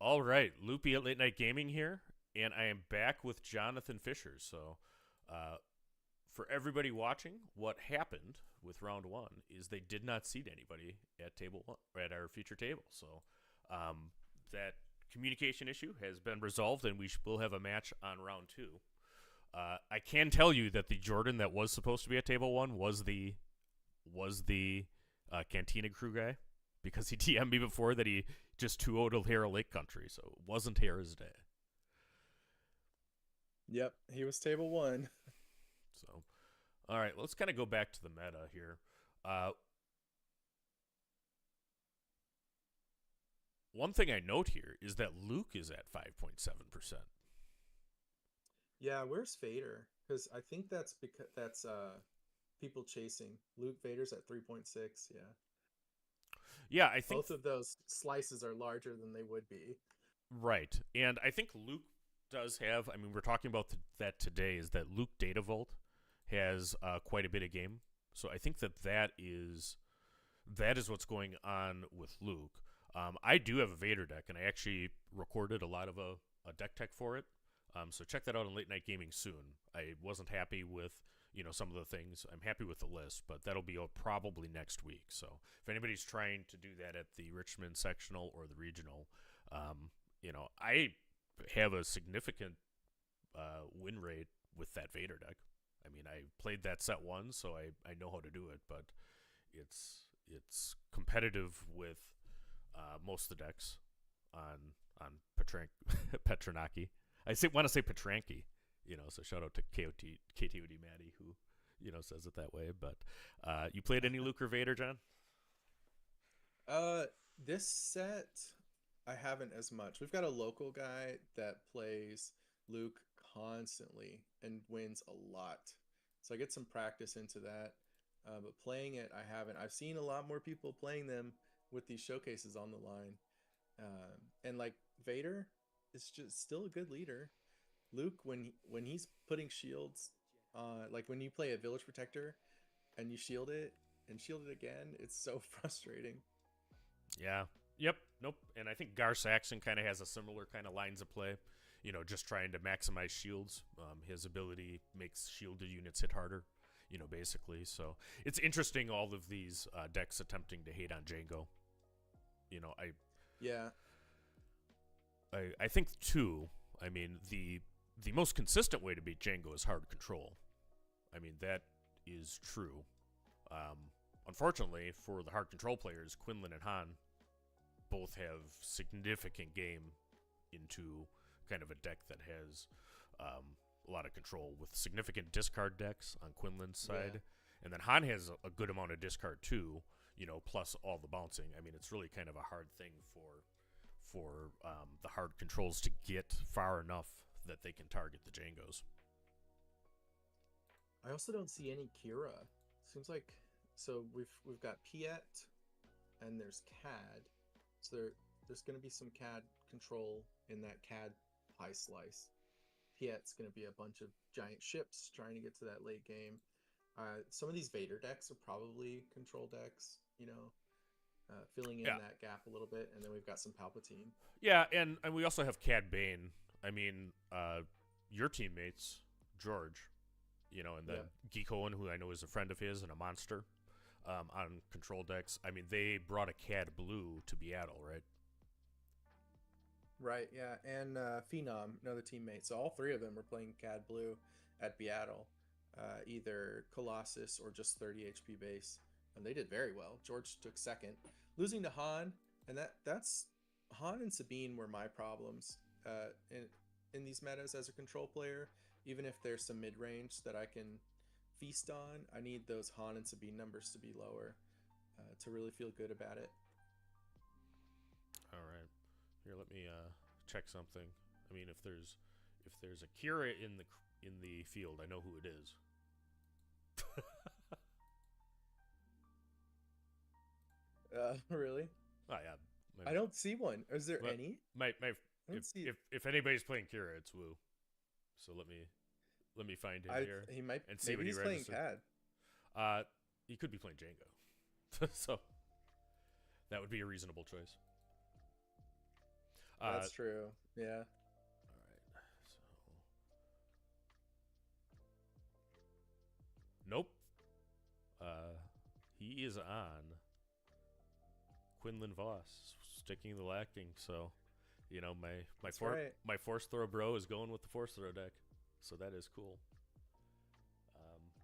All right, Loopy at Late Night Gaming here, and I am back with Jonathan Fisher. So, uh, for everybody watching, what happened with round one is they did not seat anybody at table one, at our feature table. So, that communication issue has been resolved, and we will have a match on round two. I can tell you that the Jordan that was supposed to be at table one was the Cantina crew guy because he TM'd me before that he just 2-0'd Hara Lake Country, so it wasn't Hara's day. Yep, he was table one. So, all right, let's kind of go back to the meta here. Uh, One thing I note here is that Luke is at 5.7%. Yeah, where's Vader? Because I think that's people chasing. Luke Vader's at 3.6. Yeah, Yeah, I think both of those slices are larger than they would be. right, and I think Luke does have. I mean, we're talking about that today. Is that Luke Data Vault has quite a bit of game, so I think that is what's going on with Luke. I do have a Vader deck, and I actually recorded a lot of a deck tech for it. So check that out on Late Night Gaming soon. I wasn't happy with some of the things. I'm happy with the list, but that'll be out probably next week. So if anybody's trying to do that at the Richmond sectional or the regional, I have a significant win rate with that Vader deck. I mean, I played that set once, so I know how to do it, but it's competitive with most of the decks on Petranaki. Want to say Petranki, so shout out to KTOD Maddie who says it that way. But you played any Luke or Vader, John? Uh, this set I haven't as much. We've got a local guy that plays Luke constantly and wins a lot, so I get some practice into that. But playing it, I haven't. I've seen a lot more people playing them with these showcases on the line. And like Vader is just still a good leader. Luke, when he's putting shields, like when you play a village protector and you shield it again, it's so frustrating. Yeah. Yep. Nope. And I think Gar Saxon kind of has a similar kind of lines of play. Just trying to maximize shields. His ability makes shielded units hit harder. Basically. So it's interesting all of these decks attempting to hate on Django. You know, I Yeah, I think too. I mean, the most consistent way to beat Django is hard control. I mean, that is true. Unfortunately, for the hard control players, Quinlan and Han both have significant game into kind of a deck that has a lot of control with significant discard decks on Quinlan's yeah. side. And then Han has a good amount of discard too, plus all the bouncing. I mean, it's really kind of a hard thing for the hard controls to get far enough that they can target the Jangos. I also don't see any Kira. Seems like so we've got Piet and there's CAD. So there's going to be some CAD control in that CAD pie slice. Piet's going to be a bunch of giant ships trying to get to that late game. Some of these Vader decks are probably control decks, filling in Yeah, that gap a little bit. And then we've got some Palpatine. yeah, and we also have Cad Bane. I mean, your teammates, George, and then Yep. Geek Owen, who I know is a friend of his and a monster on control decks. I mean, they brought a Cad Blue to Beatle, right? Right, yeah. And Phenom, another teammate. So all three of them were playing CAD Blue at Beatle, either Colossus or just 30 HP base. And they did very well. George took second. Losing to Han, and that's Han and Sabine were my problems in these metas as a control player. Even if there's some mid range that I can feast on, I need those Han and Sabine numbers to be lower to really feel good about it. All right. Here, let me check something. I mean, if there's a Kira in the field, I know who it is. Really? Oh yeah, I don't see one. Is there my, any? my I don't see. if anybody's playing Kira, it's Wu. So let me find him I here he might and see maybe what he he's playing registered. CAD. He could be playing Django, so that would be a reasonable choice. Uh, That's true. Yeah. all right. So, nope. Uh, he is on Quinlan Voss, sticking the lacking. So, That's right. my force throw bro is going with the force throw deck. So that is cool.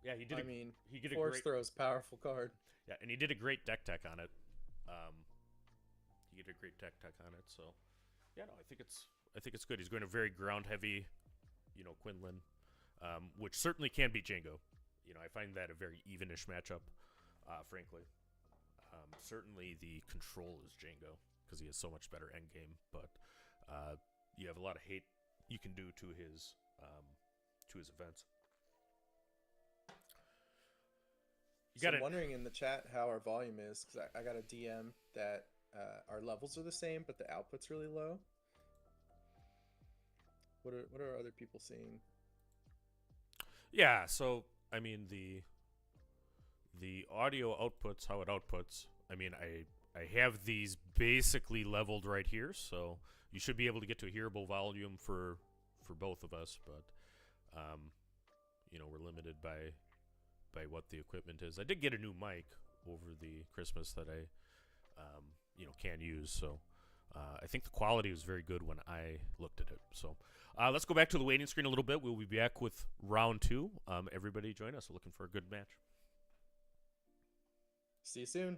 Yeah, I mean, he did a Force great Throw's powerful card. yeah, and he did a great deck tech on it. Um, he did a great deck tech on it. So yeah, no, I think it's good. He's going to very ground heavy, Quinlan, which certainly can be Django. I find that a very evenish matchup, frankly. Certainly the control is Django because he has so much better endgame, but you have a lot of hate you can do to his events. You So got I'm it. wondering in the chat how our volume is because I got a DM that our levels are the same, but the output's really low. What are other people seeing? Yeah, so I mean the audio outputs, how it outputs. I mean, I have these basically leveled right here, so you should be able to get to a hearable volume for both of us, but um, we're limited by what the equipment is. I did get a new mic over the Christmas that I can use, so I think the quality was very good when I looked at it. So let's go back to the waiting screen a little bit. We'll be back with round two. Everybody join us. We're looking for a good match. See you soon.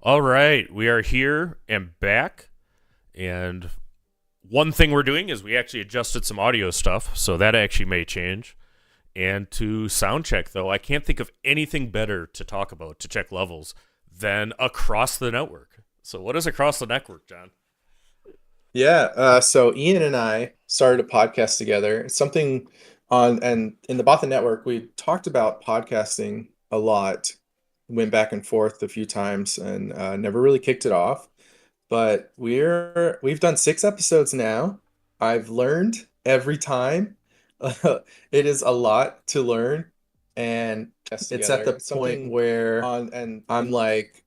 All right, we are here and back. And one thing we're doing is we actually adjusted some audio stuff, so that actually may change. And to sound check, though, I can't think of anything better to talk about to check levels than across the network. So, what is across the network, John? Yeah, so Ian and I started a podcast together. It's something and in the Bothan Network, we talked about podcasting a lot, went back and forth a few times, and never really kicked it off. But we've done 6 episodes now. I've learned every time. It is a lot to learn, and it's at the point where I'm like,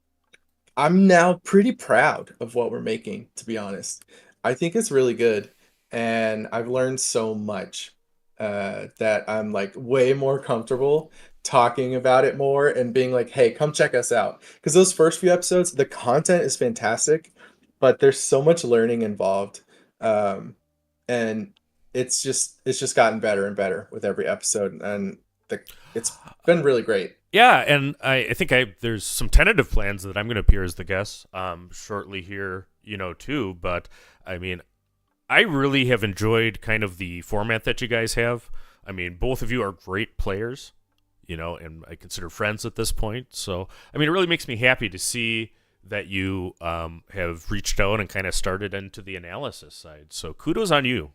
I'm now pretty proud of what we're making, to be honest. I think it's really good, and I've learned so much that I'm like way more comfortable talking about it more and being like, "Hey, come check us out." Because those first few episodes, the content is fantastic, but there's so much learning involved, and it's just gotten better and better with every episode, and it's been really great. Yeah, and I think there's some tentative plans that I'm going to appear as the guest shortly here, too. But I mean, I really have enjoyed kind of the format that you guys have. I mean, both of you are great players, and I consider friends at this point. So, I mean, it really makes me happy to see that you have reached out and kind of started into the analysis side. So, kudos on you,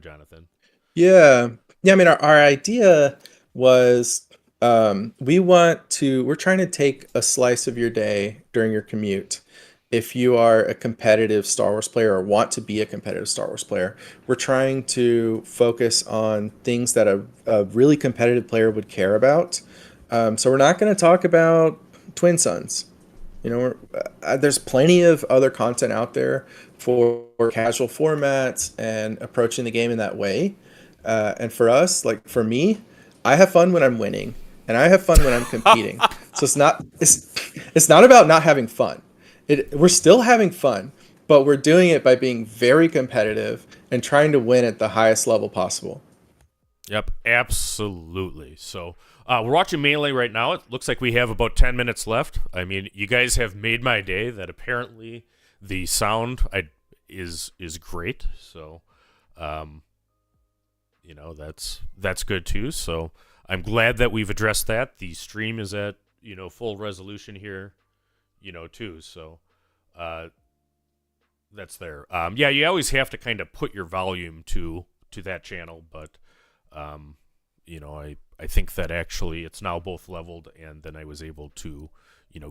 Jonathan. Yeah. Yeah, I mean our idea was we're trying to take a slice of your day during your commute. If you are a competitive Star Wars player or want to be a competitive Star Wars player, we're trying to focus on things that a really competitive player would care about. So we're not going to talk about Twin Suns. There's plenty of other content out there for casual formats and approaching the game in that way. And for us, like for me, I have fun when I'm winning, and I have fun when I'm competing. So it's not about not having fun. We're still having fun, but we're doing it by being very competitive and trying to win at the highest level possible. Yep, absolutely. So we're watching Melee right now. It looks like we have about 10 minutes left. I mean, you guys have made my day that apparently the sound is great. So, that's good too. So I'm glad that we've addressed that. The stream is at, full resolution here, too. So that's there. Yeah, you always have to kind of put your volume to that channel, but I think that actually it's now both leveled, and then I was able to,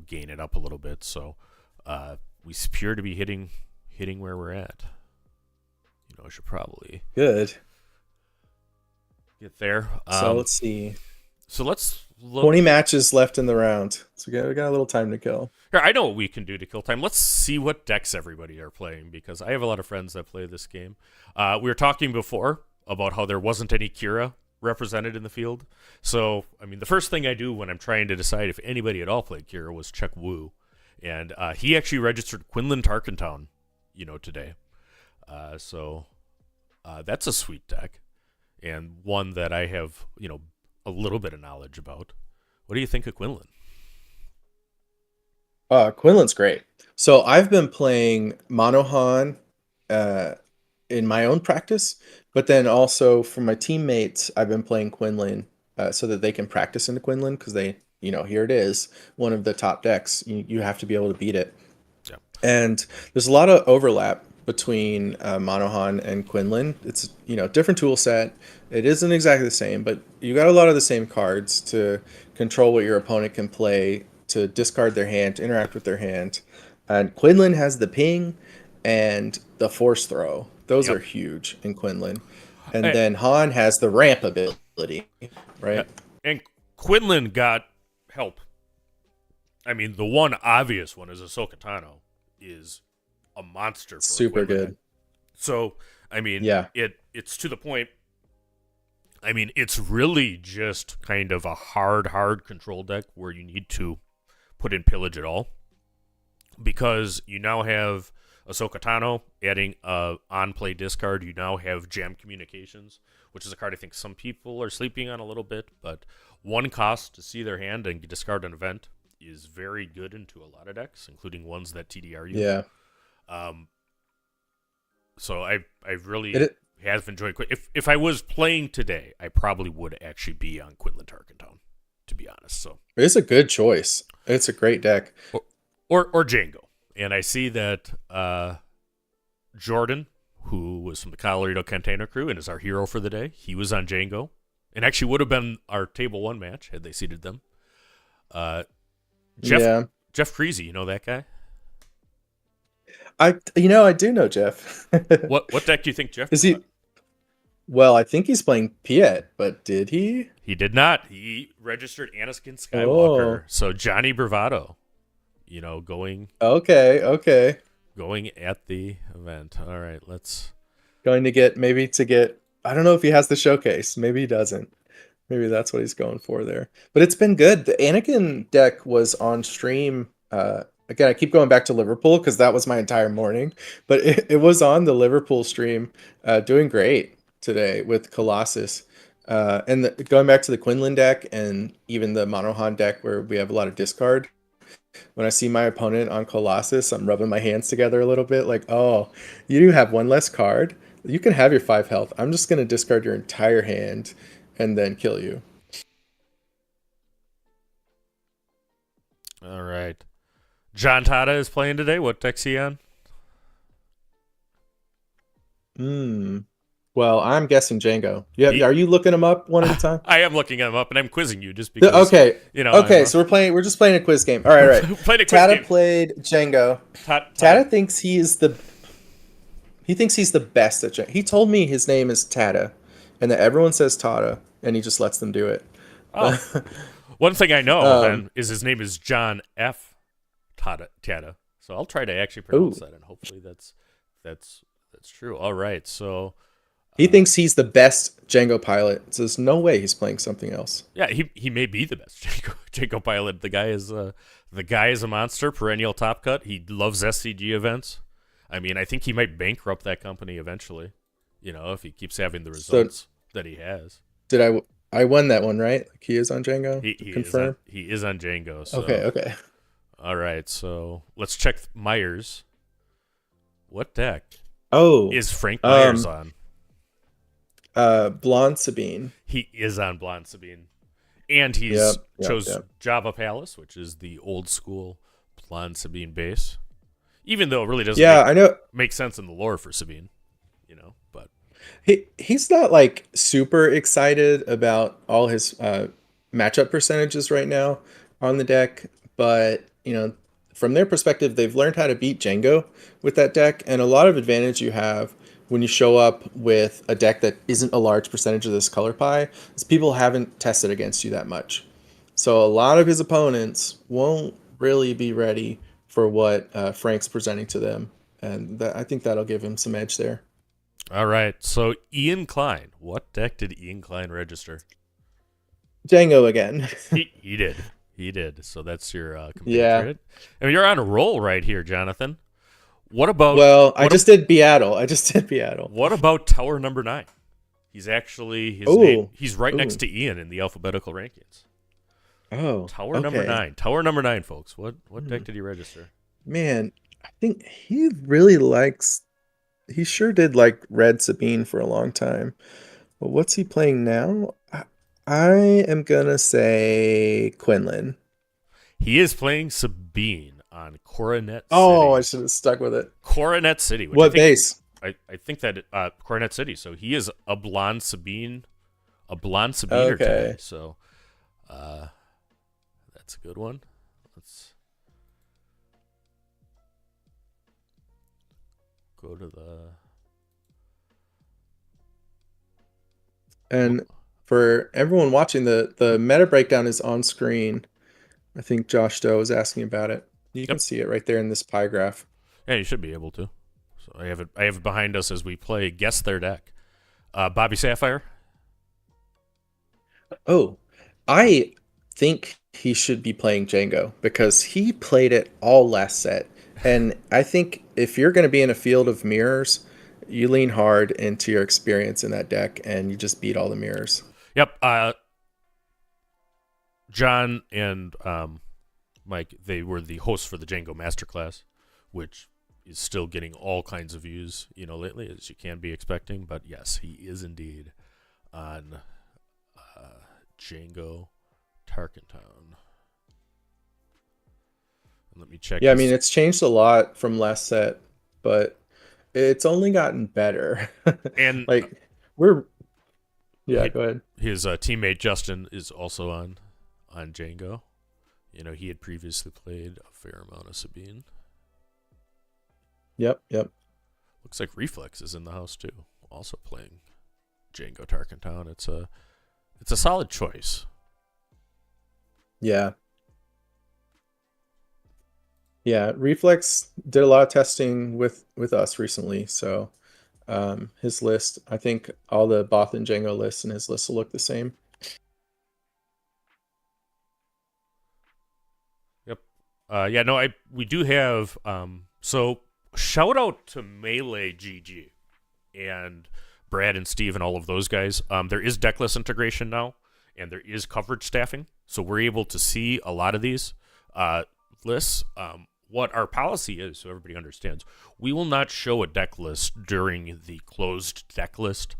gain it up a little bit. So we appear to be hitting where we're at. I should probably Good. get there. So let's see. So let's look. 20 matches left in the round. So we got a little time to kill. Here, I know what we can do to kill time. Let's see what decks everybody are playing, because I have a lot of friends that play this game. We were talking before about how there wasn't any Kira represented in the field. So, I mean, the first thing I do when I'm trying to decide if anybody at all played Kira was check Wu. And he actually registered Quinlan Tarkentown, today. So that's a sweet deck, and one that I have, a little bit of knowledge about. What do you think of Quinlan? Quinlan's great. So I've been playing Monohan in my own practice, but then also for my teammates, I've been playing Quinlan so that they can practice into Quinlan, because here it is, one of the top decks. You have to be able to beat it. Yeah. And there's a lot of overlap between Monohan and Quinlan. It's different tool set. It isn't exactly the same, but you got a lot of the same cards to control what your opponent can play, to discard their hand, to interact with their hand. And Quinlan has the ping and the force throw. Those are huge in Quinlan. And then Han has the ramp ability, right? And Quinlan got help. I mean, the one obvious one is Ahsoka Tano is a monster for super Quinlan. good. So, I mean, yeah, it's to the point. I mean, it's really just kind of a hard control deck where you need to put in pillage at all, because you now have Ahsoka Tano adding a on-play discard. You now have Jam Communications, which is a card I think some people are sleeping on a little bit, but one cost to see their hand and discard an event is very good into a lot of decks, including ones that TDR you. Yeah. Um, so I really It have enjoyed. If I was playing today, I probably would actually be on Quinlan Tarkentown, to be honest. So it's a good choice. It's a great deck. or Django, and I see that Jordan, who was from the Colorado Container Crew and is our hero for the day, he was on Django, and actually would have been our table one match had they seeded them. Jeff Creasy, you know that guy? I do know Jeff. What deck do you think Jeff is brought? he? Well, I think he's playing Piet, but did he? He did not. He registered Anakin Skywalker. Oh. So Johnny Bravado, going Okay. at the event. All right, let's. Going to get I don't know if he has the showcase. Maybe he doesn't. Maybe that's what he's going for there. But it's been good. The Anakin deck was on stream. Again, I keep going back to Liverpool because that was my entire morning. But it was on the Liverpool stream, doing great today with Colossus. Going back to the Quinlan deck and even the Monohan deck where we have a lot of discard. When I see my opponent on Colossus, I'm rubbing my hands together a little bit like, oh, you do have one less card. You can have your 5 health. I'm just going to discard your entire hand and then kill you. All right. John Tata is playing today. What deck's he on? Well, I'm guessing Django. Yeah, are you looking them up one at a time? I am looking them up, and I'm quizzing you just because. Okay. Okay, so we're just playing a quiz game. All right. Playing a quiz Tata game. played Django. Tata thinks he's the best at Django. He told me his name is Tata, and that everyone says Tata, and he just lets them do it. Oh. One thing I know then is his name is John F. Tata. So I'll try to actually pronounce that, and hopefully that's true. All right, so. He thinks he's the best Django pilot. So there's no way he's playing something else. Yeah, he may be the best Django pilot. The guy is a monster, perennial top cut. He loves SCG events. I mean, I think he might bankrupt that company eventually. If he keeps having the results that he has. Did I won that one, right? Like he is on Django. He confirm. Is on Django. So. Okay. All right, so let's check Myers. What deck? Is Frank Myers on? Blonde Sabine. He is on Blonde Sabine. And he's chose Java Palace, which is the old school Blonde Sabine base. Even though it really doesn't make sense in the lore for Sabine. But he's not like super excited about all his matchup percentages right now on the deck, but from their perspective, they've learned how to beat Django with that deck, and a lot of advantage you have when you show up with a deck that isn't a large percentage of this color pie is people haven't tested against you that much. So a lot of his opponents won't really be ready for what Frank's presenting to them, and I think that'll give him some edge there. All right, so Ian Klein. What deck did Ian Klein register? Django again. He did. He did. So that's your compatriot. I mean, you're on a roll right here, Jonathan. What about? Well, I just did Beatle. What about Tower number 9? He's actually his name. He's right next to Ian in the alphabetical rankings. Oh, Tower number 9. Tower number 9, folks. What deck did he register? Man, I think he really likes. He sure did like Red Sabine for a long time. Well, what's he playing now? I am gonna say Quinlan. He is playing Sabine on Coronet City. Oh, I should have stuck with it. Coronet City. What base? I think that Coronet City. So he is a blonde Sabine Sabiner today. So that's a good one. Let's go to the. And for everyone watching, the meta breakdown is on screen. I think Josh Doe is asking about it. You can see it right there in this pie graph. Yeah, you should be able to. So I have it behind us as we play Guess Their Deck. Bobby Sapphire. Oh, I think he should be playing Django because he played it all last set. And I think if you're going to be in a field of mirrors, you lean hard into your experience in that deck and you just beat all the mirrors. Yep. John and Mike, they were the hosts for the Django Masterclass, which is still getting all kinds of views, lately, as you can be expecting. But yes, he is indeed on Django Tarkentown. And let me check Yeah, I mean his it's changed a lot from last set, but it's only gotten better. and Like we're yeah, go ahead. his teammate Justin is also on Django. He had previously played a fair amount of Sabine. Yep, yep. Looks like Reflex is in the house too, also playing Django Tarkentown. It's a solid choice. Yeah. Yeah, Reflex did a lot of testing with us recently, so his list, I think all the Bothan Django lists and his list will look the same. Yep. Yeah. No. We do have. So shout out to Melee GG and Brad and Steve and all of those guys. There is decklist integration now, and there is coverage staffing, so we're able to see a lot of these lists. What our policy is, so everybody understands, we will not show a deck list during the closed deck list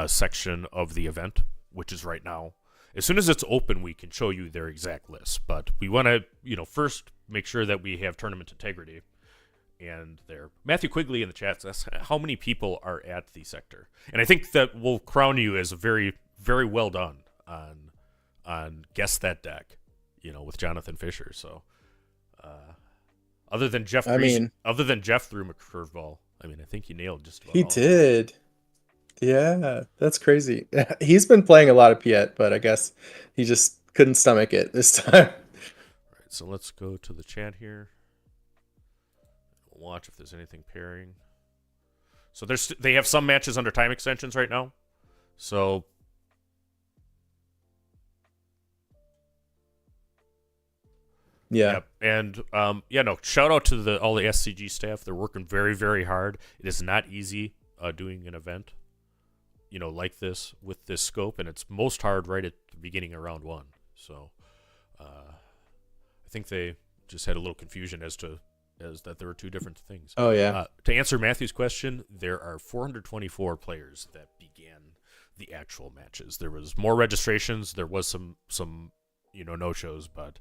section of the event, which is right now. As soon as it's open, we can show you their exact list, but we want to, first make sure that we have tournament integrity. And there, Matthew Quigley in the chat says, how many people are at the sector? And I think that will crown you as a very, very well done on Guess That Deck, with Jonathan Fisher. So, other than Jeff threw him a curveball, I think you nailed just about He all. did. Yeah, that's crazy. He's been playing a lot of Piet, but I guess he just couldn't stomach it this time. All right, so let's go to the chat here. We'll watch if there's anything pairing. So they have some matches under time extensions right now. So Yeah. Yep. And shout out to all the SCG staff. They're working very, very hard. It is not easy doing an event, like this with this scope, and it's most hard right at the beginning of round one. So I think they just had a little confusion as that there were two different things. Oh yeah. To answer Matthew's question, there are 424 players that began the actual matches. There was more registrations. There was some no shows, but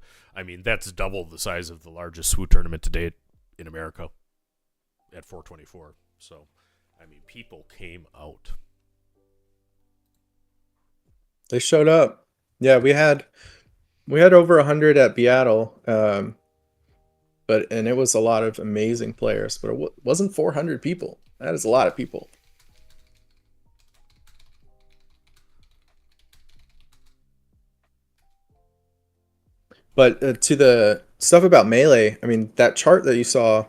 that's double the size of the largest SWU tournament to date in America at 424. So people came out. They showed up. Yeah, we had over 100 at Seattle, and it was a lot of amazing players, but it wasn't 400 people. That is a lot of people. But to the stuff about Melee, that chart that you saw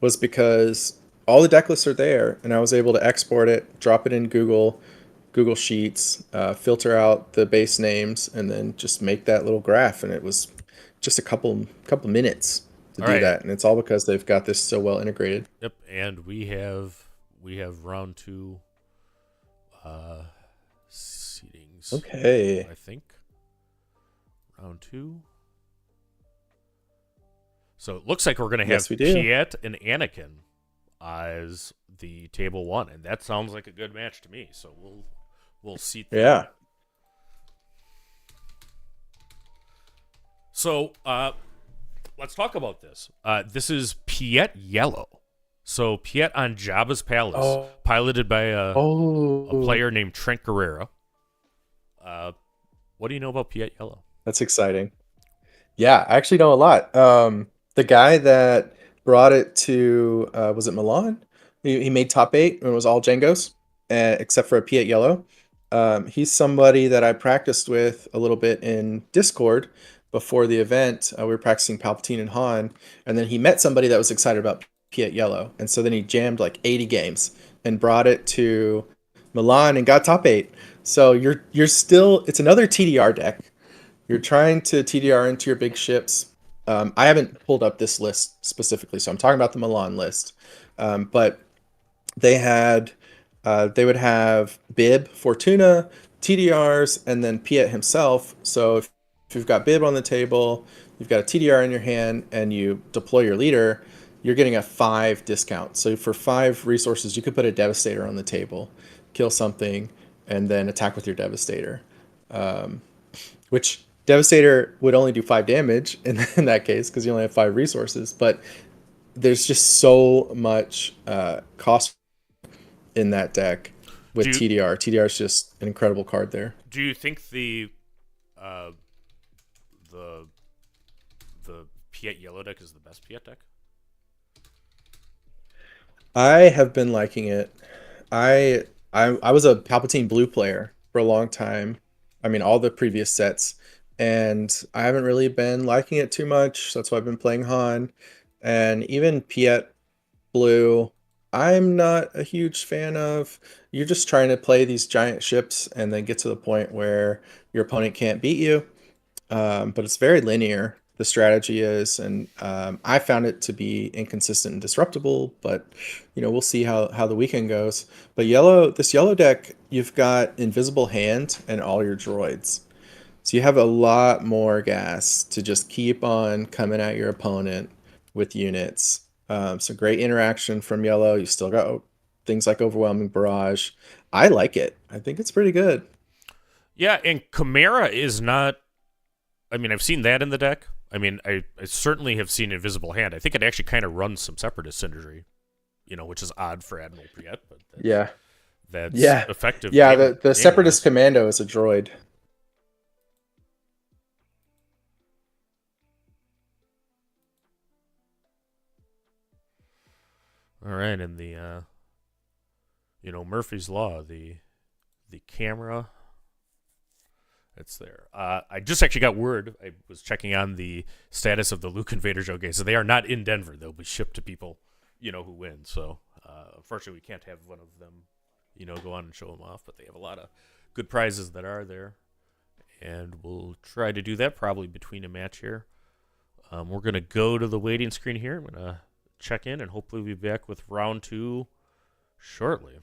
was because all the deck lists are there, and I was able to export it, drop it in Google Sheets, filter out the base names, and then just make that little graph. And it was just a couple minutes to do that, and it's all because they've got this so well integrated. Yep, and we have round two seedings. Okay, I think round two. So it looks like we're going to have Piet and Anakin as the table one, and that sounds like a good match to me. So we'll see. Yeah. So let's talk about this. This is Piet Yellow. So Piet on Jabba's Palace, piloted by a player named Trent Guerrera. What do you know about Piet Yellow? That's exciting. Yeah, I actually know a lot. The guy that brought it to, was it Milan? He made top 8 and it was all Django's, except for a Piet Yellow. He's somebody that I practiced with a little bit in Discord before the event. We were practicing Palpatine and Han, and then he met somebody that was excited about Piet Yellow. And so then he jammed like 80 games and brought it to Milan and got top 8. So you're still, it's another TDR deck. You're trying to TDR into your big ships. I haven't pulled up this list specifically, so I'm talking about the Milan list. But they would have Bib, Fortuna, TDRs, and then Piet himself. So if you've got Bib on the table, you've got a TDR in your hand and you deploy your leader, you're getting a 5 discount. So for 5 resources, you could put a Devastator on the table, kill something, and then attack with your Devastator. Which Devastator would only do 5 damage in that case because you only have 5 resources. But there's just so much cost in that deck Do with you, TDR. TDR is just an incredible card there. do you think uh, the the Piet yellow deck is the best Piet deck? I have been liking it. I was a Palpatine blue player for a long time. I mean, all the previous sets, and I haven't really been liking it too much. That's why I've been playing Han, and even Piet blue. I'm not a huge fan of. You're just trying to play these giant ships and then get to the point where your opponent can't beat you. But it's very linear. The strategy is, and I found it to be inconsistent and disruptible. But we'll see how the weekend goes. But this yellow deck, you've got Invisible Hand and all your droids, so you have a lot more gas to just keep on coming at your opponent with units. So great interaction from yellow. You still got things like Overwhelming Barrage. I like it. I think it's pretty good. Yeah, and Chimera is not. I mean, I've seen that in the deck. I mean, I certainly have seen Invisible Hand. I think it actually kind of runs some Separatist Synergy, which is odd for Admiral Priet, but Yeah. that's Yeah. effective Yeah, game, the game Separatist wise. Commando is a droid. All right, and the Murphy's Law, the camera, it's there. I just actually got word. I was checking on the status of the Luke Invaders. Okay, so they are not in Denver. They'll be shipped to people, who win. So unfortunately, we can't have one of them, go on and show them off. But they have a lot of good prizes that are there, and we'll try to do that probably between a match here. We're gonna go to the waiting screen here. I'm gonna check in, and hopefully we'll be back with round 2 shortly.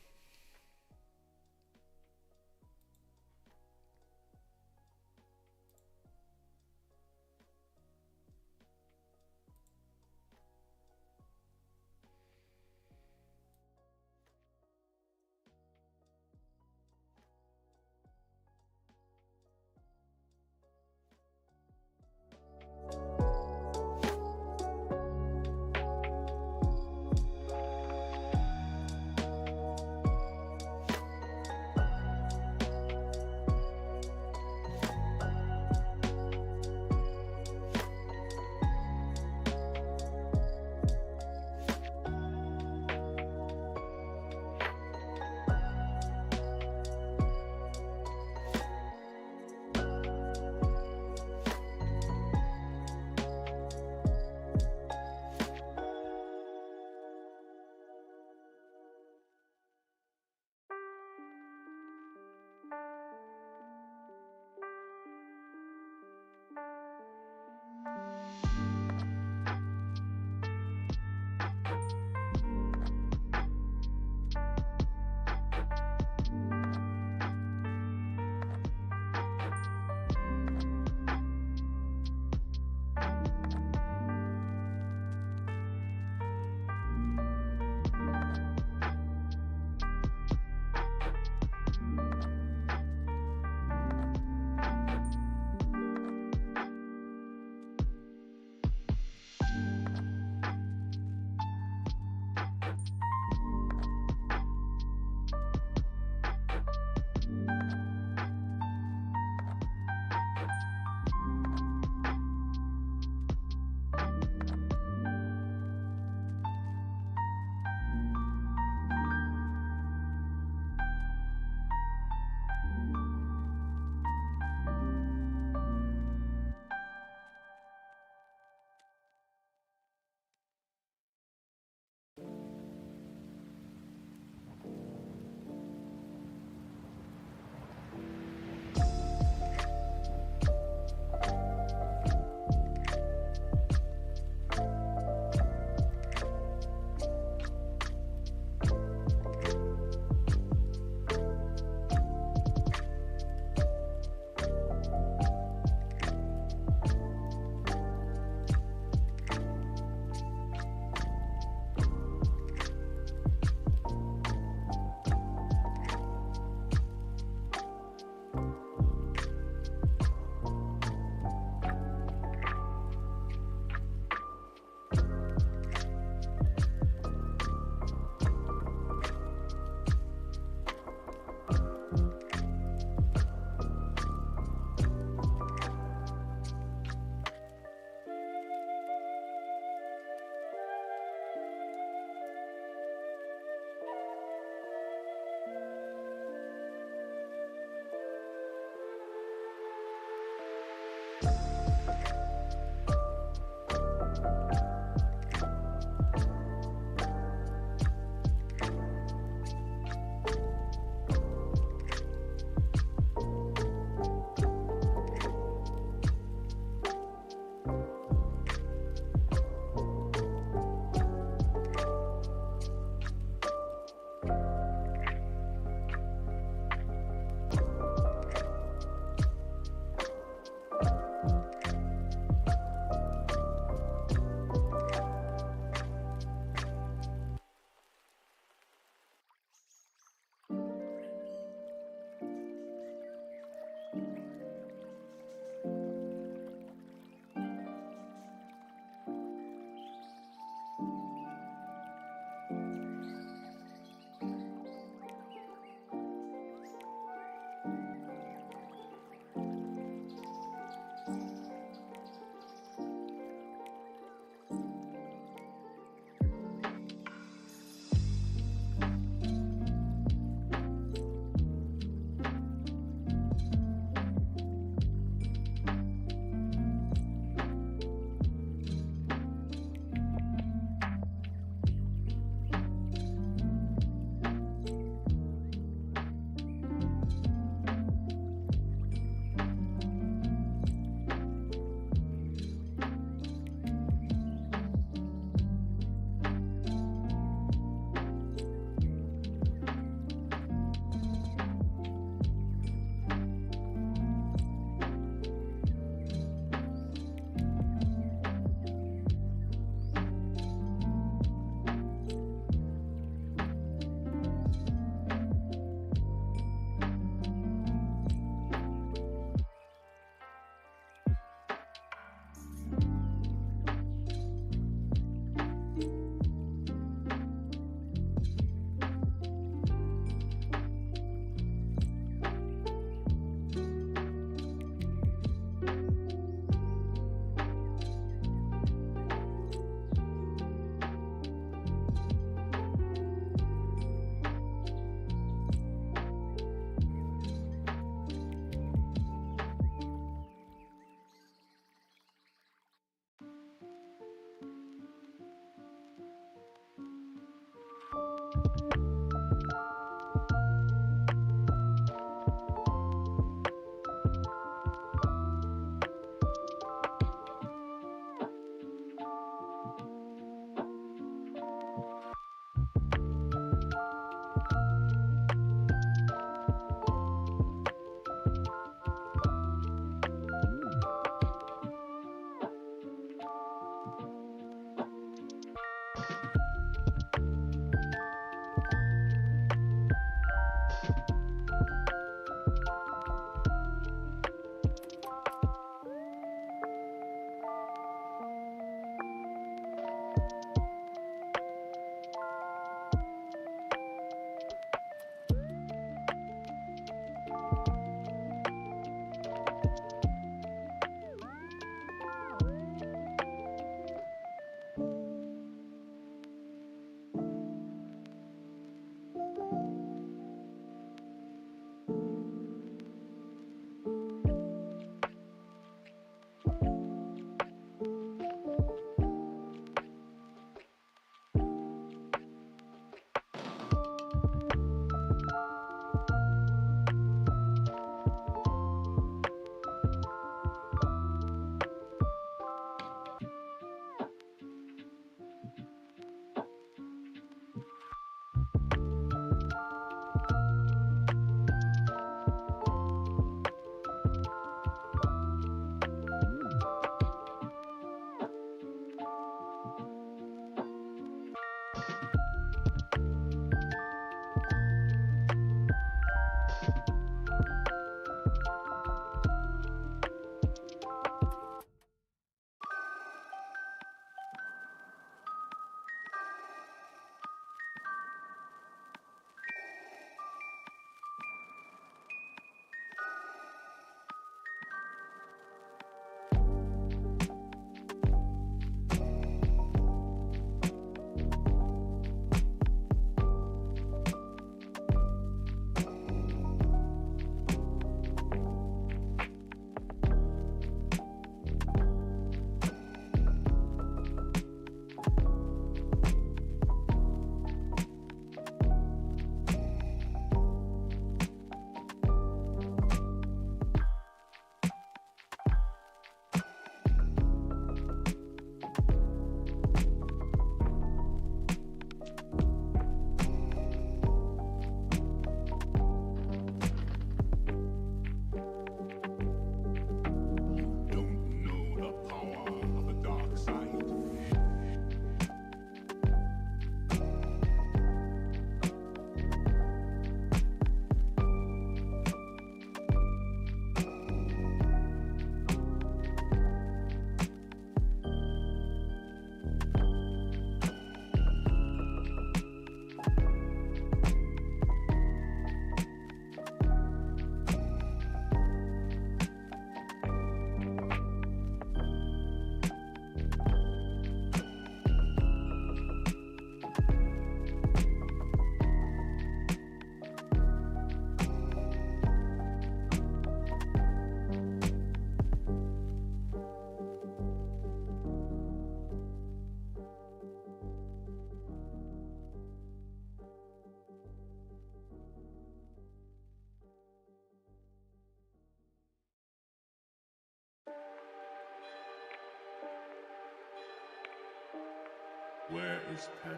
Where is Padme?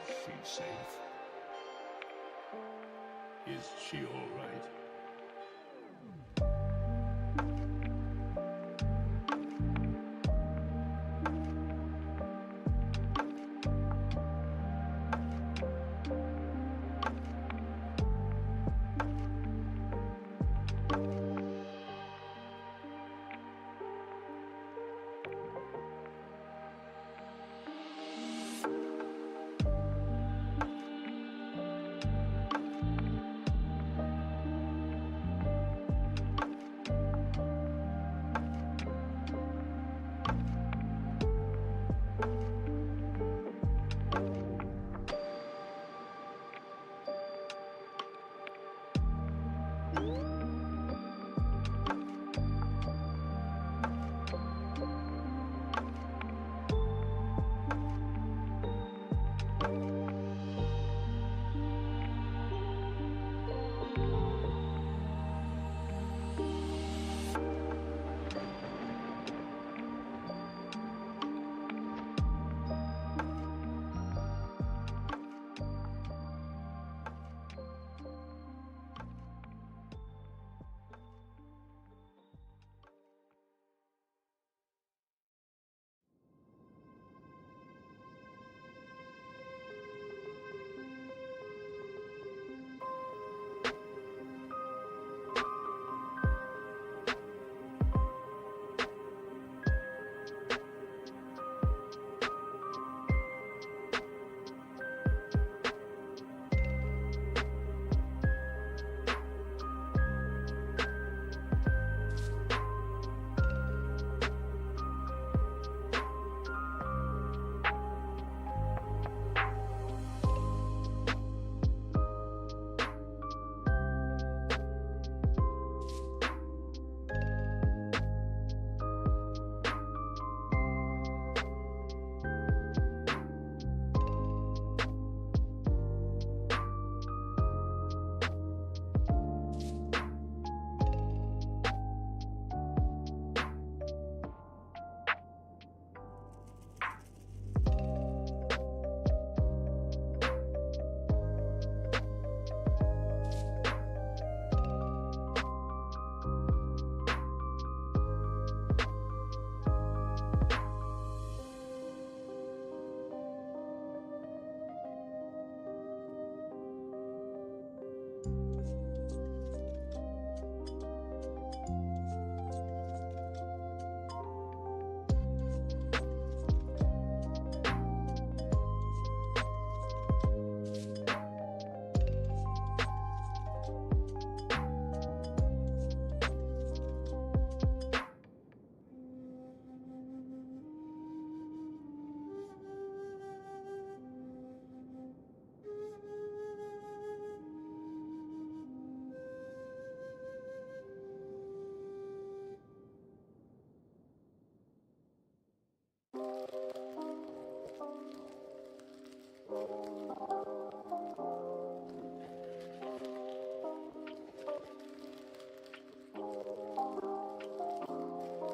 Is she safe? Is she all right?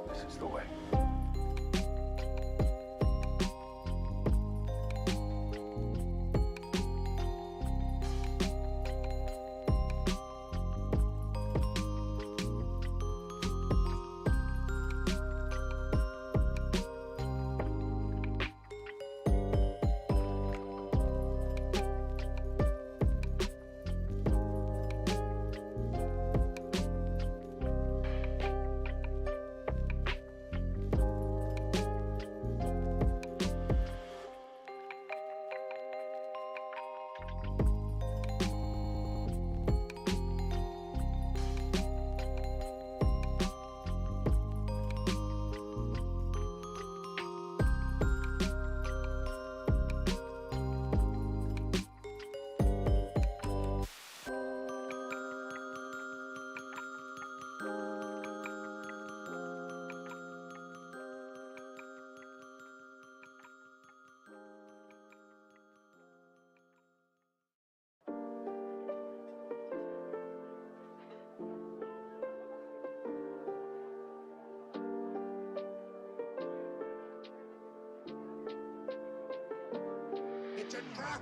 This is the way. kitchen cat!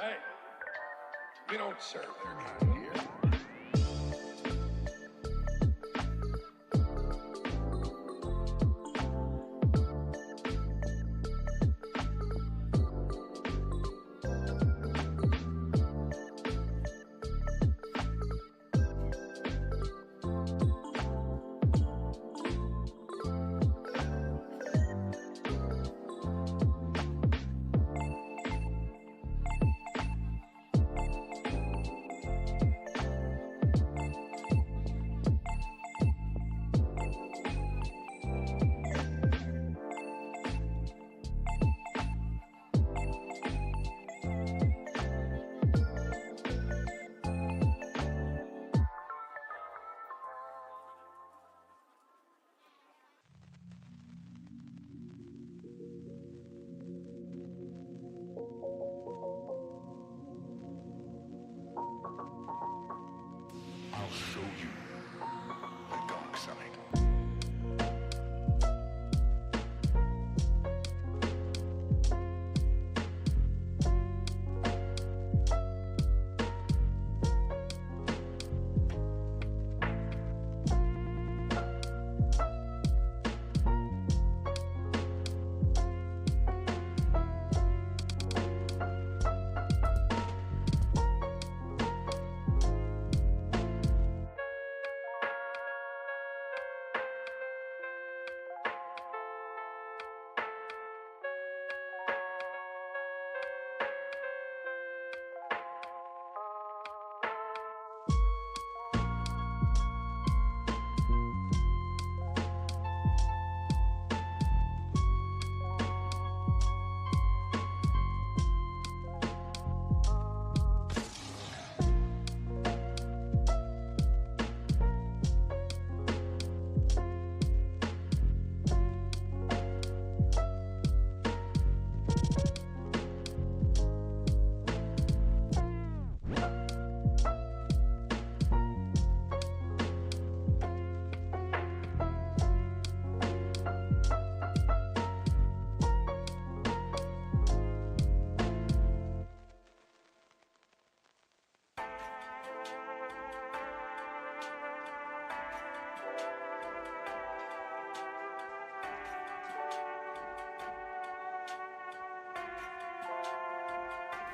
Hey, we don't serve their kind here. I'll show you the dark side.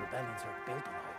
Rebellions are built on hope.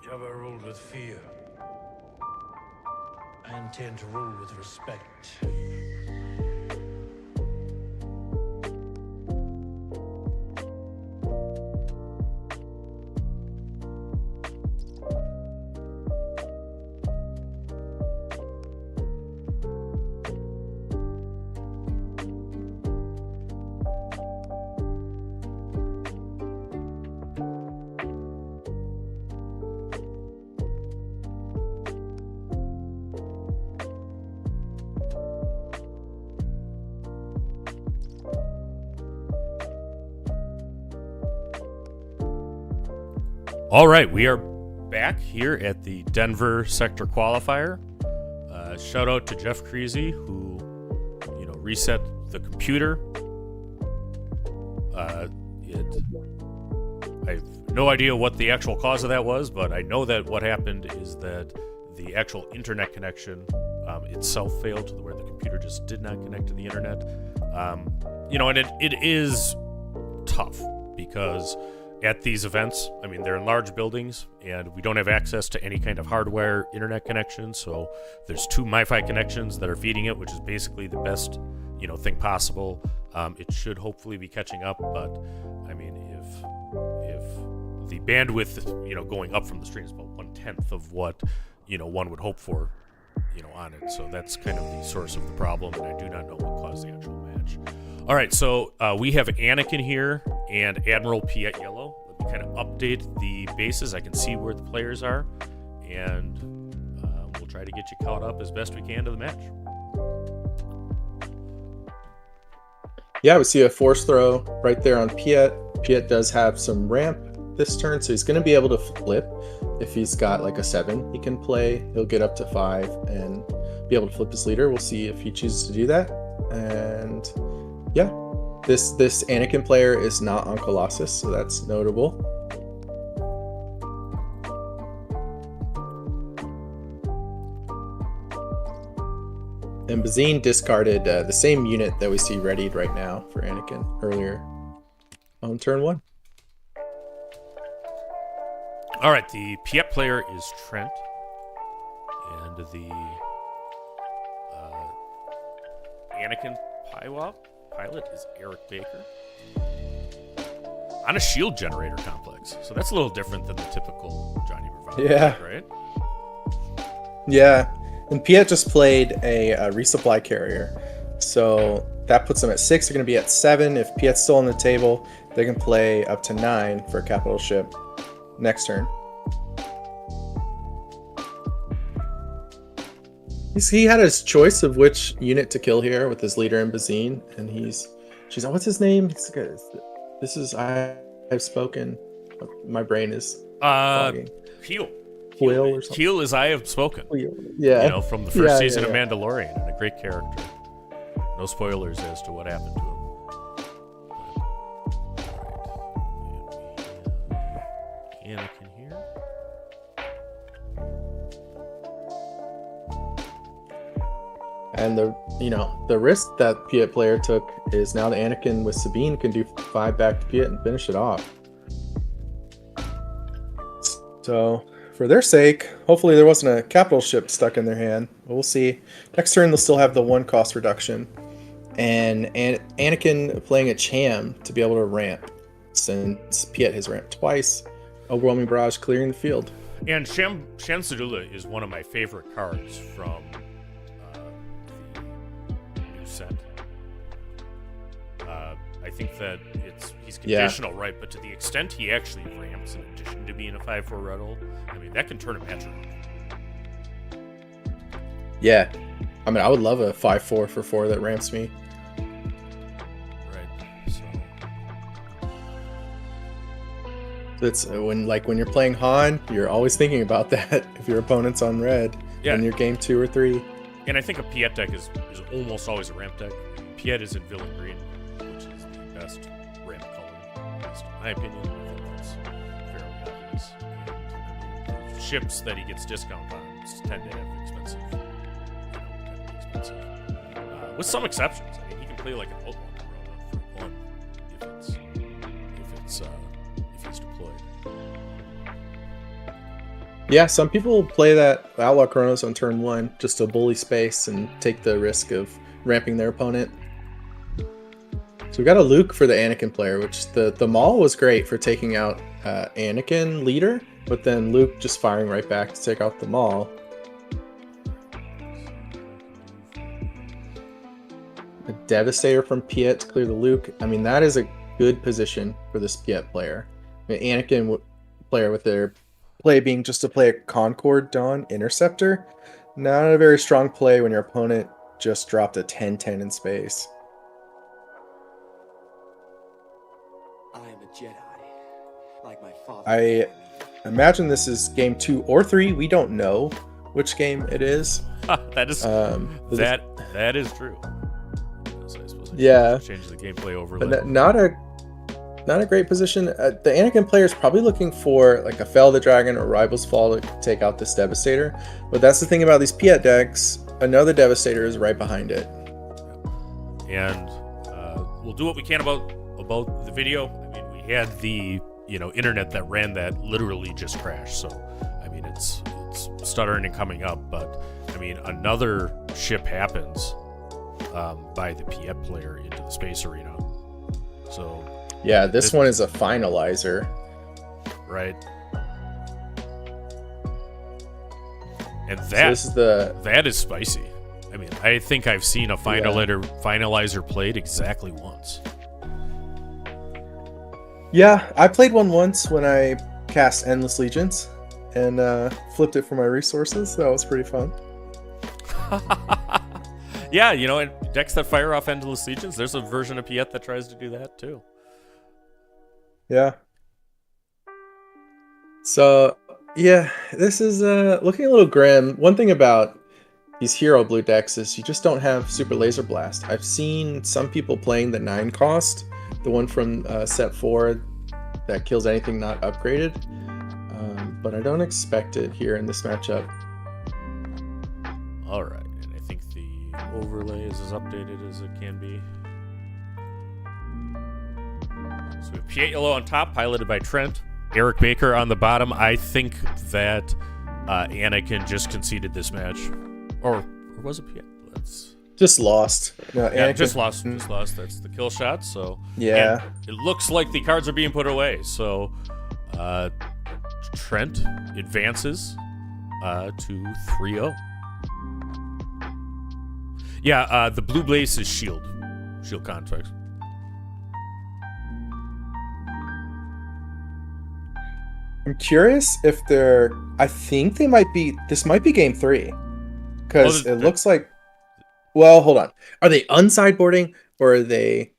Jabba ruled with fear. I intend to rule with respect. All right, we are back here at the Denver Sector Qualifier. Shout out to Jeff Creasy, who, reset the computer. I have no idea what the actual cause of that was, but I know that what happened is that the actual internet connection itself failed to where the computer just did not connect to the internet. And it is tough because at these events, I mean, they're in large buildings, and we don't have access to any kind of hardware internet connection. So there's 2 MiFi connections that are feeding it, which is basically the best, thing possible. It should hopefully be catching up, but I mean, if the bandwidth, going up from the stream is about 1/10 of what, one would hope for, on it. So that's kind of the source of the problem, and I do not know what caused the actual match. All right, so we have Anakin here and Admiral Piet Yellow. Let me kind of update the bases. I can see where the players are, and we'll try to get you caught up as best we can to the match. Yeah, we see a force throw right there on Piet. Piet does have some ramp this turn, so he's going to be able to flip. If he's got like a 7 he can play, he'll get up to 5 and be able to flip his leader. We'll see if he chooses to do that. And yeah, this Anakin player is not on Colossus, so that's notable. And Bazine discarded the same unit that we see readied right now for Anakin earlier on turn 1. All right, the Piet player is Trent, and the Anakin pilot is Eric Baker on a shield generator complex. So that's a little different than the typical Johnny Bravado, yeah, right? Yeah, and Piet just played a resupply carrier, so that puts them at 6. They're going to be at 7. If Piet's still on the table, they can play up to 9 for a capital ship next turn. He had his choice of which unit to kill here with his leader in Bazine, and she's what's his name? This is I've spoken. My brain is fogging. Keel. Quill or something. Keel is I have spoken. Yeah. From the first season of Mandalorian, and a great character. No spoilers as to what happened to him. Anakin here. And the risk that Piet player took is now the Anakin with Sabine can do 5 back to Piet and finish it off. So for their sake, hopefully there wasn't a capital ship stuck in their hand. But we'll see. Next turn they'll still have the 1 cost reduction, and Anakin playing a Cham to be able to ramp, since Piet has ramped twice. Overwhelming barrage clearing the field. And Shan Sedula is one of my favorite cards from the new set. I think that he's conditional, right? But to the extent he actually ramps in addition to being a 5/4 rebel, I mean, that can turn a match around. Yeah. I mean, I would love a 5/4 for 4 that ramps me. Right. So It's when you're playing Han, you're always thinking about that if your opponent's on red in your game 2 or 3. And I think a Piet deck is almost always a ramp deck. Piet is in villain green, which is the best ramp color, at least in my opinion. I think that's fairly obvious. And ships that he gets discount on tend to have expensive, with some exceptions. I mean, he can play like an outlaw for 1 if he's deployed. Yeah, some people play that Outlaw Chronos on turn 1 just to bully space and take the risk of ramping their opponent. So we got a Luke for the Anakin player, which the Maul was great for taking out Anakin leader, but then Luke just firing right back to take out the Maul. A Devastator from Piet to clear the Luke. I mean, that is a good position for this Piet player. I mean, Anakin player with their play being just to play a Concord Dawn Interceptor. Not a very strong play when your opponent just dropped a 10-10 in space. I am a Jedi, like my father. I imagine this is game 2 or 3. We don't know which game it is. That is that is true. So I suppose I Yeah. change the gameplay overlay. But not a great position. The Anakin player is probably looking for like a Fell the Dragon or Rival's Fall to take out this Devastator. But that's the thing about these Piet decks. Another Devastator is right behind it. And we'll do what we can about the video. I mean, we had the internet that ran that literally just crashed. So I mean, it's stuttering and coming up. But I mean, another ship happens by the Piet player into the space arena. So. Yeah, this one is a finalizer. Right. And So this is that is spicy. I mean, I think I've seen a finalizer played exactly once. Yeah, I played one once when I cast Endless Legions and flipped it for my resources. That was pretty fun. Yeah, in decks that fire off Endless Legions, there's a version of Piet that tries to do that too. Yeah. So, yeah, this is looking a little grim. One thing about these hero blue decks is you just don't have Super Laser Blast. I've seen some people playing the 9 cost, the one from set 4 that kills anything not upgraded, but I don't expect it here in this matchup. All right, and I think the overlay is as updated as it can be. So we have Piet Yellow on top, piloted by Trent. Eric Baker on the bottom. I think that Anakin just conceded this match. Or was it Piet? Just lost. No, Yeah, Anakin- just lost. Just lost. That's the kill shot. So Yeah. and it looks like the cards are being put away. So Trent advances to 3-0. Yeah, the blue blaze is shield context. I'm curious if they're. I think they might be. This might be game 3, because it looks like. Well, hold on. Are they unsideboarding, or are they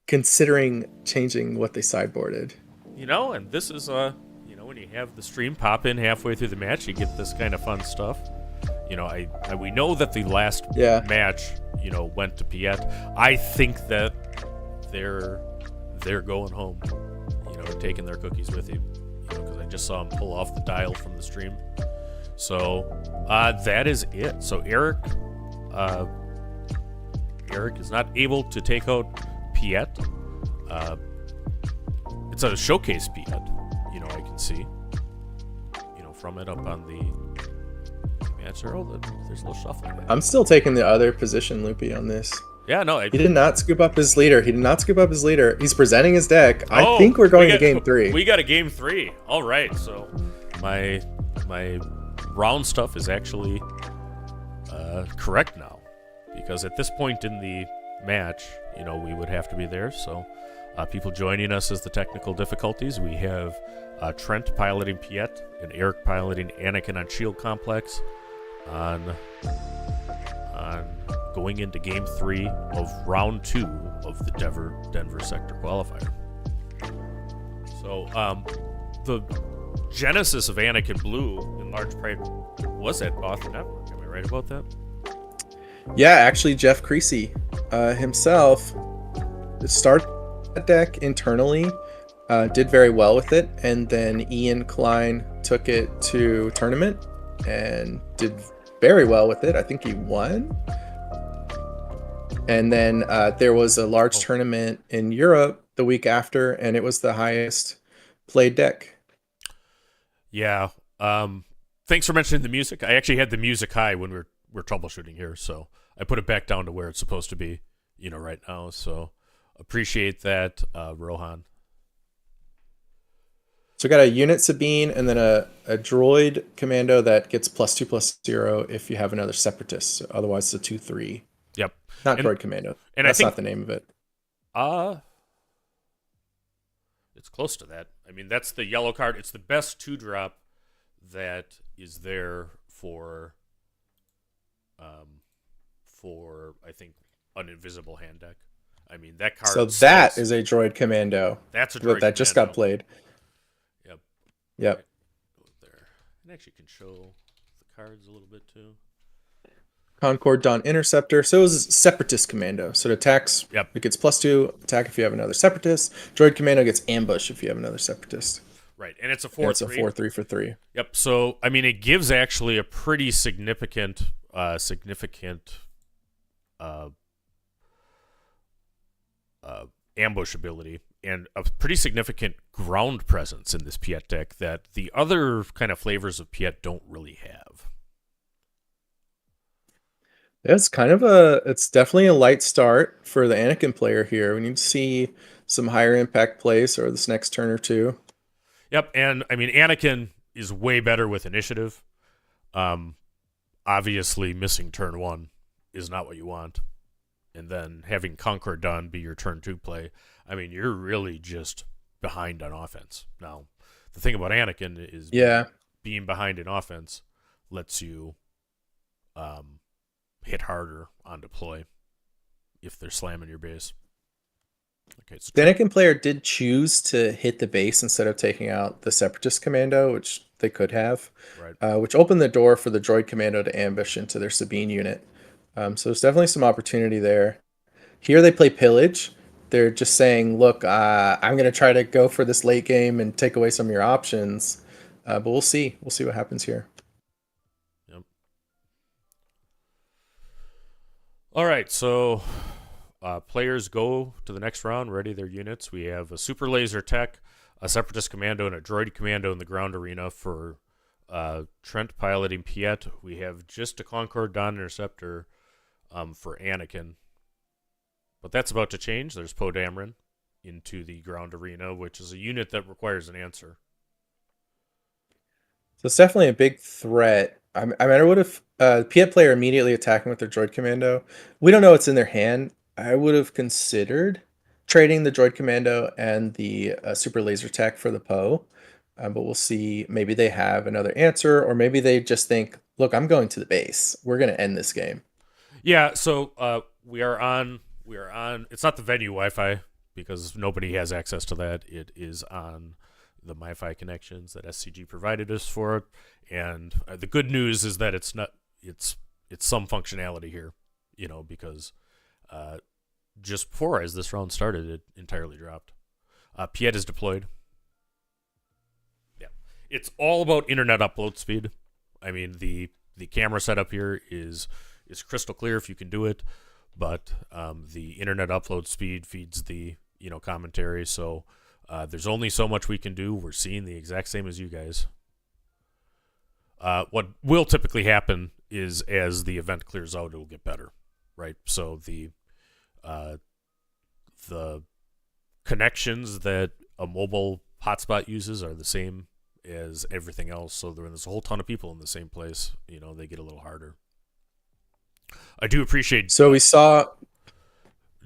considering changing what they sideboarded? And this is when you have the stream pop in halfway through the match, you get this kind of fun stuff. We know that the last match, went to Piet. I think that they're going home, taking their cookies with you, because I just saw him pull off the dial from the stream. So that is it. So Eric is not able to take out Piet. It's a showcase Piet, I can see, from it up on the match. There's a little shuffling there. I'm still taking the other position, Loopy, on this. Yeah, no. He did not scoop up his leader. He's presenting his deck. I think we're going to game 3. We got a game 3. All right. So my round stuff is actually correct now, because at this point in the match, we would have to be there. So people joining us as the technical difficulties. We have Trent piloting Piet and Eric piloting Anakin on Shield Complex on going into game 3 of round 2 of the Denver Sector Qualifier. So the genesis of Anakin Blue in large part was at Bothan Network. Am I right about that? Yeah, actually, Jeff Creasy himself started that deck internally, did very well with it, and then Ian Klein took it to tournament and did very well with it. I think he won. And then there was a large tournament in Europe the week after, and it was the highest played deck. Yeah. thanks for mentioning the music. I actually had the music high when we're troubleshooting here, so I put it back down to where it's supposed to be, right now. So appreciate that, Rohan. So we got a unit Sabine and then a droid commando that gets +2/+0 if you have another separatist. So otherwise, it's a 2/3. Yep. Not droid commando. And that's I think, not the name of it. It's close to that. I mean, that's the yellow card. It's the best 2-drop that is there for I think an invisible hand deck. I mean, that card. So that is a droid commando. That's a droid that just got played. Yep. Right there. And actually can show the cards a little bit too. Concord Dawn Interceptor. So it was a Separatist Commando. So it attacks. Yep. It gets +2 attack if you have another Separatist. Droid Commando gets Ambush if you have another Separatist. Right, and it's a 4/3. It's a 4/3 for 3. Yep. So I mean, it gives actually a pretty significant ambush ability and a pretty significant ground presence in this Piet deck that the other kind of flavors of Piet don't really have. It's definitely a light start for the Anakin player here. We need to see some higher impact plays over this next turn or two. Yep, and I mean, Anakin is way better with initiative. Obviously, missing turn 1 is not what you want. And then having Conquer done be your turn 2 play, I mean, you're really just behind on offense. Now, the thing about Anakin is being behind in offense lets you hit harder on deploy if they're slamming your base. Okay, so the Anakin player did choose to hit the base instead of taking out the Separatist Commando, which they could have, right. Which opened the door for the Droid Commando to ambush into their Sabine unit. So there's definitely some opportunity there. Here they play Pillage. They're just saying, look, I'm going to try to go for this late game and take away some of your options. But we'll see. We'll see what happens here. Yep. All right, so players go to the next round, ready their units. We have a Super Laser Tech, a Separatist Commando, and a Droid Commando in the ground arena for Trent piloting Piet. We have just a Concord Dawn Interceptor for Anakin. But that's about to change. There's Poe Dameron into the ground arena, which is a unit that requires an answer. So it's definitely a big threat. I matter what if Piet player immediately attacking with their Droid Commando. We don't know what's in their hand. I would have considered trading the Droid Commando and the Super Laser Tech for the Poe. But we'll see. Maybe they have another answer, or maybe they just think, look, I'm going to the base. We're going to end this game. Yeah, so we are on, it's not the venue Wi-Fi because nobody has access to that. It is on the MiFi connections that SCG provided us for it. And the good news is that it's some functionality here, because just before as this round started, it entirely dropped. Piet is deployed. It's all about internet upload speed. I mean, the camera setup here is crystal clear if you can do it, but the internet upload speed feeds the commentary. So there's only so much we can do. We're seeing the exact same as you guys. What will typically happen is as the event clears out, it will get better, right? So the connections that a mobile hotspot uses are the same as everything else. So there's a whole ton of people in the same place. They get a little harder. I do appreciate. So we saw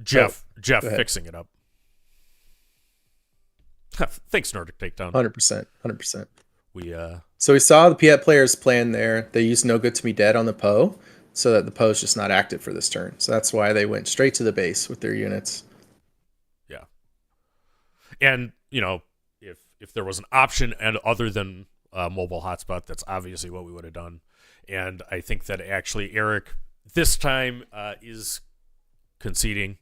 Jeff fixing it up. Thanks, Nordic Takedown. 100%. So we saw the Piet players plan there. They used No Good to Be Dead on the Poe, so that the Poe's just not active for this turn. So that's why they went straight to the base with their units. Yeah, and if there was an option and other than mobile hotspot, that's obviously what we would have done. And I think that actually Eric this time is conceding.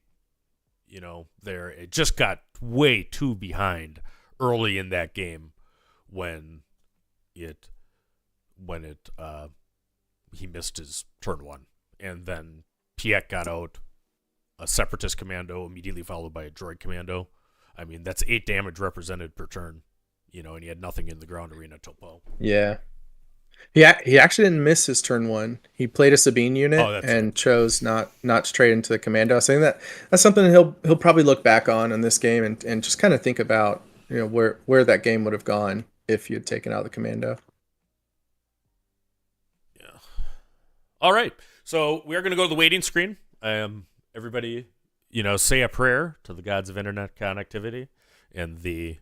It just got way too behind early in that game when he missed his turn 1, and then Piet got out a Separatist Commando immediately followed by a Droid Commando. I mean, that's 8 damage represented per turn, and he had nothing in the ground arena till Poe. Yeah. He actually didn't miss his turn one. He played a Sabine unit Oh, that's and chose not to trade into the commando. Saying that's something he'll probably look back on in this game and just kind of think about where that game would have gone if you had taken out the commando. Yeah. All right. So we are going to go to the waiting screen. Everybody, say a prayer to the gods of internet connectivity and the,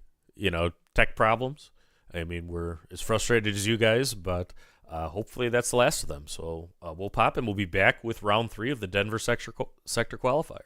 tech problems. I mean, we're as frustrated as you guys, but hopefully that's the last of them. So we'll pop and we'll be back with round 3 of the Denver Sector Qualifier.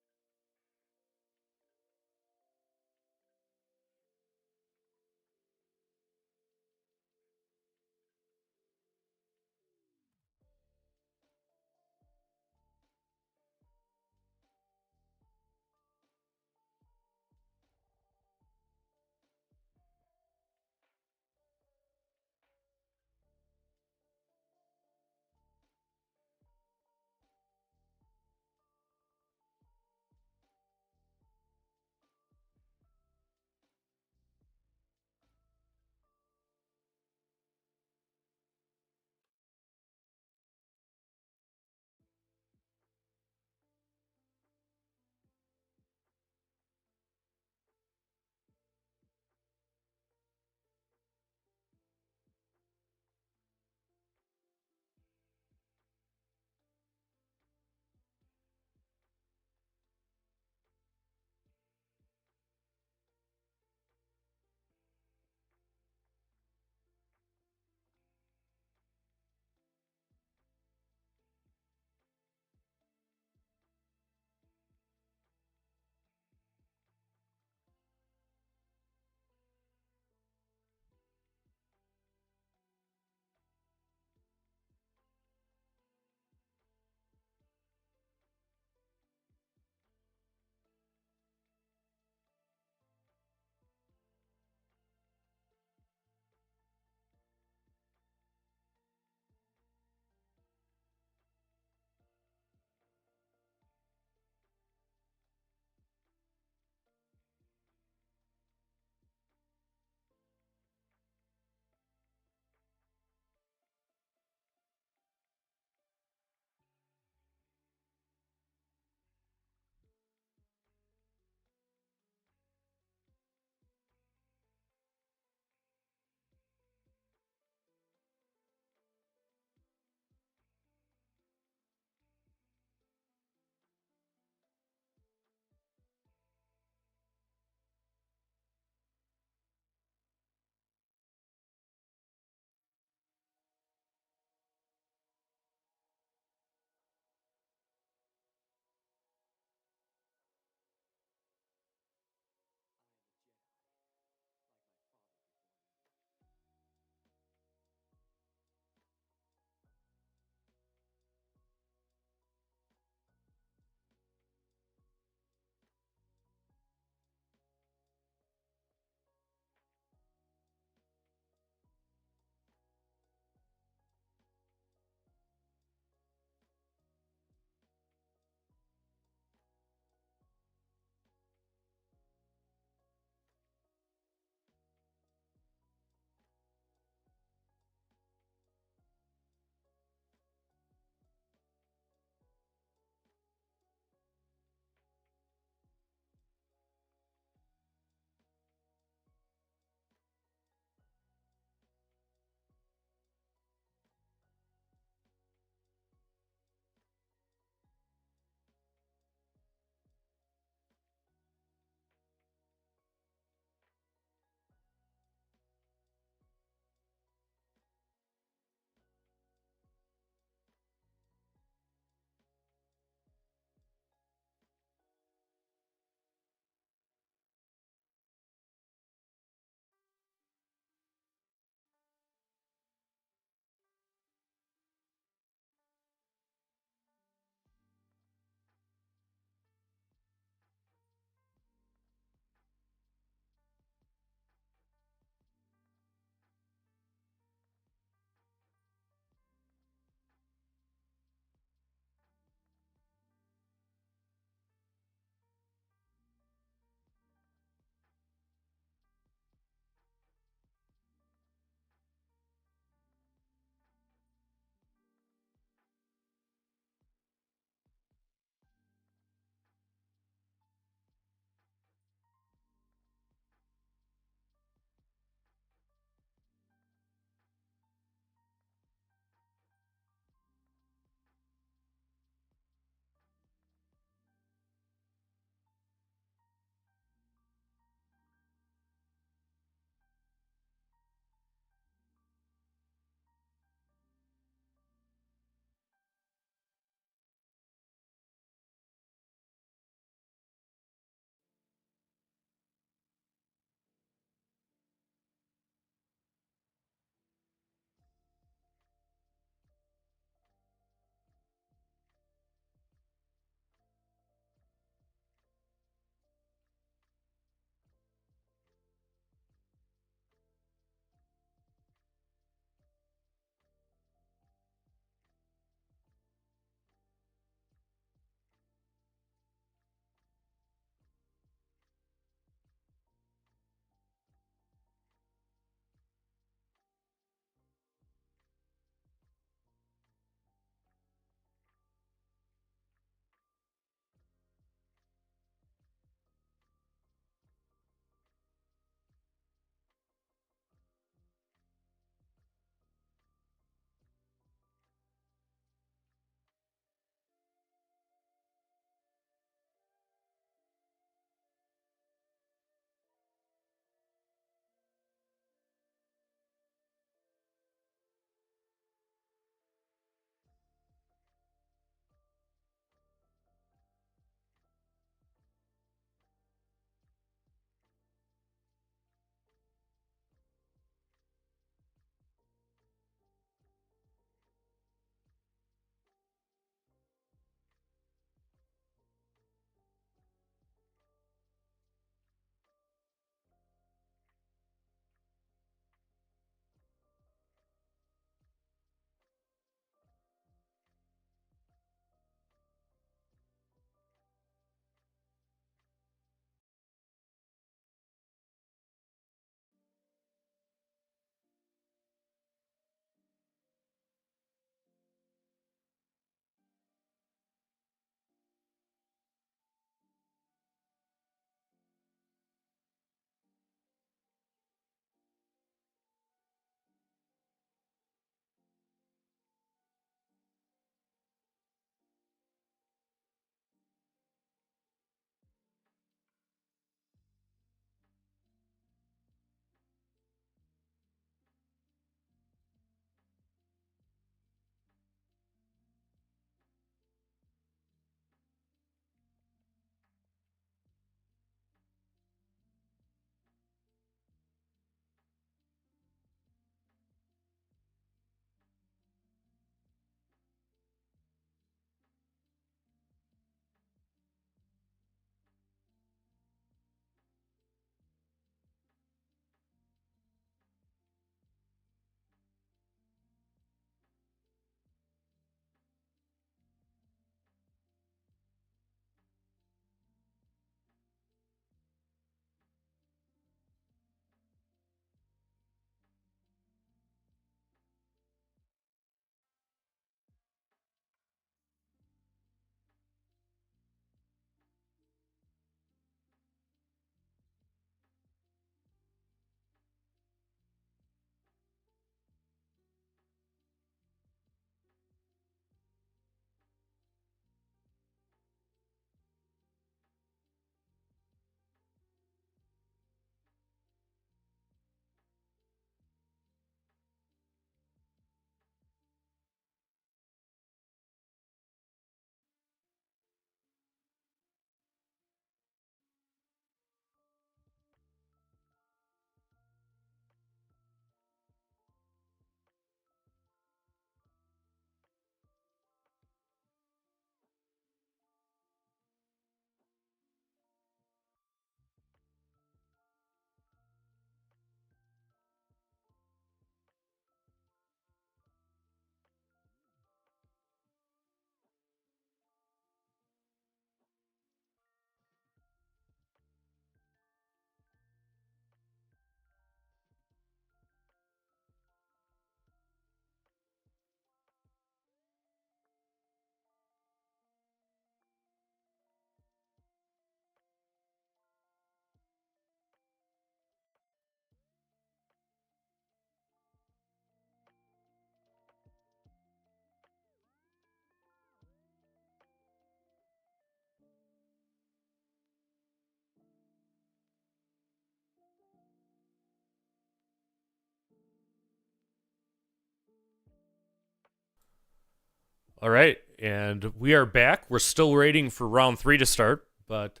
All right, and we are back. We're still waiting for round 3 to start, but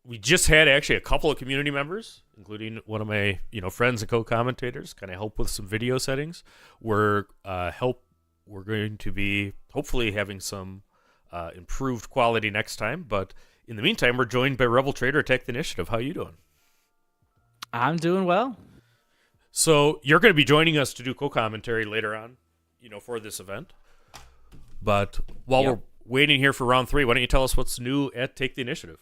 we just had actually a couple of community members, including one of my friends and co-commentators, kind of help with some video settings. We're going to be hopefully having some improved quality next time, but in the meantime, we're joined by Rebel Traitor Attack the Initiative. How you doing? I'm doing well. So you're going to be joining us to do co-commentary later on, for this event. But while we're waiting here for round 3, why don't you tell us what's new at Take the Initiative?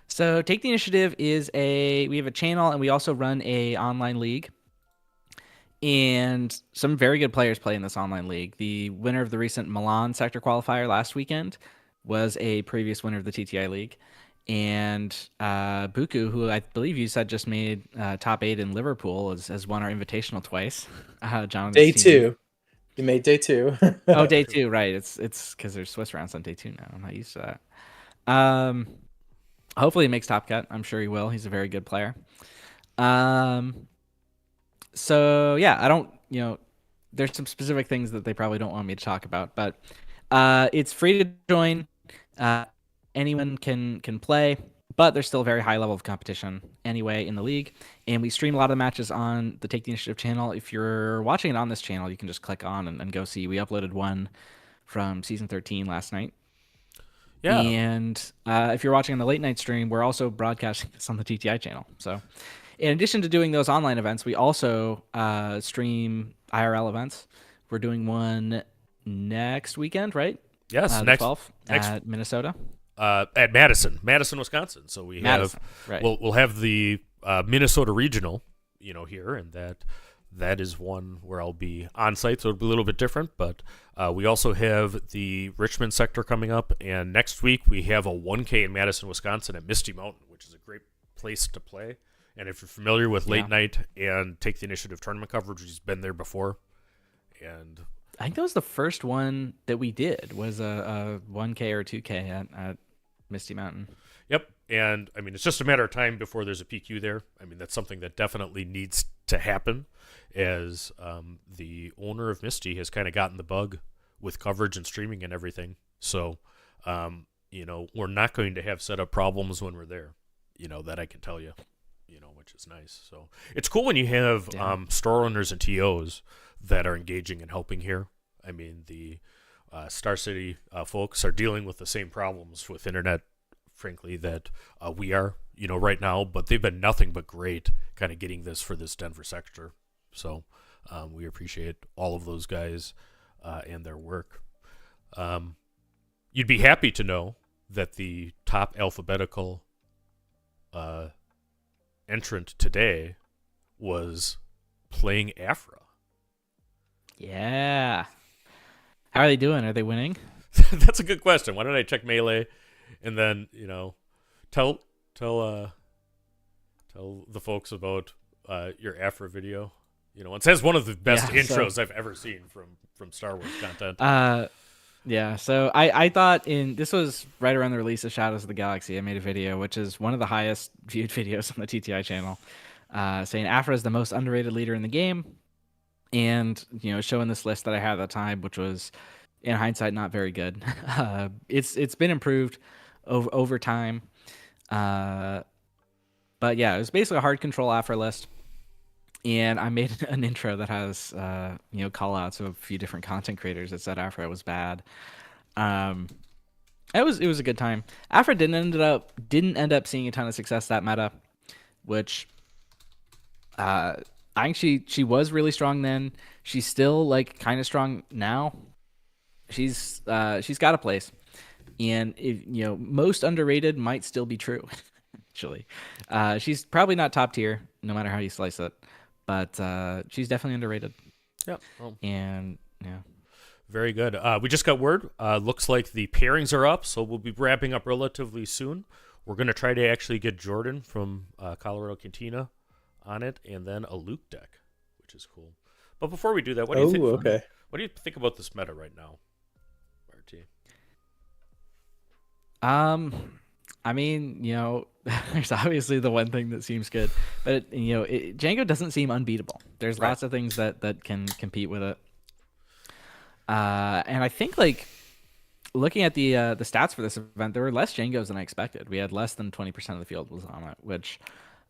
So Take the Initiative we have a channel, and we also run a online league. And some very good players play in this online league. The winner of the recent Milan Sector Qualifier last weekend was a previous winner of the TTI League. And Buku, who I believe you said just made top 8 in Liverpool, has won our invitational twice. Jonathan's Day team. 2. You made day 2. Oh, day 2, right. It's because there's Swiss rounds on day 2 now. I'm not used to that. Hopefully he makes top cut. I'm sure he will. He's a very good player. So yeah, I don't, there's some specific things that they probably don't want me to talk about, but it's free to join. Anyone can play, but there's still a very high level of competition anyway in the league. And we stream a lot of the matches on the Take the Initiative channel. If you're watching it on this channel, you can just click on and go see. We uploaded one from season 13 last night. Yeah. And if you're watching on the late night stream, we're also broadcasting this on the TTI channel. So in addition to doing those online events, we also stream IRL events. We're doing one next weekend, right? Yes, next 12th at Minnesota. At Madison, Wisconsin. So we have we'll have the Minnesota regional, here, and that is one where I'll be on site, so it'll be a little bit different. But we also have the Richmond sector coming up, and next week we have a 1K in Madison, Wisconsin at Misty Mountain, which is a great place to play. And if you're familiar with late night and Take the Initiative tournament coverage, he's been there before. And I think that was the first one that we did, was a 1K or 2K at Misty Mountain. Yep. And I mean, it's just a matter of time before there's a PQ there. I mean, that's something that definitely needs to happen, as the owner of Misty has kind of gotten the bug with coverage and streaming and everything. So, we're not going to have setup problems when we're there, that I can tell you, which is nice. So it's cool when you have store owners and TOs that are engaging and helping here. I mean, the Star City folks are dealing with the same problems with internet, frankly, that we are, right now. But they've been nothing but great kind of getting this for this Denver sector. So we appreciate all of those guys and their work. You'd be happy to know that the top alphabetical entrant today was playing Afra. Yeah. How are they doing? Are they winning? That's a good question. Why don't I check Melee and then, tell the folks about your Afra video. It says one of the best intros I've ever seen from Star Wars content. Yeah, so I thought this was right around the release of Shadows of the Galaxy. I made a video, which is one of the highest viewed videos on the TTI channel, saying Afra is the most underrated leader in the game. And, showing this list that I had at the time, which was, in hindsight, not very good. It's been improved over time. But yeah, it was basically a hard control Afra list. And I made an intro that has, call outs of a few different content creators that said Afra was bad. It was a good time. Afra didn't end up seeing a ton of success that meta, which I think she was really strong then. She's still kind of strong now. She's got a place, and most underrated might still be true. Actually, she's probably not top tier, no matter how you slice it, but she's definitely underrated. Yeah, and yeah. Very good. We just got word. Looks like the pairings are up, so we'll be wrapping up relatively soon. We're going to try to actually get Jordan from Colorado Cantina on it, and then a Luke deck, which is cool. But before we do that, what do you think? Okay. What do you think about this meta right now, RT? I mean, there's obviously the one thing that seems good, but Django doesn't seem unbeatable. There's lots of things that can compete with it. And I think like looking at the stats for this event, there were less Jangos than I expected. We had less than 20% of the field was on it, which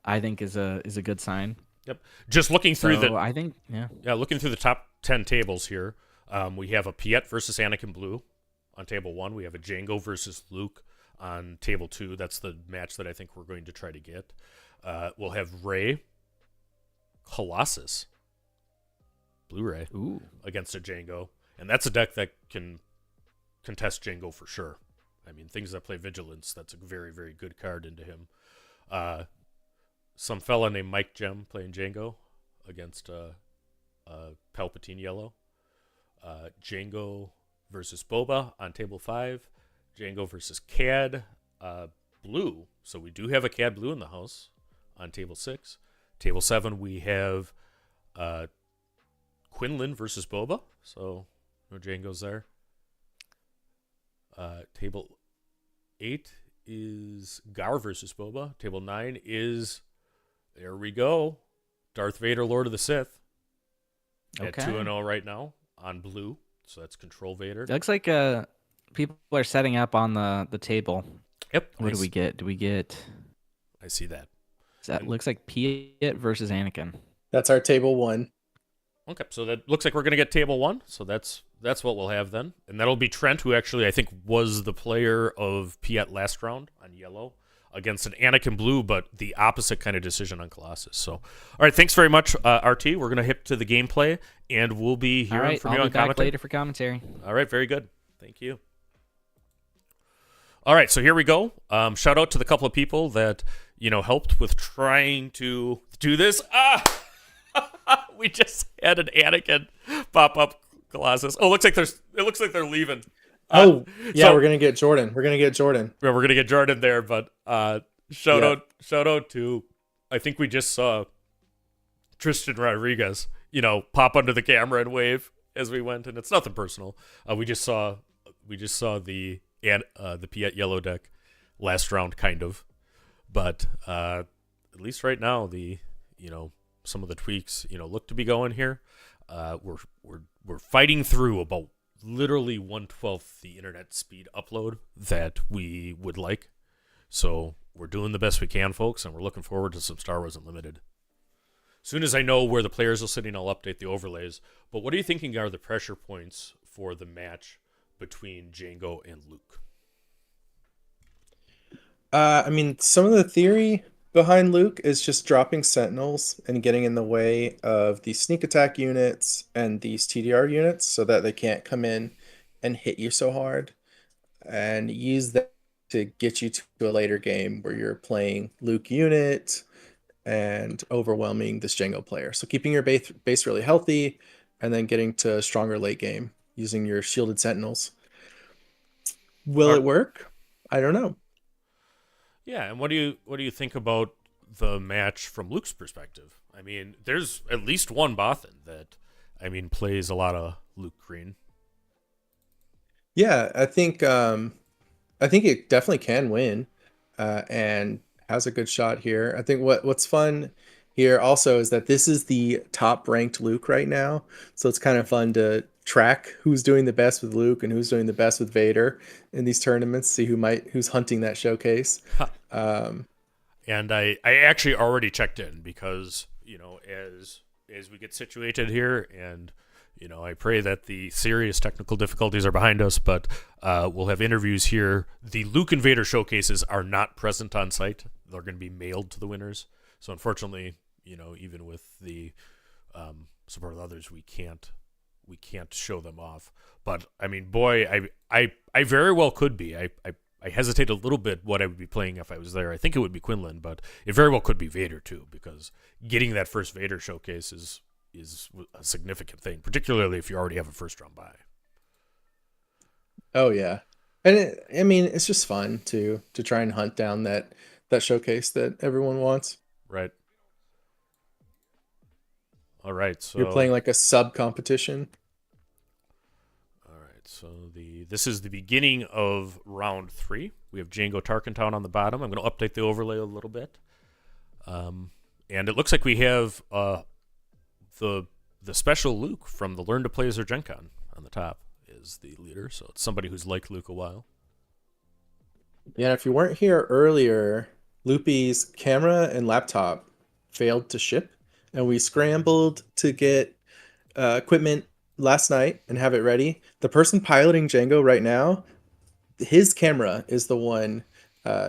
I think is a good sign. Yep. Just looking through So I think looking through the top 10 tables here, we have a Piet versus Anakin Blue on table 1. We have a Django versus Luke on table 2. That's the match that I think we're going to try to get. We'll have Ray Colossus Blu-ray against a Django, and that's a deck that can contest Django for sure. I mean, things that play Vigilance, that's a very, very good card into him. Some fella named Mike Gem playing Django against Palpatine Yellow. Django versus Boba on table 5. Django versus Cad Blue. So we do have a Cad Blue in the house on table 6. Table 7, we have Quinlan versus Boba. So no Django's there. Table 8 is Gar versus Boba. Table 9 is, there we go, Darth Vader, Lord of the Sith. At 2-0 right now on blue. So that's Control Vader. It looks like people are setting up on the table. Yep. What do we get? Do we get? I see that. That looks like Piet versus Anakin. That's our table 1. Okay, so that looks like we're going to get table 1. So that's what we'll have then. And that'll be Trent, who actually I think was the player of Piet last round on yellow against an Anakin Blue, but the opposite kind of decision on Colossus. So, all right, thanks very much, RT. We're going to hit to the gameplay, and we'll be hearing from you on commentary. Later for commentary. All right, very good. Thank you. All right, so here we go. Shout out to the couple of people that helped with trying to do this. We just had an Anakin pop up Colossus. Oh, it looks like they're leaving. We're so gonna get Jordan. Yeah, we're gonna get Jordan there, but shout out to, I think we just saw Tristan Rodriguez, pop under the camera and wave as we went, and it's nothing personal. We just saw the Piet yellow deck last round, kind of, but at least right now some of the tweaks look to be going here. We're fighting through about literally 1/12 the internet speed upload that we would like. So we're doing the best we can, folks, and we're looking forward to some Star Wars Unlimited. As soon as I know where the players are sitting, I'll update the overlays. But what are you thinking are the pressure points for the match between Django and Luke? I mean, some of the theory behind Luke is just dropping sentinels and getting in the way of these sneak attack units and these TDR units so that they can't come in and hit you so hard, and use that to get you to a later game where you're playing Luke unit and overwhelming this Django player. So keeping your base really healthy and then getting to a stronger late game using your shielded sentinels. Will it work? I don't know. Yeah, and what do you think about the match from Luke's perspective? I mean, there's at least one Bothan that plays a lot of Luke Green. Yeah, I think it definitely can win, and has a good shot here. I think what's fun here also is that this is the top ranked Luke right now, so it's kind of fun to track who's doing the best with Luke and who's doing the best with Vader in these tournaments, see who's hunting that showcase. And I actually already checked in because as we get situated here, and I pray that the serious technical difficulties are behind us, but we'll have interviews here. The Luke and Vader showcases are not present on site. They're going to be mailed to the winners. So unfortunately, even with the support of others, we can't show them off. But I mean, boy, I very well could be. I hesitate a little bit what I would be playing if I was there. I think it would be Quinlan, but it very well could be Vader too, because getting that first Vader showcase is a significant thing, particularly if you already have a first round bye. Oh yeah, and it's just fun to try and hunt down that showcase that everyone wants. Right. All right, so you're playing like a sub competition. All right, so this is the beginning of round 3. We have Django Tarkentown on the bottom. I'm going to update the overlay a little bit, and it looks like we have the special Luke from the Learn to Play as Our Gen Con on the top. as the leader. So it's somebody who's liked Luke a while. Yeah, if you weren't here earlier, Loopy's camera and laptop failed to ship, and we scrambled to get equipment last night and have it ready. The person piloting Django right now, his camera is the one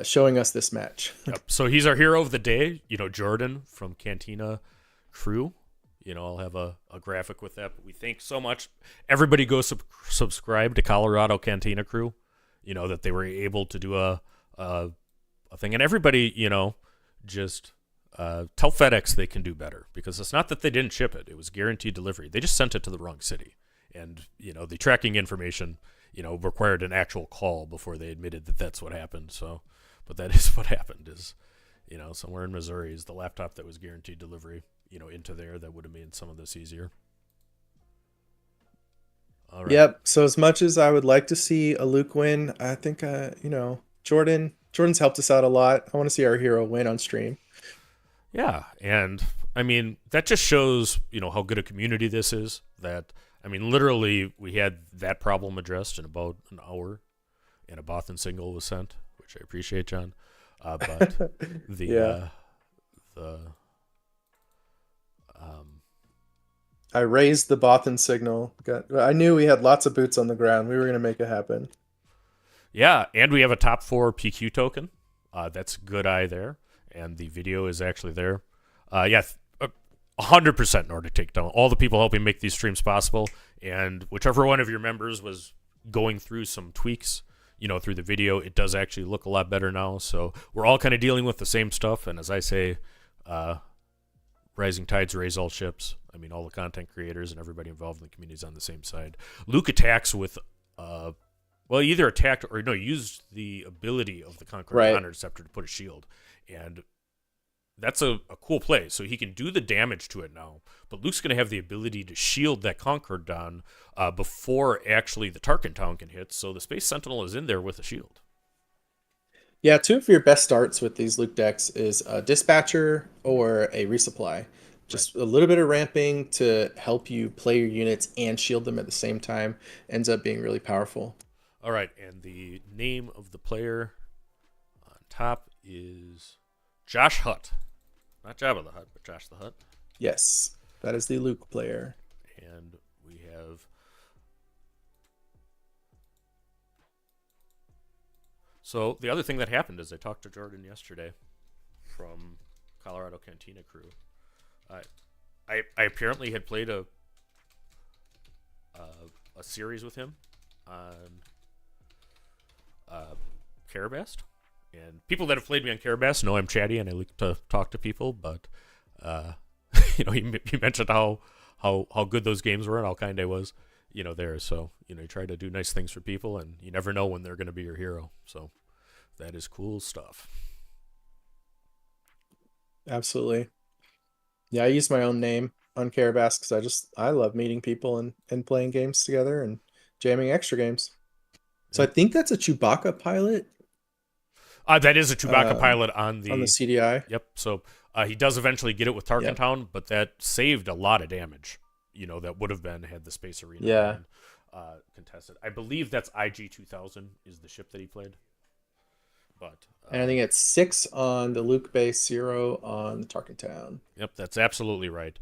showing us this match. Yep. So he's our hero of the day. Jordan from Cantina Crew. I'll have a graphic with that. But we thank so much. Everybody go subscribe to Colorado Cantina Crew. That they were able to do a thing. And everybody, just tell FedEx they can do better, because it's not that they didn't ship it. It was guaranteed delivery. They just sent it to the wrong city. And, the tracking information, required an actual call before they admitted that that's what happened. So, but that is what happened is, somewhere in Missouri is the laptop that was guaranteed delivery, into there. That would have made some of this easier. All right. Yep. So as much as I would like to see a Luke win, I think, Jordan's helped us out a lot. I want to see our hero win on stream. Yeah. And I mean, that just shows, how good a community this is. That, literally we had that problem addressed in about an hour, and a Bothan single was sent, which I appreciate, John. But I raised the Bothan signal. I knew we had lots of boots on the ground. We were going to make it happen. Yeah, and we have a top 4 PQ token. That's good eye there, and the video is actually there. 100% in order to take down all the people helping make these streams possible, and whichever one of your members was going through some tweaks, through the video, it does actually look a lot better now. So we're all kind of dealing with the same stuff, and as I say, rising tides raise all ships. All the content creators and everybody involved in the community is on the same side. Luke attacks with, either attacked or used the ability of the Conqueror Interceptor to put a shield, and that's a cool play. So he can do the damage to it now, but Luke's going to have the ability to shield that Conqueror down before actually the Tarkin Town can hit. So the Space Sentinel is in there with a shield. Yeah, 2 of your best starts with these Luke decks is a Dispatcher or a Resupply. Just a little bit of ramping to help you play your units and shield them at the same time ends up being really powerful. All right, and the name of the player on top is Josh Hutt. Not Jabba the Hutt, but Josh the Hutt. Yes, that is the Luke player. And we have... So the other thing that happened is I talked to Jordan yesterday from Colorado Cantina Crew. I apparently had played a series with him on Carabast, and people that have played me on Carabast know I'm chatty and I like to talk to people. But he mentioned how good those games were and how kind I was, there. So you try to do nice things for people, and you never know when they're going to be your hero. So that is cool stuff. Absolutely. Yeah, I use my own name on Carabas because I love meeting people and playing games together and jamming extra games. So I think that's a Chewbacca pilot. That is a Chewbacca pilot on the CDI. Yep. So he does eventually get it with Tarkin Town, but that saved a lot of damage. That would have been had the Space Arena been, contested. I believe that's IG 2000 is the ship that he played. But and I think it's 6 on the Luke base, 0 on the Tarkin Town. Yep, that's absolutely right.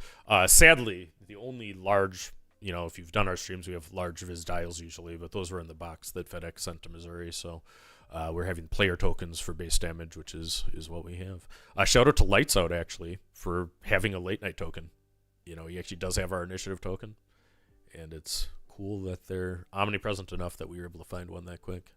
Sadly, the only large, if you've done our streams, we have large Viz dials usually, but those were in the box that FedEx sent to Missouri. So we're having player tokens for base damage, which is what we have. Shout out to Lights Out, actually, for having a late night token. He actually does have our initiative token, and it's cool that they're omnipresent enough that we were able to find one that quick.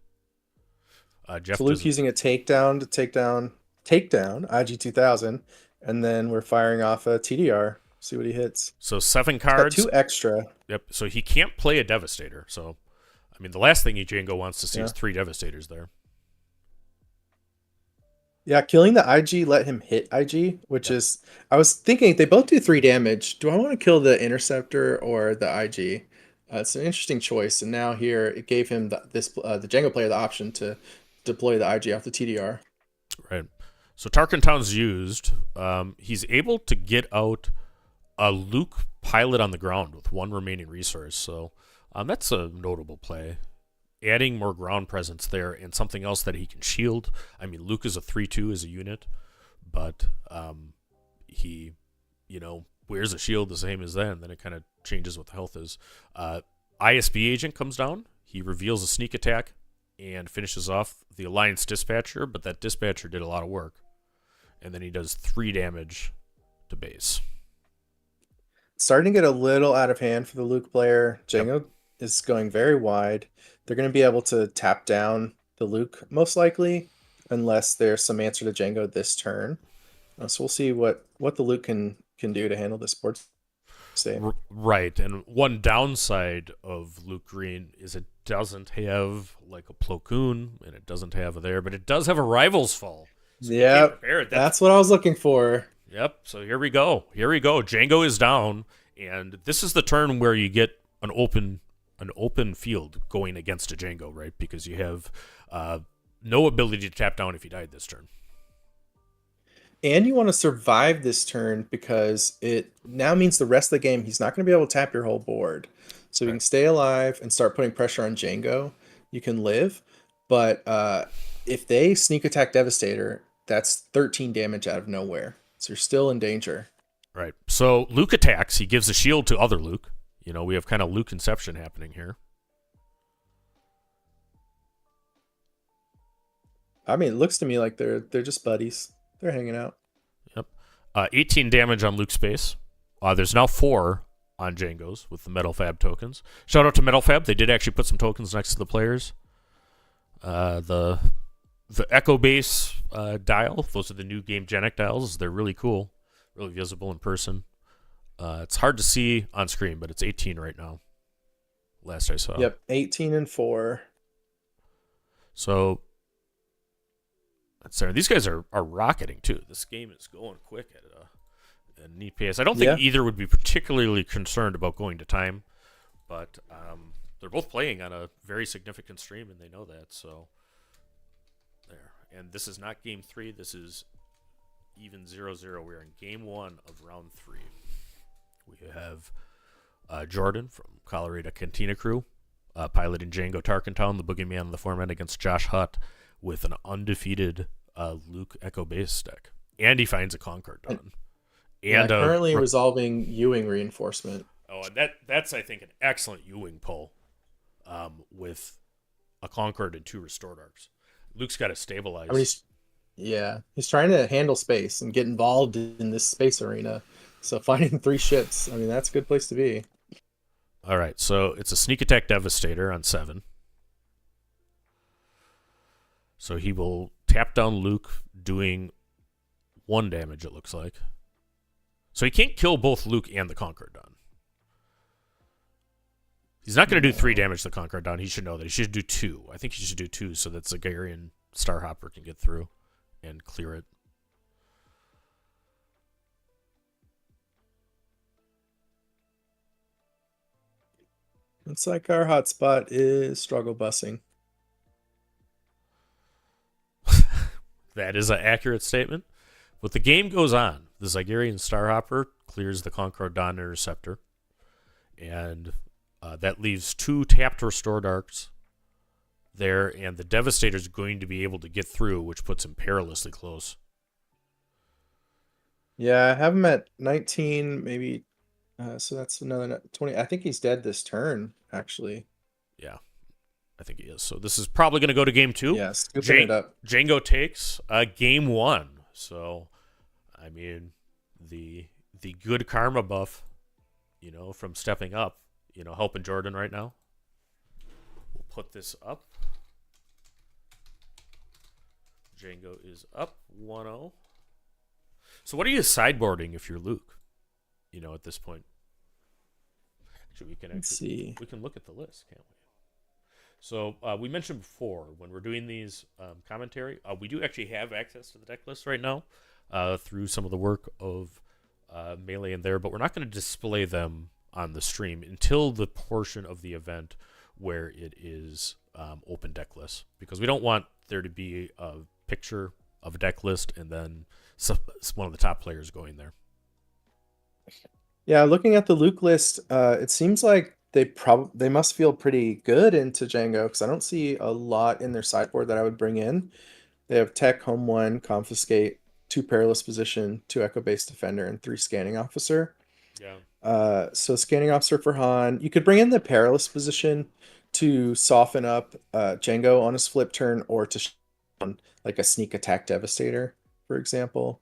Jeff so Luke using a takedown to take down IG 2000, and then we're firing off a TDR. See what he hits. So 7 cards. 2 extra. Yep. So he can't play a Devastator. So, the last thing Django wants to see is 3 Devastators there. Yeah, killing the IG let him hit IG, which is... I was thinking, they both do 3 damage. Do I want to kill the Interceptor or the IG? It's an interesting choice. And now here, it gave him the Django player the option to deploy the IG off the TDR. Right. So Tarkin Town's used. He's able to get out a Luke pilot on the ground with 1 remaining resource. So That's a notable play. Adding more ground presence there and something else that he can shield. I mean, Luke is a 3-2 as a unit, but he, wears a shield the same as then it kind of changes what the health is. ISB agent comes down. He reveals a sneak attack and finishes off the Alliance dispatcher, but that dispatcher did a lot of work. And then he does 3 damage to base. Starting to get a little out of hand for the Luke player. Django is going very wide. They're going to be able to tap down the Luke most likely, unless there's some answer to Django this turn. So we'll see what the Luke can do to handle this board state. Right, and one downside of Luke Green is it doesn't have like a Plo Koon, and it doesn't have a there, but it does have a Rival's Fall. So yep, that's what I was looking for. Yep, so here we go. Django is down, and this is the turn where you get an open field going against a Django, right? Because you have no ability to tap down if you died this turn. And you want to survive this turn because it now means the rest of the game he's not going to be able to tap your whole board. So you can stay alive and start putting pressure on Django. You can live, but if they sneak attack Devastator, that's 13 damage out of nowhere. So you're still in danger. Right. So Luke attacks. He gives a shield to other Luke. We have kind of Luke inception happening here. I mean, it looks to me like they're just buddies. They're hanging out. Yep. 18 damage on Luke's base. There's now 4 on Django's with the Metal Fab tokens. Shout out to Metal Fab. They did actually put some tokens next to the players. The Echo Base dial. Those are the new Game Genic dials. They're really cool. Really visible in person. It's hard to see on screen, but it's 18 right now. Last I saw. Yep, 18 and 4. So these guys are rocketing too. This game is going quick at a neat pace. I don't think either would be particularly concerned about going to time, but they're both playing on a very significant stream, and they know that. So there. And this is not game 3. This is even 0-0. We're in game 1 of round 3. We have Jordan from Colorado Cantina Crew piloting Django Tarkentown, the boogeyman of the format, against Josh Hutt with an undefeated Luke Echo Base deck. And he finds a Concord Dawn. And currently resolving Ewing reinforcement. Oh, and that's, I think, an excellent Ewing pull with a Concord and 2 Restored Arcs. Luke's got to stabilize. I mean, he's trying to handle space and get involved in this space arena. So finding 3 ships, I mean, that's a good place to be. All right, so it's a sneak attack Devastator on 7. So he will tap down Luke, doing 1 damage, it looks like. So he can't kill both Luke and the Conqueror Dawn. He's not going to do 3 damage to the Conqueror Dawn. He should know that. He should do 2. I think he should do 2 so that Zagarian Starhopper can get through and clear it. Looks like our hotspot is struggle bussing. That is an accurate statement. But the game goes on. The Zagarian Starhopper clears the Conqueror Dawn Interceptor. And that leaves 2 tapped Restored Arcs there. And the Devastator is going to be able to get through, which puts him perilously close. Yeah, I have him at 19, maybe. So that's another 20. I think he's dead this turn, actually. Yeah, I think he is. So this is probably going to go to game 2. Yeah, scooping it up. Django takes game 1. So, I mean, the good karma buff, from stepping up, helping Jordan right now. We'll put this up. Django is up 1-0. So what are you sideboarding if you're Luke? At this point. Actually, we can look at the list, can't we? So we mentioned before when we're doing these commentary, we do actually have access to the deck list right now through some of the work of Melee in there, but we're not going to display them on the stream until the portion of the event where it is open deck list, because we don't want there to be a picture of a deck list and then one of the top players going there. Yeah, looking at the Luke list, it seems like they must feel pretty good into Django because I don't see a lot in their sideboard that I would bring in. They have Tech, Home 1, Confiscate, 2 Perilous Position, 2 Echo Based Defender, and 3 Scanning Officer. Yeah. So Scanning Officer for Han. You could bring in the Perilous Position to soften up Django on his flip turn, or to on like a Sneak Attack Devastator, for example.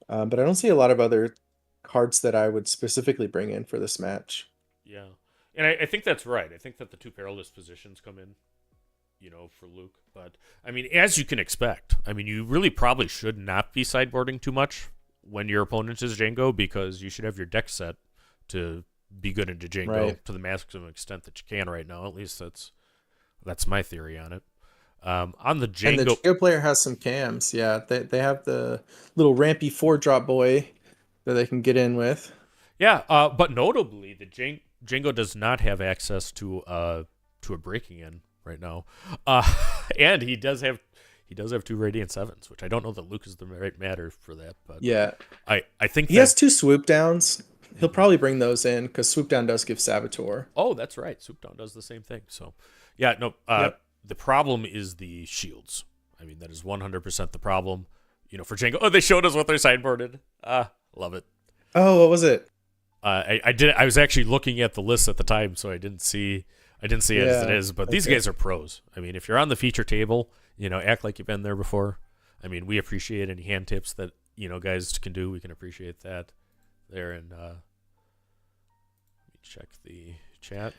But I don't see a lot of other cards that I would specifically bring in for this match. Yeah. And I think that's right. I think that the 2 perilous positions come in, for Luke. But, I mean, as you can expect, I mean, you really probably should not be sideboarding too much when your opponent is Django, because you should have your deck set to be good into Django to the maximum extent that you can right now. At least that's my theory on it. On the Django... And the Django player has some cams. Yeah, they have the little rampy 4-drop boy that they can get in with. Yeah, but notably, the Django does not have access to a breaking in right now, and he does have 2 Radiant 7s, which I don't know that Luke is the right matter for that. But yeah, I think he has 2 swoop downs. He'll probably bring those in because swoop down does give Saboteur. Oh, that's right, swoop down does the same thing. So, yeah, no. The problem is the shields. I mean, that is 100% the problem. For Django. Oh, they showed us what they're sideboarded. Love it. Oh, what was it? I was actually looking at the list at the time, so I didn't see it as it is. But these guys are pros. I mean, if you're on the feature table, act like you've been there before. I mean, we appreciate any hand tips that guys can do. We can appreciate that there. And let me check the chat.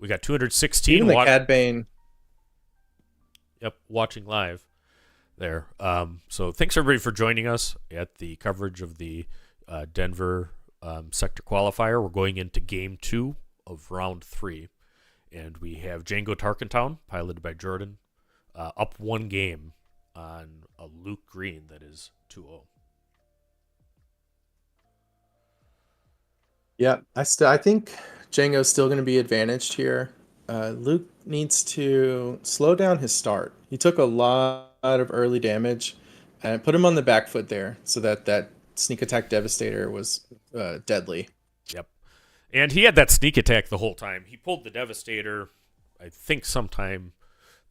We got 216. Even the Cad Bane. Yep, watching live there. So thanks everybody for joining us at the coverage of the Denver Sector Qualifier. We're going into Game 2 of Round 3, and we have Django Tarkentown, piloted by Jordan, up 1 game on a Luke Green that is 2-0. Yeah, I think Django's still going to be advantaged here. Luke needs to slow down his start. He took a lot of early damage and put him on the back foot there, so that Sneak Attack Devastator was deadly. Yep. And he had that sneak attack the whole time. He pulled the Devastator, I think, sometime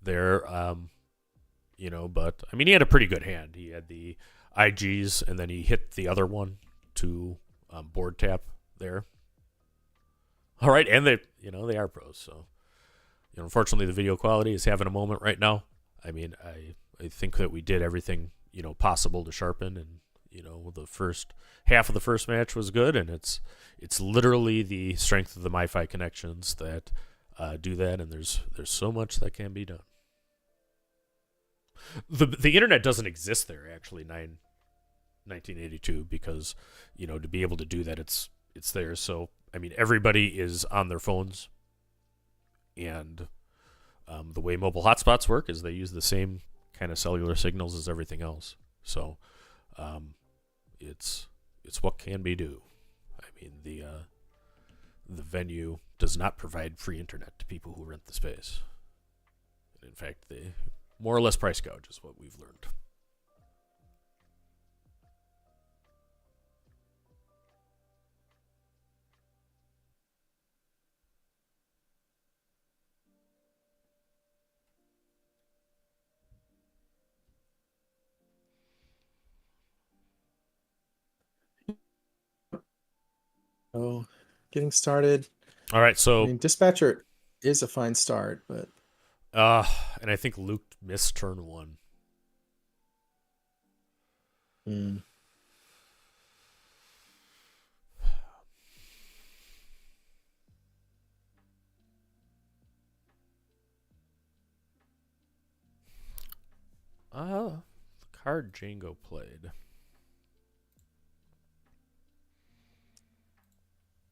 there, but, I mean, he had a pretty good hand. He had the IGs, and then he hit the other one to board tap there. All right, and they are pros, so, unfortunately, the video quality is having a moment right now. I mean, I think that we did everything, possible to sharpen, and, the first half of the first match was good, and it's literally the strength of the MiFi connections that do that, and there's so much that can be done. The internet doesn't exist there, actually, 1982, because, to be able to do that, it's there. So, I mean, everybody is on their phones, and the way mobile hotspots work is they use the same kind of cellular signals as everything else. So, it's what can be do. I mean, the venue does not provide free internet to people who rent the space. In fact, they more or less price gouge is what we've learned. Oh, getting started. All right, so I mean, Dispatcher is a fine start, but and I think Luke missed turn 1. The card Django played.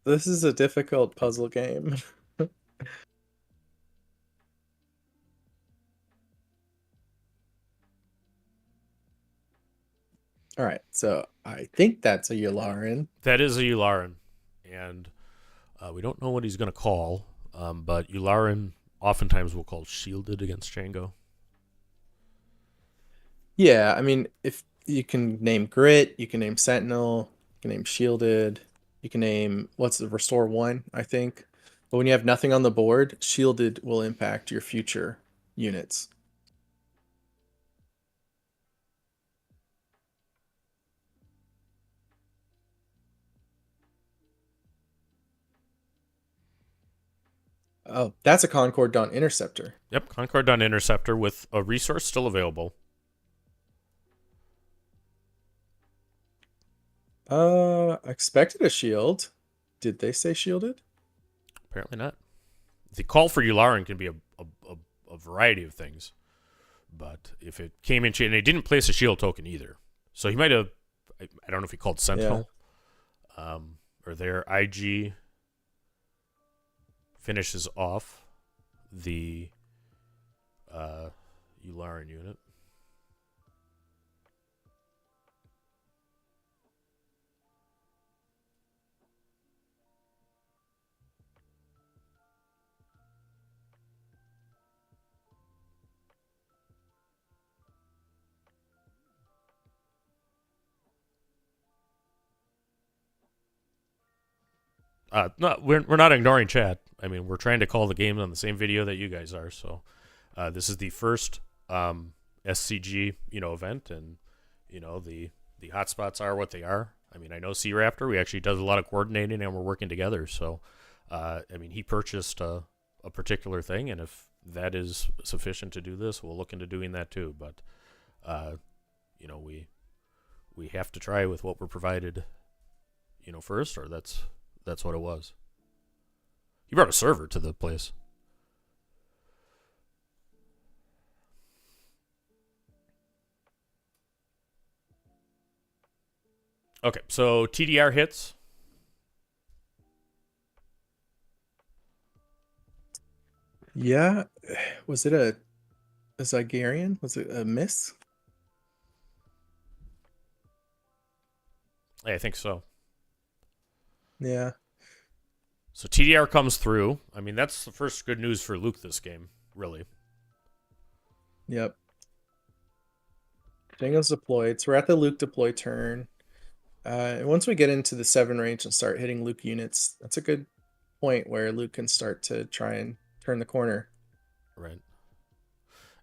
this is a difficult puzzle game. All right, so I think that's a Yularen. That is a Yularen, and we don't know what he's going to call, but Yularen oftentimes will call shielded against Django. Yeah, I mean, if you can name Grit, you can name Sentinel, you can name Shielded, you can name what's the Restore 1, I think. But when you have nothing on the board, shielded will impact your future units. Oh, that's a Concord Dawn Interceptor. Yep, Concord Dawn Interceptor with a resource still available. I expected a shield. Did they say shielded? Apparently not. The call for Yularen can be a variety of things. But if it came in, and they didn't place a shield token either. So he might have, I don't know if he called Sentinel. Or their IG finishes off the Yularen unit. No, we're not ignoring chat. I mean, we're trying to call the games on the same video that you guys are. So, this is the first SCG event, and the hotspots are what they are. I mean, I know C Raptor. We actually does a lot of coordinating, and we're working together. So, I mean, he purchased a particular thing, and if that is sufficient to do this, we'll look into doing that too. But, we have to try with what we're provided, first, or that's what it was. He brought a server to the place. Okay, so TDR hits. Yeah. Was it a Zygerian? Was it a miss? I think so. Yeah. So TDR comes through. I mean, that's the first good news for Luke this game, really. Yep. Django's deployed. So we're at the Luke deploy turn. And once we get into the 7 range and start hitting Luke units, that's a good point where Luke can start to try and turn the corner. Right.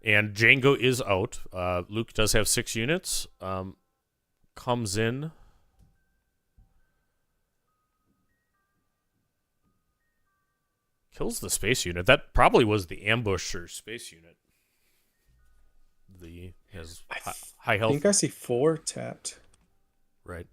And Django is out. Luke does have 6 units. Comes in. Kills the space unit. That probably was the ambusher space unit. Has high health. I think I see 4 tapped. Right.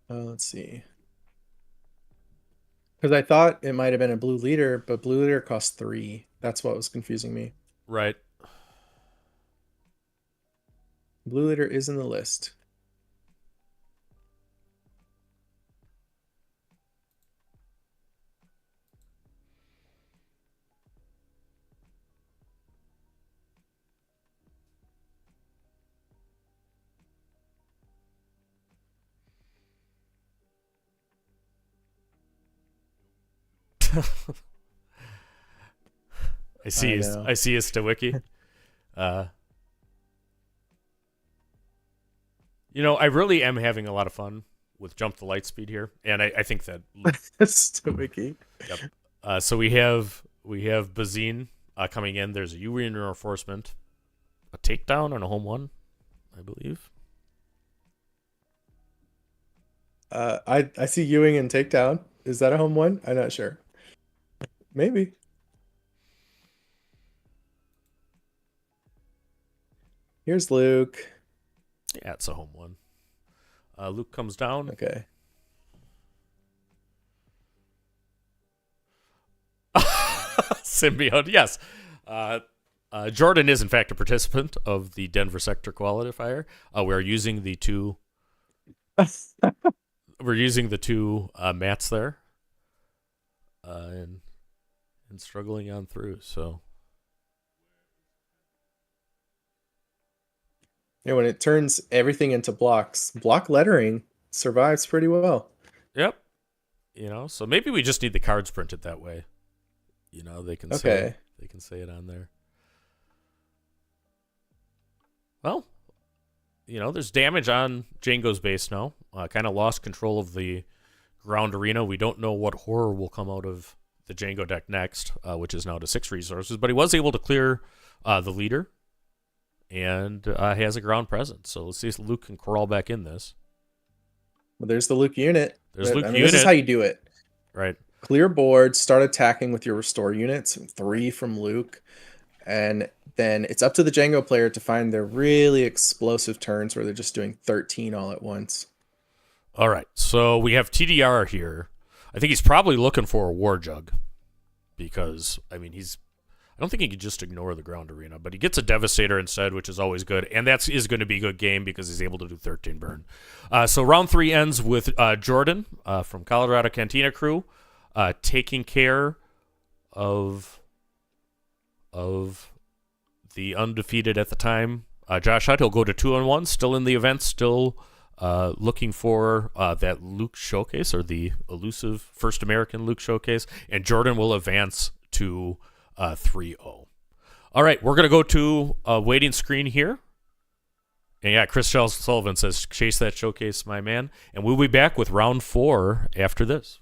Let's see. Because I thought it might have been a blue leader, but blue leader costs 3. That's what was confusing me. Right. Blue leader is in the list. I see his Stawiki. I really am having a lot of fun with Jump the Light Speed here, and I think that Stawiki. Yep. So we have Bazine coming in. There's a U reinforcement, a takedown, and a home 1, I believe. I see Ewing and takedown. Is that a home 1? I'm not sure. Maybe. Here's Luke. Yeah, it's a home 1. Luke comes down. Okay. Symbiote, yes. Jordan is in fact a participant of the Denver Sector Qualifier. We're using the two. We're using the 2 mats there, and struggling on through. So yeah, when it turns everything into blocks, block lettering survives pretty well. Yep. So maybe we just need the cards printed that way. They can say it on there. Well, there's damage on Django's base now. Kind of lost control of the ground arena. We don't know what horror will come out of the Django deck next, which is now to 6 resources. But he was able to clear the leader and has a ground presence. So let's see if Luke can crawl back in this. Well, there's the Luke unit. There's Luke unit. This is how you do it. Right. Clear board, start attacking with your restore units, 3 from Luke. And then it's up to the Django player to find their really explosive turns where they're just doing 13 all at once. All right, so we have TDR here. I think he's probably looking for a War Jug because, I don't think he could just ignore the ground arena, but he gets a Devastator instead, which is always good, and that is going to be a good game because he's able to do 13 burn. So round 3 ends with Jordan from Colorado Cantina Crew taking care of the undefeated at the time. Josh Hutt, he'll go to 2-1, still in the event, still looking for that Luke showcase or the elusive first American Luke showcase, and Jordan will advance to 3-0. All right, we're going to go to a waiting screen here. And yeah, Chris Sullivan says, chase that showcase, my man. And we'll be back with round 4 after this.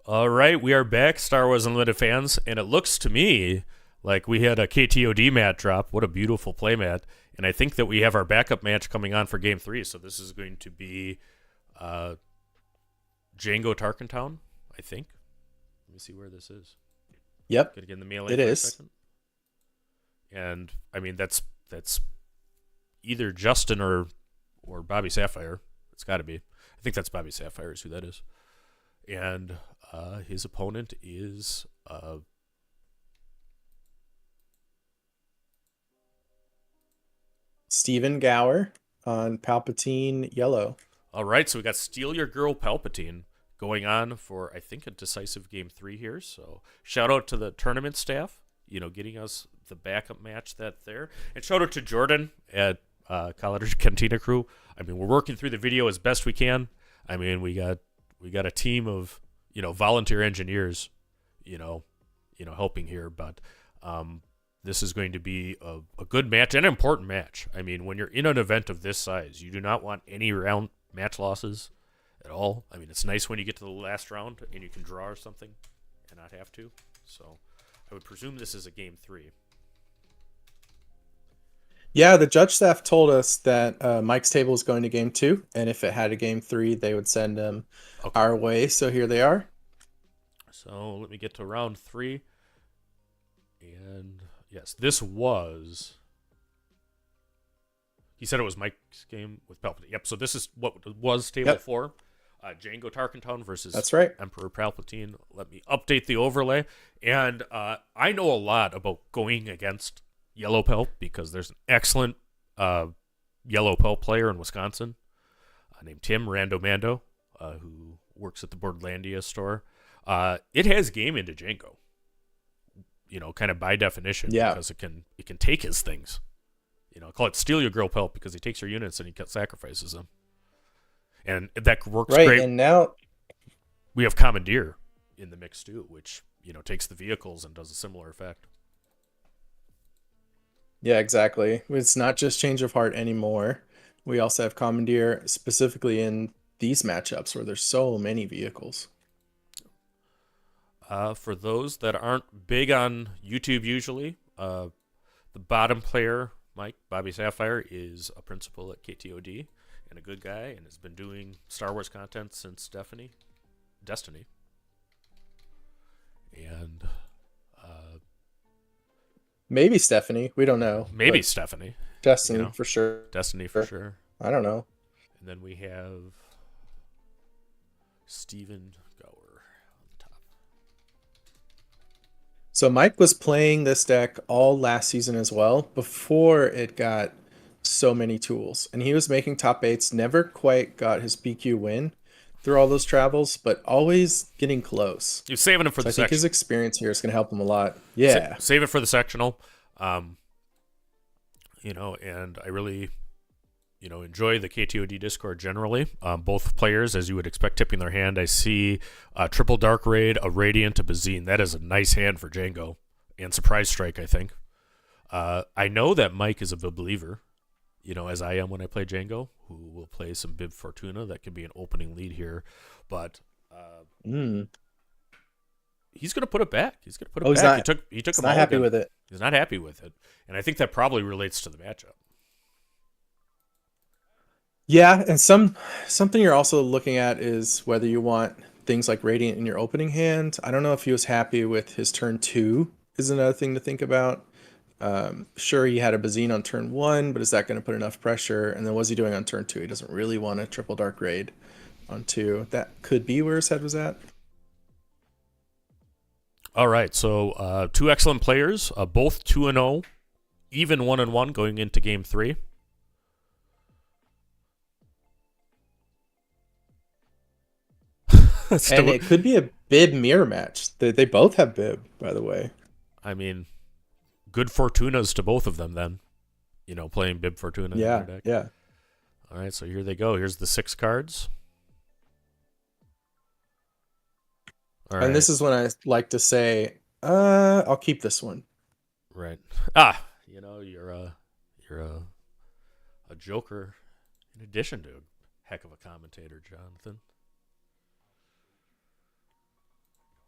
All right, we are back, Star Wars Unlimited fans, and it looks to me like we had a KTOD mat drop. What a beautiful play mat. And I think that we have our backup match coming on for Game 3, so this is going to be Django Tarkentown, I think. Let me see where this is. Yep. Gonna get in the melee It for a is. second. And, I mean, that's either Justin or Bobby Sapphire. It's got to be. I think that's Bobby Sapphire is who that is. And his opponent is Steven Gower on Palpatine Yellow. all right. So we got Steal Your Girl Palpatine going on for, I think, a decisive Game 3 here. So shout out to the tournament staff, getting us the backup match that's there. And shout out to Jordan at College Cantina Crew. I mean, we're working through the video as best we can. I mean, we got a team of volunteer engineers, helping here. But this is going to be a good match and an important match. I mean, when you're in an event of this size, you do not want any round match losses at all. I mean, it's nice when you get to the last round and you can draw or something and not have to. So I would presume this is a Game 3. Yeah, the judge staff told us that Mike's table is going to Game 2, and if it had a Game 3, they would send them our way. So here they are. So let me get to round 3. And yes, this was... He said it was Mike's game with Palpatine. Yep, so this is what was table 4. Django Tarkentown versus That's right. Emperor Palpatine. Let me update the overlay. And I know a lot about going against Yellow Pelt because there's an excellent Yellow Pelt player in Wisconsin named Tim Randomando who works at the Borderlandia store. It has game into Django, kind of by definition, because it can take his things. I call it Steal Your Girl Pelt because he takes your units and he sacrifices them. And that works great. And now we have Commandeer in the mix too, which, takes the vehicles and does a similar effect. Yeah, exactly. It's not just Change of Heart anymore. We also have Commandeer specifically in these matchups where there's so many vehicles. For those that aren't big on YouTube usually, the bottom player, Mike, Bobby Sapphire, is a principal at KTOD and a good guy and has been doing Star Wars content since Destiny. And maybe Stephanie. We don't know. Maybe Stephanie. Destiny for sure. Destiny for sure. I don't know. And then we have Steven Gower on the top. So Mike was playing this deck all last season as well, before it got so many tools. And he was making top 8s, never quite got his BQ win through all those travels, but always getting close. You're saving him for the I sectional. think his experience here is going to help him a lot. Yeah. Save it for the sectional. And I really, enjoy the KTOD Discord generally. Both players, as you would expect, tipping their hand. I see a triple Dark Raid, a Radiant, a Bazine. That is a nice hand for Django. And Surprise Strike, I think. I know that Mike is a bib believer, as I am when I play Django, who will play some Bib Fortuna. That could be an opening lead here. But he's going to put it back. He's going to put it back. He took He's not happy with it. He's not happy with it. And I think that probably relates to the matchup. Yeah, and something you're also looking at is whether you want things like Radiant in your opening hand. I don't know if he was happy with his turn 2 is another thing to think about. Sure, he had a Bazine on turn 1, but is that going to put enough pressure? And then what's he doing on turn 2? He doesn't really want a triple Dark Raid on 2. That could be where his head was at. All right, so two excellent players, both 2-0, even 1-1 going into Game 3. And it could be a Bib mirror match. They both have Bib, by the way. I mean, good Fortunas to both of them then. Playing Bib Fortuna in their deck. Yeah. All right, so here they go. Here's the 6 cards. All right. And this is when I like to say, I'll keep this one. Right. You're a joker in addition to a heck of a commentator, Jonathan.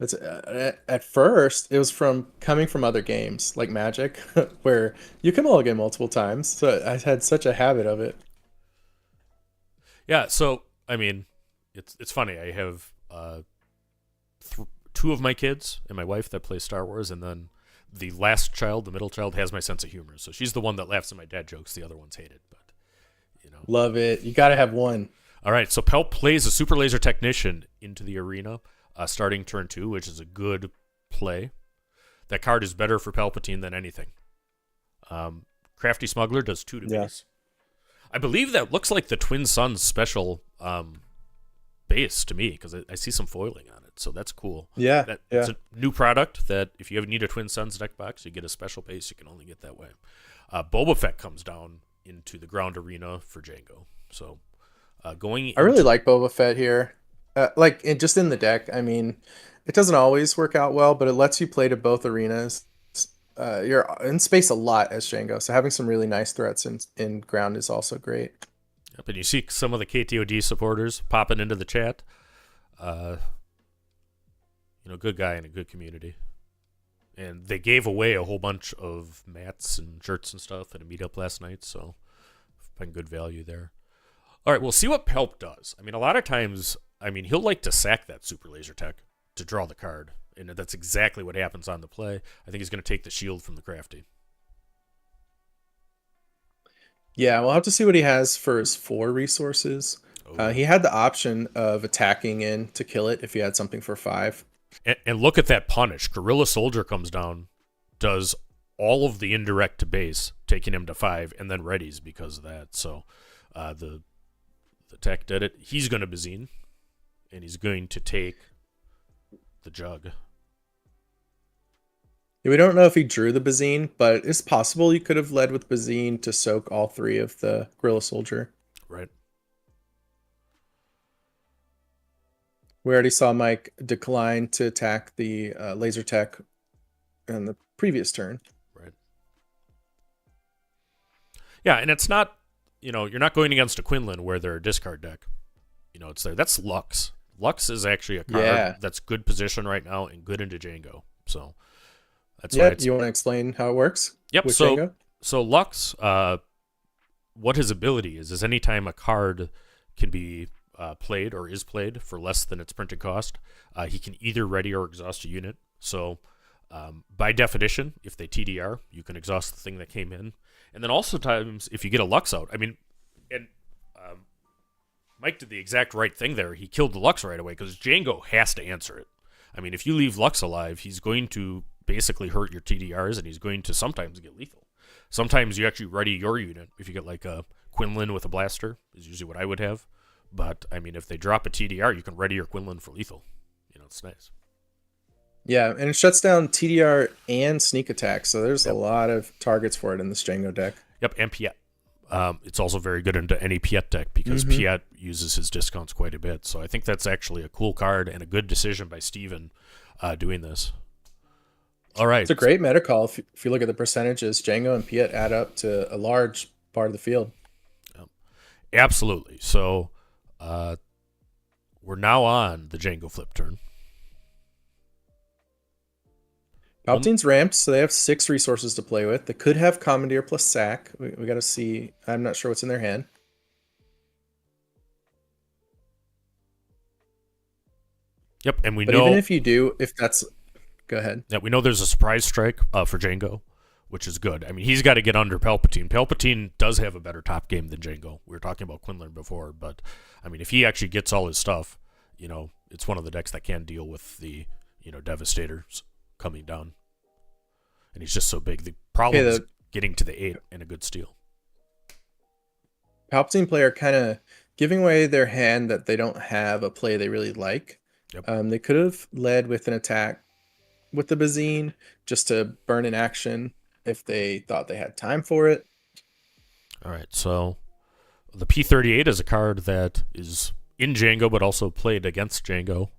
It's at first it was from coming from other games like Magic, where you can mulligan multiple times. So I had such a habit of it. Yeah, so I mean, it's funny. I have two of my kids and my wife that play Star Wars, and then the last child, the middle child, has my sense of humor. So she's the one that laughs at my dad jokes. The other ones hate it, but you know. Love it. You got to have one. All right, so Pelp plays a Super Laser Technician into the arena, starting turn 2, which is a good play. That card is better for Palpatine than anything. Crafty Smuggler does 2 to base. I believe that looks like the Twin Suns special base to me, because I see some foiling on it, so that's cool. Yeah, It's a new product that if you ever need a Twin Suns deck box, you get a special base. You can only get that way. Boba Fett comes down into the ground arena for Django. So I really like Boba Fett here. Just in the deck. I mean, it doesn't always work out well, but it lets you play to both arenas. You're in space a lot as Django, so having some really nice threats in ground is also great. Yep, and you see some of the KTOD supporters popping into the chat. Good guy in a good community. And they gave away a whole bunch of mats and shirts and stuff at a meetup last night, so find good value there. All right, we'll see what Pelp does. I mean, a lot of times, he'll like to sack that Super Laser Tech to draw the card, and that's exactly what happens on the play. I think he's going to take the shield from the Crafty. Yeah, we'll have to see what he has for his 4 resources. He had the option of attacking in to kill it if he had something for 5. And look at that punish. Gorilla Soldier comes down, does all of the indirect to base, taking him to 5, and then readies because of that. So the tech did it. He's going to Bazine, and he's going to take the Jug. Yeah, we don't know if he drew the Bazine, but it's possible you could have led with Bazine to soak all 3 of the Gorilla Soldier. Right. We already saw Mike decline to attack the laser tech in the previous turn. Right. Yeah, and it's not, you're not going against a Quinlan where they're a discard deck. It's there. That's Lux. Lux is actually a card that's good position right now and good into Django. So that's why you want to explain how it works? Yep. With Django? So Lux, what his ability is anytime a card can be played or is played for less than its printed cost, he can either ready or exhaust a unit. So by definition, if they TDR, you can exhaust the thing that came in. And then also times if you get a Lux out, Mike did the exact right thing there. He killed the Lux right away because Django has to answer it. If you leave Lux alive, he's going to basically hurt your TDRs, and he's going to sometimes get lethal. Sometimes you actually ready your unit. If you get like a Quinlan with a blaster, is usually what I would have. But, if they drop a TDR, you can ready your Quinlan for lethal. It's nice. Yeah, and it shuts down TDR and sneak attack, so there's a lot of targets for it in this Django deck. Yep, and Piet. It's also very good into any Piet deck because Piet uses his discounts quite a bit. So I think that's actually a cool card and a good decision by Steven doing this. All right. It's a great meta call. If you look at the percentages, Django and Piet add up to a large part of the field. Absolutely. So we're now on the Django flip turn. Palpatine's ramped, so they have 6 resources to play with. They could have Commandeer plus Sack. We got to see. I'm not sure what's in their hand. Yep, and But even if you do, if that's... Go ahead. Yeah, we know there's a surprise strike for Django, which is good. He's got to get under Palpatine. Palpatine does have a better top game than Django. We were talking about Quinlan before, but, if he actually gets all his stuff, it's one of the decks that can deal with the, Devastators coming down. And he's just so big. The problem is getting to the 8 and a good steal. Palpatine player kind of giving away their hand that they don't have a play they really like. Yep. They could have led with an attack with the Bazine just to burn an action if they thought they had time for it. All right, so the P38 is a card that is in Django but also played against Django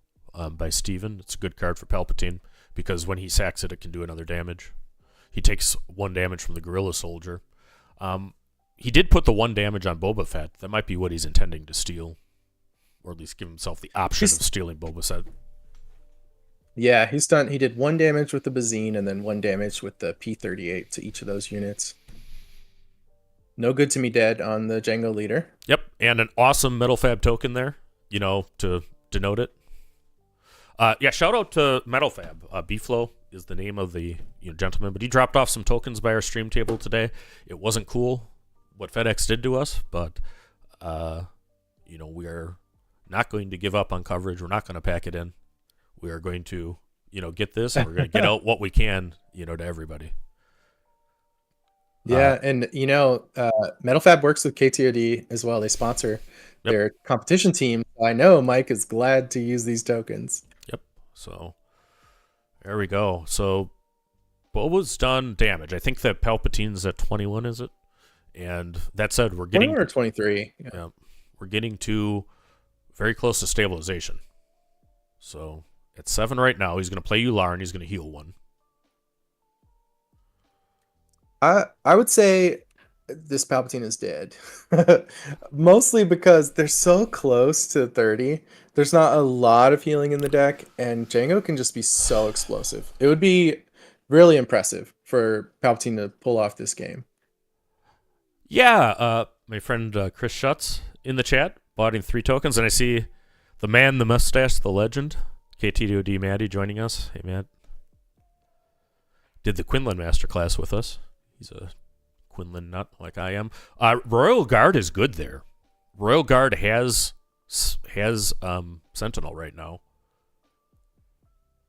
by Steven. It's a good card for Palpatine because when he sacks it, it can do another damage. He takes 1 damage from the Gorilla Soldier. He did put the 1 damage on Boba Fett. That might be what he's intending to steal, or at least give himself the option of stealing Boba Fett. Yeah, he's done. He did 1 damage with the Bazine and then 1 damage with the P38 to each of those units. No good to me dead on the Django leader. Yep, and an awesome Metal Fab token there, to denote it. Yeah, shout out to Metal Fab. B-Flow is the name of the gentleman, but he dropped off some tokens by our stream table today. It wasn't cool what FedEx did to us, but we are not going to give up on coverage. We're not going to pack it in. We are going to, get this, and we're going to get out what we can, to everybody. Yeah, and Metal Fab works with KTOD as well. They sponsor their competition team. I know Mike is glad to use these tokens. Yep. So there we go. So Boba's done damage. I think that Palpatine's at 21, is it? And that said, we're getting 21 or 23. Yeah, we're getting to very close to stabilization. So at 7 right now, he's going to play Ular and he's going to heal 1. I would say this Palpatine is dead. Mostly because they're so close to 30. There's not a lot of healing in the deck, and Django can just be so explosive. It would be really impressive for Palpatine to pull off this game. Yeah, my friend Chris Schutz in the chat bought in 3 tokens, and I see the man, the mustache, the legend, KTDOD Maddie joining us. Hey, Matt. Did the Quinlan Masterclass with us. He's a Quinlan nut like I am. Royal Guard is good there. Royal Guard has Sentinel right now.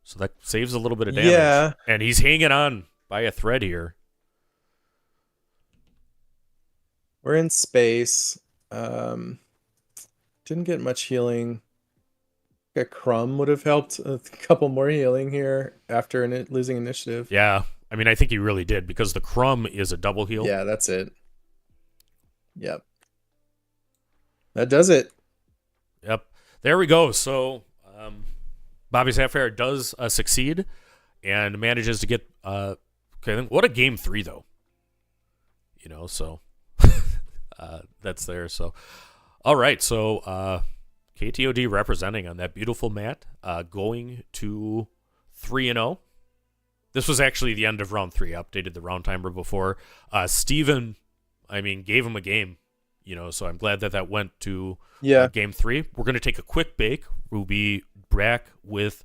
So that saves a little bit of damage. Yeah. And he's hanging on by a thread here. We're in space. Didn't get much healing. A Crumb would have helped a couple more healing here after losing initiative. Yeah. I mean, I think he really did because the Crumb is a double heal. Yeah, that's it. Yep. That does it. Yep. There we go. So Bobby Sapphire does succeed and manages to get okay. What a game 3 though. So that's there. So all right. So KTOD representing on that beautiful mat, going to 3-0. This was actually the end of round 3. I updated the round timer before. Steven, gave him a game, so I'm glad that went to game 3. We're going to take a quick break. We'll be back with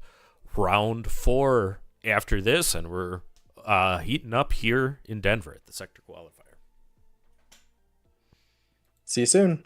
round 4 after this, and we're heating up here in Denver at the Sector Qualifier. See you soon.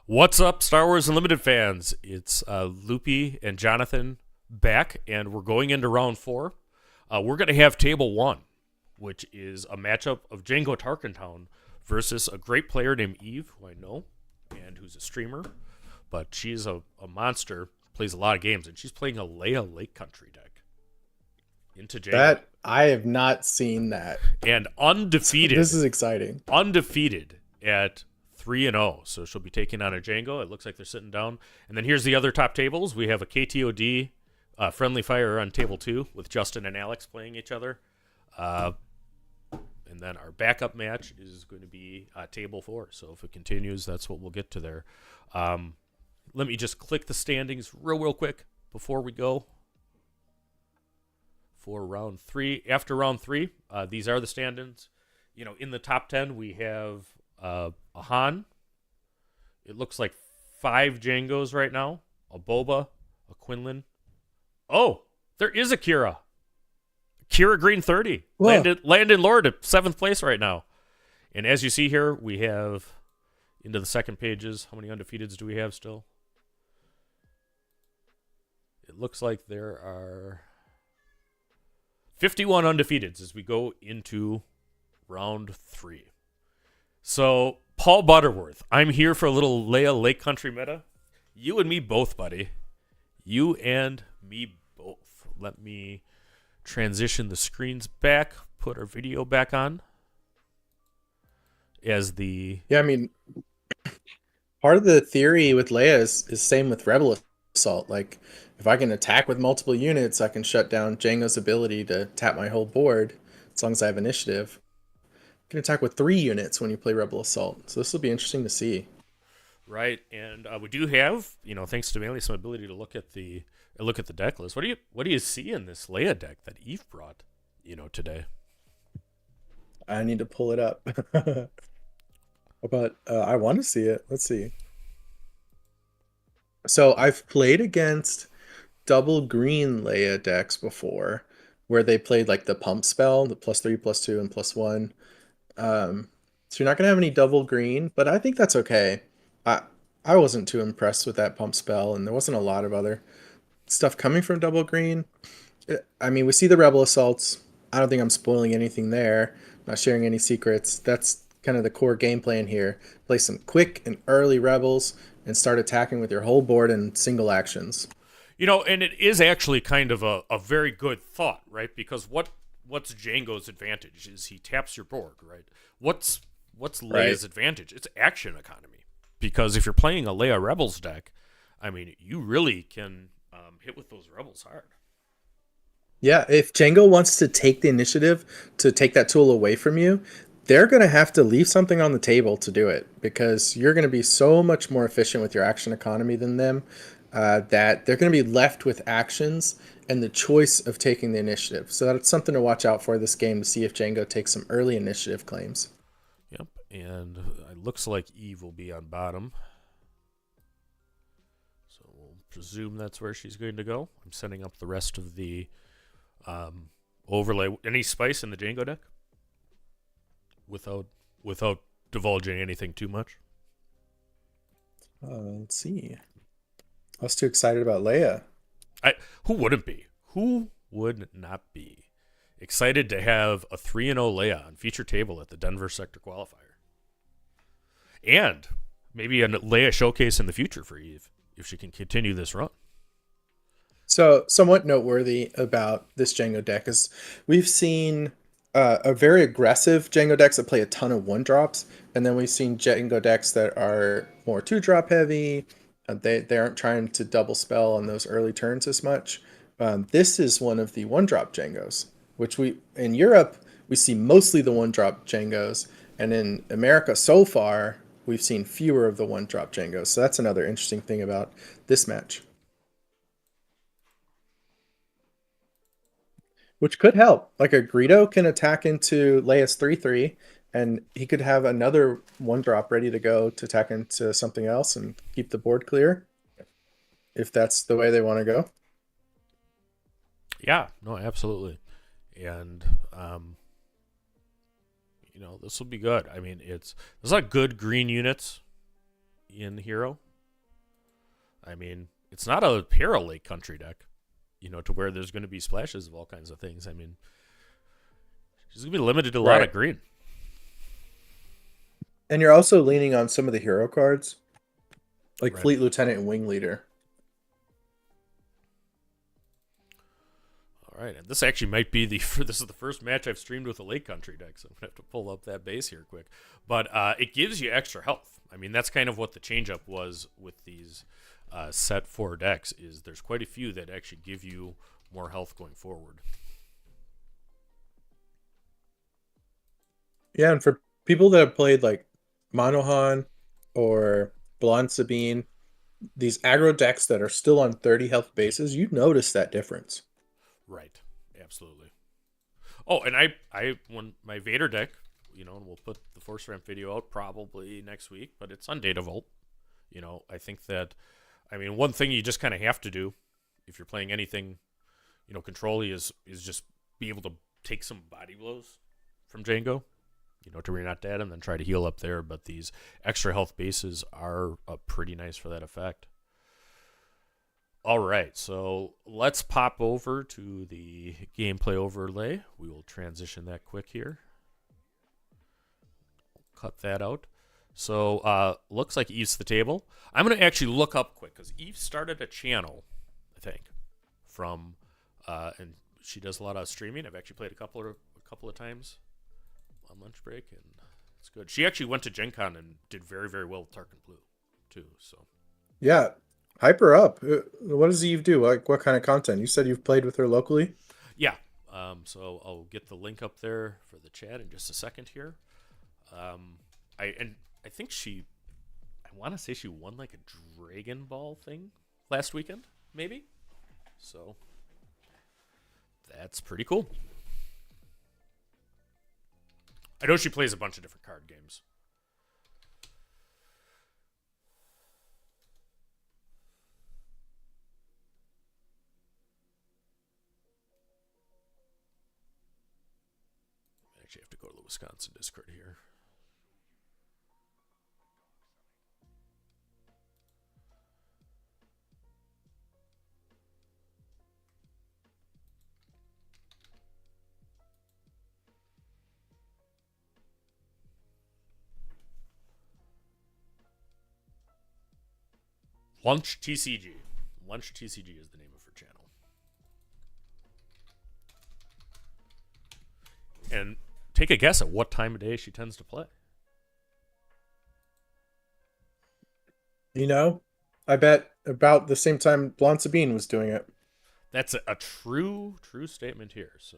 What's up, Star Wars Unlimited fans? It's Loopy and Jonathan back, and we're going into round 4. We're going to have table 1, which is a matchup of Django Tarkentown versus a great player named Eve, who I know, and who's a streamer. But she's a monster, plays a lot of games, and she's playing a Leia Lake Country deck into Django. That I have not seen that. And undefeated. This is exciting. Undefeated at 3-0. So she'll be taking on a Django. It looks like they're sitting down. And then here's the other top tables. We have a KTOD Friendly Fire on table 2 with Justin and Alex playing each other. And then our backup match is going to be table 4. So if it continues, that's what we'll get to there. Let me just click the standings real quick before we go for round 3. After round 3, these are the standings. You know, in the top 10, we have a Han. It looks like 5 Djangos right now. A Boba, a Quinlan. Oh, there is a Kira. Kira Green 30. Landon Lord at 7th place right now. And as you see here, we have into the second pages. How many undefeateds do we have still? It looks like there are 51 undefeateds as we go into round 3. So, Paul Butterworth, I'm here for a little Leia Lake Country meta. You and me both, buddy. You and me both. Let me transition the screens back, put our video back on. As the... Yeah, I mean, part of the theory with Leia is same with Rebel Assault. Like, if I can attack with multiple units, I can shut down Django's ability to tap my whole board as long as I have initiative. You can attack with 3 units when you play Rebel Assault. So this will be interesting to see. Right, and we do have, thanks to Melee, some ability to look at the deck list. What do you see in this Leia deck that Eve brought, today? I need to pull it up. But I want to see it. Let's see. So I've played against double green Leia decks before, where they played like the pump spell, the +3, +2, and +1. So you're not gonna have any double green, but I think that's okay. I wasn't too impressed with that pump spell, and there wasn't a lot of other stuff coming from double green. I mean, we see the Rebel Assaults. I don't think I'm spoiling anything there. Not sharing any secrets. That's kind of the core game plan here. Play some quick and early Rebels and start attacking with your whole board in single actions. And it is actually kind of a very good thought, right? Because what's Django's advantage is he taps your board, right? What's Leia's advantage? It's action economy. Because if you're playing a Leia Rebels deck, I mean, you really can hit with those Rebels hard. Yeah, if Django wants to take the initiative to take that tool away from you, they're going to have to leave something on the table to do it, because you're going to be so much more efficient with your action economy than them that they're going to be left with actions and the choice of taking the initiative. So that's something to watch out for this game, to see if Django takes some early initiative claims. Yep, and it looks like Eve will be on bottom. So we'll presume that's where she's going to go. I'm setting up the rest of the overlay. Any spice in the Django deck? Without divulging anything too much? Let's see. I was too excited about Leia. Who wouldn't be? Who would not be excited to have a 3-0 Leia on feature table at the Denver Sector Qualifier? And maybe a Leia showcase in the future for Eve if she can continue this run. So somewhat noteworthy about this Django deck is we've seen a very aggressive Django decks that play a ton of 1-drops, and then we've seen Django decks that are more 2-drop heavy. They aren't trying to double spell on those early turns as much. This is one of the 1-drop Djangos, which in Europe we see mostly the 1-drop Djangos, and in America so far we've seen fewer of the 1-drop Djangos. So that's another interesting thing about this match, which could help. Like a Greedo can attack into Leia's 3/3, and he could have another 1-drop ready to go to attack into something else and keep the board clear, if that's the way they want to go. Yeah, no, absolutely. And this will be good. I mean, there's a lot of good green units in Hero. I mean, it's not a Hero Lake Country deck, to where there's going to be splashes of all kinds of things. I mean, she's going to be limited to a lot of green. And you're also leaning on some of the hero cards, like Right. Fleet Lieutenant and Wing Leader. All right, and this actually might be this is the first match I've streamed with a Lake Country deck, so I'm gonna have to pull up that base here quick. But it gives you extra health. I mean, that's kind of what the change-up was with these set 4 decks. Is there's quite a few that actually give you more health going forward. Yeah, and for people that have played like Monohan or Blonde Sabine, these aggro decks that are still on 30 health bases, you notice that difference. Right, absolutely. Oh, and I when my Vader deck, and we'll put the Force Ramp video out probably next week, but it's on Data Vault. I think that, one thing you just kind of have to do if you're playing anything, control-y is just be able to take some body blows from Django, to where you're not dead, and then try to heal up there. But these extra health bases are pretty nice for that effect. All right, so let's pop over to the gameplay overlay. We will transition that quick here. Cut that out. So looks like Eve's the table. I'm going to actually look up quick because Eve started a channel, I think, from and she does a lot of streaming. I've actually played a couple of times on lunch break, and it's good. She actually went to Gen Con and did very, very well with Tarkin Blue, too. So Yeah, hype her up. What does Eve do? Like, what kind of content? You said you've played with her locally? yeah. So I'll get the link up there for the chat in just a second here. I think I want to say she won like a Dragon Ball thing last weekend, maybe. So that's pretty cool. I know she plays a bunch of different card games. I actually have to go to the Wisconsin Discord here. Lunch TCG. Lunch TCG is the name of her channel. And take a guess at what time of day she tends to play. I bet about the same time Blonde Sabine was doing it. That's a true statement here. So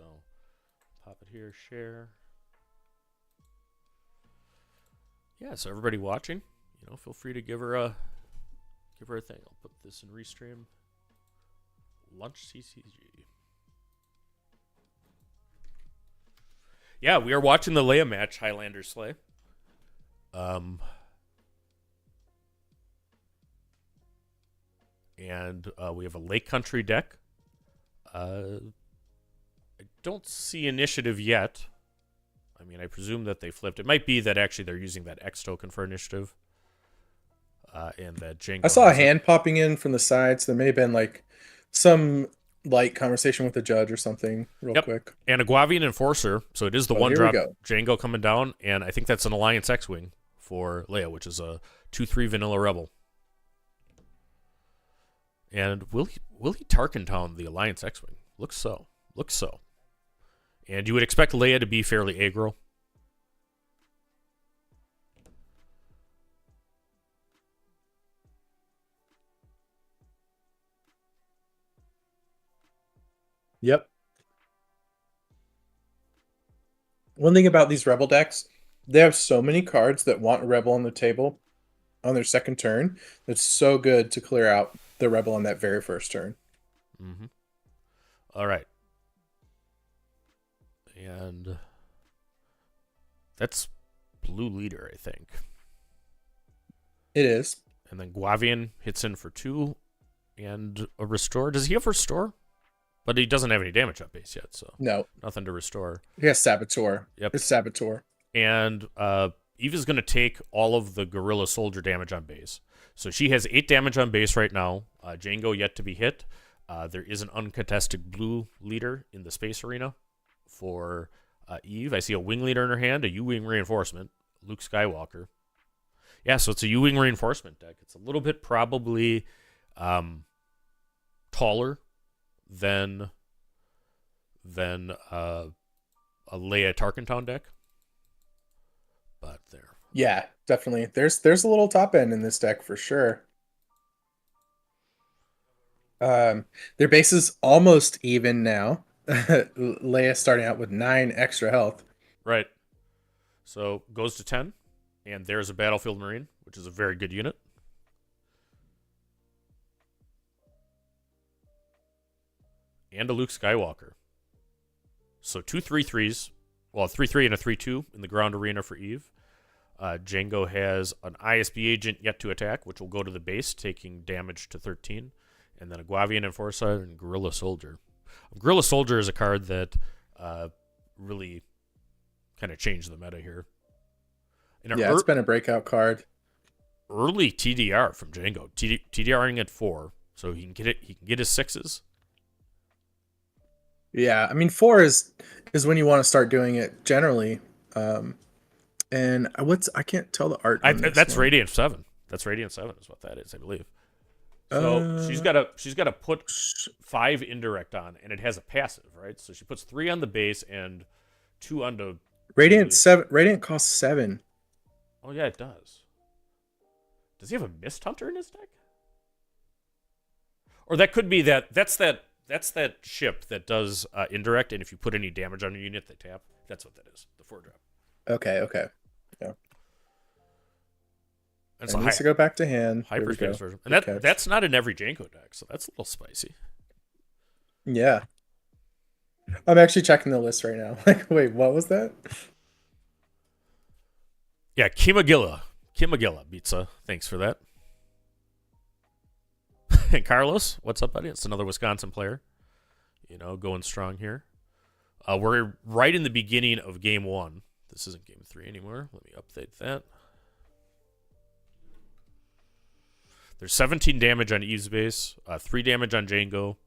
pop it here, share. Yeah, so everybody watching, feel free to give her a thing. I'll put this in Restream. Lunch CCG. Yeah, we are watching the Leia match, Highlander Slay. And we have a Lake Country deck. I don't see initiative yet. I presume that they flipped. It might be that actually they're using that X token for initiative. And that Django. I saw a hand popping in from the sides. There may have been like some light conversation with the judge or something real quick. And a Guavian Enforcer. So it is the one drop go. Django coming down. And I think that's an Alliance X-Wing for Leia, which is a 2/3 vanilla rebel. And will he Tarkin Town the Alliance X-Wing? Looks so. And you would expect Leia to be fairly aggro. Yep. One thing about these Rebel decks, they have so many cards that want a Rebel on the table on their second turn. It's so good to clear out the Rebel on that very first turn. Mm-hmm. All right. And that's Blue Leader, I think. It is. And then Guavian hits in for 2 and a Restore. Does he have Restore? But he doesn't have any damage up base yet, so No. nothing to restore. He has Saboteur. Yep. It's Saboteur. And Eve is going to take all of the Gorilla Soldier damage on base. So she has 8 damage on base right now. Django yet to be hit. There is an uncontested blue leader in the space arena for Eve. I see a wing leader in her hand, a U-wing reinforcement, Luke Skywalker. Yeah, so it's a U-wing reinforcement deck. It's a little bit probably taller than a Leia Tarkentown deck. But there. Yeah, definitely. There's a little top end in this deck for sure. Their base is almost even now. Leia starting out with 9 extra health. Right. So goes to 10, and there's a Battlefield Marine, which is a very good unit. And a Luke Skywalker. So 2 3/3s. Well, a 3/3 and a 3/2 in the ground arena for Eve. Django has an ISB agent yet to attack, which will go to the base, taking damage to 13. And then a Guavian Enforcer and Gorilla Soldier. Gorilla Soldier is a card that really kind of changed the meta here. It's been a breakout card. Early TDR from Django. TDRing at 4, so he can get it. He can get his 6s. Yeah, I mean 4 is when you want to start doing it generally. And I can't tell the art. That's Radiant 7. That's Radiant 7 is what that is, I believe. So she's got to put 5 indirect on, and it has a passive, right? So she puts 3 on the base and 2 on the Radiant 7. Radiant costs 7. Oh yeah, it does. Does he have a Mist Hunter in his deck? Or that could be that. That's that ship that does indirect, and if you put any damage on a unit, they tap. That's what that is. The 4-drop. Okay. Yeah. And it needs to go back to hand. Hyperspace version. And that's not in every Django deck, so that's a little spicy. Yeah. I'm actually checking the list right now. Like, wait, what was that? Yeah, Kimagilla Pizza. Thanks for that. And Carlos, what's up, buddy? It's another Wisconsin player. Going strong here. We're right in the beginning of game 1. This isn't game 3 anymore. Let me update that. There's 17 damage on Eve's base, 3 damage on Django,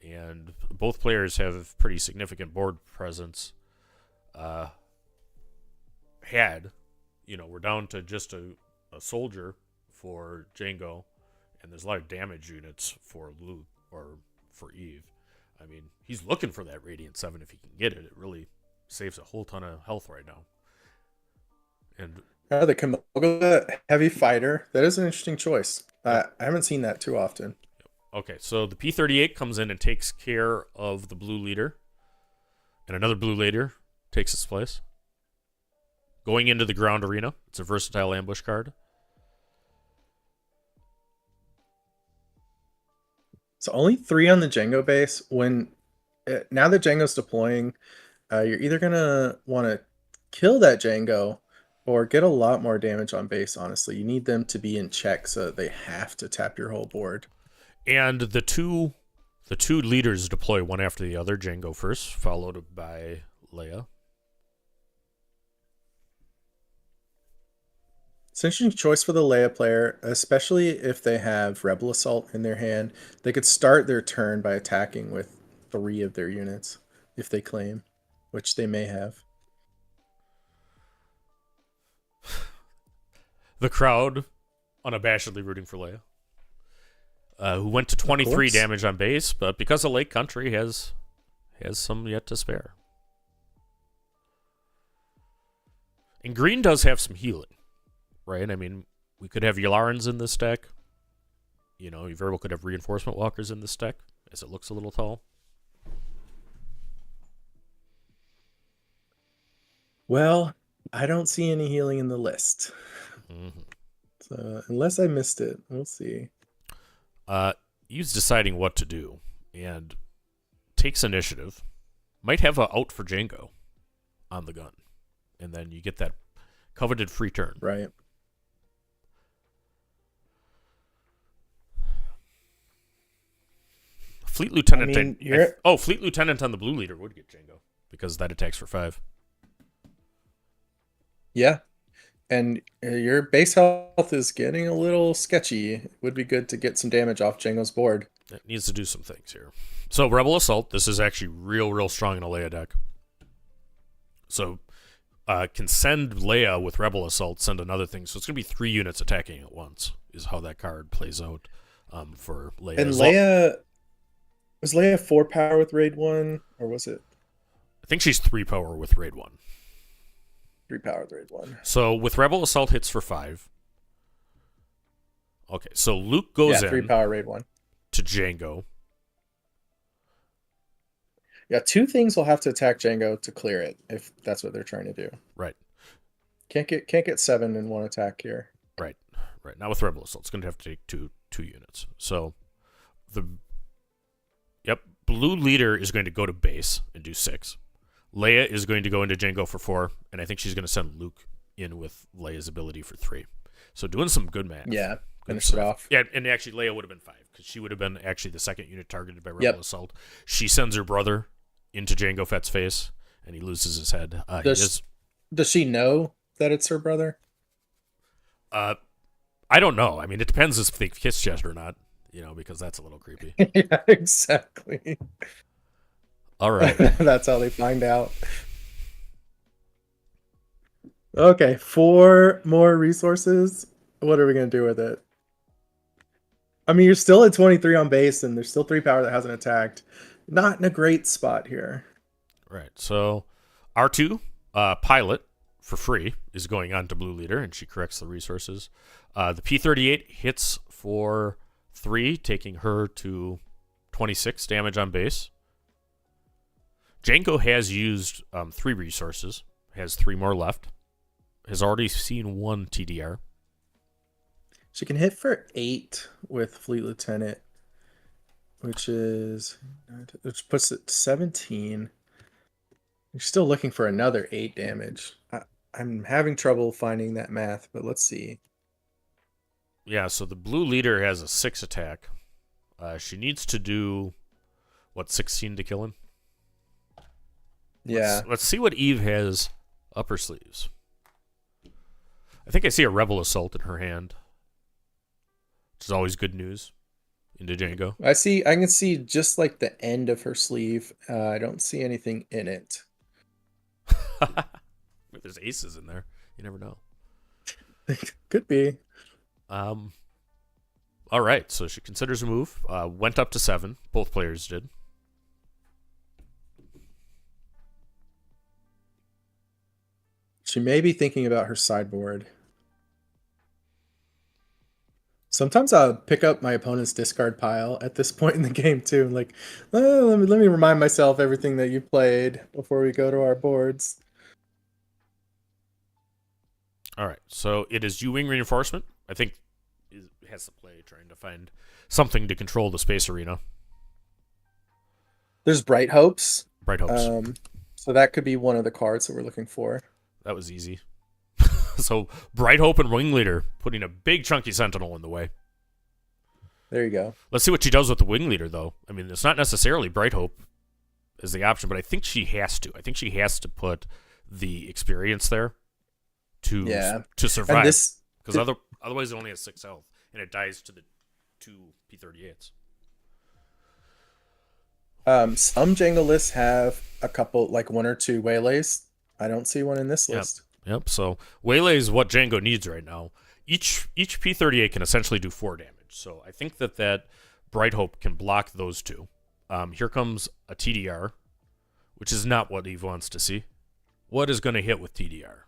and both players have pretty significant board presence. We're down to just a soldier for Django, and there's a lot of damage units for Luke or for Eve. I mean, he's looking for that Radiant 7 if he can get it. It really saves a whole ton of health right now. And the Kamogla Heavy Fighter. That is an interesting choice. I haven't seen that too often. Okay, so the P-38 comes in and takes care of the blue leader. And another blue leader takes its place. Going into the ground arena. It's a versatile ambush card. So only 3 on the Django base. Now that Django's deploying, you're either going to want to kill that Django or get a lot more damage on base, honestly. You need them to be in check so that they have to tap your whole board. And the two leaders deploy one after the other. Django first, followed by Leia. It's an interesting choice for the Leia player, especially if they have Rebel Assault in their hand. They could start their turn by attacking with 3 of their units, if they claim, which they may have. The crowd unabashedly rooting for Leia, who went to 23 damage on base, but because of Lake Country has some yet to spare. And green does have some healing, right? I mean, we could have Ylarans in this deck. You very well could have Reinforcement Walkers in this deck, as it looks a little tall. Well, I don't see any healing in the list. Mm-hmm. So, unless I missed it, we'll see. He's deciding what to do and takes initiative. Might have a out for Django on the gun. And then you get that coveted free turn. Right. Fleet Lieutenant. Fleet Lieutenant on the blue leader would get Django because that attacks for 5. Yeah. And your base health is getting a little sketchy. It would be good to get some damage off Django's board. It needs to do some things here. So Rebel Assault, this is actually real strong in a Leia deck. So can send Leia with Rebel Assault, send another thing. So it's going to be 3 units attacking at once is how that card plays out for Leia. And Leia, was Leia 4 power with Raid 1? Or was it? I think she's 3 power with Raid 1. 3 power with Raid 1. So with Rebel Assault hits for 5. Okay, so Luke goes in 3 power Raid 1. to Django. Yeah, 2 things will have to attack Django to clear it, if that's what they're trying to do. Right. Can't get 7 in 1 attack here. Right. Now with Rebel Assault, it's going to have to take two units. So Blue Leader is going to go to base and do 6. Leia is going to go into Django for 4, and I think she's going to send Luke in with Leia's ability for 3. So doing some good math. Yeah, finish it off. Yeah, and actually Leia would have been 5 because she would have been actually the second unit targeted by Rebel Assault. She sends her brother into Jango Fett's face, and he loses his head. Does she know that it's her brother? I don't know. I mean, it depends if they kiss yet or not, because that's a little creepy. Yeah, exactly. All right. That's how they find out. Okay, 4 more resources. What are we going to do with it? I mean, you're still at 23 on base, and there's still 3 power that hasn't attacked. Not in a great spot here. Right. So R2, pilot, for free, is going on to Blue Leader, and she corrects the resources. The P-38 hits for 3, taking her to 26 damage on base. Django has used 3 resources, has 3 more left, has already seen 1 TDR. She can hit for 8 with Fleet Lieutenant, which puts it 17. You're still looking for another 8 damage. I'm having trouble finding that math, but let's see. Yeah, so the Blue Leader has a 6 attack. She needs to do, 16 to kill him? Yeah. Let's see what Eve has up her sleeves. I think I see a Rebel Assault in her hand, which is always good news into Django. I can see just like the end of her sleeve. I don't see anything in it. There's aces in there. You never know. Could be. All right, so she considers a move. Went up to 7. Both players did. She may be thinking about her sideboard. Sometimes I'll pick up my opponent's discard pile at this point in the game too. Like, let me remind myself everything that you played before we go to our boards. All right, so it is U-Wing Reinforcement. I think it has to play trying to find something to control the space arena. There's Bright Hopes. Bright Hopes. So that could be one of the cards that we're looking for. That was easy. So Bright Hope and Wing Leader putting a big chunky Sentinel in the way. There you go. Let's see what she does with the Wing Leader, though. I mean, it's not necessarily Bright Hope as the option, but I think she has to. I think she has to put the experience there to survive. Because otherwise it only has 6 health, and it dies to the 2 P-38s. Some Django lists have a couple, like 1 or 2 waylays. I don't see one in this list. Yep. So waylay is what Django needs right now. Each P-38 can essentially do 4 damage. So I think that Bright Hope can block those 2. Here comes a TDR, which is not what Eve wants to see. What is going to hit with TDR?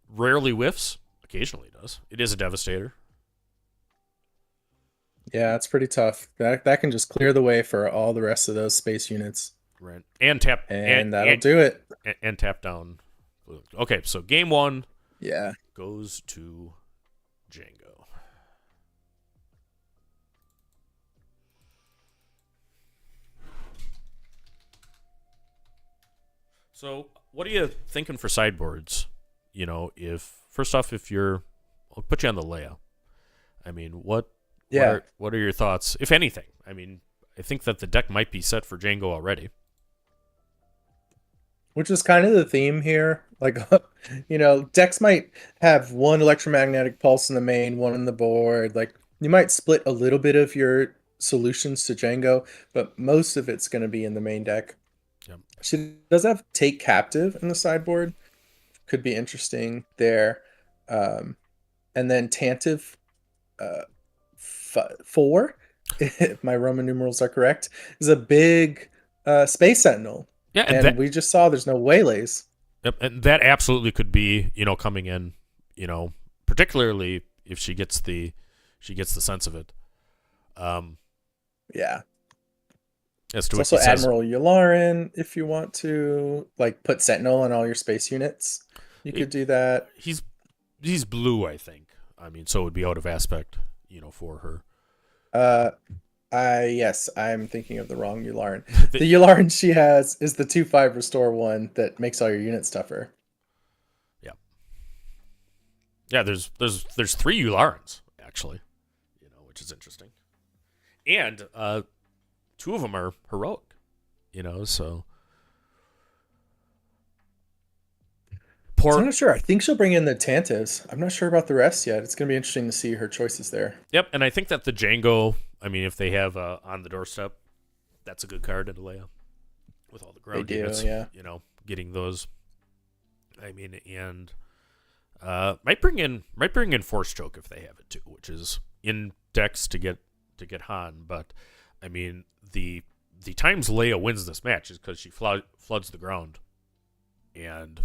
Rarely whiffs. Occasionally does. It is a Devastator. Yeah, it's pretty tough. That can just clear the way for all the rest of those space units. Right. And tap. And that'll do it. And tap down. Okay, so game 1 goes to Django. So what are you thinking for sideboards? If you're... I'll put you on the Leia. I mean, what are your thoughts, if anything? I mean, I think that the deck might be set for Django already. which is kind of the theme here. Like, decks might have one electromagnetic pulse in the main, one on the board. Like, you might split a little bit of your solutions to Django, but most of it's going to be in the main deck. Yep. She does have Take Captive in the sideboard. Could be interesting there. And then Tantive 4, if my Roman numerals are correct, is a big Space Sentinel. Yeah, and we just saw there's no waylays. Yep, and that absolutely could be, coming in, particularly if she gets the sense of it. Yeah. As to it's what also Admiral Yularen, if you want to put Sentinel on all your space units. You could do that. He's blue, I think. I mean, so it would be out of aspect, for her. Yes, I'm thinking of the wrong Yularen. The Yularen she has is the 2/5 restore one that makes all your units tougher. Yeah. Yeah, there's 3 Yularens, actually, which is interesting. And 2 of them are heroic, so. I'm not sure. I think she'll bring in the Tantives. I'm not sure about the rest yet. It's going to be interesting to see her choices there. Yep, and I think that the Django, I mean, if they have On the Doorstep, that's a good card to lay up with all the ground units. Yeah. Getting those. I mean, and might bring in Force Choke if they have it too, which is in decks to get Han. But I mean, the times Leia wins this match is because she floods the ground, and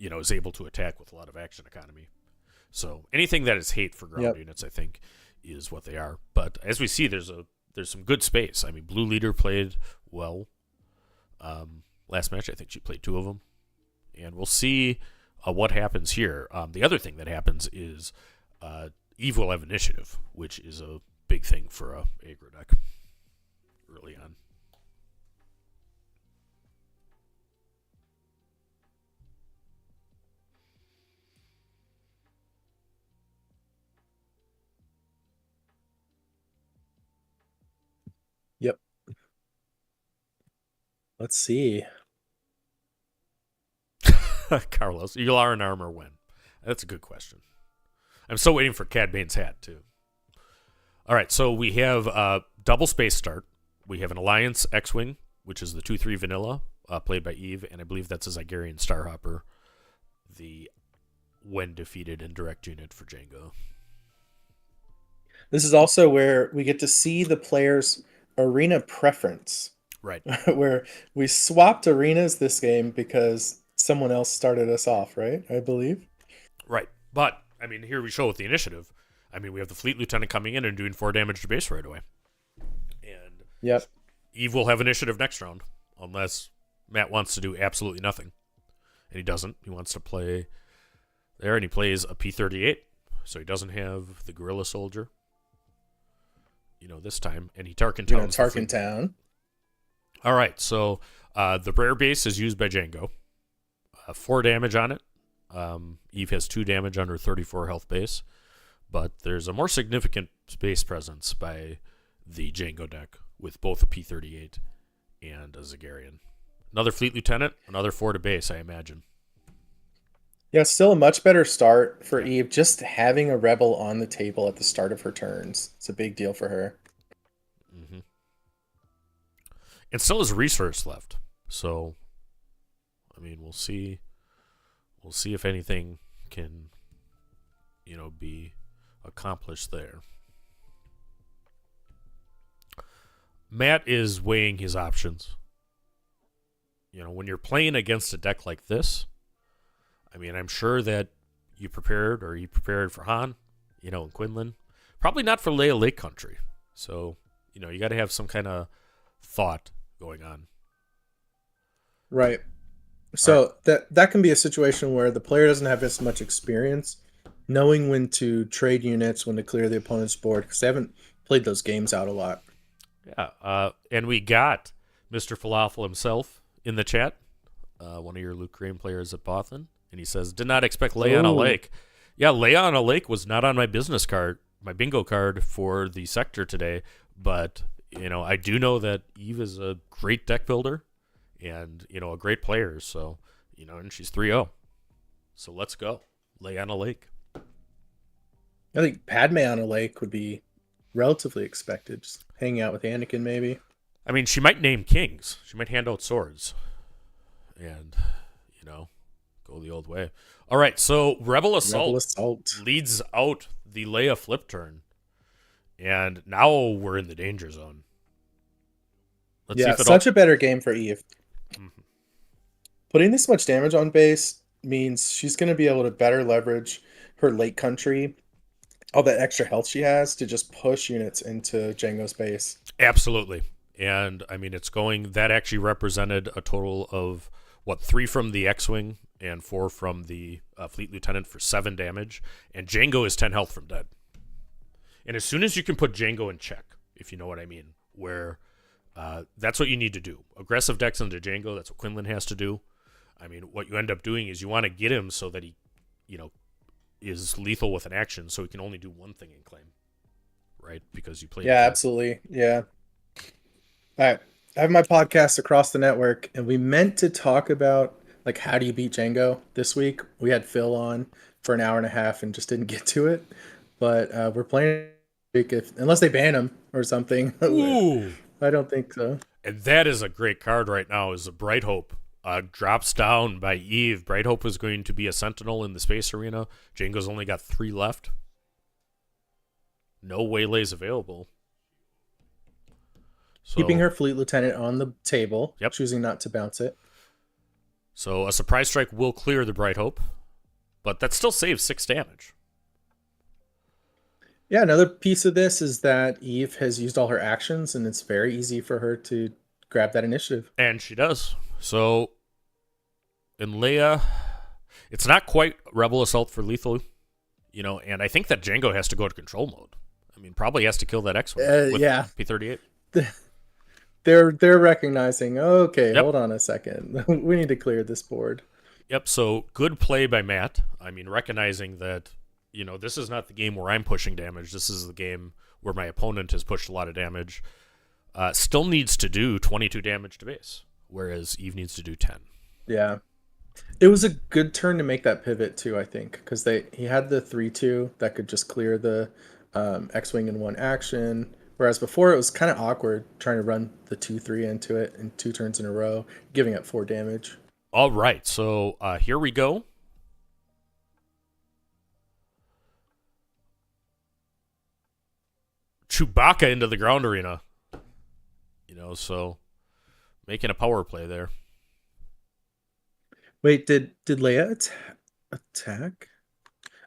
is able to attack with a lot of action economy. So anything that is hate for ground units, I think, is what they are. But as we see, there's some good space. I mean, Blue Leader played well. Last match, I think she played 2 of them. And we'll see what happens here. The other thing that happens is Eve will have initiative, which is a big thing for a aggro deck early on. Yep. Let's see. Carlos, Yularen armor when? That's a good question. I'm still waiting for Cad Bane's hat, too. All right, so we have double space start. We have an Alliance X-Wing, which is the 2/3 vanilla, played by Eve, and I believe that's a Zygerian Starhopper, the when defeated indirect unit for Django. This is also where we get to see the player's arena preference. Right. Where we swapped arenas this game because someone else started us off, right? I believe. Right. But, I mean, here we show with the initiative. I mean, we have the Fleet Lieutenant coming in and doing 4 damage to base right away. And Eve will have initiative next round, unless Matt wants to do absolutely nothing. And he doesn't. He wants to play there, and he plays a P-38. So he doesn't have the Guerrilla Soldier, this time. And he Tarkin Town. Tarkin Town. All right, so the rare base is used by Django. 4 damage on it. Eve has 2 damage on her 34 health base. But there's a more significant space presence by the Django deck with both a P-38 and a Zygerian. Another Fleet Lieutenant, another 4 to base, I imagine. Yeah, still a much better start for Eve. Just having a Rebel on the table at the start of her turns. It's a big deal for her. Mm-hmm. And still has resource left. So, I mean, we'll see. We'll see if anything can, be accomplished there. Matt is weighing his options. When you're playing against a deck like this, I mean, I'm sure that you prepared for Han, and Quinlan. Probably not for Leia Lake Country. So, you got to have some kind of thought going on. Right. So that can be a situation where the player doesn't have as much experience knowing when to trade units, when to clear the opponent's board, because they haven't played those games out a lot. Yeah, and we got Mr. Falafel himself in the chat, one of your Luke Green players at Bothan, and he says, did not expect Leia on a Lake. Yeah, Leia on a Lake was not on my business card, my bingo card for the sector today, but, I do know that Eve is a great deck builder, and a great player. So and she's 3-0. So let's go. Lay on a lake. I think Padme on a lake would be relatively expected. Just hanging out with Anakin, maybe. I mean, she might name kings. She might hand out swords, and go the old way. All right, so Rebel Assault leads out the Leia flip turn, and now we're in the danger zone. Let's see if such a better game for Eve. Mm-hmm. Putting this much damage on base means she's going to be able to better leverage her late country, all that extra health she has, to just push units into Jango's base. Absolutely. And I mean, that actually represented a total of 3 from the X-Wing and 4 from the Fleet Lieutenant for 7 damage. And Jango is 10 health from dead. And as soon as you can put Jango in check, if you know what I mean, where that's what you need to do. Aggressive decks into Jango, that's what Quinlan has to do. I mean, what you end up doing is you want to get him so that he, is lethal with an action, so he can only do one thing in claim, right? Because you play. Yeah, absolutely. Yeah. All right. I have my podcast Across the Network, and we meant to talk about how do you beat Jango this week. We had Phil on for an hour and a half and just didn't get to it. But we're playing unless they ban him or something. Ooh. I don't think so. And that is a great card right now. Is a Bright Hope. Drops down by Eve. Bright Hope is going to be a sentinel in the space arena. Jango's only got 3 left. No waylays available. So, keeping her Fleet Lieutenant on the table, yep. Choosing not to bounce it. So a surprise strike will clear the Bright Hope, but that still saves 6 damage. Yeah, another piece of this is that Eve has used all her actions, and it's very easy for her to grab that initiative. And she does. So, in Leia, it's not quite Rebel Assault for lethal, and I think that Jango has to go to control mode. I mean, probably has to kill that X-Wing with P-38. They're recognizing, okay, yep. Hold on a second. We need to clear this board. Yep, so good play by Matt. I mean, recognizing that, this is not the game where I'm pushing damage. This is the game where my opponent has pushed a lot of damage. Still needs to do 22 damage to base, whereas Eve needs to do 10. Yeah. It was a good turn to make that pivot, too, I think, because he had the 3-2 that could just clear the X-Wing in one action. Whereas before it was kind of awkward trying to run the 2-3 into it in 2 turns in a row, giving up 4 damage. All right, so here we go. Chewbacca into the ground arena. So making a power play there. Wait, did Leia attack?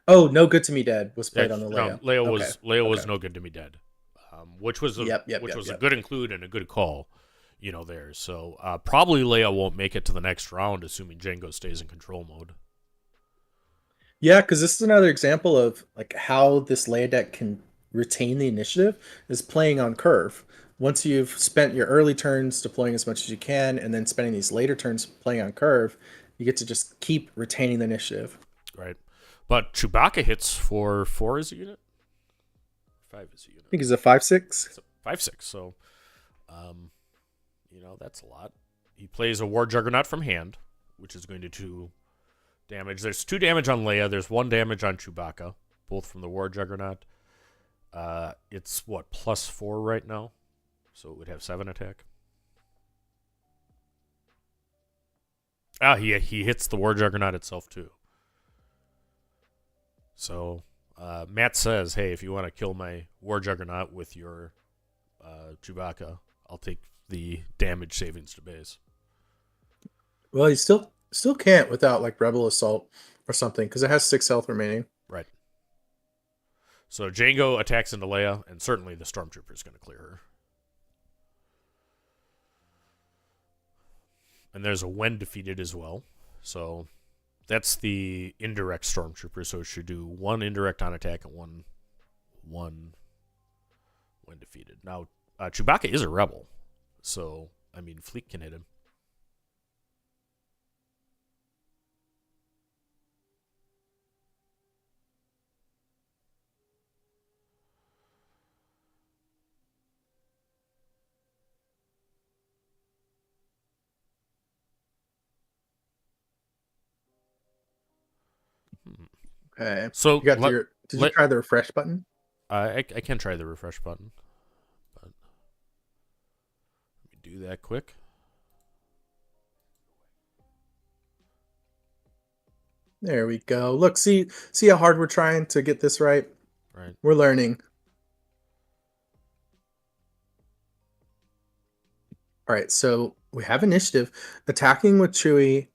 Oh, No Good to Me Dead was played on the Leia. No, Leia was No Good to Me Dead. Which was a good include and a good call, there. So probably Leia won't make it to the next round, assuming Jango stays in control mode. Yeah, because this is another example of how this Leia deck can retain the initiative is playing on curve. Once you've spent your early turns deploying as much as you can, and then spending these later turns playing on curve, you get to just keep retaining the initiative. Right, but Chewbacca hits for 4 as a unit. 5 as a unit. I think he's a 5/6. 5/6. So, that's a lot. He plays a War Juggernaut from hand, which is going to do damage. There's 2 damage on Leia. There's 1 damage on Chewbacca, both from the War Juggernaut. It's +4 right now, so it would have 7 attack. He hits the War Juggernaut itself too. So. Matt says, hey, if you want to kill my War Juggernaut with your Chewbacca, I'll take the damage savings to base. Well, he still can't without Rebel Assault or something, because it has 6 health remaining. Right. So Jango attacks into Leia, and certainly the Stormtrooper is going to clear her. And there's a when defeated as well. So that's the indirect Stormtrooper, so it should do 1 indirect on attack and 1 when defeated. Now, Chewbacca is a rebel, so, I mean, Fleet can hit him. Okay. So You got your. Did you try the refresh button? I can try the refresh button, but let me do that quick. There we go. Look, see how hard we're trying to get this right. Right. We're learning. All right, so we have initiative. Attacking with Chewie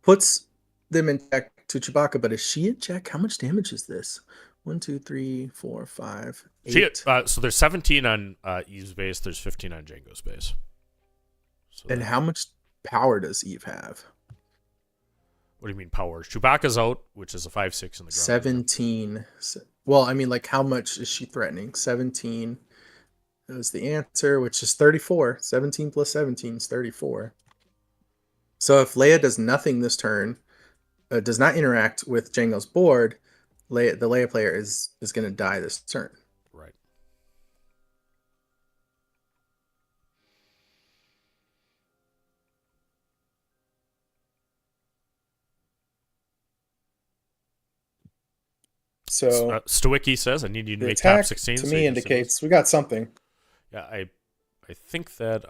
puts them in check to Chewbacca, but is she in check? How much damage is this? 1, 2, 3, 4, 5, 8. So there's 17 on Eve's base. There's 15 on Jango's base. So and how much power does Eve have? What do you mean power? Chewbacca's out, which is a 5/6 in the ground. 17. Well, I mean, like, how much is she threatening? 17 is the answer, which is 34. 17 plus 17 is 34. So if Leia does nothing this turn, does not interact with Jango's board, the Leia player is going to die this turn. Right. So Stoicki says, "I need you to the make top attack 16." to so me you indicates we got something. Yeah, I think that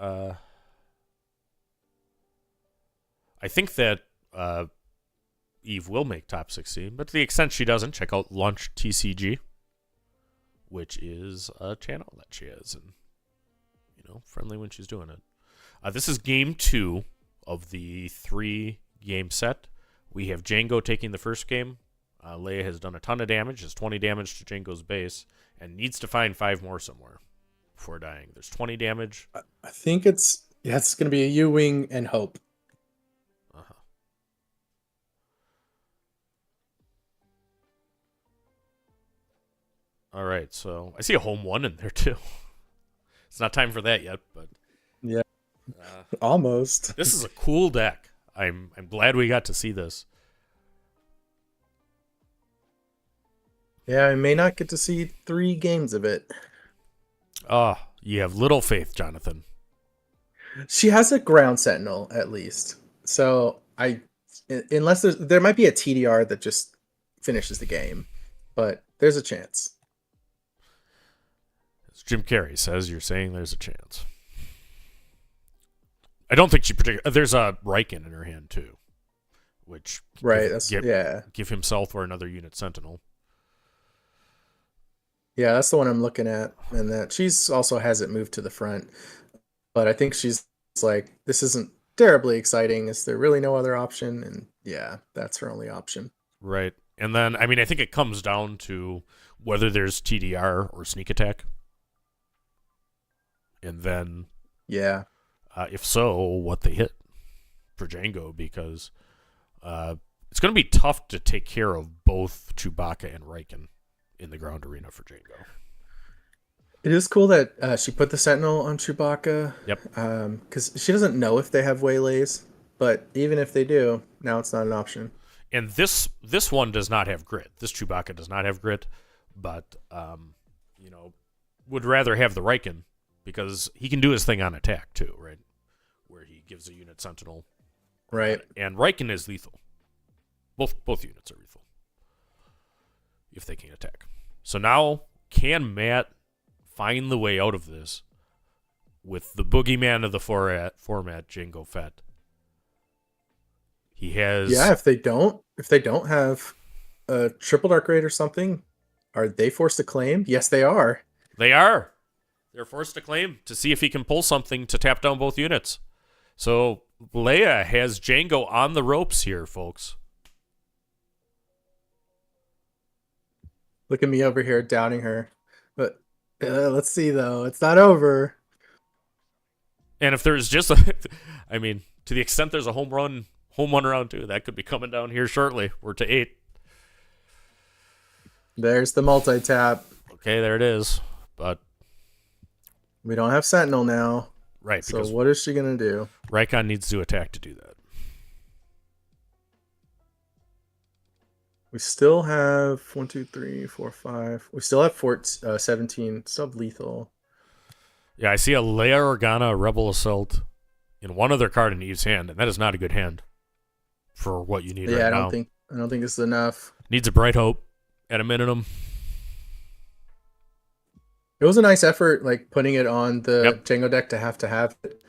Eve will make top 16, but to the extent she doesn't, check out Launch TCG, which is a channel that she has, and friendly when she's doing it. This is game 2 of the 3-game set. We have Jango taking the first game. Leia has done a ton of damage, has 20 damage to Jango's base, and needs to find 5 more somewhere before dying. There's 20 damage. I think it's going to be a U-Wing and Hope. Uh-huh. All right, so I see a home 1 in there too. It's not time for that yet, but yeah, almost. This is a cool deck. I'm glad we got to see this. Yeah, I may not get to see 3 games of it. You have little faith, Jonathan. She has a ground sentinel at least. So unless there might be a TDR that just finishes the game, but there's a chance. As Jim Carrey says, you're saying there's a chance. I don't think she there's a Riken in her hand too, which right, give himself or another unit sentinel. Yeah, that's the one I'm looking at, and that she's also has it moved to the front. But I think she's like, this isn't terribly exciting. Is there really no other option? And yeah, that's her only option. Right. And then, I mean, I think it comes down to whether there's TDR or sneak attack. And then, yeah, if so, what they hit for Jango, because it's going to be tough to take care of both Chewbacca and Riken in the ground arena for Jango. It is cool that she put the Sentinel on Chewbacca. Yep. Because she doesn't know if they have waylays, but even if they do, now it's not an option. And this one does not have grit. This Chewbacca does not have grit, but would rather have the Riken because he can do his thing on attack too, right? Where he gives a unit Sentinel. Right. And Riken is lethal. Both units are lethal if they can attack. So now, can Matt find the way out of this with the boogeyman of the format, Jango Fett? He has. Yeah, if they don't have a triple dark raid or something, are they forced to claim? Yes, they are. They are. They're forced to claim to see if he can pull something to tap down both units. So Leia has Jango on the ropes here, folks. Look at me over here doubting her. But let's see, though. It's not over. And if there's just I mean, to the extent there's a home run round 2, that could be coming down here shortly. We're to 8. There's the multi-tap. Okay, there it is. But we don't have Sentinel now. Right. So what is she going to do? Riken needs to attack to do that. We still have 1, 2, 3, 4, 5. We still have 17 sub-lethal. Yeah, I see a Leia Organa Rebel Assault in one other card in Eve's hand, and that is not a good hand for what you need right now. Yeah, I don't think this is enough. Needs a bright hope at a minimum. It was a nice effort, like putting it on the Yep. Django deck to have it.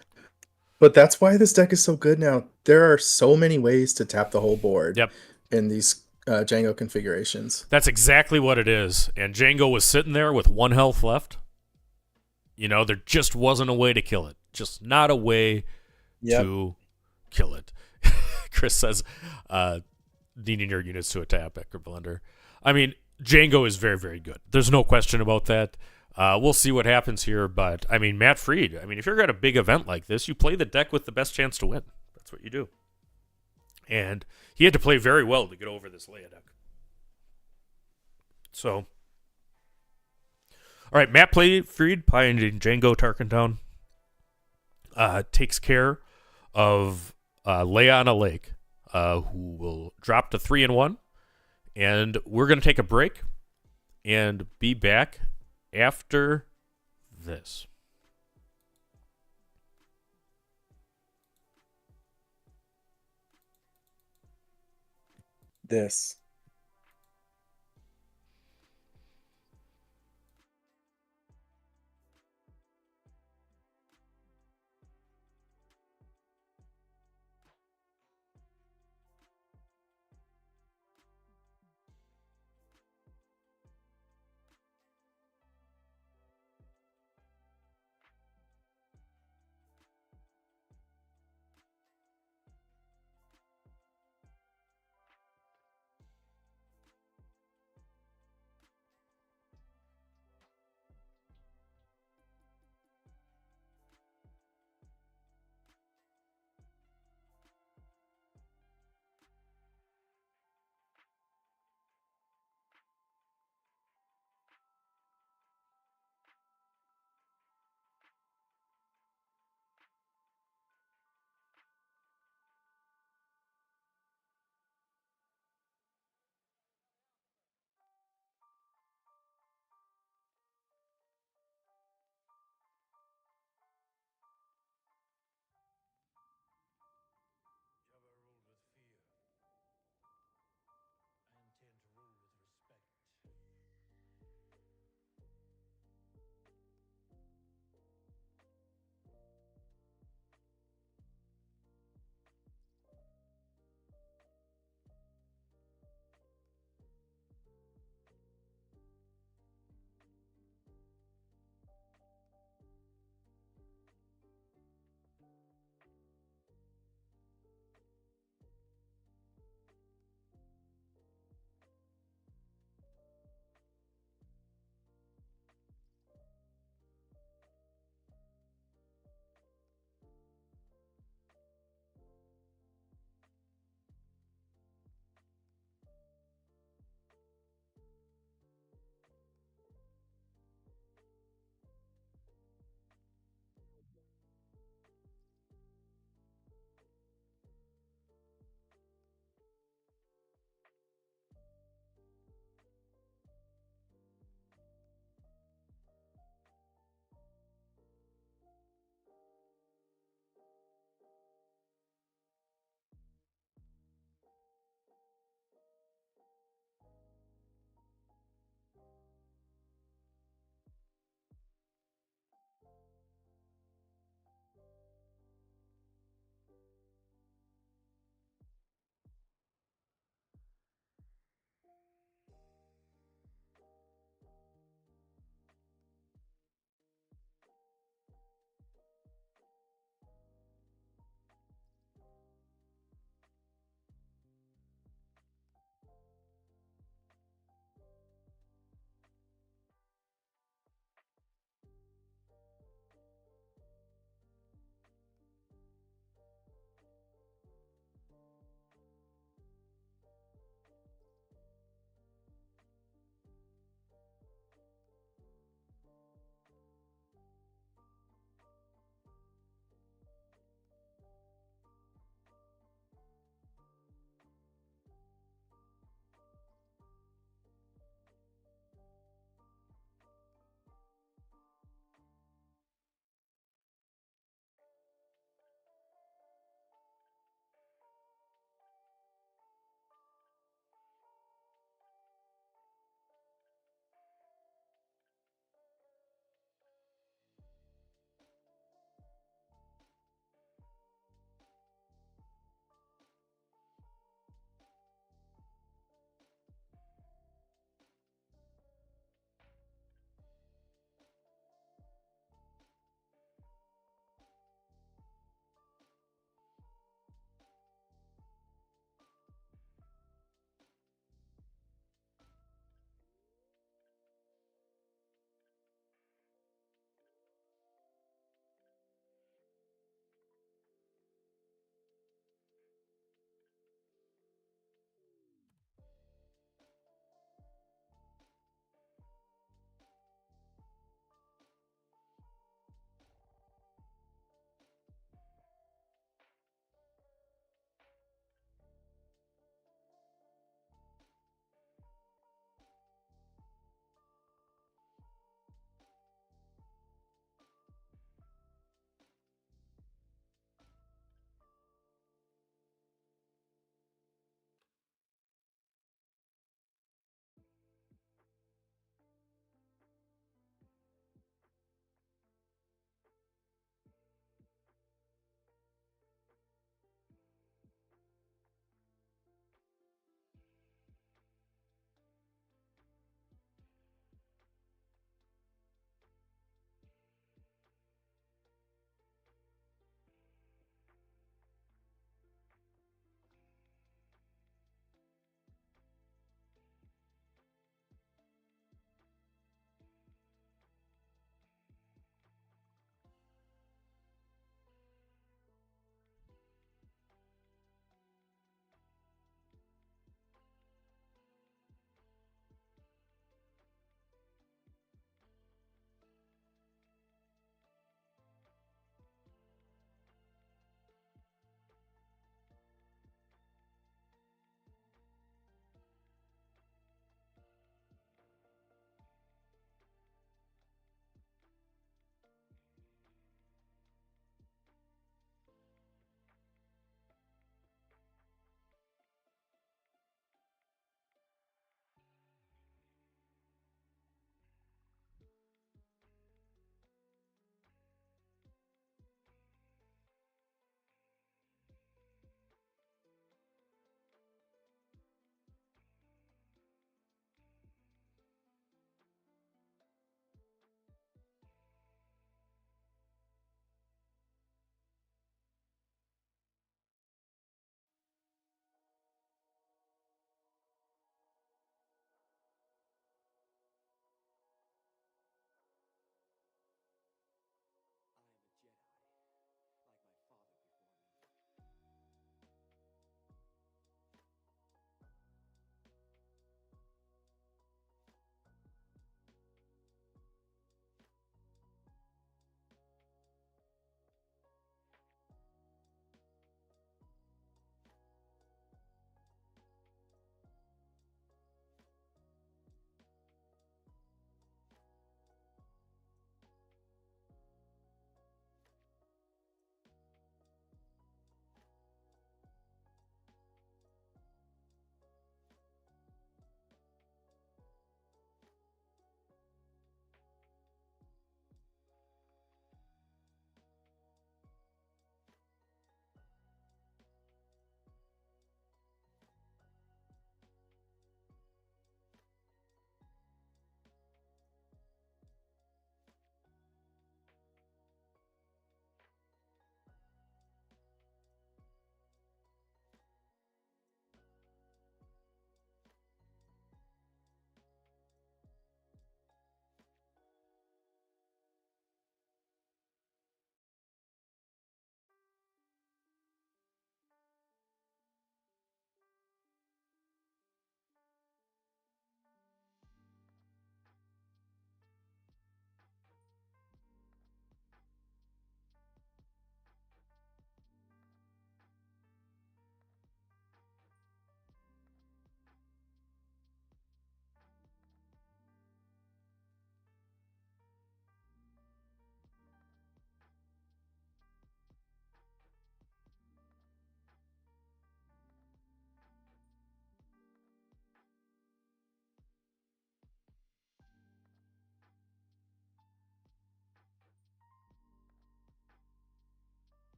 But that's why this deck is so good now. There are so many ways to tap the whole board Yep. in these Django configurations. That's exactly what it is. And Django was sitting there with 1 health left. You know, there just wasn't a way to kill it. Just not a way to kill it. Chris says, needing your units to attack Becker Blender. I mean, Django is very, very good. There's no question about that. We'll see what happens here, but I mean, Matt Freed. I mean, if you're at a big event like this, you play the deck with the best chance to win. That's what you do. And he had to play very well to get over this Leia deck. So, all right, Matt Freed playing Django Tarkentown takes care of Leia on a Lake, who will drop to 3-1, and we're going to take a break and be back after this. This.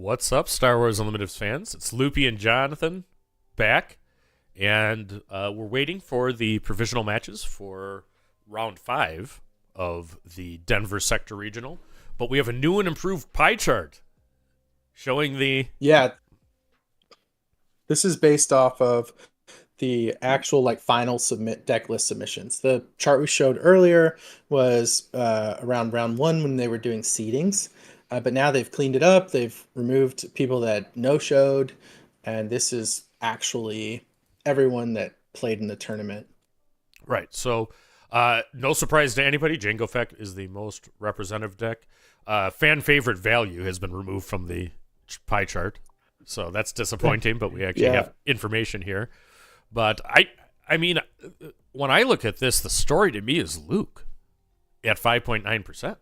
What's up, Star Wars Unlimited fans? It's Loopy and Jonathan back, and we're waiting for the provisional matches for round 5 of the Denver Sector Regional. But we have a new and improved pie chart showing the... Yeah. This is based off of the actual final submit deck list submissions. The chart we showed earlier was around round 1 when they were doing seedings. But now they've cleaned it up. They've removed people that no-showed. And this is actually everyone that played in the tournament. Right. So, no surprise to anybody, Jango Fett is the most representative deck. Fan favorite value has been removed from the pie chart. So that's disappointing, but we actually have information here. But I mean, when I look at this, the story to me is Luke at 5.9%.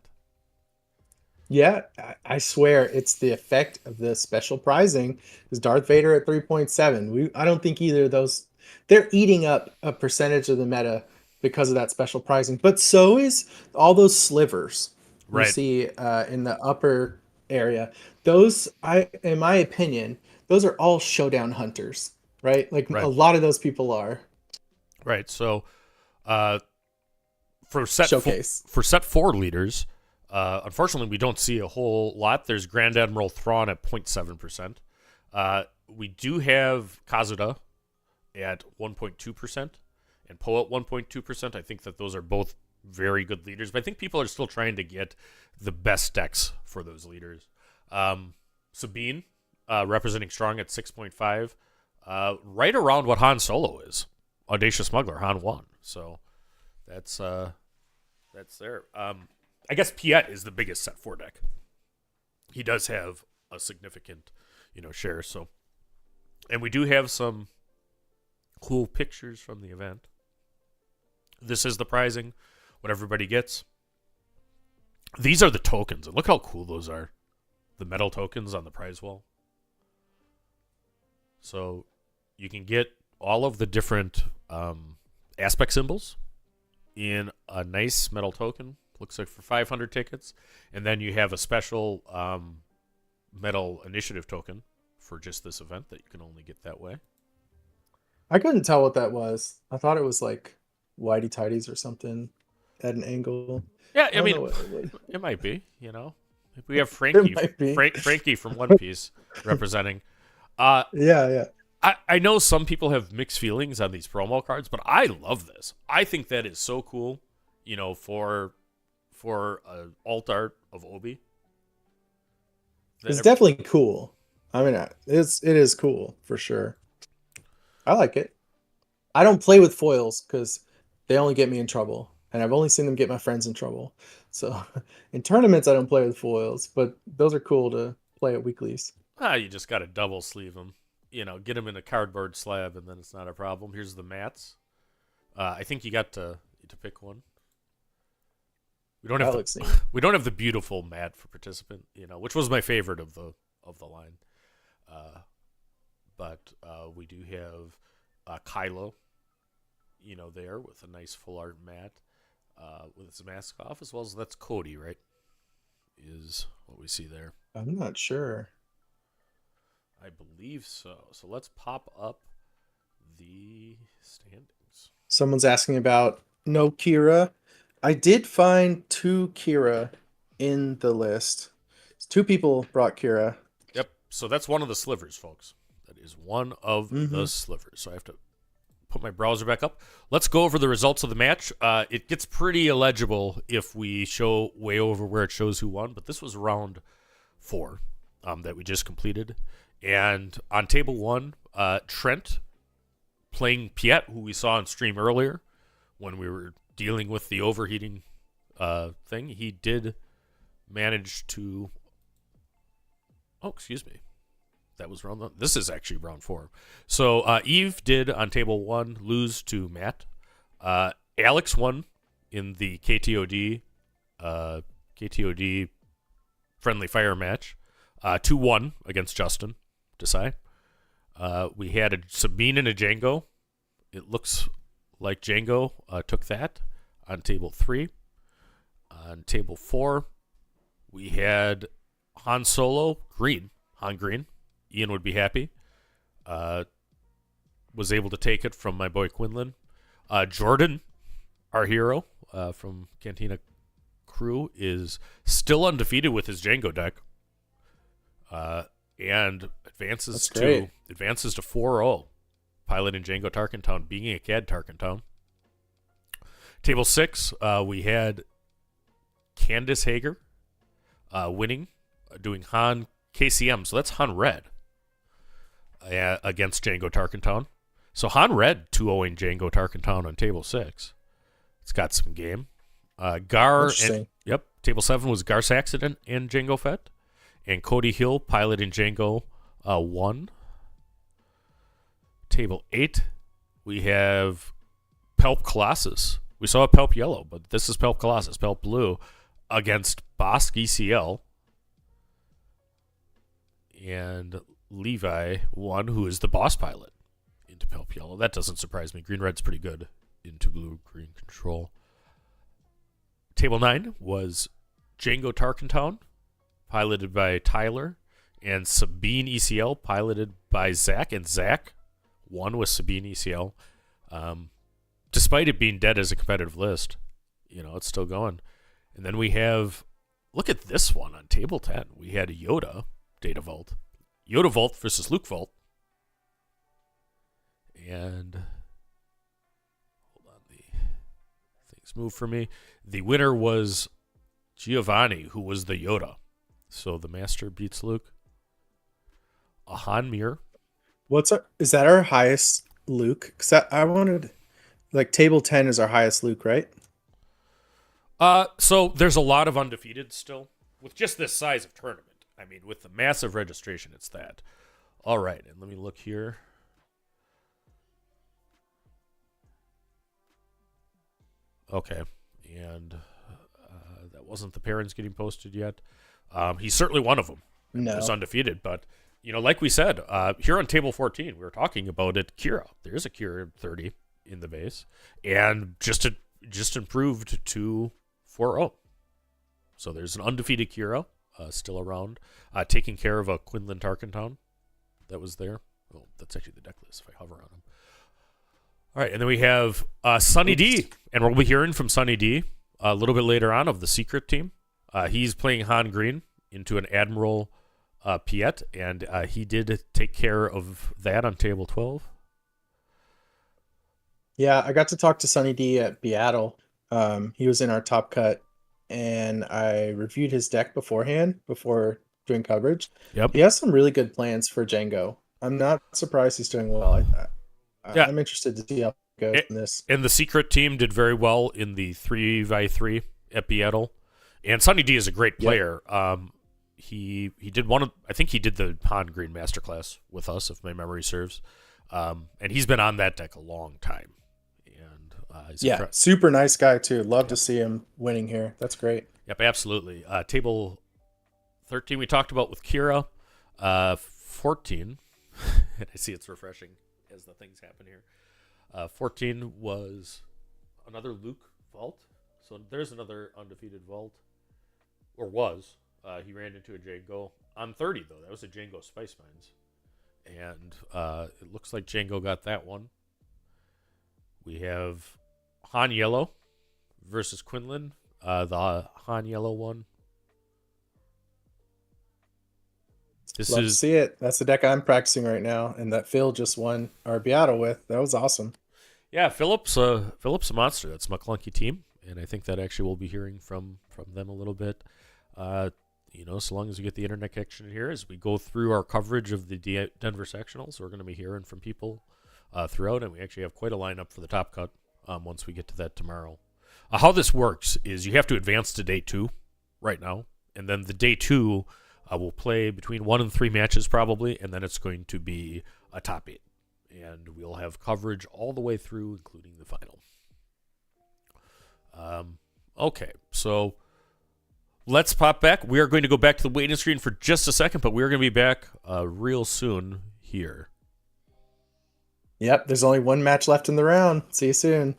Yeah, I swear it's the effect of the special prizing. Is Darth Vader at 3.7? I don't think either of those. They're eating up a percentage of the meta because of that special prizing. But so is all those slivers you see in the upper area. Those, in my opinion, those are all showdown hunters, right? Like a lot of those people are. Right. So, for set Showcase. For set 4 leaders. Unfortunately, we don't see a whole lot. There's Grand Admiral Thrawn at 0.7%. We do have Kazuda at 1.2% and Poe at 1.2%. I think that those are both very good leaders, but I think people are still trying to get the best decks for those leaders. Sabine, representing Strong at 6.5, right around what Han Solo is. Audacious Smuggler, Han 1. So that's there. I guess Piet is the biggest set 4 deck. He does have a significant, share. So, and we do have some cool pictures from the event. This is the prizing, what everybody gets. These are the tokens, and look how cool those are. The metal tokens on the prize wall. So you can get all of the different aspect symbols in a nice metal token. Looks like for 500 tickets. And then you have a special metal initiative token for just this event that you can only get that way. I couldn't tell what that was. I thought it was like Whitey Tidies or something at an angle. Yeah, I mean, it might be, We have Frankie, Frankie from One Piece representing. Yeah. I know some people have mixed feelings on these promo cards, but I love this. I think that is so cool, for alt art of Obi. It's definitely cool. I mean, it is cool for sure. I like it. I don't play with foils because they only get me in trouble, and I've only seen them get my friends in trouble. So in tournaments, I don't play with foils, but those are cool to play at weeklies. You just got to double sleeve them. Get them in a cardboard slab, and then it's not a problem. Here's the mats. I think you got to pick one. We don't have the beautiful mat for participant, which was my favorite of the line. But we do have Kylo, there with a nice full art mat with his mask off, as well as that's Cody, right? Is what we see there. I'm not sure. I believe so. So let's pop up the standings. Someone's asking about no Kira. I did find 2 Kira in the list. 2 people brought Kira. Yep. So that's one of the slivers, folks. That is one of the slivers. So I have to put my browser back up. Let's go over the results of the match. It gets pretty illegible if we show way over where it shows who won, but this was round 4 that we just completed. And on table 1, Trent playing Piet, who we saw on stream earlier when we were dealing with the overheating thing. He did manage to... Oh, excuse me. That was round... This is actually round 4. So Eve did, on table 1, lose to Matt. Alex won in the KTOD friendly fire match. 2-1 against Justin Desai. We had a Sabine and a Django. It looks like Django took that on table 3. On table 4, we had Han Solo, green. Han Green. Ian would be happy. Was able to take it from my boy Quinlan. Jordan, our hero from Cantina Crew, is still undefeated with his Django deck. And advances to 4-0, piloting Django Tarkentown, being a CAD Tarkentown. Table 6, we had Candace Hager winning, doing Han KCM, so that's Han Red against Django Tarkentown. So Han Red 2-0ing Django Tarkentown on table 6. It's got some game. Table 7 was Gar Saxon and Django Fett. And Cody Hill piloting Django 1. Table 8, we have Pelp Colossus. We saw a Pelp Yellow, but this is Pelp Colossus, Pelp Blue, against Bosk ECL. And Levi 1, who is the boss pilot, into Pelp Yellow. That doesn't surprise me. Green Red's pretty good into Blue-Green Control. Table 9 was Django Tarkentown, piloted by Tyler, and Sabine ECL, piloted by Zach. And Zach won with Sabine ECL. Despite it being dead as a competitive list, it's still going. And then we have, look at this one on table 10. We had Yoda, Data Vault. Yoda Vault versus Luke Vault. And hold on, the things move for me. The winner was Giovanni, who was the Yoda. So the Master beats Luke. A Han Mir. Is that our highest Luke? Because I wanted, table 10 is our highest Luke, right? So there's a lot of undefeated still with just this size of tournament. I mean, with the massive registration, it's that. All right, and let me look here. Okay, and that wasn't the parents getting posted yet. He's certainly one of them. No. He's undefeated, but like we said, here on table 14, we were talking about it. Kira, there is a Kira 30 in the base, and just improved to 4-0. So there's an undefeated Kira still around, taking care of a Quinlan Tarkentown that was there. Oh, that's actually the deck list if I hover on him. All right, and then we have Sunny D, and we'll be hearing from Sunny D a little bit later on of the Secret team. He's playing Han Green into an Admiral Piet, and he did take care of that on table 12. Yeah, I got to talk to Sunny D at Beatle. He was in our top cut, and I reviewed his deck beforehand, before doing coverage. Yep. He has some really good plans for Django. I'm not surprised he's doing well. I'm interested to see how it goes in this. And the Secret team did very well in the 3x3 at Beatle. And Sunny D is a great player. Yep. He did I think he did the Han Green Masterclass with us, if my memory serves. And he's been on that deck a long time. And super nice guy too. Love to see him winning here. That's great. Yep, absolutely. Table 13 we talked about with Kira. 14, and I see it's refreshing as the things happen here. 14 was another Luke Vault. So there's another undefeated Vault. Or was. He ran into a Django. On 30, though, that was a Django Spice Mines. And it looks like Django got that one. We have Han Yellow versus Quinlan. The Han Yellow one. Love to see it. That's the deck I'm practicing right now, and that Phil just won our Beato with. That was awesome. Yeah, Philip's a monster. That's McClunky team, and I think that actually we'll be hearing from them a little bit. So long as we get the internet connection here, as we go through our coverage of the Denver sectionals, we're going to be hearing from people throughout, and we actually have quite a lineup for the top cut once we get to that tomorrow. How this works is you have to advance to day 2 right now, and then the day 2 will play between 1 and 3 matches probably, and then it's going to be a top 8. And we'll have coverage all the way through, including the final. Okay, so let's pop back. We are going to go back to the waiting screen for just a second, but we're going to be back real soon here. Yep, there's only one match left in the round. See you soon.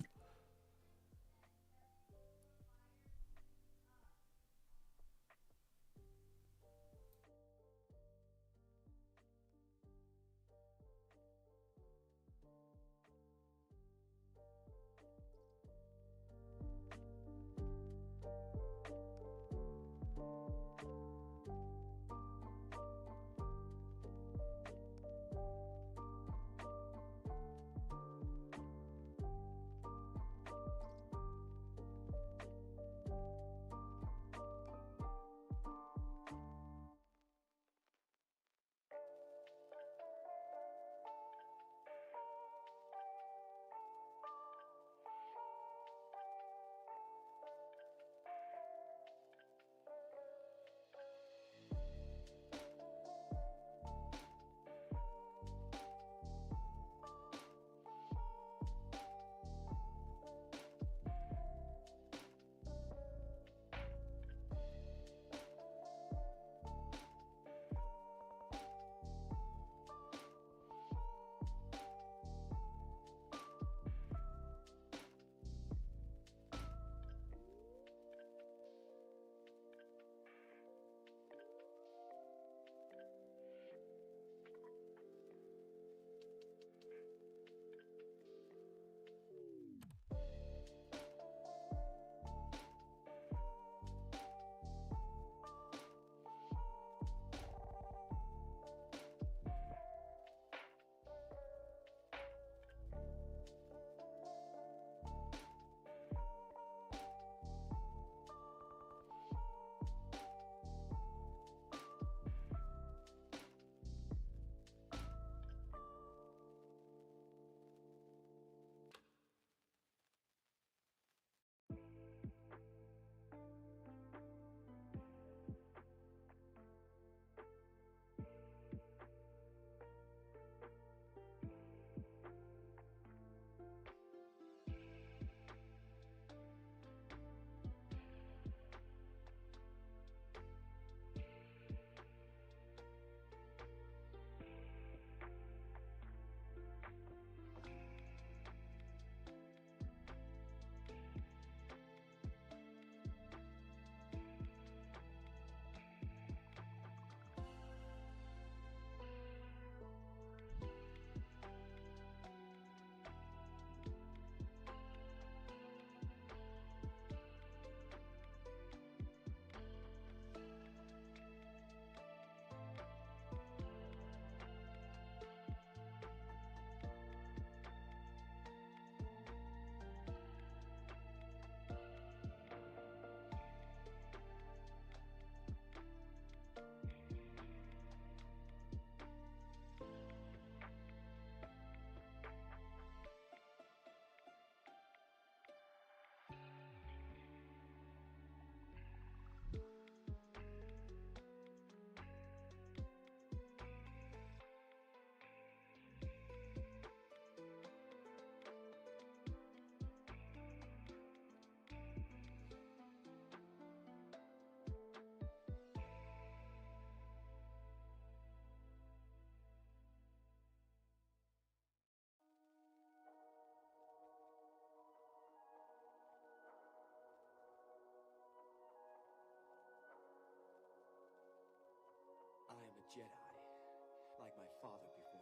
father before me.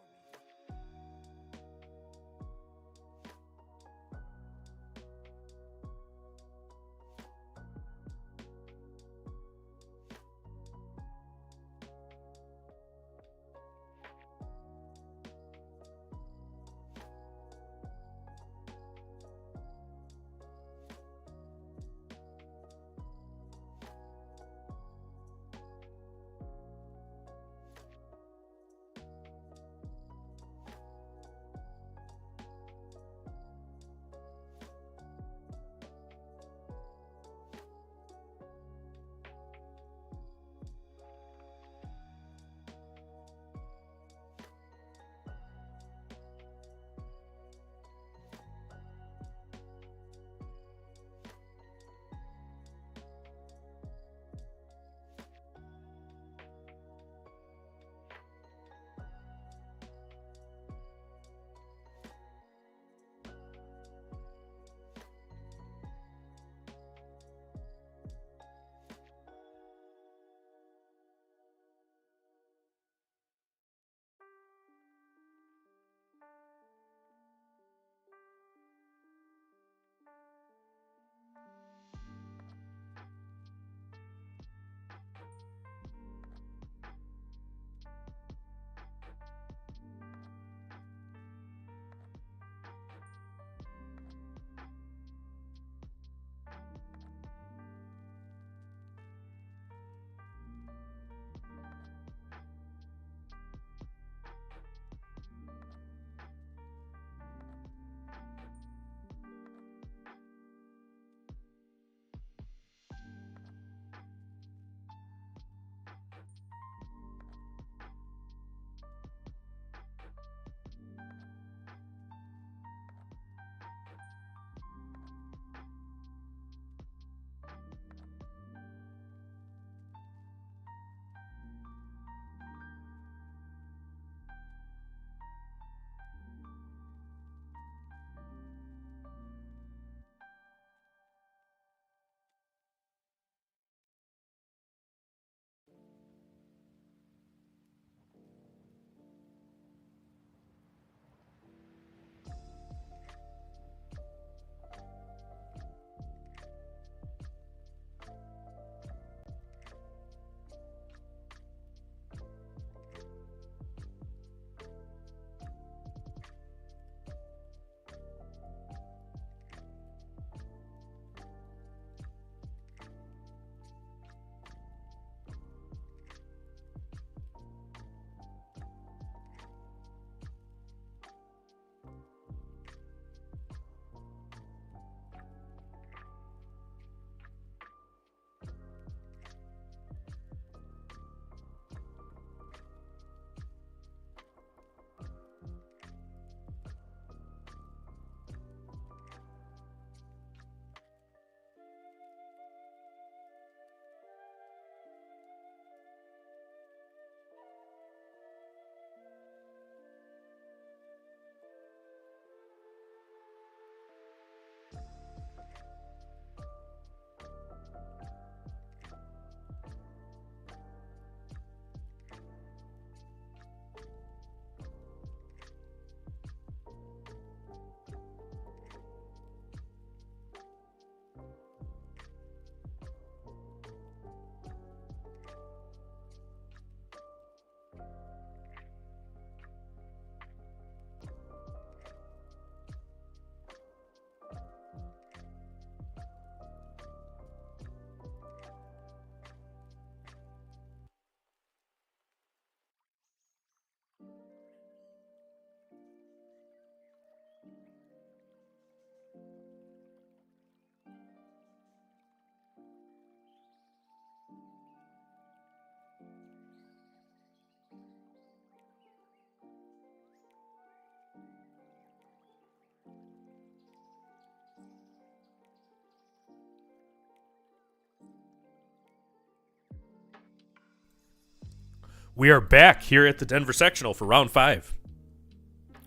We are back here at the Denver sectional for round 5.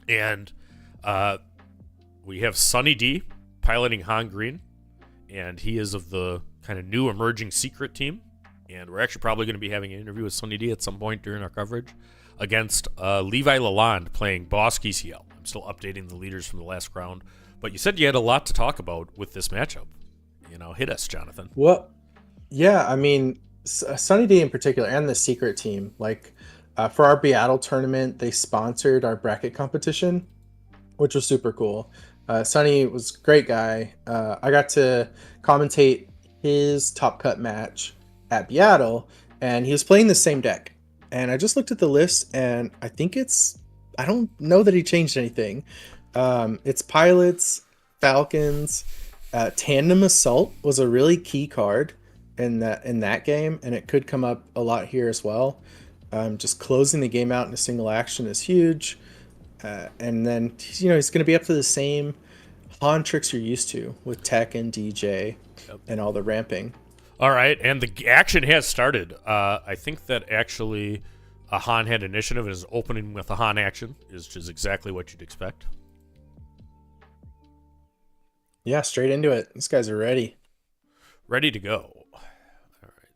And we have Sunny D piloting Han Green, and he is of the kind of new emerging secret team. and we're actually probably going to be having an interview with Sunny D at some point during our coverage against Levi Lalonde playing Boss KCL. I'm still updating the leaders from the last round, but you said you had a lot to talk about with this matchup. Hit us, Jonathan. Well, yeah, I mean, Sunny D in particular, and the secret team, like for our Seattle tournament, they sponsored our bracket competition, which was super cool. Sunny was a great guy. I got to commentate his top cut match at Seattle, and he was playing the same deck. And I just looked at the list, and I think I don't know that he changed anything. It's Pilots, Falcons, Tandem Assault was a really key card in that game, and it could come up a lot here as well. Just closing the game out in a single action is huge. And then, he's going to be up to the same Han tricks you're used to with Tech and DJ and all the ramping. All right, and the action has started. I think that actually a Han had initiative and is opening with a Han action, which is exactly what you'd expect. Yeah, straight into it. These guys are ready. Ready to go.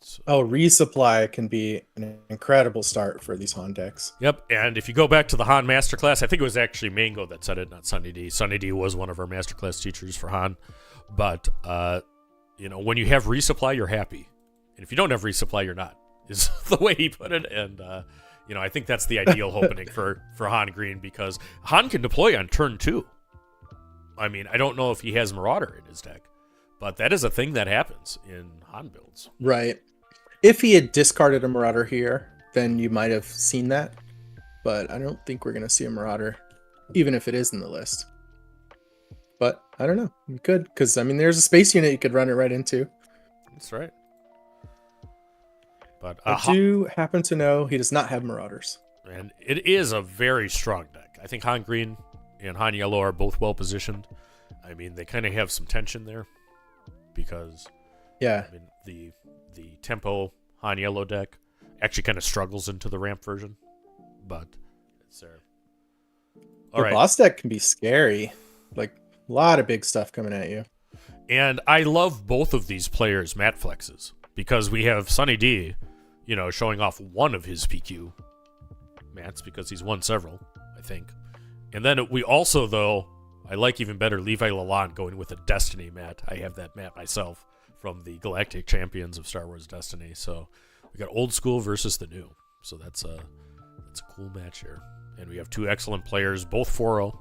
So. Oh, resupply can be an incredible start for these Han decks. Yep, and if you go back to the Han Masterclass, I think it was actually Mango that said it, not Sunny D. Sunny D was one of our Masterclass teachers for Han. But, when you have resupply, you're happy. And if you don't have resupply, you're not, is the way he put it. And, I think that's the ideal opening for Han Green, because Han can deploy on turn 2. I mean, I don't know if he has Marauder in his deck, but that is a thing that happens in Han builds. Right. If he had discarded a Marauder here, then you might have seen that. But I don't think we're going to see a Marauder, even if it is in the list. But I don't know. We could, because, there's a space unit you could run it right into. That's right. But I do happen to know he does not have Marauders. And it is a very strong deck. I think Han Green and Han Yellow are both well positioned. They kind of have some tension there because the tempo Han Yellow deck actually kind of struggles into the ramp version, but it's there. All right. Boss deck can be scary, like a lot of big stuff coming at you. And I love both of these players' mat flexes because we have Sunny D, showing off one of his PQ mats because he's won several, I think. And then we also, though, I like even better Levi Lalonde going with a Destiny mat. I have that mat myself from the Galactic Champions of Star Wars Destiny. So we got old school versus the new. So that's a cool match here. And we have two excellent players, both 4-0,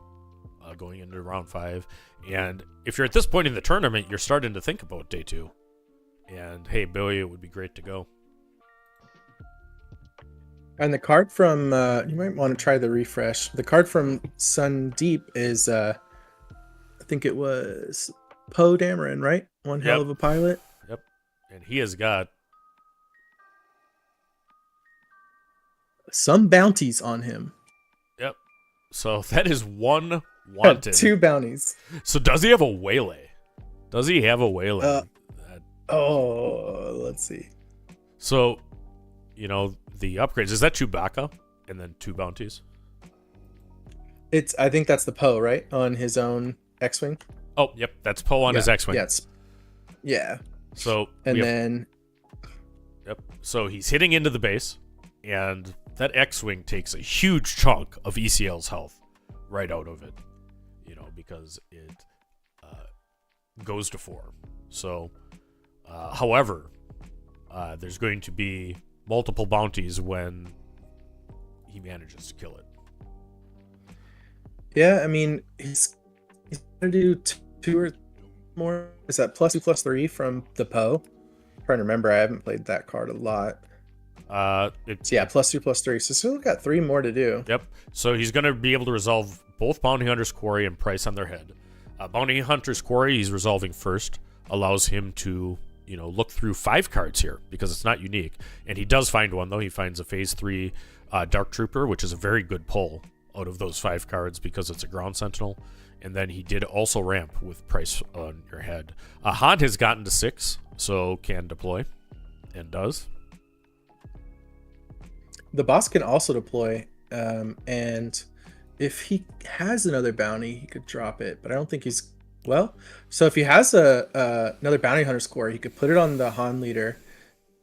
going into round 5. And if you're at this point in the tournament, you're starting to think about day 2. And hey, Billy, it would be great to go. And the card from, you might want to try the refresh. The card from Sun Deep is, I think it was Poe Dameron, right? One hell of a pilot. Yep. And he has got some bounties on him. Yep. So that is one wanted. 2 bounties. So does he have a waylay? Does he have a waylay? Let's see. So, the upgrades, is that Chewbacca and then 2 bounties? I think that's the Poe, right? On his own X-Wing. Oh, yep. That's Poe on his X-Wing. Yeah. So, then. Yep. So he's hitting into the base, and that X-Wing takes a huge chunk of ECL's health right out of it, because it goes to 4. So, however, there's going to be multiple bounties when he manages to kill it. Yeah, he's going to do 2 or more. Is that +2/+3 from the Poe? I'm trying to remember. I haven't played that card a lot. +2/+3. So still got 3 more to do. Yep. So he's going to be able to resolve both Bounty Hunter's Quarry and Price on their head. Bounty Hunter's Quarry he's resolving first, allows him to look through 5 cards here because it's not unique. And he does find one, though. He finds a Phase 3 Dark Trooper, which is a very good pull out of those 5 cards because it's a Ground Sentinel. And then he did also ramp with Price on your head. Han has gotten to 6, so can deploy, and does. The boss can also deploy, and if he has another bounty, he could drop it. But I don't think he's... Well, so if he has another bounty hunter score, he could put it on the Han leader,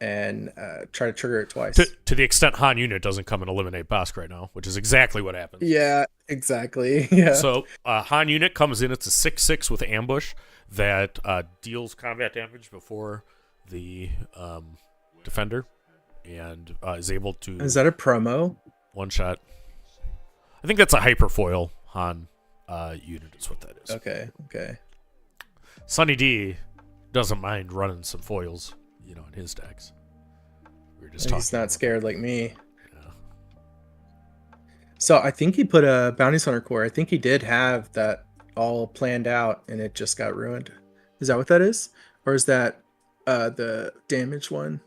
and try to trigger it twice. To the extent Han unit doesn't come and eliminate Bosk right now, which is exactly what happens. Yeah, exactly. Yeah. So Han unit comes in. It's a 6/6 with ambush that deals combat damage before the defender, and is able to. Is that a promo? One shot. I think that's a hyperfoil Han unit. Is what that is. Okay. Sunny D doesn't mind running some foils, in his decks. We were just talking. He's not about scared like me. Yeah. So I think he put a Bounty Hunter core. I think he did have that all planned out, and it just got ruined. Is that what that is, or is that the damage one?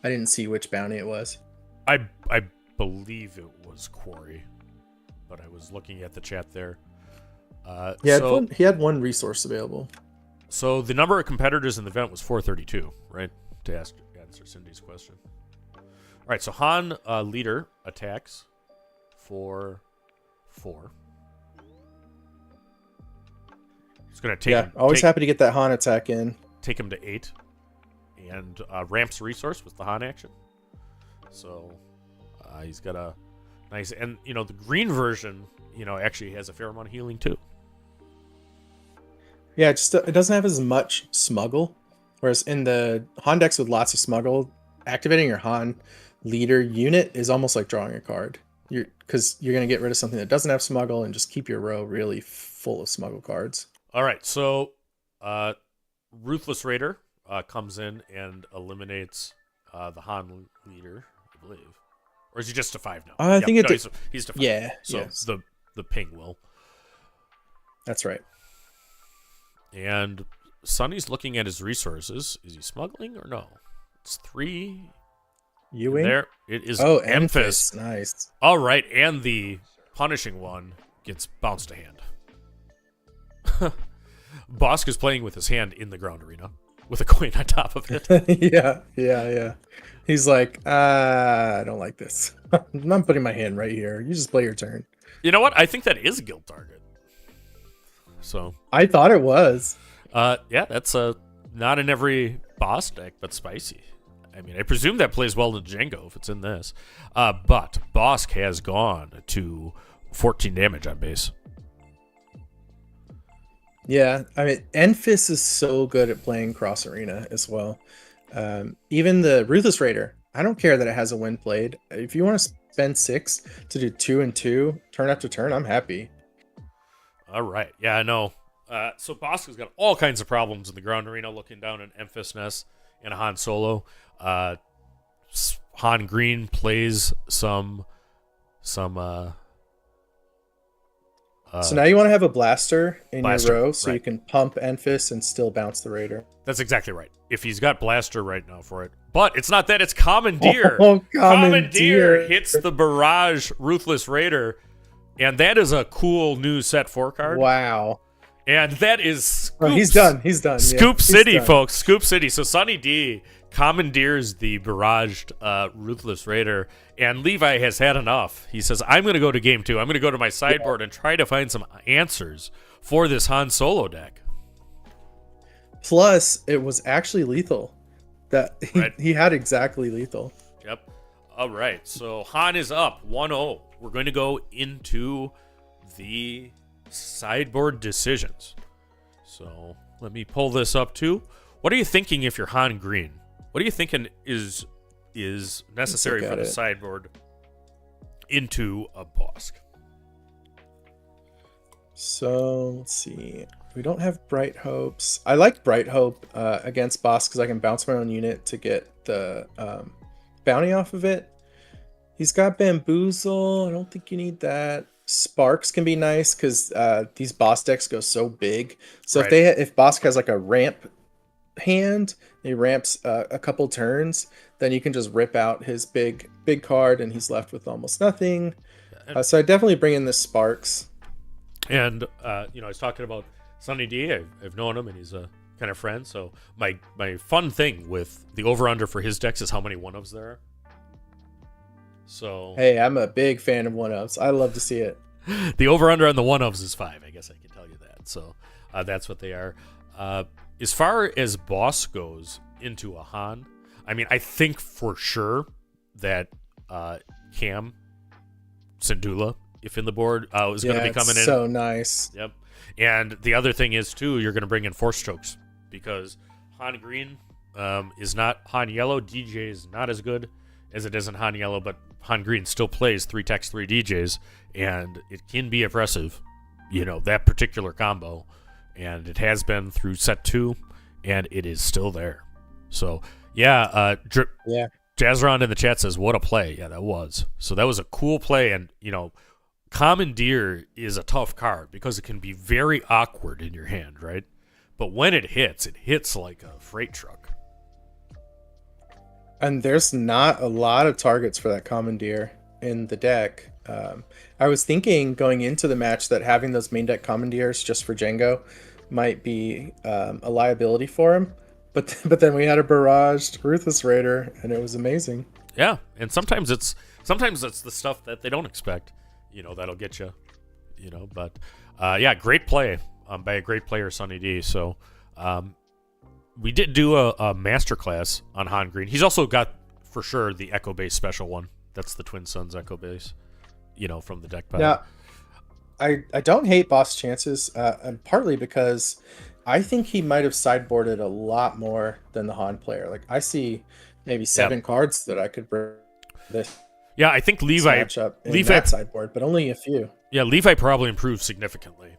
I didn't see which bounty it was. I believe it was Quarry, but I was looking at the chat there. He had one resource available. So the number of competitors in the event was 432, right? To answer Cindy's question. All right, so Han leader attacks for 4. He's going to take. Always happy to get that Han attack in. Take him to 8, and ramps resource with the Han action. So he's got a nice, and the green version, actually has a fair amount of healing too. Yeah, it doesn't have as much smuggle, whereas in the Han decks with lots of smuggle, activating your Han leader unit is almost like drawing a card. Because you're going to get rid of something that doesn't have smuggle and just keep your row really full of smuggle cards. All right, so Ruthless Raider comes in and eliminates the Han leader, I believe. Or is he just to 5 now? I think he's to 5. Yeah. So yes. the ping will. That's right. And Sonny's looking at his resources. Is he smuggling or no? It's 3. Ewing? There it is. Oh, Emphas. Nice. All right, and the punishing one gets bounced to hand. Bosk is playing with his hand in the ground arena with a coin on top of it. Yeah. He's like, I don't like this. I'm putting my hand right here. You just play your turn. You know what? I think that is a guild target. So I thought it was. Yeah, that's not in every boss deck, but spicy. I mean, I presume that plays well in Django if it's in this. But Bosk has gone to 14 damage on base. Yeah, I mean, Enfys is so good at playing cross arena as well. Even the Ruthless Raider, I don't care that it has a win played. If you want to spend 6 to do 2 and 2 turn after turn, I'm happy. All right. Yeah, I know. So Bosk has got all kinds of problems in the ground arena, looking down at Emphas Ness and Han Solo. Han Green plays some. So now you want to have a blaster in Blaster, your row so right. you can pump Enfys and still bounce the Raider. That's exactly right. If he's got Blaster right now for it. But it's not that, it's Commandeer. Oh, Commandeer hits the Barrage Ruthless Raider, and that is a cool new set 4 card. Wow. And that is Scoops. Oh, he's done. Scoop He's City, done. folks. Scoop City. So Sunny D commandeers the barraged Ruthless Raider, and Levi has had enough. He says, I'm going to go to game 2. I'm going to go to my sideboard and try to find some answers for this Han Solo deck. Plus, it was actually lethal. That Right. he had exactly lethal. Yep. All right. So Han is up 1-0. We're going to go into the sideboard decisions. So let me pull this up too. What are you thinking if you're Han Green? What are you thinking is necessary for the sideboard into a Bosk? So let's see. We don't have Bright Hopes. I like Bright Hope against Boss because I can bounce my own unit to get the bounty off of it. He's got Bamboozle. I don't think you need that. Sparks can be nice because these boss decks go so big. So Right. if Bosk has like a ramp hand, he ramps a couple turns, then you can just rip out his big card and he's left with almost nothing. So I definitely bring in the Sparks. And I was talking about Sunny D. I've known him, and he's a kind of friend. So my fun thing with the over/under for his decks is how many 1-ofs there are. So Hey, I'm a big fan of 1-ofs. I love to see it. the over/under on the 1-ofs is 5. I guess I can tell you that. So that's what they are. as far as boss goes into a Han, I mean, I think for sure that Cam Syndulla, if in the board, is going to be coming in. So nice. Yep. And the other thing is, too, you're going to bring in Force Chokes because Han Green is not Han Yellow. DJ is not as good as it is in Han Yellow, but Han Green still plays 3 techs, 3 DJs, and it can be oppressive, that particular combo. And it has been through set 2, and it is still there. So, yeah. Jazzron in the chat says, what a play. Yeah, that was. So that was a cool play, and, Commandeer is a tough card because it can be very awkward in your hand, right? But when it hits like a freight truck. And there's not a lot of targets for that Commandeer in the deck. I was thinking going into the match that having those main deck Commandeers just for Django might be a liability for him. But then we had a barraged Ruthless Raider, and it was amazing. Yeah, and sometimes it's the stuff that they don't expect, that'll get you, But yeah, great play by a great player, Sunny D. So we did do a masterclass on Han Green. He's also got for sure the Echo Base special one. That's the Twin Suns Echo Base, from the deck pile. Yeah, I don't hate Boss Chances, and partly because I think he might have sideboarded a lot more than the Han player. Like, I see maybe 7 cards that I could bring this. Yeah, I think Levi that sideboard, but only a few. Yeah, Levi probably improved significantly,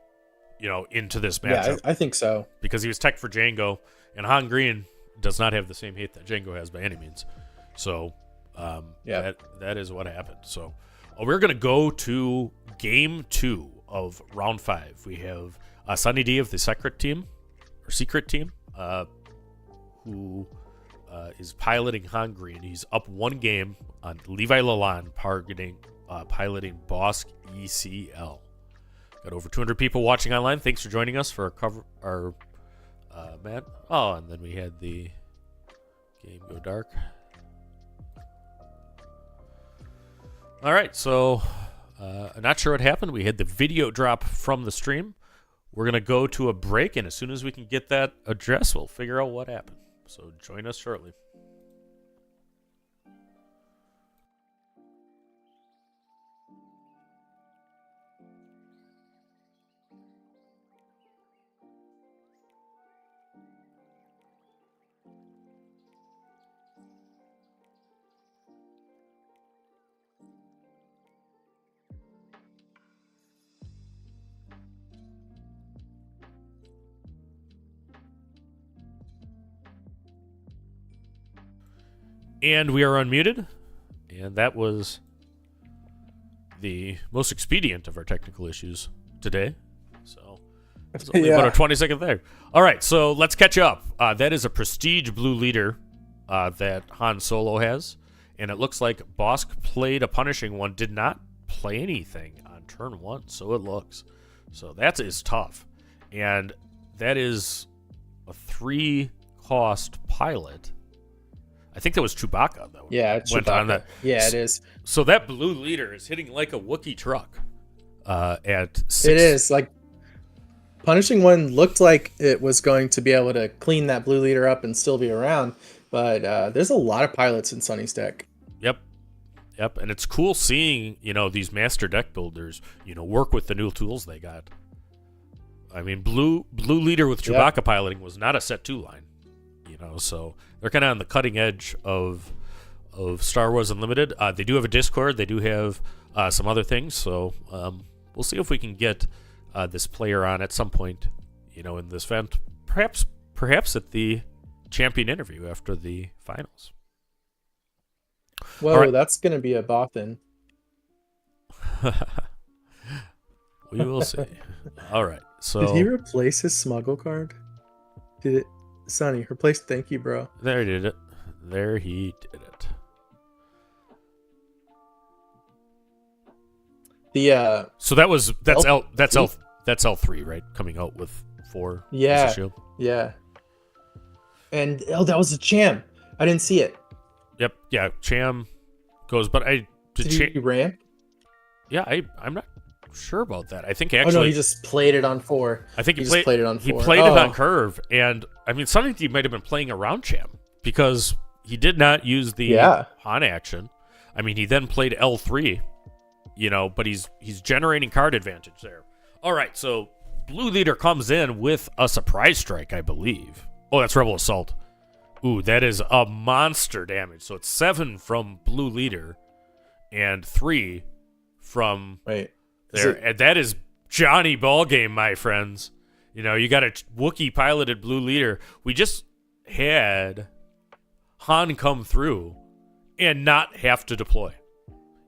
into this matchup. Yeah, I think so. Because he was tech for Django, and Han Green does not have the same hate that Django has by any means. So, that is what happened. So, we're going to go to game 2 of round 5. We have Sunny D of the Secret Team, who is piloting Han Green. He's up 1 game on Levi Lalonde, piloting Bosk ECL. Got over 200 people watching online. Thanks for joining us for our Matt. Oh, and then we had the game go dark. All right, so I'm not sure what happened. We had the video drop from the stream. We're going to go to a break, and as soon as we can get that address, we'll figure out what happened. So join us shortly. And we are unmuted, and that was the most expedient of our technical issues today. So it's only about a 20-second there. All right, so let's catch up. That is a prestige blue leader that Han Solo has, and it looks like Bosk played a punishing one, did not play anything on turn 1, so it looks. So that is tough, and that is a 3-cost pilot. I think that was Chewbacca, though. Yeah, Chewbacca. On that. Yeah, it is. So that blue leader is hitting like a Wookiee truck at 6. It is. Like, punishing one looked like it was going to be able to clean that blue leader up and still be around, but there's a lot of pilots in Sunny's deck. Yep. And it's cool seeing, these master deck builders, work with the new tools they got. I mean, blue leader with Chewbacca piloting was not a set 2 line. So they're kind of on the cutting edge of Star Wars Unlimited. They do have a Discord. They do have some other things. So we'll see if we can get this player on at some point, in this event. Perhaps at the champion interview after the finals. Whoa, that's going to be a Bothan. We will see. All right. So did he replace his smuggle card? Did it? Sonny, replace thank you, bro. There he did it. The so that's L3, right? Coming out with 4. Yeah. As a shield. Yeah. And that was a Cham. I didn't see it. Yep. Yeah. Cham goes, but did he ramp? Yeah, I'm not sure about that. I think actually. Oh no, he just played it on 4. I think he just played it on 4. He played it on curve, and I mean, Sunny D might have been playing around Cham because he did not use the Han action. I mean, he then played L3, but he's generating card advantage there. All right, so Blue Leader comes in with a surprise strike, I believe. Oh, that's Rebel Assault. Ooh, that is a monster damage. So it's 7 from Blue Leader and 3 from there. And that is Johnny Ballgame, my friends. You got a Wookiee piloted Blue Leader. We just had Han come through and not have to deploy.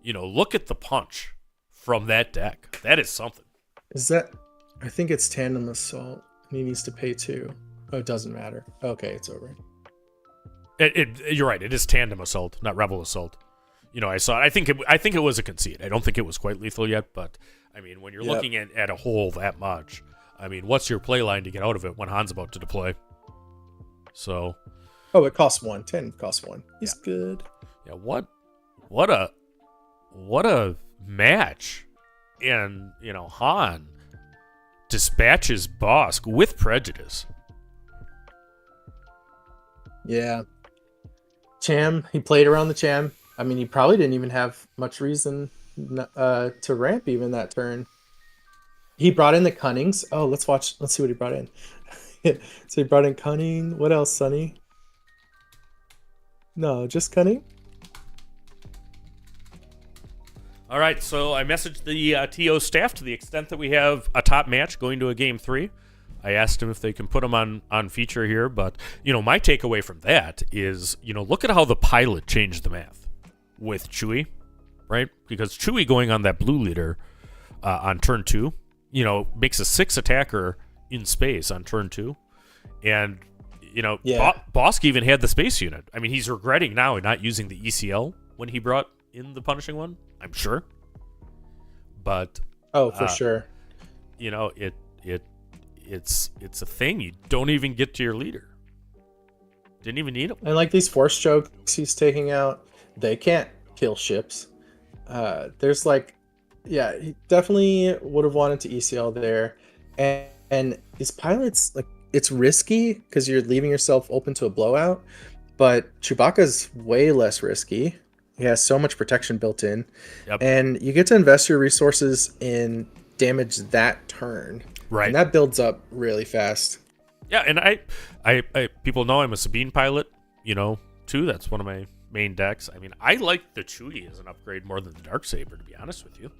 Look at the punch from that deck. That is something. I think it's Tandem Assault. He needs to pay 2. Oh, it doesn't matter. Okay, it's over. You're right. It is Tandem Assault, not Rebel Assault. I saw it. I think it was a concede. I don't think it was quite lethal yet, but I mean, when you're looking at a hole that much, I mean, what's your play line to get out of it when Han's about to deploy? So. Oh, it costs 1. 10 costs 1. He's good. Yeah. What a match, and Han dispatches Bosk with prejudice. Yeah. Cham, he played around the Cham. I mean, he probably didn't even have much reason to ramp even that turn. He brought in the Cunnings. Oh, let's see what he brought in. So he brought in Cunning. What else, Sonny? No, just Cunning. All right, so I messaged the TO staff to the extent that we have a top match going to a game 3. I asked them if they can put them on feature here, but my takeaway from that is look at how the pilot changed the math with Chewie, right? Because Chewie going on that Blue Leader on turn 2, makes a 6 attacker in space on turn 2, and Bosk even had the space unit. I mean, he's regretting now not using the ECL when he brought in the punishing one, I'm sure. But for sure. It's a thing. You don't even get to your leader. Didn't even need him. And like these force chokes he's taking out, they can't kill ships. There's he definitely would have wanted to ECL there. And these pilots, it's risky because you're leaving yourself open to a blowout, but Chewbacca's way less risky. He has so much protection built in, and you get to invest your resources in damage that turn. Right. And that builds up really fast. Yeah, and I people know I'm a Sabine pilot, too. That's one of my main decks. I mean, I like the Chewie as an upgrade more than the Darksaber, to be honest with you.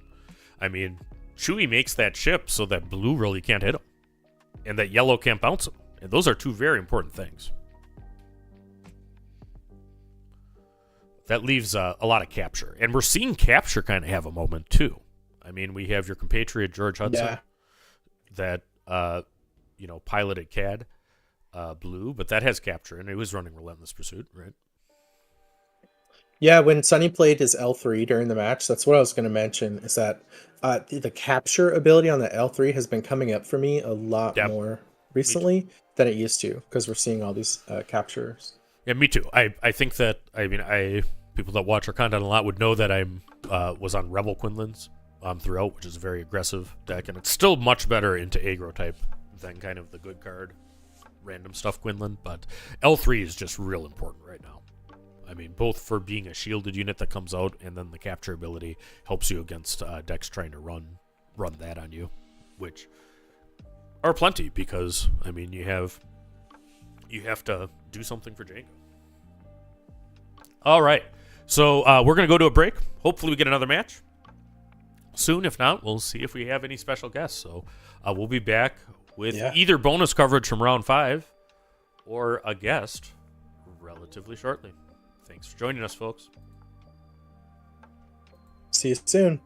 I mean, Chewie makes that ship so that blue really can't hit him, and that yellow can't bounce him. And those are 2 very important things. That leaves a lot of capture. And we're seeing capture kind of have a moment, too. I mean, we have your compatriot, George Hudson, that, piloted CAD blue, but that has capture, and it was running Relentless Pursuit, right? Yeah, when Sonny played his L3 during the match, that's what I was going to mention, is that the capture ability on the L3 has been coming up for me a lot more recently than it used to, because we're seeing all these captures. Yeah, me too. I think that, people that watch our content a lot would know that I was on Rebel Quinlan's throughout, which is a very aggressive deck, and it's still much better into aggro type than kind of the good card random stuff Quinlan, but L3 is just real important right now. I mean, both for being a shielded unit that comes out, and then the capture ability helps you against decks trying to run that on you, which are plenty, because I mean you have to do something for Jango. All right, so we're gonna go to a break. Hopefully we get another match soon. If not, we'll see if we have any special guests. So we'll be back with either bonus coverage from round 5 or a guest relatively shortly. Thanks for joining us, folks. See you soon.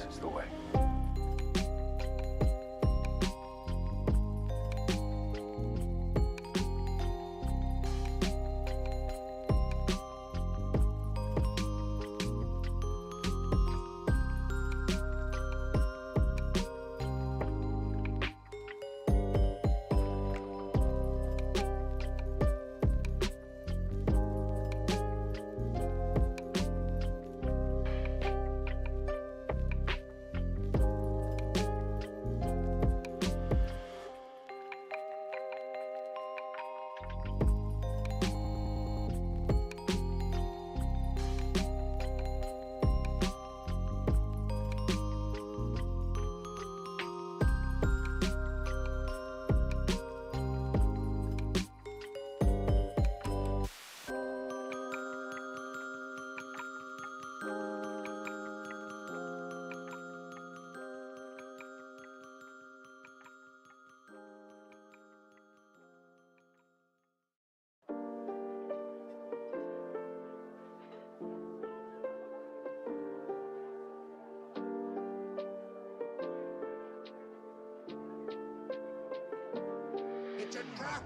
is the way. It's a trap!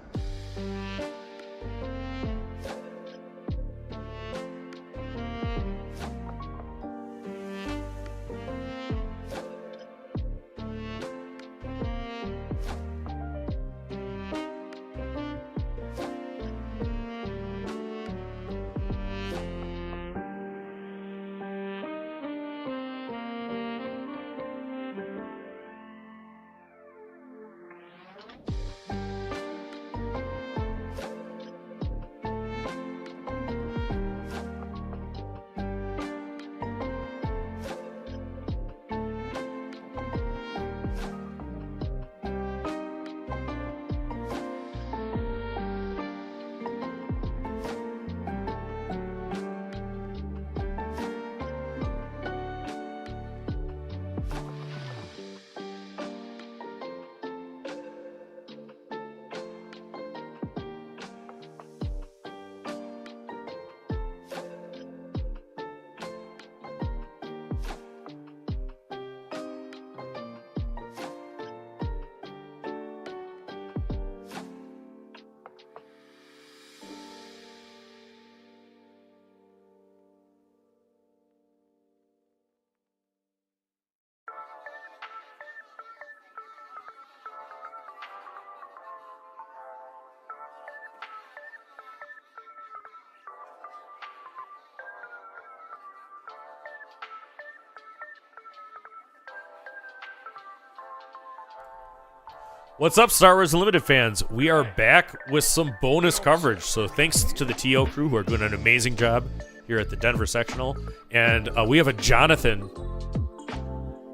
What's up, Star Wars Unlimited fans? We are back with some bonus coverage. So thanks to the TO crew who are doing an amazing job here at the Denver sectional. And we have a Jonathan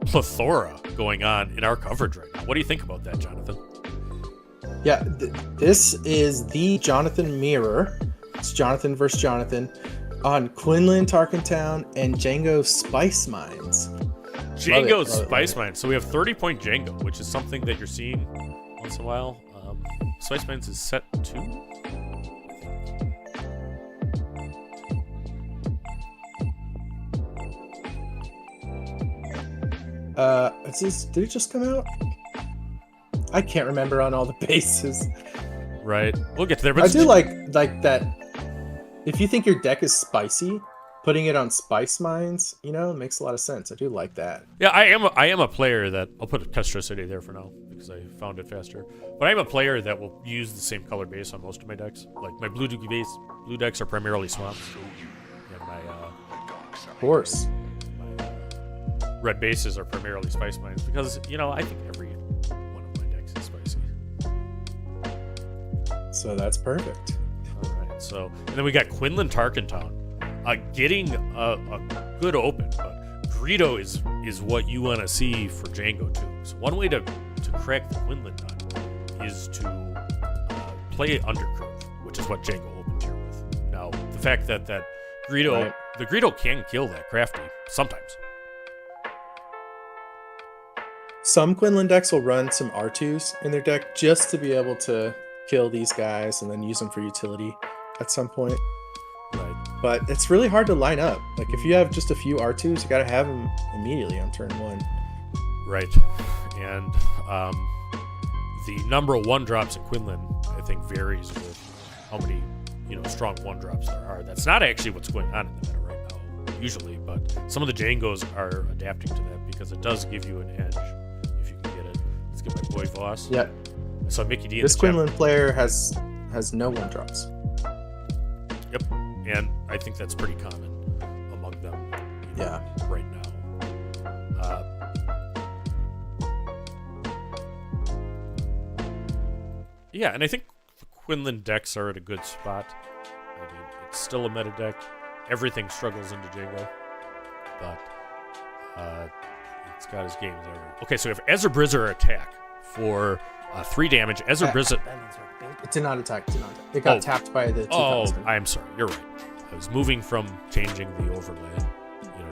plethora going on in our coverage right now. What do you think about that, Jonathan? Yeah, this is the Jonathan mirror. It's Jonathan versus Jonathan on Quinlan Tarkentown and Django Spice Mines. Django Spice Mines. So we have 30-point Django, which is something that you're seeing once in a while. Spice Mines is set 2. Did it just come out? I can't remember on all the bases. Right. We'll get to there. But I do like that. If you think your deck is spicy, putting it on Spice Mines, makes a lot of sense. I do like that. Yeah, I am a player that I'll put Castricity there for now because I found it faster. But I'm a player that will use the same color base on most of my decks. Like my blue decks are primarily swamps, and my Of course. red bases are primarily Spice Mines because I think every one of my decks is spicy. So that's perfect. All right. So and then we got Quinlan Tarkentown. Getting a good open, but Greedo is what you want to see for Django too. So one way to crack the Quinlan nut is to play Undercurve, which is what Django opened here with. Now the fact that Greedo, Right. the Greedo can kill that crafty sometimes. Some Quinlan decks will run some R2s in their deck just to be able to kill these guys and then use them for utility at some point. Right. but it's really hard to line up. Like if you have just a few R2s, you got to have them immediately on turn 1. Right. And the number of 1-drops in Quinlan, I think, varies with how many, strong 1-drops there are. That's not actually what's going on in the meta right now, usually, but some of the Djangos are adapting to that because it does give you an edge if you can get it. Let's get my boy Voss. Yeah. I saw Mickey D in This the chat. Quinlan player has no 1-drops. Yep. And I think that's pretty common among them Yeah. right now. Yeah, and I think the Quinlan decks are at a good spot. I mean, it's still a meta deck. Everything struggles into Django, but it's got his games everywhere. Okay, so we have Ezra Brizzer attack for 3 damage. Ezra Brizzer. It did not attack. It got tapped by the 2000. I'm sorry. You're right. I was moving from changing the overlay,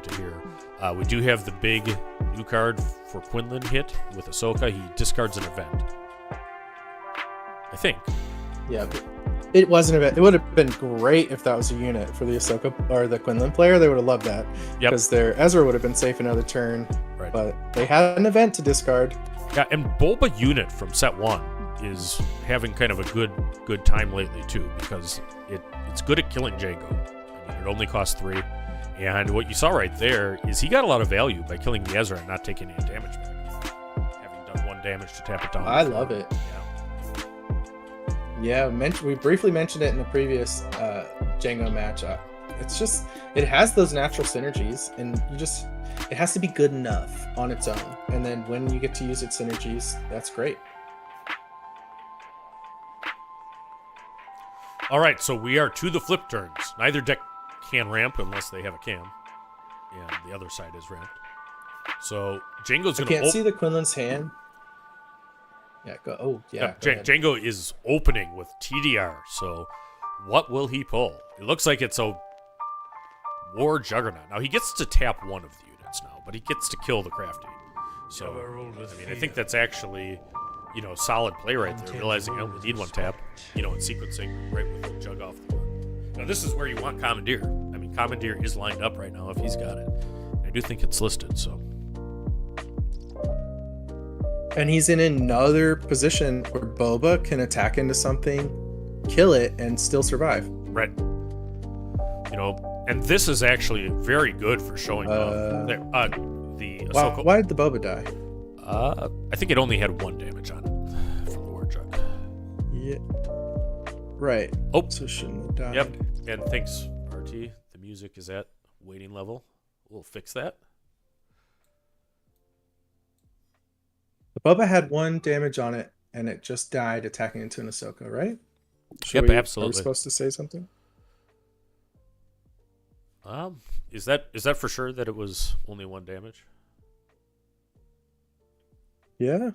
to here. We do have the big new card for Quinlan hit with Ahsoka. He discards an event. I think. Yeah, but it wasn't a bit. It would have been great if that was a unit for the Ahsoka or the Quinlan player. They would have loved that. Yep. Because their Ezra would have been safe another turn. Right. But they had an event to discard. Yeah, and Boba unit from set 1 is having kind of a good time lately too, because it's good at killing Django. I mean, it only costs 3. And what you saw right there is he got a lot of value by killing the Ezra and not taking any damage back. Having done 1 damage to tap it down. I love it. Yeah, we briefly mentioned it in the previous Django match. It's just, it has those natural synergies, and it has to be good enough on its own. And then when you get to use its synergies, that's great. All right, so we are to the flip turns. Neither deck can ramp unless they have a cam, and the other side is ramped. So Django's I going to can't see the Quinlan's hand. Yeah, go. Oh, yeah. Go ahead. Django is opening with TDR. So what will he pull? It looks like it's a War Juggernaut. Now he gets to tap one of the units now, but he gets to kill the crafty. So I think that's actually, solid play right there. Realizing I only need 1 tap, and sequencing right with the jug off the gun. Now this is where you want Commandeer. I mean, Commandeer is lined up right now if he's got it. I do think it's listed. So. And he's in another position where Boba can attack into something, kill it, and still survive. Right. And this is actually very good for showing off. The Ahsoka. Why did the Boba die? I think it only had 1 damage on it from the War Jug. Yeah. Right. Oh. So shouldn't have died. Yep. And thanks, RT. The music is at waiting level. We'll fix that. The Boba had 1 damage on it, and it just died attacking into an Ahsoka, right? Yep, absolutely. Are we supposed to say something? Is that for sure that it was only 1 damage? Yeah.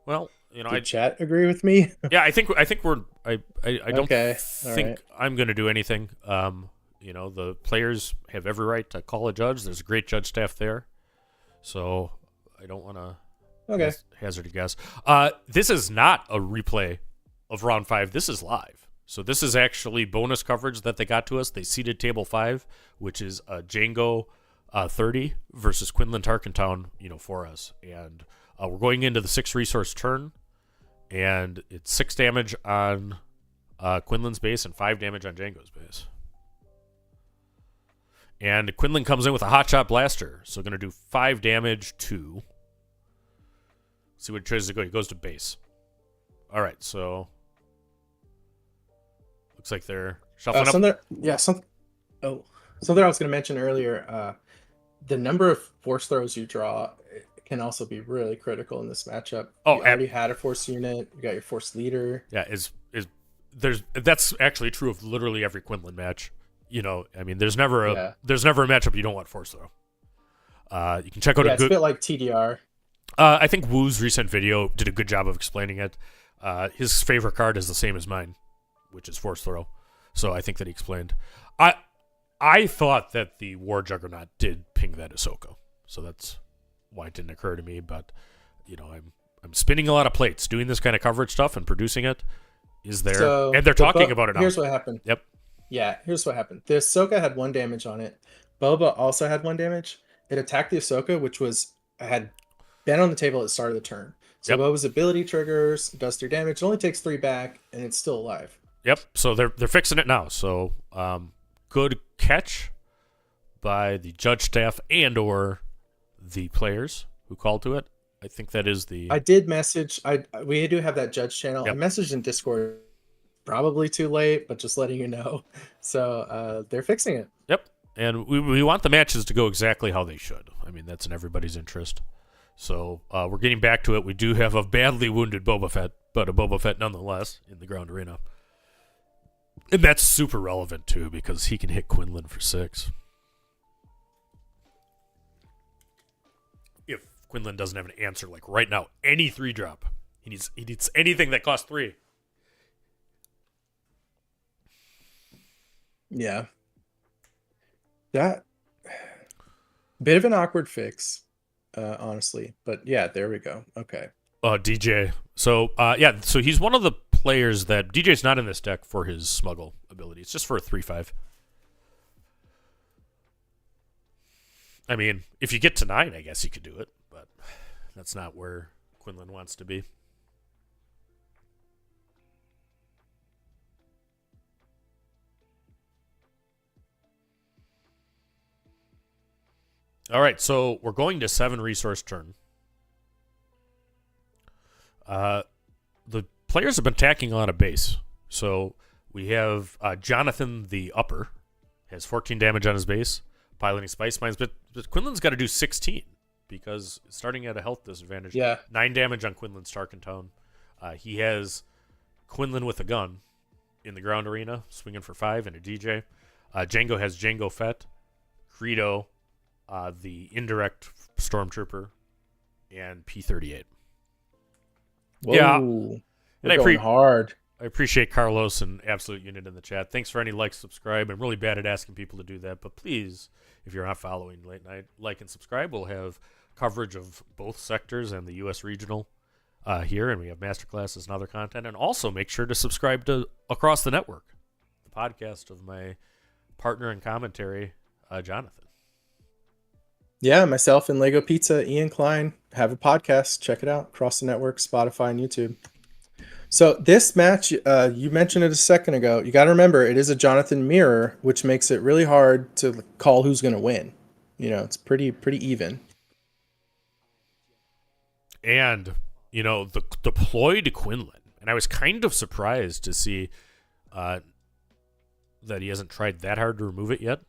Well, Did chat agree with me? Yeah, I think we're. I don't Okay, think right. I'm going to do anything. The players have every right to call a judge. There's a great judge staff there, so I don't want to hazard a guess. This is not a replay of round 5. This is live. So this is actually bonus coverage that they got to us. They seeded table 5, which is Django 30 versus Quinlan Tarkentown, for us, and we're going into the 6 resource turn. And it's 6 damage on Quinlan's base and 5 damage on Django's base. And Quinlan comes in with a hotshot blaster. So going to do 5 damage to... Let's see what it tries to go. He goes to base. All right, so... Looks like they're shuffling up. Something I was going to mention earlier. The number of force throws you draw can also be really critical in this matchup. You already had a force unit. You got your force leader. Yeah, that's actually true of literally every Quinlan match. There's never a matchup you don't want force throw. You can check out it's a bit like TDR. I think Woo's recent video did a good job of explaining it. His favorite card is the same as mine, which is force throw. So I think that he explained. I thought that the War Juggernaut did ping that Ahsoka. so that's why it didn't occur to me. But I'm spinning a lot of plates doing this kind of coverage stuff and producing it. Is there? So and they're talking about it now. Here's what happened. Yep. Yeah, here's what happened. The Ahsoka had 1 damage on it. Boba also had 1 damage. It attacked the Ahsoka, which had been on the table at the start of the turn. So Boba's ability triggers, does 3 damage. It only takes 3 back, and it's still alive. Yep. So they're fixing it now. So good catch by the judge staff and/or the players who called to it. I think that is the. I did message. We do have that judge channel. Yep. I messaged in Discord. Probably too late, but just letting you know. So they're fixing it. Yep. And we want the matches to go exactly how they should. I mean, that's in everybody's interest. So we're getting back to it. We do have a badly wounded Boba Fett, but a Boba Fett nonetheless in the ground arena. And that's super relevant, too, because he can hit Quinlan for 6. If Quinlan doesn't have an answer, like right now, any 3-drop. He needs anything that costs 3. Yeah. That bit of an awkward fix, honestly. But yeah, there we go. Okay. DJ. So so he's one of the players that DJ's not in this deck for his smuggle ability. It's just for a 3/5. I mean, if you get to 9, I guess you could do it, but that's not where Quinlan wants to be. All right, so we're going to 7 resource turn. The players have been attacking a lot of base. So we have Jonathan the Upper has 14 damage on his base, piloting Spice Mines, but Quinlan's got to do 16 because starting at a health disadvantage. Yeah. 9 damage on Quinlan's Tarkentown. He has Quinlan with a gun in the ground arena, swinging for 5 and a DJ. Django has Django Fett, Greedo, the indirect Stormtrooper, and P-38. Whoa. Yeah. We're going hard. I appreciate Carlos and Absolute Unit in the chat. Thanks for any like, subscribe. I'm really bad at asking people to do that, but please, if you're not following Late Night, like and subscribe. We'll have coverage of both sectors and the U.S. regional here, and we have masterclasses and other content. And also make sure to subscribe to Across the Network, the podcast of my partner in commentary, Jonathan. Yeah, myself and Lego Pizza, Ian Klein, have a podcast. Check it out. Across the Network, Spotify, and YouTube. So this match, you mentioned it a second ago. You got to remember, it is a Jonathan mirror, which makes it really hard to call who's going to win. It's pretty even. And, the deployed Quinlan. And I was kind of surprised to see that he hasn't tried that hard to remove it yet.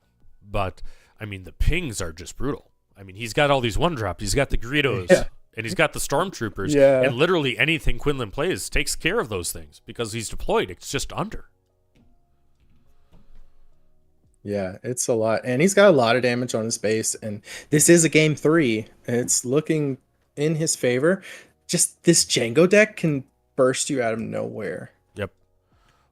But, I mean, the pings are just brutal. I mean, he's got all these 1-drops. He's got the Greedos. Yeah. And he's got the Stormtroopers. Yeah. And literally anything Quinlan plays takes care of those things because he's deployed. It's just under. Yeah, it's a lot. And he's got a lot of damage on his base. And this is a game 3. It's looking in his favor. Just this Django deck can burst you out of nowhere. Yep.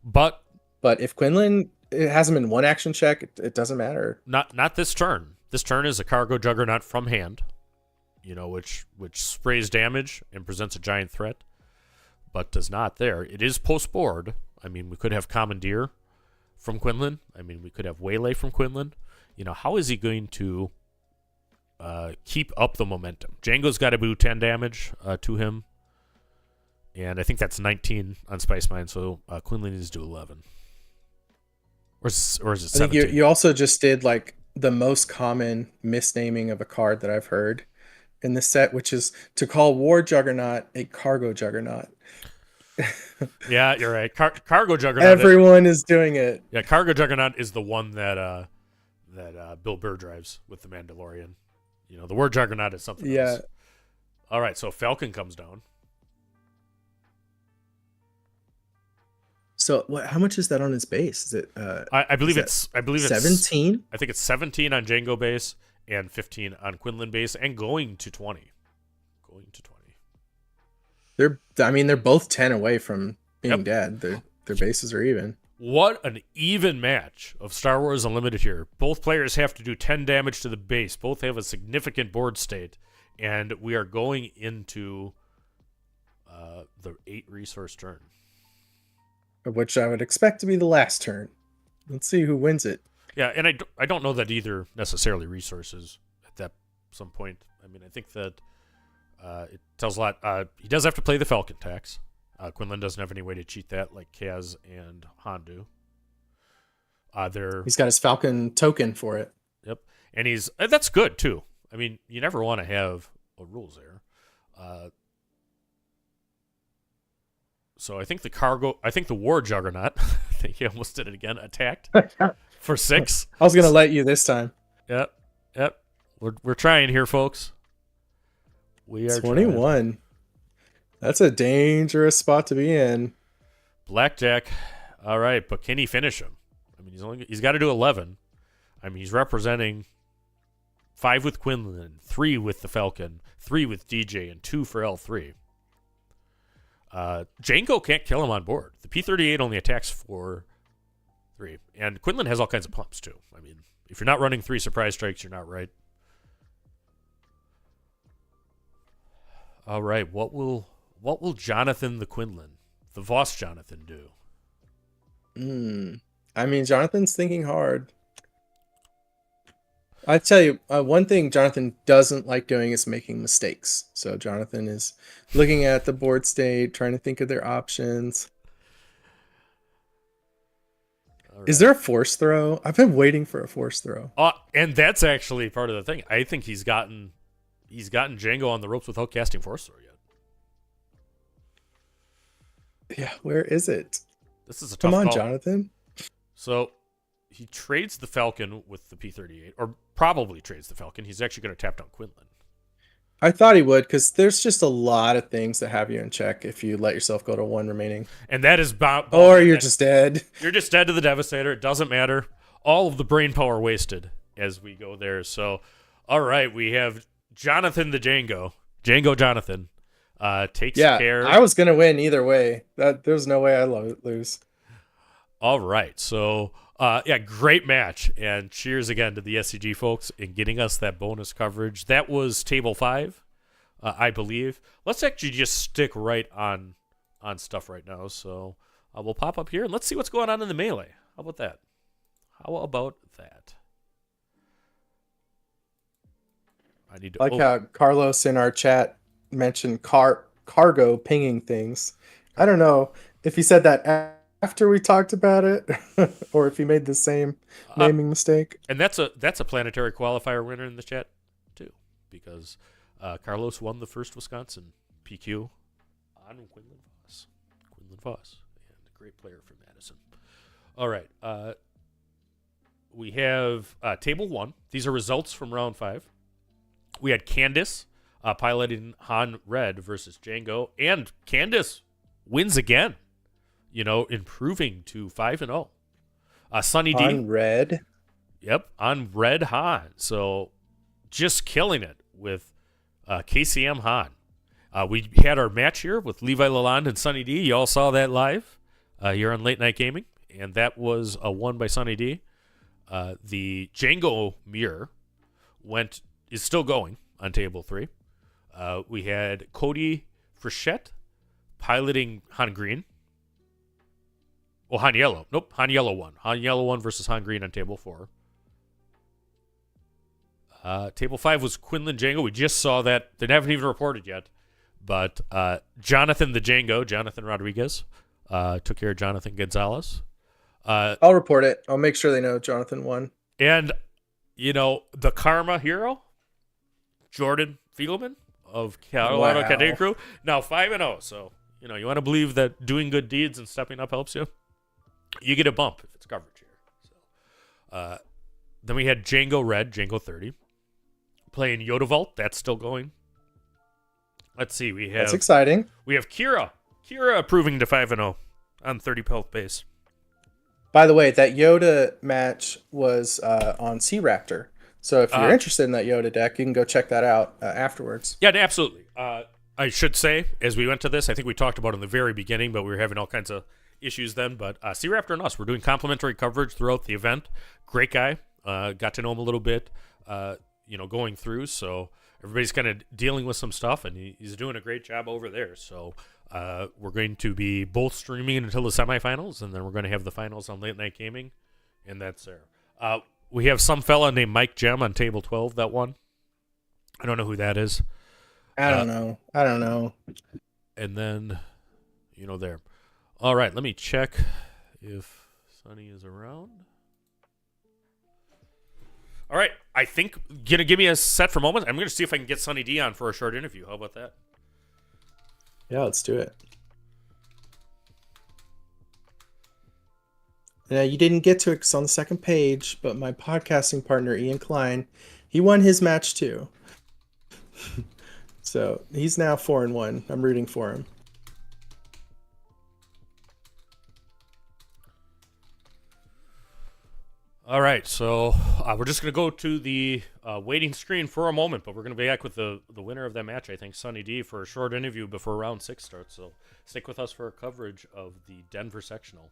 But if Quinlan has him in 1 action check, it doesn't matter. Not this turn. This turn is a Cargo Juggernaut from hand, which sprays damage and presents a giant threat, but does not there. It is post-board. I mean, we could have Commandeer from Quinlan. I mean, we could have Waylay from Quinlan. How is he going to keep up the momentum? Django's got to do 10 damage to him, and I think that's 19 on Spice Mine, so Quinlan needs to do 11. Or is it 17? I think you also just did, the most common misnaming of a card that I've heard in this set, which is to call War Juggernaut a Cargo Juggernaut. Yeah, you're right. Cargo Juggernaut. Everyone is doing it. Yeah, Cargo Juggernaut is the one that Bill Burr drives with the Mandalorian. The War Juggernaut is something else. All right, so Falcon comes down. So how much is that on his base? Is it? I believe it's 17. I think it's 17 on Django base and 15 on Quinlan base, and going to 20. They're both 10 away from being dead. Their bases are even. What an even match of Star Wars Unlimited here. Both players have to do 10 damage to the base. Both have a significant board state. And we are going into the 8 resource turn. Which I would expect to be the last turn. Let's see who wins it. Yeah, and I don't know that either necessarily resources at that some point. I mean, I think that it tells a lot. He does have to play the Falcon tax. Quinlan doesn't have any way to cheat that like Kaz and Han do. He's got his Falcon token for it. Yep, and that's good too. I mean, you never want to have rules there. So I think the War Juggernaut, I think he almost did it again, attacked for 6. I was going to let you this time. Yep. We're trying here, folks. We are 21. Trying. That's a dangerous spot to be in. Blackjack. All right, but can he finish him? I mean, he's got to do 11. I mean, he's representing 5 with Quinlan, 3 with the Falcon, 3 with DJ, and 2 for L3. Django can't kill him on board. The P-38 only attacks for 3. And Quinlan has all kinds of pumps, too. I mean, if you're not running 3 surprise strikes, you're not right. All right, what will Jonathan the Quinlan, the Voss Jonathan, do? I mean, Jonathan's thinking hard. I tell you, one thing Jonathan doesn't like doing is making mistakes. So Jonathan is looking at the board state, trying to think of their options. Right. Is there a force throw? I've been waiting for a force throw. And that's actually part of the thing. I think he's gotten Django on the ropes without casting force throw yet. Yeah, where is it? This is a tough Come on, call. Jonathan. So he trades the Falcon with the P-38, or probably trades the Falcon. He's actually going to tap down Quinlan. I thought he would, because there's just a lot of things that have you in check if you let yourself go to 1 remaining. And that is or you're just dead. You're just dead to the Devastator. It doesn't matter. All of the brain power wasted as we go there. So, all right, we have Jonathan the Django Jonathan, takes care. I was going to win either way. There's no way I lose. All right, so great match, and cheers again to the SCG folks in getting us that bonus coverage. That was table 5, I believe. Let's actually just stick right on stuff right now. So we'll pop up here and let's see what's going on in the melee. How about that? I need to how Carlos in our chat mentioned cargo pinging things. I don't know if he said that after we talked about it, or if he made the same naming mistake. And that's a planetary qualifier winner in the chat too, because Carlos won the first Wisconsin PQ on Quinlan Voss, and a great player from Madison. All right, we have table 1. These are results from round 5. We had Candace piloting Han Red versus Django, and Candace wins again. Improving to 5-0. Sunny D. On Red? Yep, on Red Han. So just killing it with KCM Han. We had our match here with Levi Lalonde and Sunny D. You all saw that live here on Late Night Gaming, and that was a won by Sunny D. The Django mirror is still going on table 3. We had Cody Frechette piloting Han Green. Well, Han Yellow. Nope, Han Yellow won. Han Yellow won versus Han Green on table 4. Table 5 was Quinlan Django. We just saw that. They haven't even reported yet. But Jonathan the Django, Jonathan Rodriguez, took care of Jonathan Gonzalez. I'll report it. I'll make sure they know Jonathan won. And, the Karma hero, Jordan Fiegelman of Colorado Cadet Crew, now 5-0. So, you want to believe that doing good deeds and stepping up helps you. You get a bump if it's coverage here. So, then we had Django Red, Django 30, playing Yoda Vault. That's still going. Let's see. That's exciting. We have Kira improving to 5-0 on 30 health base. By the way, that Yoda match was on Sea Raptor. So if you're interested in that Yoda deck, you can go check that out afterwards. Yeah, absolutely. I should say, as we went to this, I think we talked about it in the very beginning, but we were having all kinds of issues then. But Sea Raptor and us, we're doing complimentary coverage throughout the event. Great guy. Got to know him a little bit, going through. So everybody's kind of dealing with some stuff, and he's doing a great job over there. So we're going to be both streaming until the semifinals, and then we're going to have the finals on Late Night Gaming, and that's there. We have some fella named Mike Gem on table 12 that won. I don't know who that is. I don't know. And then, there. All right, let me check if Sonny is around. All right, I think, gonna give me a set for a moment. I'm going to see if I can get Sonny D on for a short interview. How about that? Yeah, let's do it. Yeah, you didn't get to it 'cause on the second page, but my podcasting partner, Ian Klein, he won his match too. So he's now 4-1. I'm rooting for him. All right, so we're just going to go to the waiting screen for a moment, but we're going to be back with the winner of that match, I think, Sonny D, for a short interview before round 6 starts. So stick with us for coverage of the Denver sectional.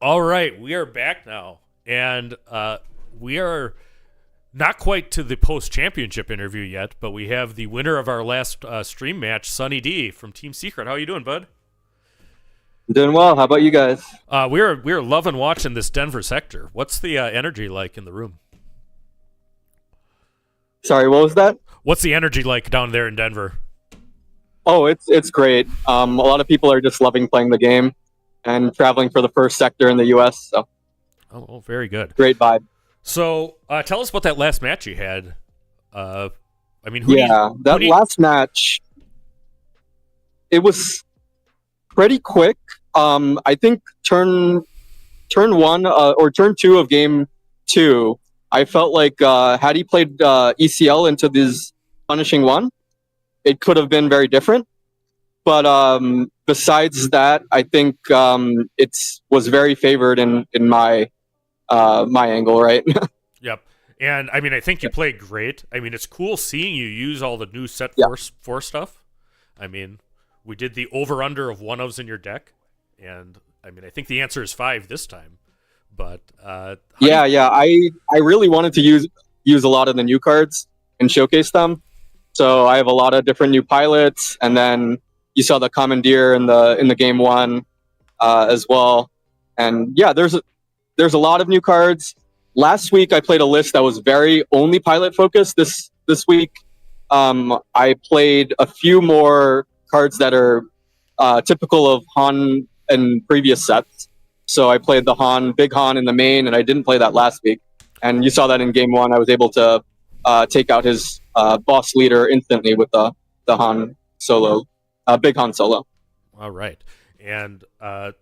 All right, we are back now, and we are not quite to the post-championship interview yet, but we have the winner of our last stream match, Sunny D from Team Secret. How are you doing, bud? Doing well. How about you guys? We're loving watching this Denver sector. What's the energy like in the room? Sorry, what was that? What's the energy like down there in Denver? Oh, it's great. A lot of people are just loving playing the game and traveling for the first sector in the U.S. So, oh, very good. Great vibe. So, tell us about that last match you had. I mean, last match, it was pretty quick. I think turn one or turn two of game two, I felt like had he played ECL into this punishing one, it could have been very different. But besides that, I think it was very favored in my my angle, right? Yep. And I mean, I think you played great. I mean, it's cool seeing you use all the new set four stuff. I mean, we did the over-under of one-ofs in your deck, and I mean, I think the answer is 5 this time. But I really wanted to use a lot of the new cards and showcase them. So I have a lot of different new pilots, and then you saw the commandeer in the game one as well. And yeah, there's a lot of new cards. Last week I played a list that was very only pilot focused. This week I played a few more cards that are typical of Han and previous sets. So I played the big Han in the main, and I didn't play that last week. And you saw that in game one. I was able to take out his boss leader instantly with the Han solo, big Han solo. All right. And I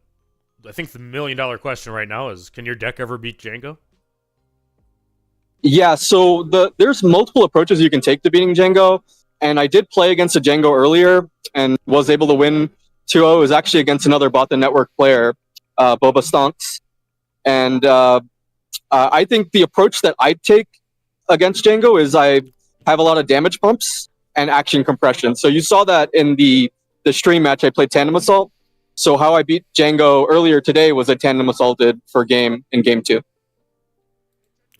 think the $1 million question right now is, can your deck ever beat Django? Yeah, so there's multiple approaches you can take to beating Django. And I did play against a Django earlier and was able to win 2-0. It was actually against another Bothan Network player, Boba Stonks. And I think the approach that I take against Django is I have a lot of damage pumps and action compression. So you saw that in the stream match I played Tandem Assault. So how I beat Django earlier today was I Tandem Assaulted in game 2.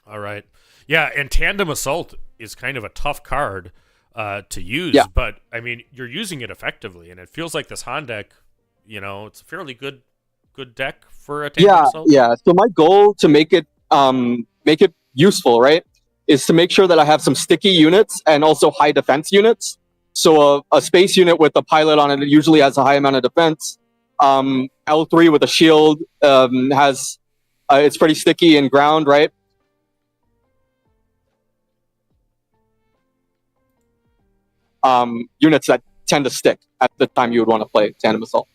All right. Yeah, and Tandem Assault is kind of a tough card to use, but I mean, you're using it effectively, and it feels like this Han deck, it's a fairly good deck for a Tandem Assault. Yeah. So my goal to make it useful, right, is to make sure that I have some sticky units and also high defense units. So a space unit with a pilot on it usually has a high amount of defense. L3 with a shield has it's pretty sticky in ground, right? Units that tend to stick at the time you would want to play Tandem Assault.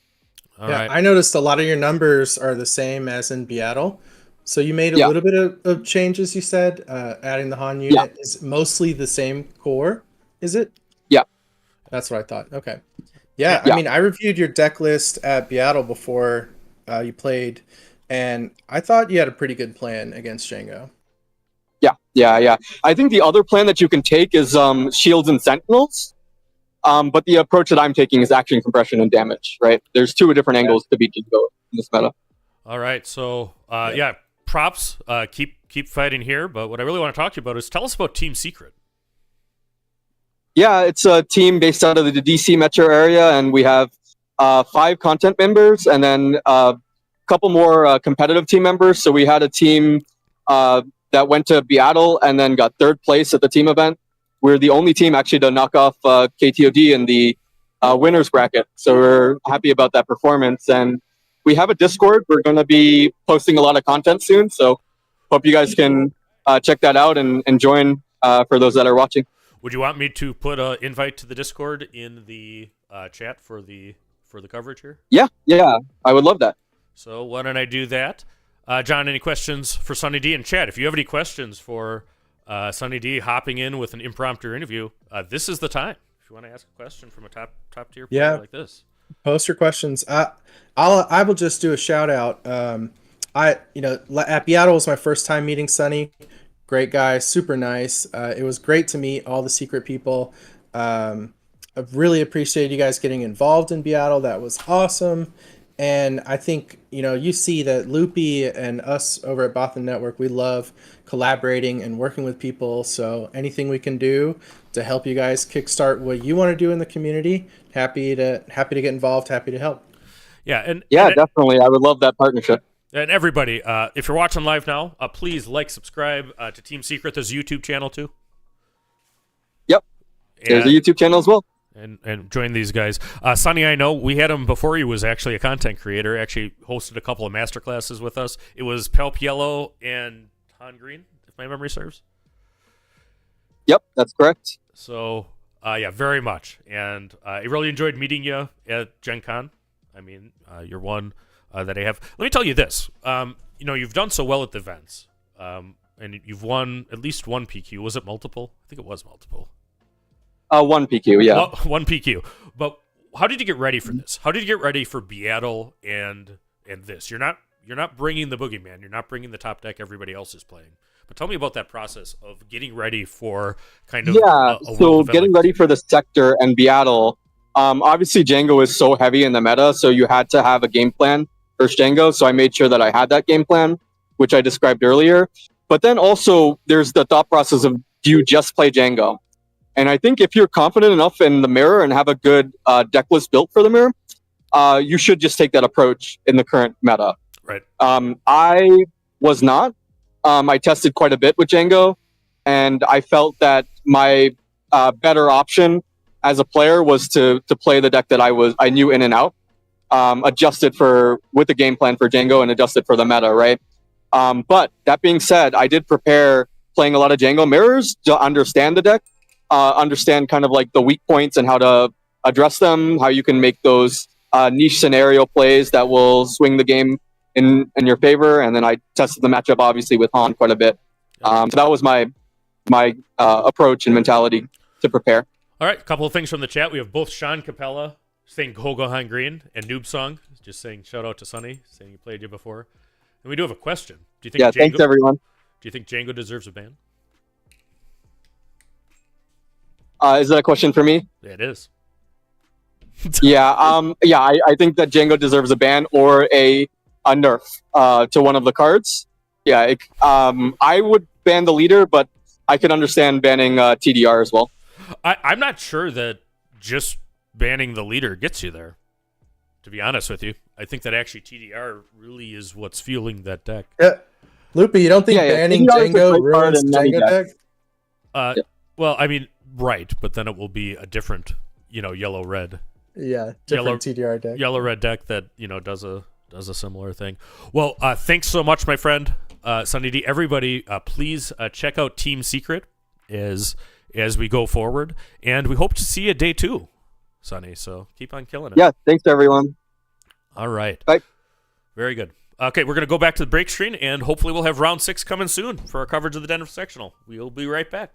All right. I noticed a lot of your numbers are the same as in Beatle. So you made a little bit of changes, you said, adding the Han unit. Is mostly the same core, is it? Yeah. That's what I thought. Okay. Yeah, I mean, I reviewed your deck list at Beatle before you played, and I thought you had a pretty good plan against Django. Yeah. I think the other plan that you can take is Shields and Sentinels. But the approach that I'm taking is action compression and damage, right? There's 2 different angles to beat Django in this meta. All right, so props. Keep fighting here. But what I really want to talk to you about is tell us about Team Secret. Yeah, it's a team based out of the DC metro area, and we have 5 content members, and then a couple more competitive team members. So we had a team that went to Beatle and then got 3rd place at the team event. We're the only team actually to knock off KTOD in the winners bracket. So we're happy about that performance. And we have a Discord. We're going to be posting a lot of content soon. So hope you guys can check that out and join for those that are watching. Would you want me to put an invite to the Discord in the chat for the coverage here? Yeah, I would love that. So why don't I do that? John, any questions for Sunny D in chat? If you have any questions for Sunny D hopping in with an impromptu interview, this is the time. If you want to ask a question from a top tier player like this, post your questions. I will just do a shout out. At Beatle was my first time meeting Sunny. Great guy, super nice. It was great to meet all the secret people. I really appreciate you guys getting involved in Beatle. That was awesome. And I think, you see that Loopy and us over at Bothan Network, we love collaborating and working with people. So anything we can do to help you guys kickstart what you want to do in the community, happy to get involved, happy to help. Yeah, and definitely. I would love that partnership. And everybody, if you're watching live now, please subscribe to Team Secret. There's a YouTube channel too. Yep. There's a YouTube channel as well. And join these guys. Sonny, I know we had him before he was actually a content creator. Actually hosted a couple of masterclasses with us. It was Palp Yellow and Han Green, if my memory serves. Yep, that's correct. So, yeah, very much. And I really enjoyed meeting you at Gen Con. I mean, you're one that I have. Let me tell you this. You've done so well at the events. And you've won at least one PQ. Was it multiple? I think it was multiple. One PQ, yeah. One PQ. But how did you get ready for this? How did you get ready for Beatle and this? You're not bringing the boogeyman. You're not bringing the top deck everybody else is playing. But tell me about that process of getting ready for kind of so getting ready for the Sector and Beatle. Obviously, Django is so heavy in the meta, so you had to have a game plan for Django. So I made sure that I had that game plan, which I described earlier. But then also, there's the thought process of, do you just play Django? And I think if you're confident enough in the mirror and have a good deck list built for the mirror, you should just take that approach in the current meta. Right. I was not. I tested quite a bit with Django, and I felt that my better option as a player was to play the deck that I knew in and out, adjusted with the game plan for Django and adjusted for the meta, right? But that being said, I did prepare playing a lot of Django mirrors to understand the deck. Understand kind of like the weak points and how to address them, how you can make those niche scenario plays that will swing the game in your favor. And then I tested the matchup obviously with Han quite a bit. So that was my approach and mentality to prepare. All right, a couple of things from the chat. We have both Sean Capella saying Gogo Han Green and Noob Song just saying shout out to Sonny, saying he played you before. And we do have a question. Do you think Django, thanks everyone. Do you think Django deserves a ban? Is that a question for me? It is. I think that Django deserves a ban or a nerf to one of the cards. Yeah, I would ban the leader, but I could understand banning TDR as well. I'm not sure that just banning the leader gets you there, to be honest with you. I think that actually TDR really is what's fueling that deck. Yeah. Loopy, you don't think banning Django ruins Django deck? Well, I mean, right, but then it will be a different, yellow-red. Yeah, different TDR deck. Yellow-red deck that, does a similar thing. Well, thanks so much, my friend, Sunny D. Everybody, please check out Team Secret as we go forward, and we hope to see you day 2, Sunny, so keep on killing it. Yeah, thanks, everyone. All right. Bye. Very good. Okay, we're going to go back to the break screen, and hopefully we'll have round 6 coming soon for our coverage of the Denver Sectional. We'll be right back.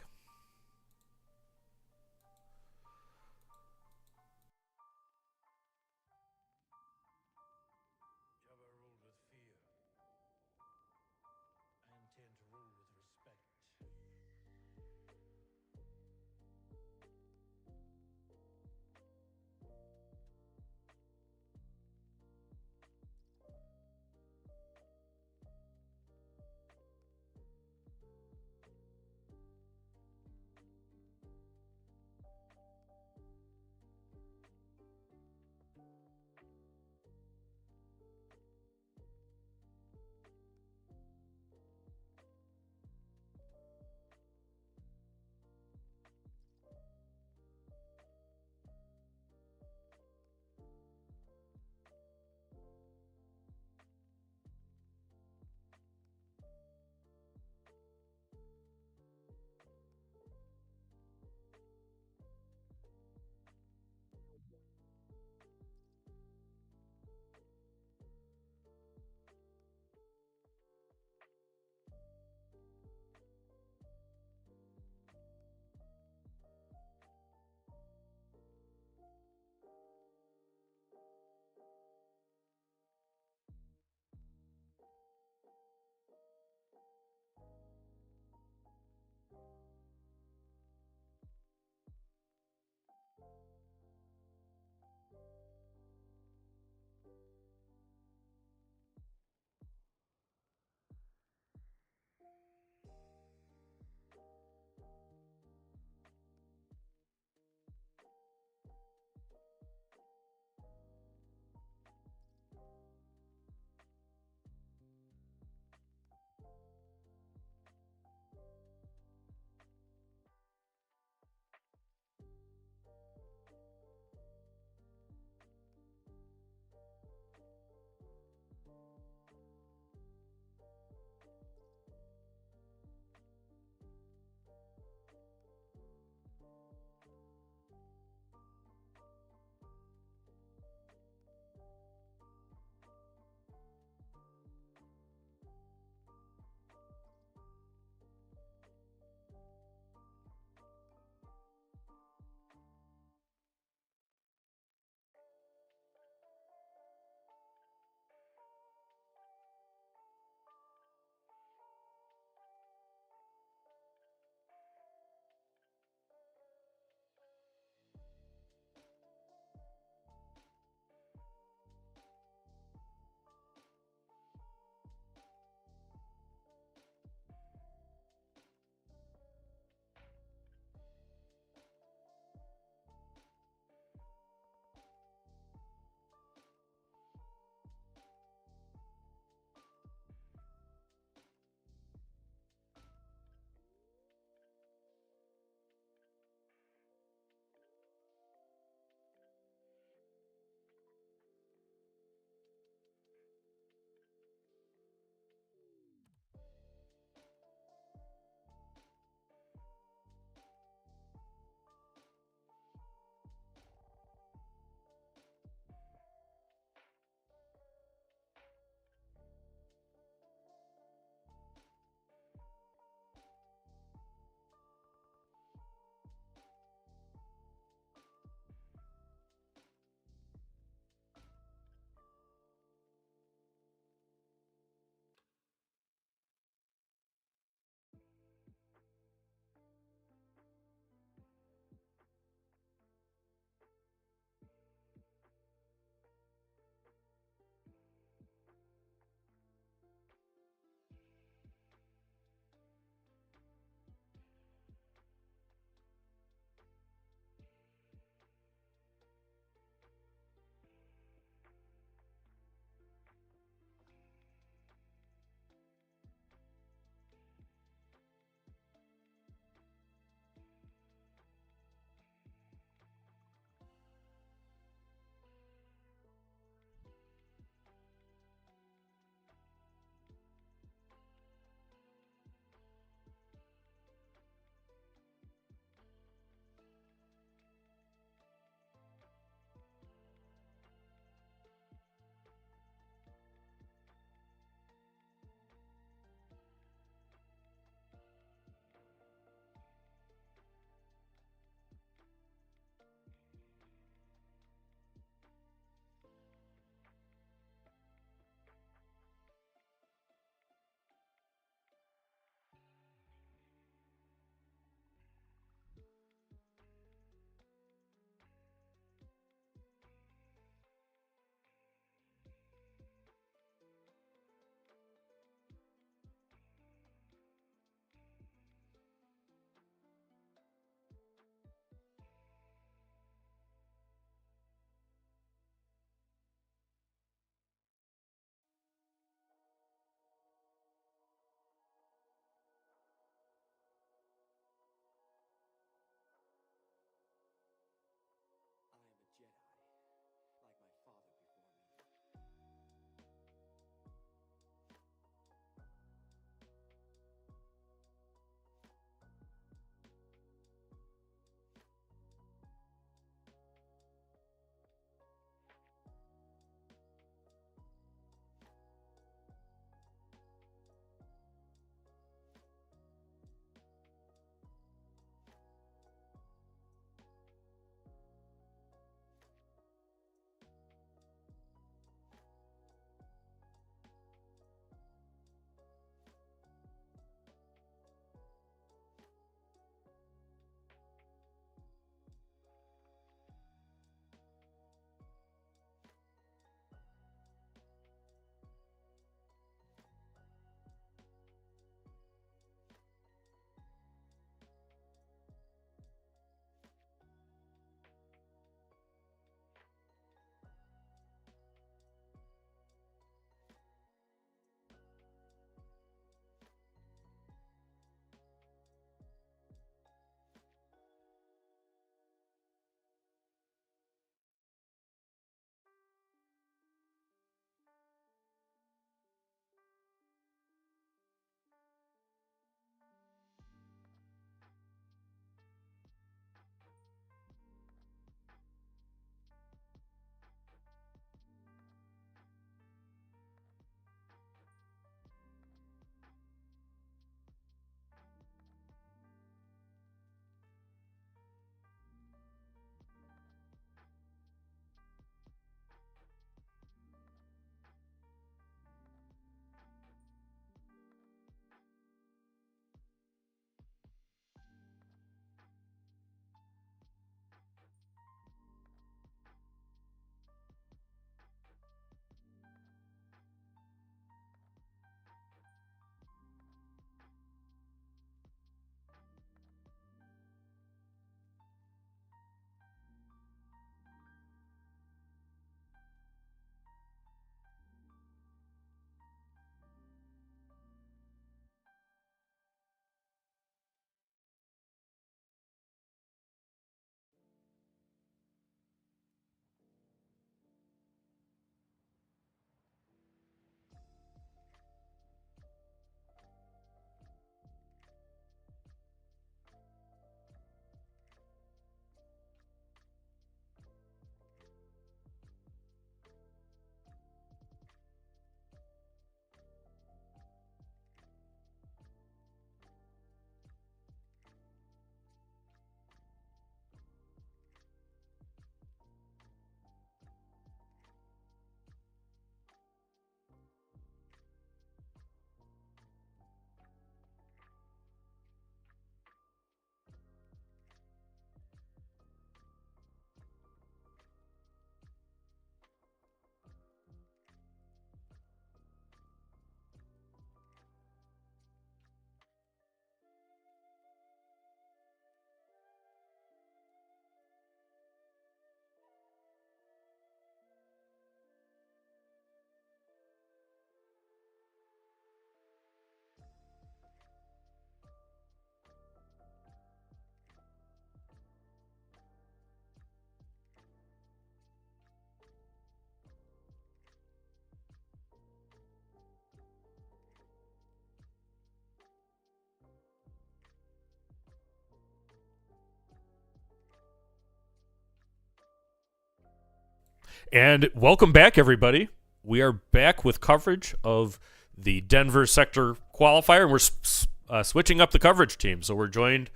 And welcome back, everybody. We are back with coverage of the Denver Sector Qualifier, and we're switching up the coverage team. So we're joined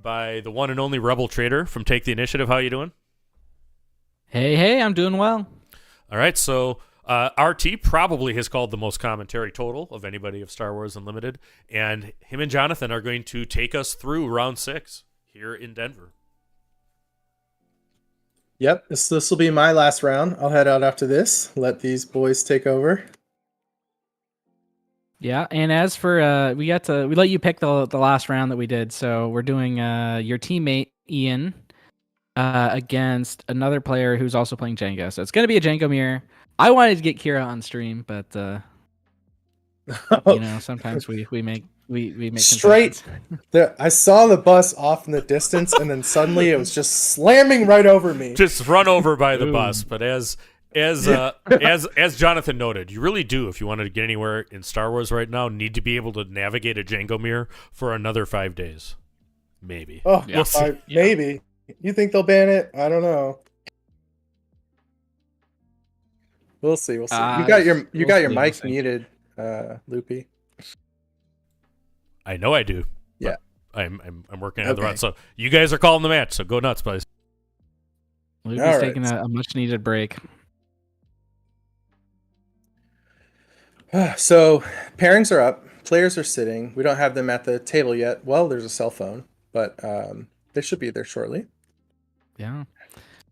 by the one and only Rebel Traitor from Take the Initiative. How you doing? Hey, I'm doing well. All right, so RT probably has called the most commentary total of anybody of Star Wars Unlimited, and him and Jonathan are going to take us through round 6 here in Denver. Yep, this will be my last round. I'll head out after this. Let these boys take over. Yeah, and as for we let you pick the last round that we did. So we're doing your teammate Ian against another player who's also playing Django. So it's gonna be a Django mirror. I wanted to get Kira on stream, but sometimes we make straight. I saw the bus off in the distance, and then suddenly it was just slamming right over me. Just run over by the bus. But as Jonathan noted, you really do, if you wanted to get anywhere in Star Wars right now, need to be able to navigate a Django mirror for another 5 days, maybe. Oh, yeah. Maybe. You think they'll ban it? I don't know. We'll see. You got your mic muted, Loopy. I know I do. Yeah. I'm working on the run. So you guys are calling the match, so go nuts, please. Loopy's taking a much needed break. So pairings are up. Players are sitting. We don't have them at the table yet. Well, there's a cell phone, but they should be there shortly. Yeah.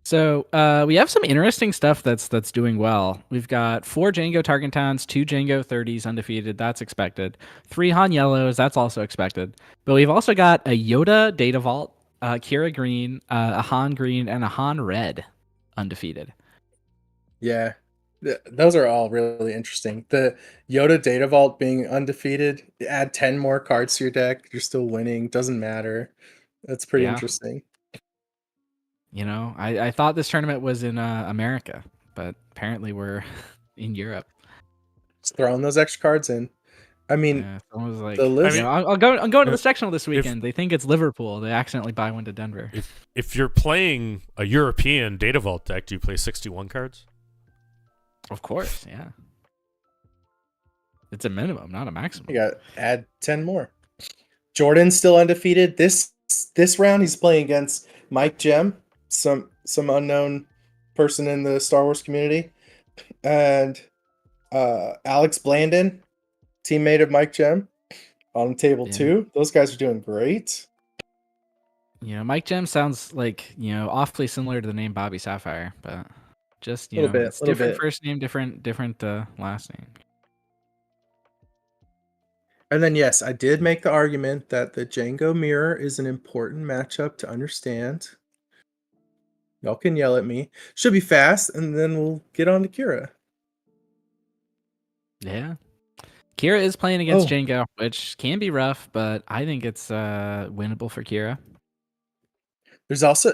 So we have some interesting stuff that's doing well. We've got 4 Django Tarkentons, 2 Django 30s undefeated. That's expected. 3 Han Yellows. That's also expected. But we've also got a Yoda Data Vault, Kira Green, a Han Green, and a Han Red undefeated. Yeah. Those are all really interesting. The Yoda Data Vault being undefeated, add 10 more cards to your deck. You're still winning. Doesn't matter. That's pretty interesting. I thought this tournament was in America, but apparently we're in Europe. Just throwing those extra cards in. I mean, someone was like, the list. I'm going to the sectional this weekend. They think it's Liverpool. They accidentally buy one to Denver. If you're playing a European Data Vault deck, do you play 61 cards? Of course, yeah. It's a minimum, not a maximum. You got to add 10 more. Jordan's still undefeated. This round he's playing against Mike Gem, some unknown person in the Star Wars community, and Alex Blandon, teammate of Mike Gem, on table 2. Those guys are doing great. Mike Gem sounds like awfully similar to the name Bobby Sapphire, but just it's different first name, different last name. And then yes, I did make the argument that the Django mirror is an important matchup to understand. Y'all can yell at me. Should be fast, and then we'll get on to Kira. Yeah. Kira is playing against Django, which can be rough, but I think it's winnable for Kira. There's also,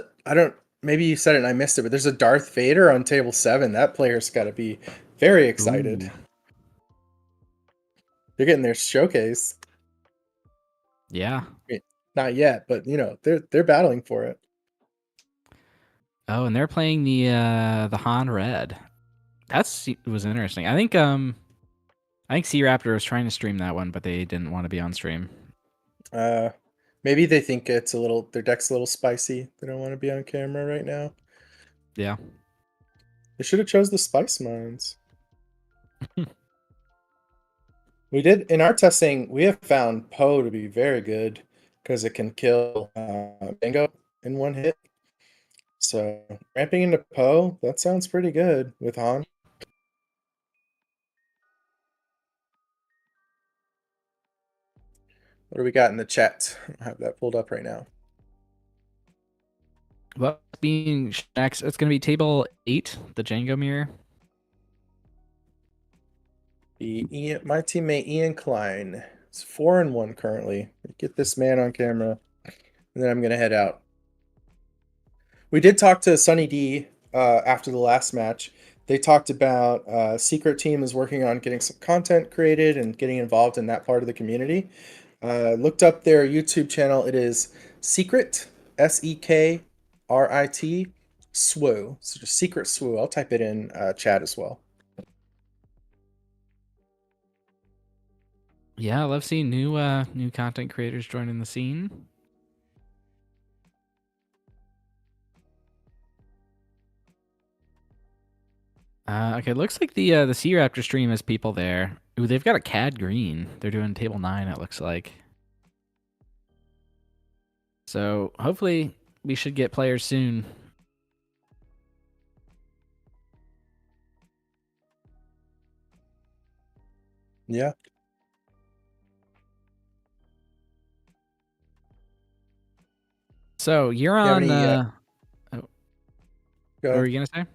maybe you said it and I missed it, but there's a Darth Vader on table 7. That player's got to be very excited. Ooh. They're getting their showcase. Yeah. I mean, not yet, but they're battling for it. Oh, and they're playing the Han Red. Was interesting. I think C Raptor was trying to stream that one, but they didn't want to be on stream. Maybe they think their deck's a little spicy. They don't want to be on camera right now. Yeah. They should have chose the Spice Mines. We did in our testing. We have found Poe to be very good because it can kill Bingo in one hit. So ramping into Poe, that sounds pretty good with Han. What do we got in the chat? I have that pulled up right now. Well, being next, it's going to be table 8, the Django mirror. My teammate Ian Klein. It's 4-1 currently. Get this man on camera, and then I'm going to head out. We did talk to Sunny D after the last match. They talked about Secret Team is working on getting some content created and getting involved in that part of the community. Looked up their YouTube channel. It is Secret, SEKRIT, SWO, so just secret SWO. I'll type it in chat as well. Yeah, I love seeing new content creators joining the scene. Okay, looks like the Sea Raptor stream has people there. Ooh, they've got a CAD green. They're doing table 9, it looks like. So hopefully we should get players soon. Yeah. So you're You have on. any, Oh, go what ahead. were you gonna say?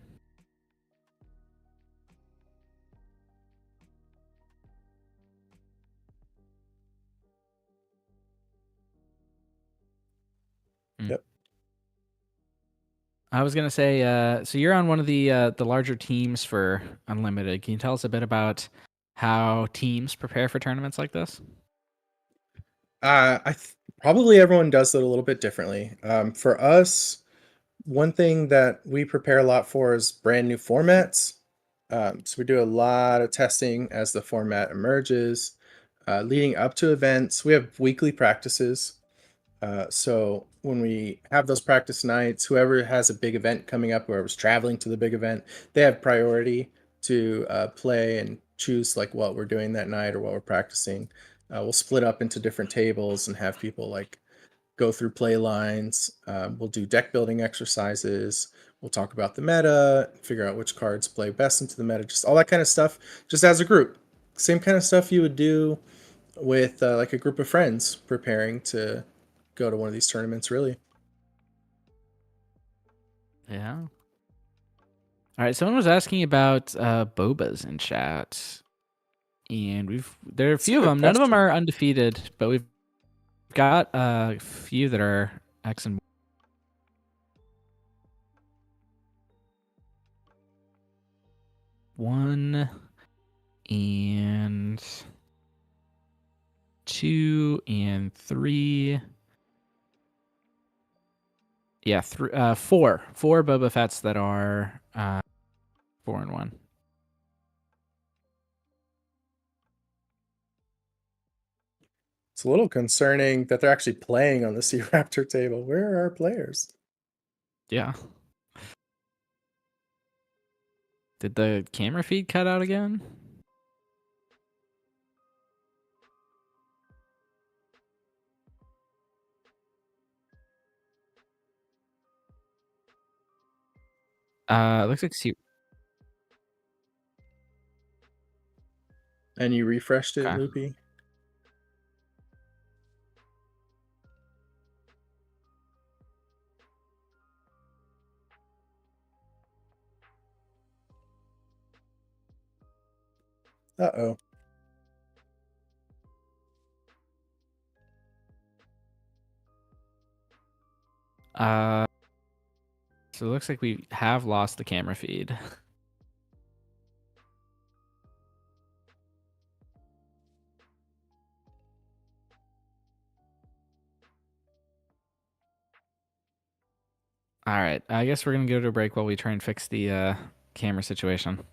Yep. I was gonna say. So you're on one of the larger teams for Unlimited. Can you tell us a bit about how teams prepare for tournaments like this? Probably everyone does it a little bit differently. For us, one thing that we prepare a lot for is brand new formats. So we do a lot of testing as the format emerges. Leading up to events, we have weekly practices. So when we have those practice nights, whoever has a big event coming up, whoever's traveling to the big event, they have priority to play and choose like what we're doing that night or what we're practicing. We'll split up into different tables and have people like go through play lines. We'll do deck building exercises. We'll talk about the meta, figure out which cards play best into the meta, just all that kind of stuff, just as a group. Same kind of stuff you would do with like a group of friends preparing to go to one of these tournaments, really. Yeah. All right. Someone was asking about bobas in chat, and there are a It's a few of good them. None of them question. are undefeated, but we've got a few that are X and 1 and 2 and 3. Yeah, 4 Boba Fett's that are 4 and 1. It's a little concerning that they're actually playing on the Sea Raptor table. Where are our players? Yeah. Did the camera feed cut out again? It looks like And you refreshed it, Okay. Loopy? Uh-oh. So it looks like we have lost the camera feed. All right. I guess we're going to go to a break while we try and fix the camera situation.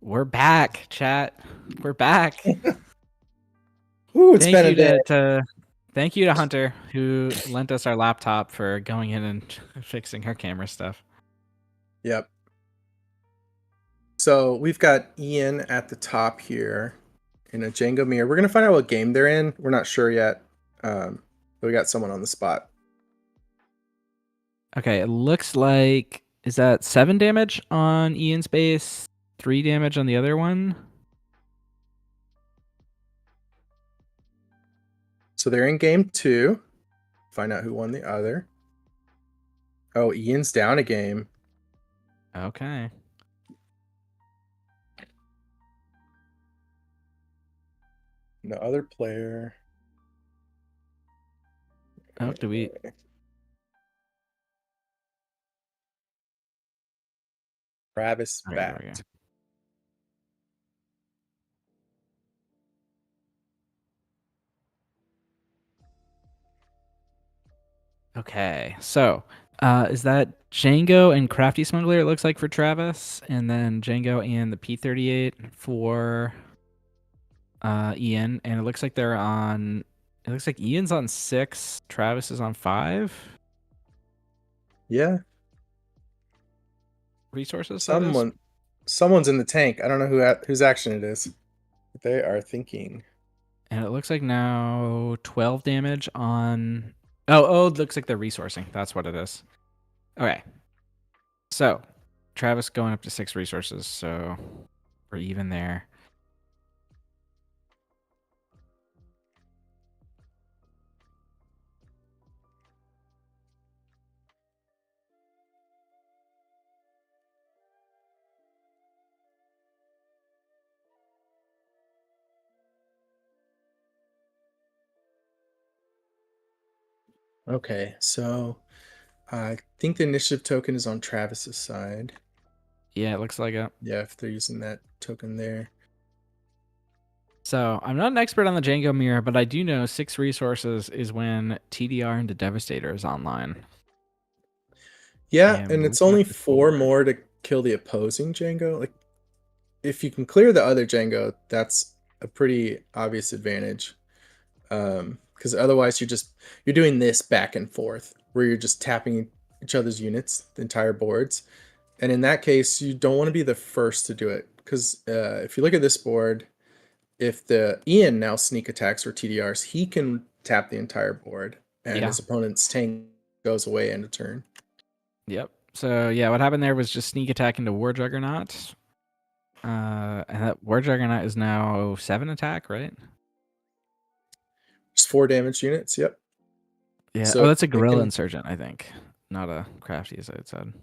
We're back, chat. We're back. Ooh, it's been a day. Thank you to Hunter, who lent us our laptop for going in and fixing her camera stuff. Yep. So we've got Ian at the top here in a Django mirror. We're gonna find out what game they're in. We're not sure yet. But we got someone on the spot. Okay, it looks like, is that 7 damage on Ian's base, 3 damage on the other one? So they're in game 2. Find out who won the other. Oh, Ian's down a game. Okay. And the other player. Oh, do we? Travis Okay, there we back. Okay, so is that Django and Crafty Smuggler? It looks like for Travis, and then Django and the P38 for Ian, and it looks like they're on. It looks like Ian's on 6, Travis is on 5. Yeah. Resources. That is? Someone's in the tank. I don't know whose action it is. But they are thinking. And it looks like now 12 damage on. Oh, it looks like they're resourcing. That's what it is. Okay. So, Travis going up to 6 resources, so we're even there. Okay, so I think the initiative token is on Travis's side. Yeah, it looks like it. Yeah, if they're using that token there. So, I'm not an expert on the Django mirror, but I do know 6 resources is when TDR into Devastator is online. Yeah, And and we're it's looking only at the 4 board. more to kill the opposing Django. Like, if you can clear the other Django, that's a pretty obvious advantage. Because otherwise you're doing this back and forth where you're just tapping each other's units, the entire boards. And in that case, you don't want to be the first to do it. Because if you look at this board, if the Ian now sneak attacks or TDRs, he can tap the entire board, and Yeah. his opponent's tank goes away end of turn. Yep. So, yeah, what happened there was just sneak attack into War Juggernaut. And that War Juggernaut is now 7 attack, right? Just 4 damage units. Yep. Yeah. So that's a it Guerrilla can- Insurgent, I think. Not a Crafty, as I had said.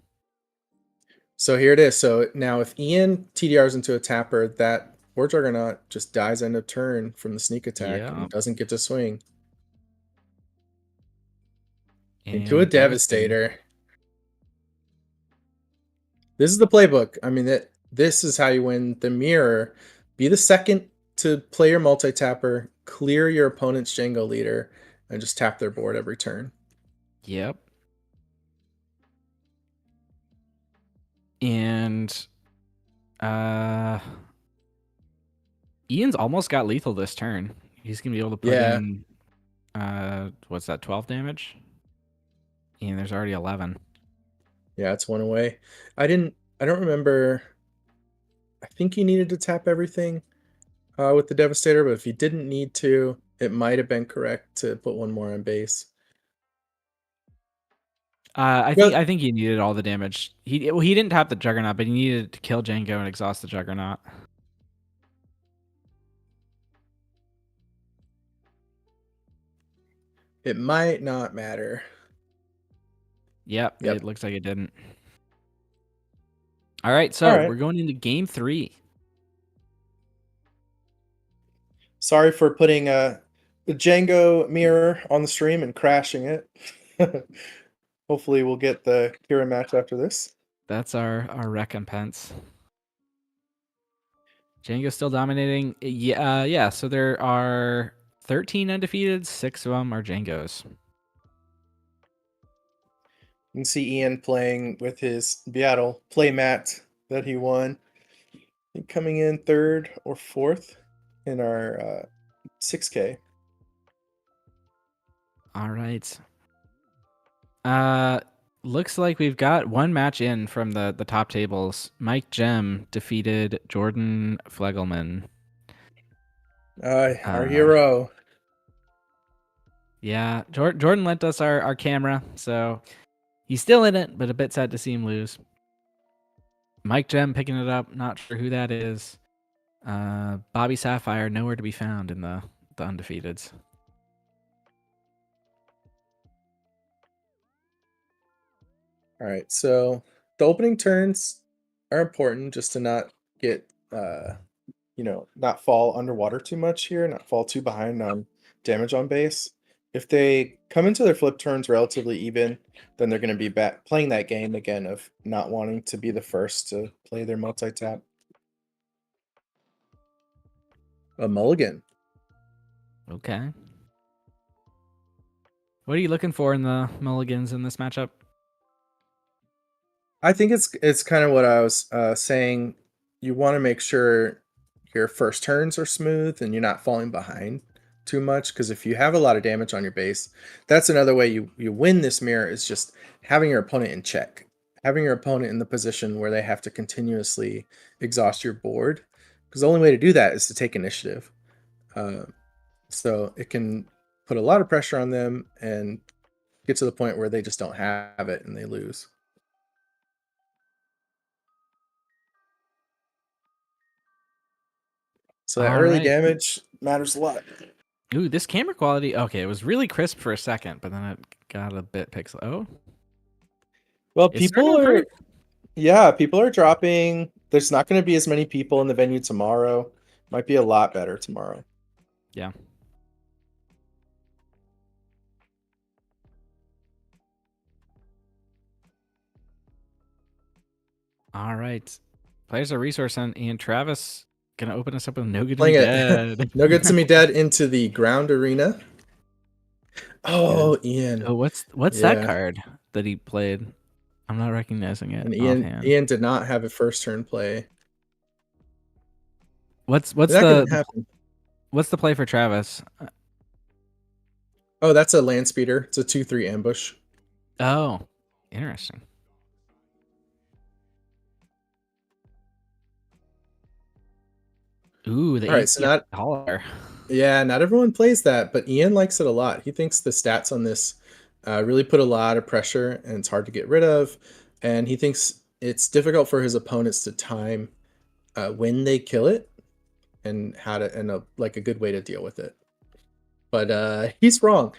So here it is. So now if Ian TDRs into a tapper, that War Juggernaut just dies end of turn from the sneak attack Yeah. and doesn't get to swing. And Into a Devastator. This is the playbook. I mean, this is how you win the mirror. Be the second to play your multi-tapper, clear your opponent's Django leader, and just tap their board every turn. Yep. And Ian's almost got lethal this turn. He's gonna be able to put in what's that, 12 damage? And there's already 11. Yeah, it's 1 away. I don't remember. I think you needed to tap everything with the Devastator, but if you didn't need to, it might have been correct to put 1 more on base. I think he needed all the damage. He didn't tap the Juggernaut, but he needed to kill Django and exhaust the Juggernaut. It might not matter. Yep. Yep. It looks like it didn't. All right, so we're going into game 3. Sorry for putting the Django mirror on the stream and crashing it. Hopefully we'll get the Kira match after this. That's our recompense. Django's still dominating. Yeah. So there are 13 undefeated. 6 of them are Django's. You can see Ian playing with his Beatle playmat that he won. think coming in third or fourth in our 6K. All right. Looks like we've got one match in from the top tables. Mike Gem defeated Jordan Flegelman. Our hero. Yeah, Jordan lent us our camera, so he's still in it, but a bit sad to see him lose. Mike Gem picking it up. Not sure who that is. Bobby Sapphire nowhere to be found in the undefeateds. All right, so the opening turns are important just to not get, not fall underwater too much here, not fall too behind on damage on base. If they come into their flip turns relatively even, then they're going to be back playing that game again of not wanting to be the first to play their multi-tap. A mulligan. Okay. What are you looking for in the mulligans in this matchup? I think it's kind of what I was saying. You want to make sure your first turns are smooth and you're not falling behind too much, because if you have a lot of damage on your base, that's another way you win this mirror, is just having your opponent in check, having your opponent in the position where they have to continuously exhaust your board, because the only way to do that is to take initiative. So it can put a lot of pressure on them and get to the point where they just don't have it and they lose. So that All early right. damage matters a lot. Ooh, this camera quality. Okay, it was really crisp for a second, but then it got a bit pixel. Oh, Well, it's starting to people improve. people are dropping. There's not going to be as many people in the venue tomorrow. Might be a lot better tomorrow. Yeah. All right. Players are resource and Travis gonna open us up with No Good to Be Playing it. Dead. No Good to Me Dead into the ground arena. Oh, Ian. Oh, what's that Yeah. card that he played? I'm not recognizing it And offhand. Ian did not have a first turn play. What's That can the happen. what's the play for Travis? Oh, that's a land speeder. It's a 2/3 ambush. Oh, interesting. Ooh, the All right, so not holler. not everyone plays that, but Ian likes it a lot. He thinks the stats on this really put a lot of pressure and it's hard to get rid of. And he thinks it's difficult for his opponents to time when they kill it and how to a good way to deal with it. But he's wrong.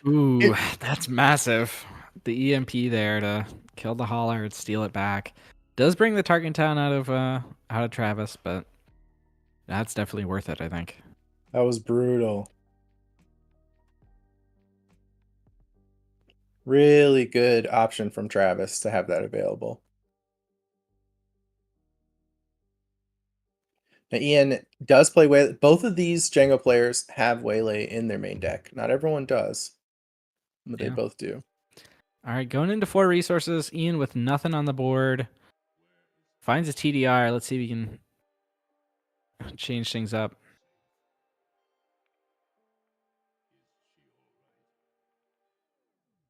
Ooh, that's massive. The EMP there to kill the holler and steal it back does bring the target town out of Travis, but that's definitely worth it, I think. That was brutal. Really good option from Travis to have that available. Now, Ian does play Waylay. Both of these Django players have Waylay in their main deck. Not everyone does, but they both do. All right, going into 4 resources. Ian with nothing on the board. Finds a TDR. Let's see if we can change things up.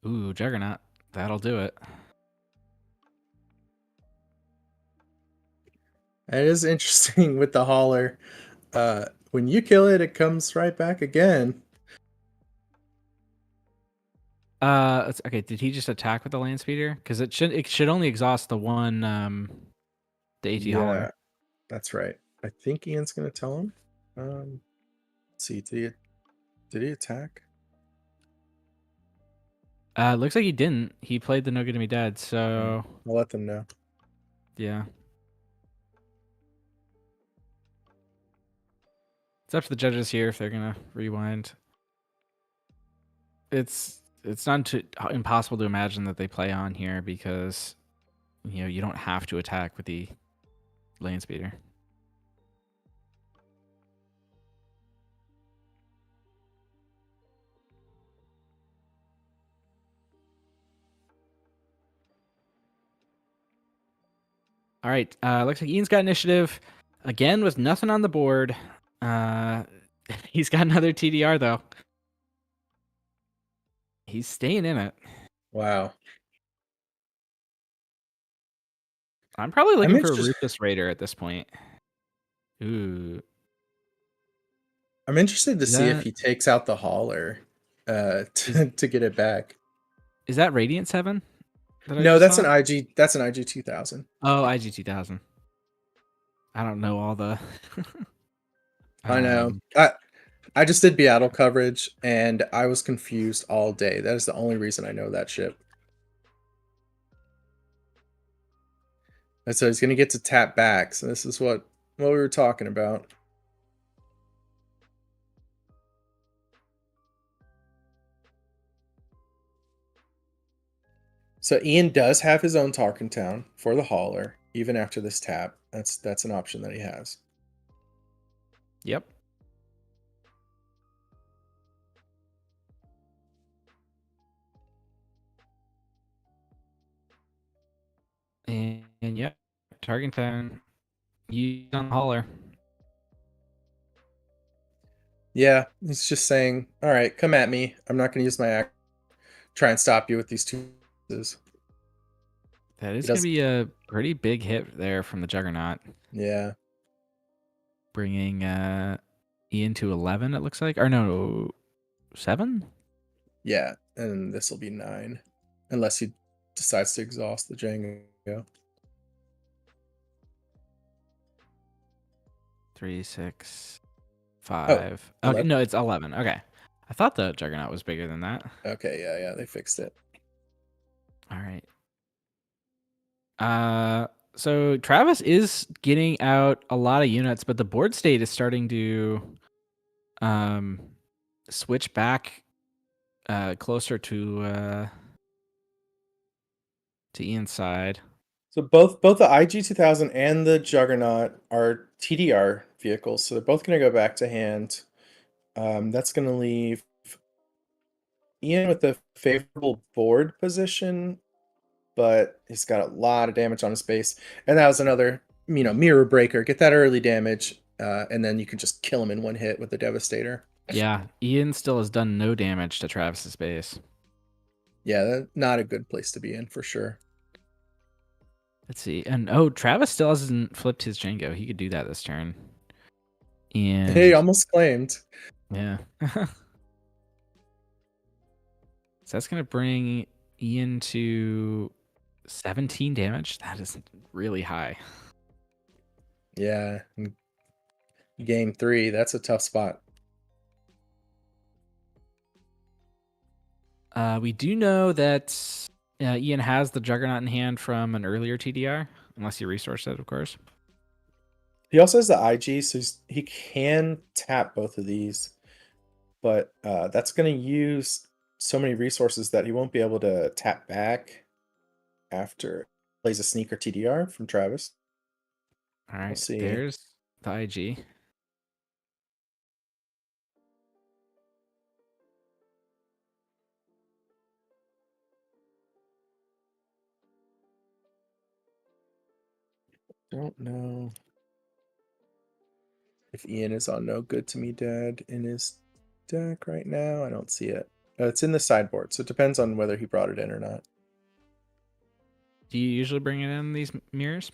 Ooh, Juggernaut. That'll do it. It is interesting with the hauler. When you kill it, it comes right back again. Okay. Did he just attack with the land speeder? Because it should only exhaust the one the AT hauler. That's right. I think Ian's gonna tell him. Let's see, did he attack? Looks like he didn't. He played the No Good to Me Dead, so I'll let them know. yeah. It's up to the judges here if they're gonna rewind. It's not impossible to imagine that they play on here because you don't have to attack with the land speeder. All right. Looks like Ian's got initiative again with nothing on the board. He's got another TDR though. He's staying in it. Wow. I'm probably I'm looking for a interested. Ruthless Raider at this point. Ooh. I'm interested to Is see if that- he takes out the hauler to get it back. Is that Radiant 7? That I No, just that's saw? an IG. That's an IG 2000. Oh, IG 2000. I don't know all the. I know. Um, I just did Beatle coverage and I was confused all day. That is the only reason I know that ship. And so he's gonna get to tap back. So this is what we were talking about. So Ian does have his own Tarkin Town for the hauler, even after this tap. That's an option that he has. Yep. And yep, Target Town. You on hauler. Yeah, he's just saying, all right, come at me. I'm not going to use my act. Try and stop you with these two. That is going to be a pretty big hit there from the Juggernaut. Yeah. Bringing Ian to 11, it looks like. Or no, 7? Yeah, and this will be 9. Unless he decides to exhaust the Django. 3, 6, 5. Oh, okay, 11? no, it's 11. Okay. I thought the Juggernaut was bigger than that. Okay, yeah, they fixed it. All right. So Travis is getting out a lot of units, but the board state is starting to switch back closer to Ian's side. So both the IG 2000 and the Juggernaut are TDR vehicles, so they're both going to go back to hand. That's going to leave Ian with a favorable board position, but he's got a lot of damage on his base, and that was another mirror breaker. Get that early damage, and then you can just kill him in one hit with the Devastator. Yeah, Ian still has done no damage to Travis's base. Yeah, that's not a good place to be in for sure. Let's see. And Travis still hasn't flipped his Django. He could do that this turn. And He almost claimed. Yeah. So that's going to bring Ian to 17 damage. That is really high. Yeah. Game 3, that's a tough spot. We do know that Ian has the Juggernaut in hand from an earlier TDR, unless you resource it, of course. He also has the IG, so he can tap both of these, but that's going to use so many resources that he won't be able to tap back after he plays a sneaker TDR from Travis. All right, We'll see. There's the IG. Don't know if Ian is on No Good to Me Dad in his deck right now. I don't see it. It's in the sideboard, so it depends on whether he brought it in or not. Do you usually bring it in these mirrors?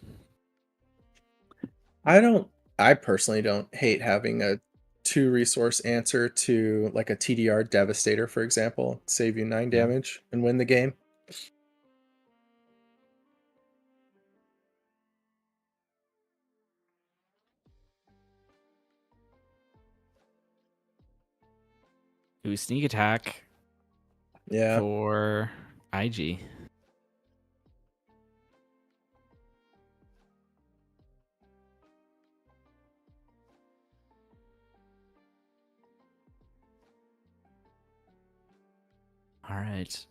I personally don't hate having a 2 resource answer to like a TDR Devastator, for example. Save you 9 damage and win the game. Ooh, sneak attack. Yeah. For IG. All right.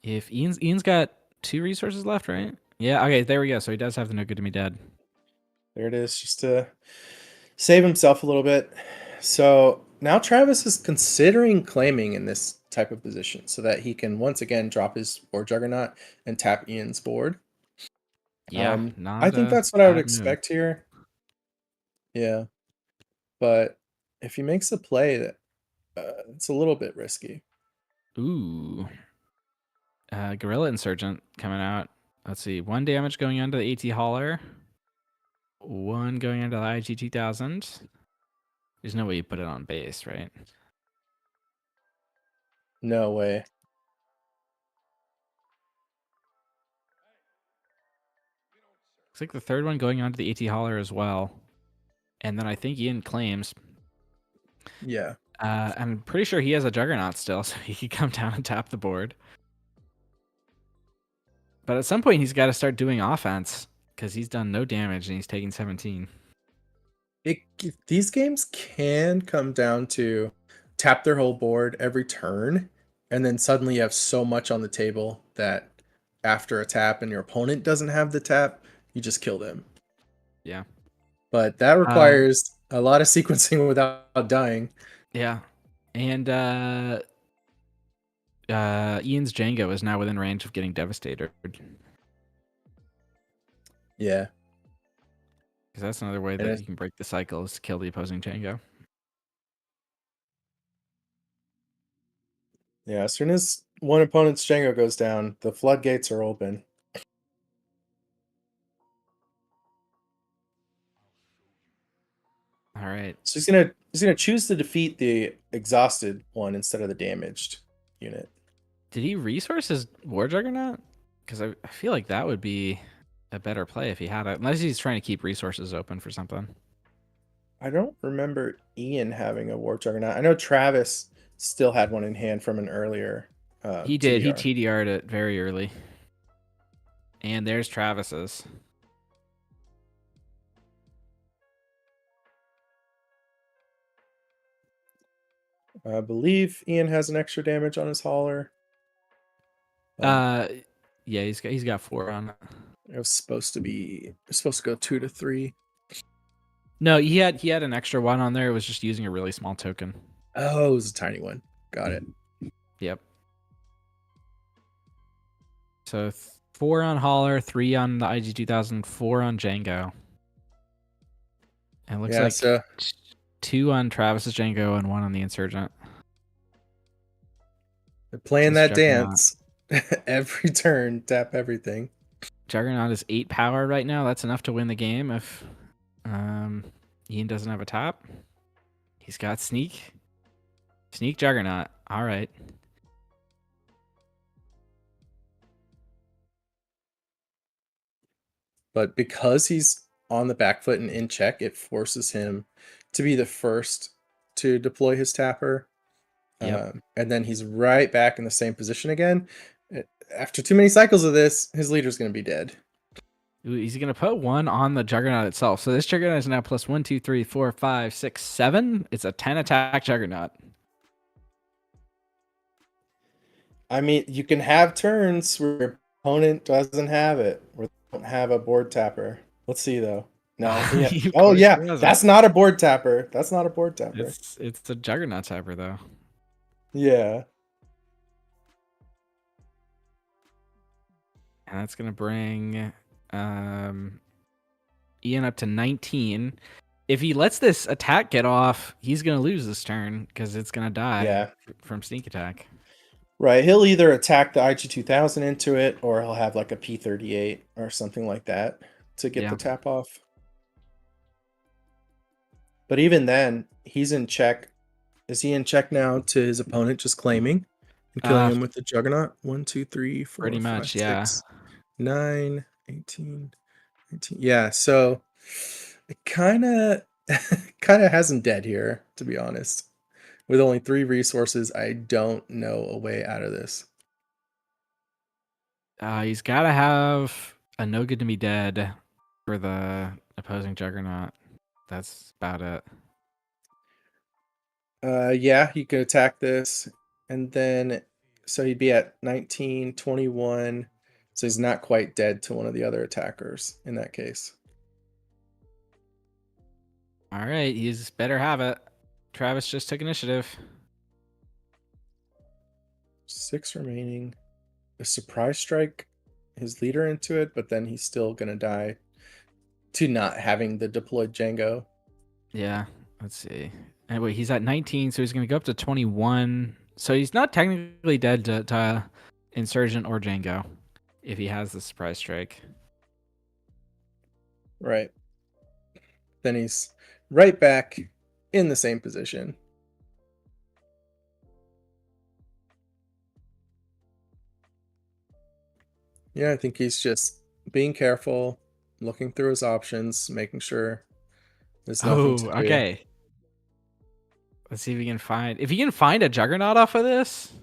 If Ian's got 2 resources left, right? Yeah. Okay. There we go. So he does have the No Good to Me Dad. There it is, just to save himself a little bit. So now Travis is considering claiming in this type of position so that he can once again drop his board juggernaut and tap Ian's board. Yeah, I not think a that's what I would bad move. expect here. Yeah, but if he makes a play, that it's a little bit risky. Ooh. Gorilla Insurgent coming out. Let's see. 1 damage going onto the AT Hauler. 1 going onto the IG 2000. There's no way you put it on base, right? No way. Looks like the 3rd one going onto the AT Hauler as well. And then I think Ian claims. Yeah. I'm pretty sure he has a Juggernaut still, so he could come down and tap the board. But at some point, he's got to start doing offense because he's done no damage and he's taking 17. These games can come down to tap their whole board every turn, and then suddenly you have so much on the table that after a tap and your opponent doesn't have the tap, you just kill them. Yeah. But that requires a lot of sequencing without dying. Yeah. And Ian's Django is now within range of getting devastated. Yeah. Because that's another way that you can break the cycle is to kill the opposing Django. Yeah, as soon as one opponent's Django goes down, the floodgates are open. All right. So he's gonna choose to defeat the exhausted one instead of the damaged unit. Did he resource his War Juggernaut? Because I feel like that would be a better play if he had it. Unless he's trying to keep resources open for something. I don't remember Ian having a War Juggernaut. I know Travis still had one in hand from an earlier. He did. TDR. He TDR'd it very early. And there's Travis's. I believe Ian has an extra damage on his hauler. Yeah, he's got 4 on it. It was supposed to go 2 to 3. No, he had an extra 1 on there. It was just using a really small token. Oh, it was a tiny one. Got it. Yep. So 4 on Hauler, 3 on the IG 2000, 4 on Django. And it looks like 2 on Travis's Django and 1 on the Insurgent. They're playing Just that Juggernaut. dance. Every turn, tap everything. Juggernaut is 8 power right now. That's enough to win the game if Ian doesn't have a tap. He's got Sneak. Sneak Juggernaut. All right. But because he's on the back foot and in check, it forces him to be the first to deploy his tapper. Yep. And then he's right back in the same position again. After too many cycles of this, his leader's going to be dead. Ooh, he's going to put 1 on the Juggernaut itself. So this Juggernaut is now plus 1, 2, 3, 4, 5, 6, 7. It's a 10 attack Juggernaut. I mean, you can have turns where your opponent doesn't have it, where they don't have a board tapper. Let's see, though. No. Yeah. Oh, yeah. That's not a board tapper. That's not a board tapper. It's a Juggernaut tapper, though. Yeah. And that's going to bring Ian up to 19. If he lets this attack get off, he's going to lose this turn because it's going to die from sneak attack. Right. He'll either attack the IG-2000 into it, or he'll have like a P-38 or something like that to get the tap off. But even then, he's in check. Is he in check now to his opponent just claiming and killing him with the Juggernaut? 1, 2, 3, 4, pretty 5, much, 6, 9, 18, 19. Yeah, so it kind of has him dead here, to be honest. With only 3 resources, I don't know a way out of this. He's got to have a no good to be dead for the opposing Juggernaut. That's about it. Yeah, he could attack this, and then so he'd be at 19, 21. So he's not quite dead to one of the other attackers in that case. All right, he's better have it. Travis just took initiative. 6 remaining. A surprise strike his leader into it, but then he's still gonna die to not having the deployed Django. Yeah. Let's see. Anyway, he's at 19, so he's going to go up to 21. So he's not technically dead to Insurgent or Django if he has the surprise strike. Right. Then he's right back in the same position. Yeah, I think he's just being careful, looking through his options, making sure there's nothing to do. Okay. Let's see if he can find. If he can find a Juggernaut off of this.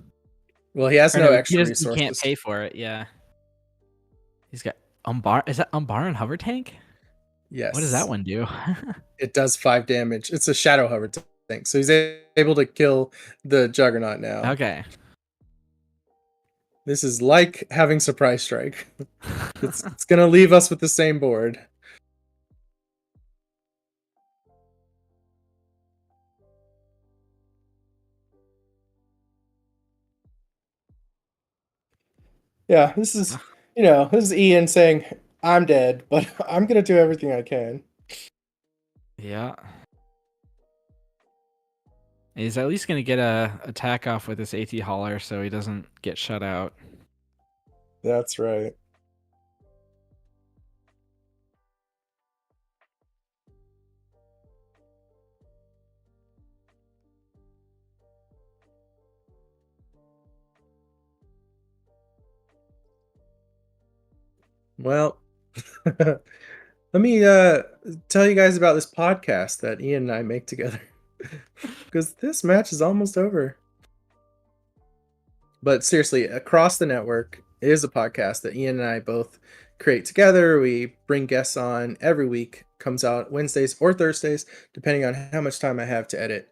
Well, he has Or no he extra doesn't- He can't resources. pay for it. Yeah. He's got Umbar. Is that Umbaran Hover Tank? Yes. What does that one do? It does 5 damage. It's a Shadow Hover tank, so he's able to kill the Juggernaut now. Okay. This is like having Surprise Strike. It's gonna leave us with the same board. Yeah, this is this is Ian saying, I'm dead, but I'm gonna do everything I can. Yeah. He's at least going to get a attack off with this AT hauler so he doesn't get shut out. That's right. Well, let me tell you guys about this podcast that Ian and I make together. Because this match is almost over. But seriously, Across the Network is a podcast that Ian and I both create together. We bring guests on every week. Comes out Wednesdays or Thursdays, depending on how much time I have to edit.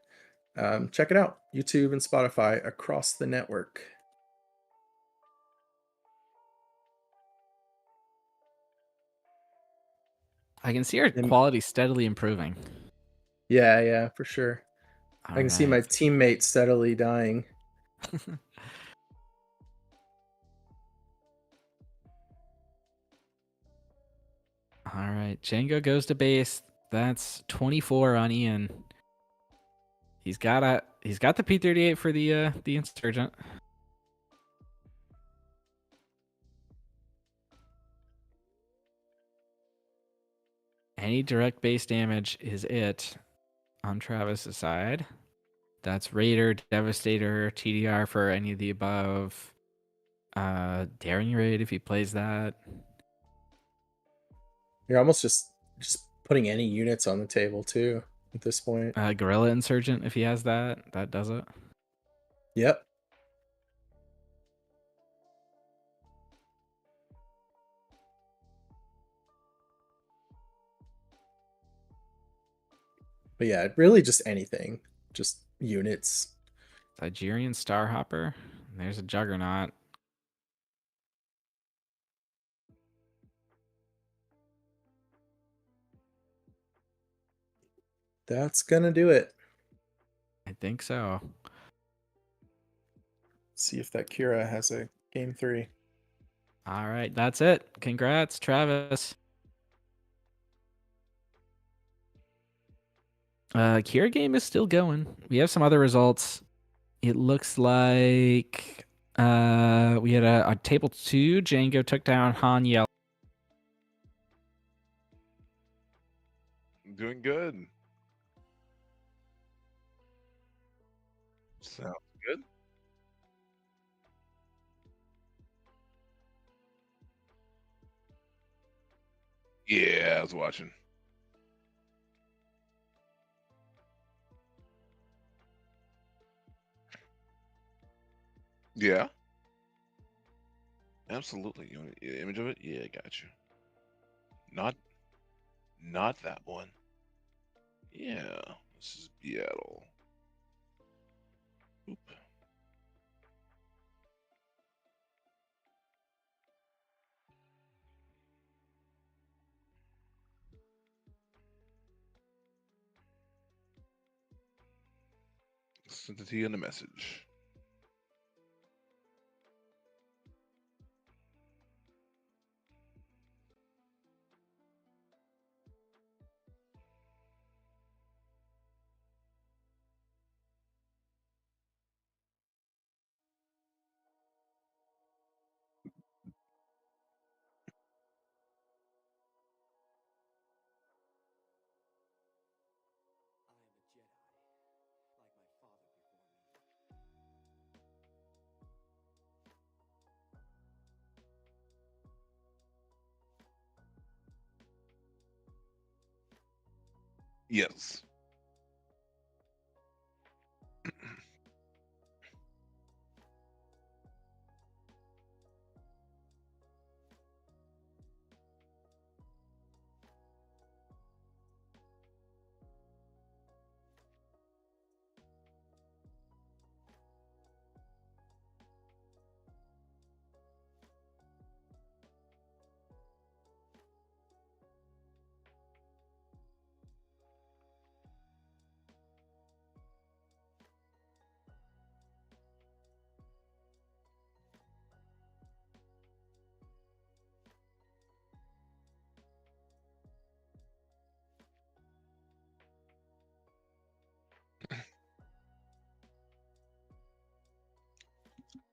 Check it out. YouTube and Spotify, Across the Network. I can see our quality steadily improving. Yeah, for sure. All I can see my right. teammates steadily dying. All right. Django goes to base. That's 24 on Ian. He's got the P38 for the Insurgent. Any direct base damage is it on Travis's side. That's Raider, Devastator, TDR for any of the above. Daring Raid if he plays that. You're almost just putting any units on the table too at this point. Gorilla Insurgent if he has that. That does it. Yep. But yeah, really just anything. Just units. Nigerian Starhopper. There's a Juggernaut. That's gonna do it. I think so. See if that Kira has a game 3. All right, that's it. Congrats, Travis. Kira game is still going. We have some other results. It looks like we had a table 2. Django took down Han Yell. Doing good. Sounds good. Yeah, I was watching. Yeah. Absolutely. You want the image of it? Yeah, I got you. Not that one. Yeah. This is Seattle. Oop. Sent it to you in a message. Yes.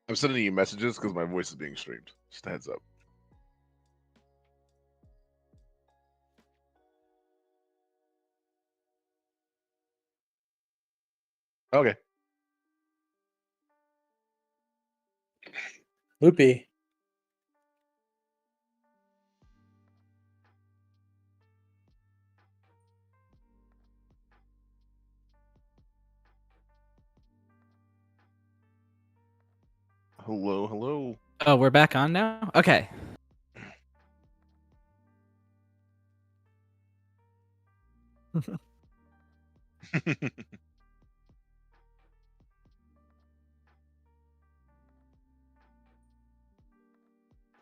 I'm sending you messages because my voice is being streamed. Just a heads up. Okay. Loopy. Hello, hello. Oh, we're back on now? Okay.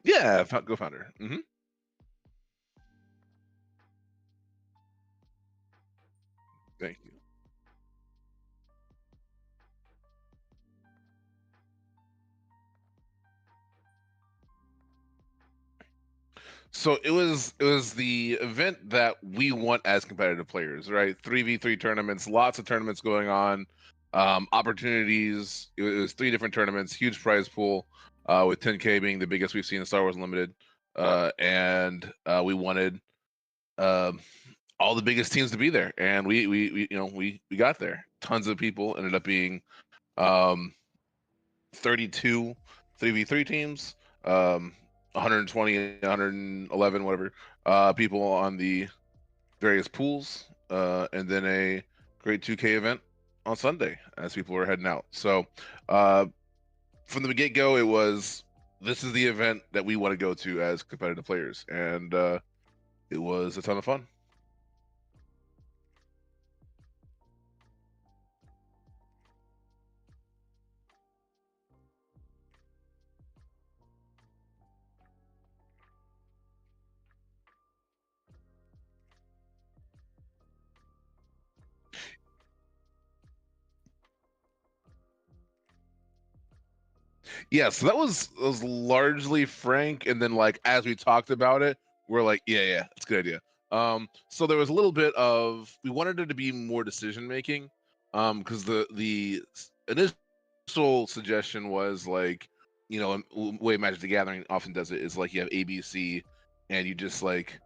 Yeah, go founder. Thank you. So it was the event that we want as competitive players, right? 3v3 tournaments, lots of tournaments going on, opportunities. It was 3 different tournaments, huge prize pool, with 10K being the biggest we've seen in Star Wars Unlimited, and we wanted um, all the biggest teams to be there, and we got there. Tons of people ended up being 32 3v3 teams, 120, 111, whatever, people on the various pools, and then a great 2K event on Sunday as people were heading out. So from the get-go, it was, this is the event that we want to go to as competitive players, and it was a ton of fun. Yeah, so that was largely Frank, and then like as we talked about it, we're like, yeah, that's a good idea. So there was a little bit of, we wanted it to be more decision making, because the initial suggestion was like, way Magic the Gathering often does it is like you have ABC, and you just like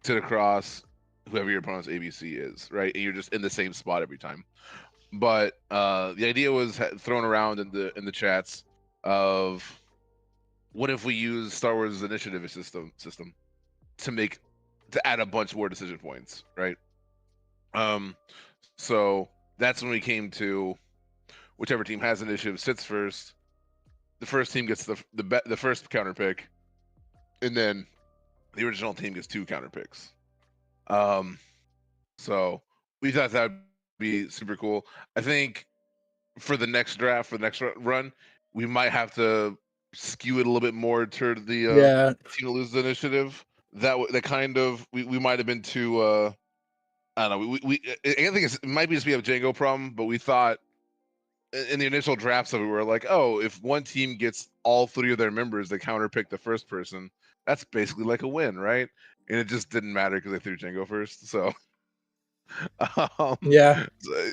sit across whoever your opponent's ABC is, right? And you're just in the same spot every time. But the idea was thrown around in the chats of, what if we use Star Wars Initiative system to add a bunch more decision points, right? So that's when we came to, whichever team has initiative sits first. The first team gets the first counter pick, and then the original team gets 2 counter picks. So we thought that would be super cool. I think for the next draft, for the next run, we might have to skew it a little bit more to the Yeah. team to lose the initiative. That kind of, we might have been too. I don't know. I think it might be just we have a Django problem, but we thought in the initial drafts of it, we were like, oh, if one team gets all 3 of their members, they counterpick the first person. That's basically like a win, right? And it just didn't matter because they threw Django first. So Yeah.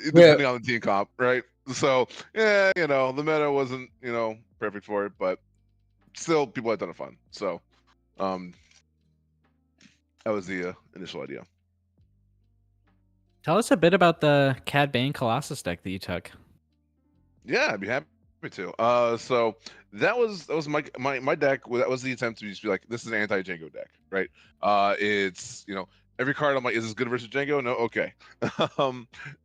depending on the team comp, right? So yeah, the meta wasn't perfect for it, but still people had a ton of fun. So that was the initial idea. Tell us a bit about the Cad Bane Colossus deck that you took. Yeah, I'd be happy to. So that was my deck. That was the attempt to just be like, this is an anti Django deck, right? It's Every card I'm like, is this good versus Django? No, okay.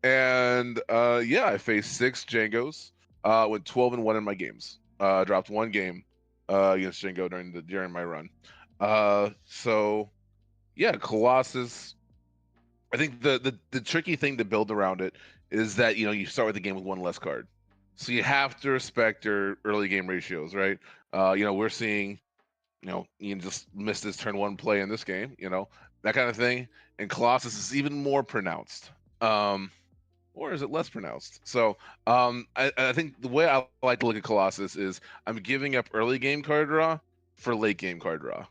Yeah, I faced 6 Djangos. Went 12-1 in my games. Dropped 1 game against Django during my run. So yeah, Colossus. I think the tricky thing to build around it is that you start with the game with 1 less card, so you have to respect your early game ratios, right? We're seeing Ian just missed his turn 1 play in this game, that kind of thing. And Colossus is even more pronounced. Or is it less pronounced? So I think the way I like to look at Colossus is I'm giving up early game card draw for late game card draw.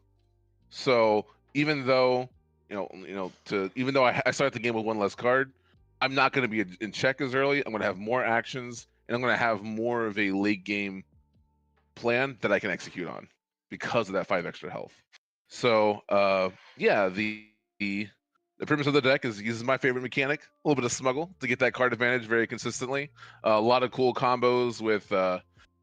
So even though even though I start the game with 1 less card, I'm not going to be in check as early. I'm going to have more actions, and I'm going to have more of a late game plan that I can execute on because of that 5 extra health. So yeah, the premise of the deck is my favorite mechanic. A little bit of smuggle to get that card advantage very consistently. A lot of cool combos with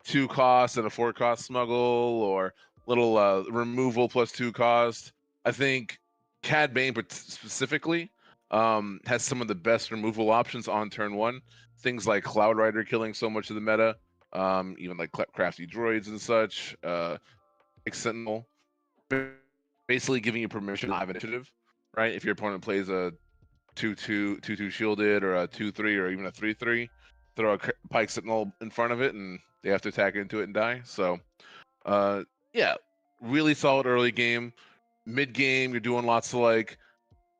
2 cost and a 4 cost smuggle, or little removal plus 2 cost. I think Cad Bane specifically has some of the best removal options on turn 1. Things like Cloud Rider killing so much of the meta, even like crafty droids and such. Sentinel, basically giving you permission to have initiative, right? If your opponent plays a 2/2 shielded, or a 2/3, or even a 3/3, throw a Pike Sentinel in front of it, and they have to attack into it and die. So, yeah, really solid early game. Mid game, you're doing lots of like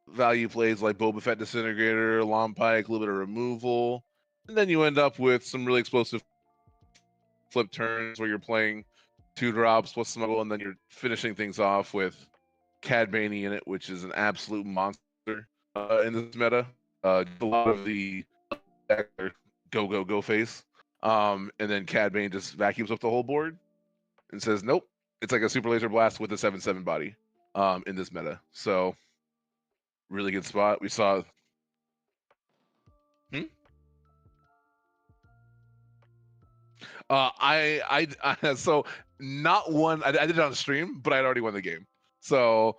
value plays like Boba Fett Disintegrator, Long Pike, a little bit of removal, and then you end up with some really explosive flip turns where you're playing 2 drops plus smuggle, and then you're finishing things off with Cad Bane in it, which is an absolute monster in this meta. A lot of the go face, and then Cad Bane just vacuums up the whole board and says, "Nope, it's like a super laser blast with a 7/7 body." In this meta, so really good spot. We saw. Hmm? So not one. I did it on stream, but I'd already won the game. So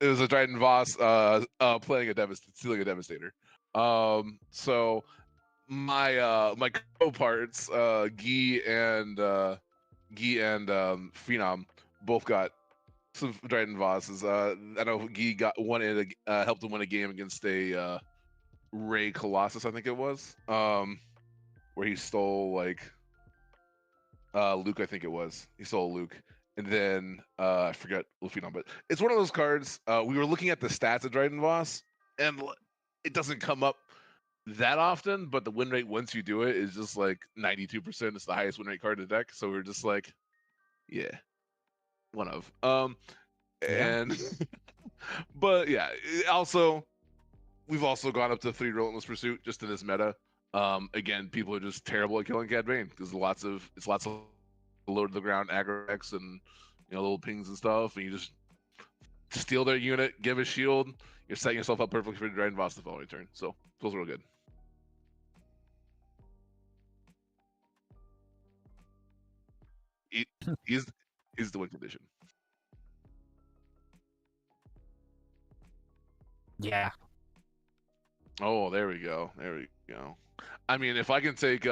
it was a Dryden Voss playing stealing a Devastator. So my co-parts, Guy and Phenom, both got some Dryden Vosses. I know Guy helped him win a game against a Ray Colossus, I think it was, where he stole like Luke, I think it was. He stole Luke. And then I forget Phenom, but it's one of those cards. We were looking at the stats of Dryden Voss, and it doesn't come up that often, but the win rate once you do it is just like 92%. It's the highest win rate card in the deck. So we're just like, yeah, one of. And but yeah, we've also gone up to 3 Relentless Pursuit just in this meta. Again, people are just terrible at killing Cad Bane because it's lots of low to the ground aggro decks and little pings and stuff, and you just steal their unit, give a shield, you're setting yourself up perfectly for Dryden Voss the following turn. So feels real good. He's the win condition. Yeah. Oh, there we go. There we go. I mean, if I can take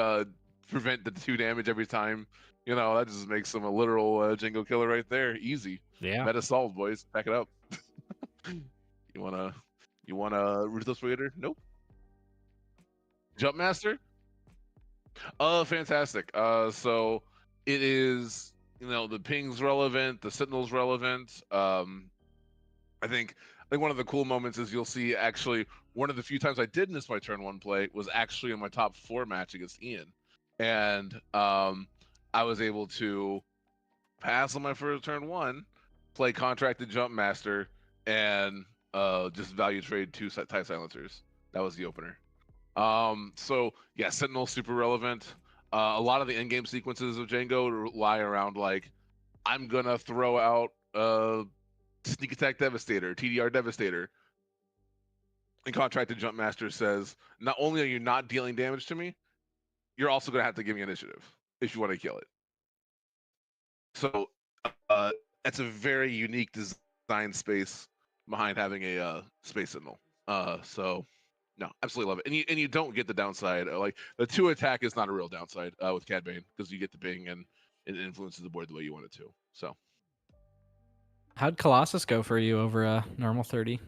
prevent the 2 damage every time, that just makes him a literal Django killer right there. Easy. Yeah. Meta solved, boys. Back it up. You wanna Ruthless Raider? Nope. Jump Master? Fantastic. So it is, the ping's relevant, the Sentinel's relevant. I think one of the cool moments is you'll see actually one of the few times I did miss my turn 1 play was actually in my top 4 match against Ian, and I was able to pass on my first turn 1, play Contracted Jump Master, and just value trade 2 TIE Silencers. That was the opener. So yeah, Sentinel super relevant. A lot of the end game sequences of Django lie around like I'm gonna throw out Sneak Attack Devastator, TDR Devastator. And Contracted Jump Master says, not only are you not dealing damage to me, you're also going to have to give me initiative if you want to kill it. So that's a very unique design space behind having a Space Sentinel. So no, absolutely love it. And you don't get the downside. Like the 2 attack is not a real downside with Cad Bane because you get the ping and it influences the board the way you want it to. So How'd Colossus go for you over a normal 30?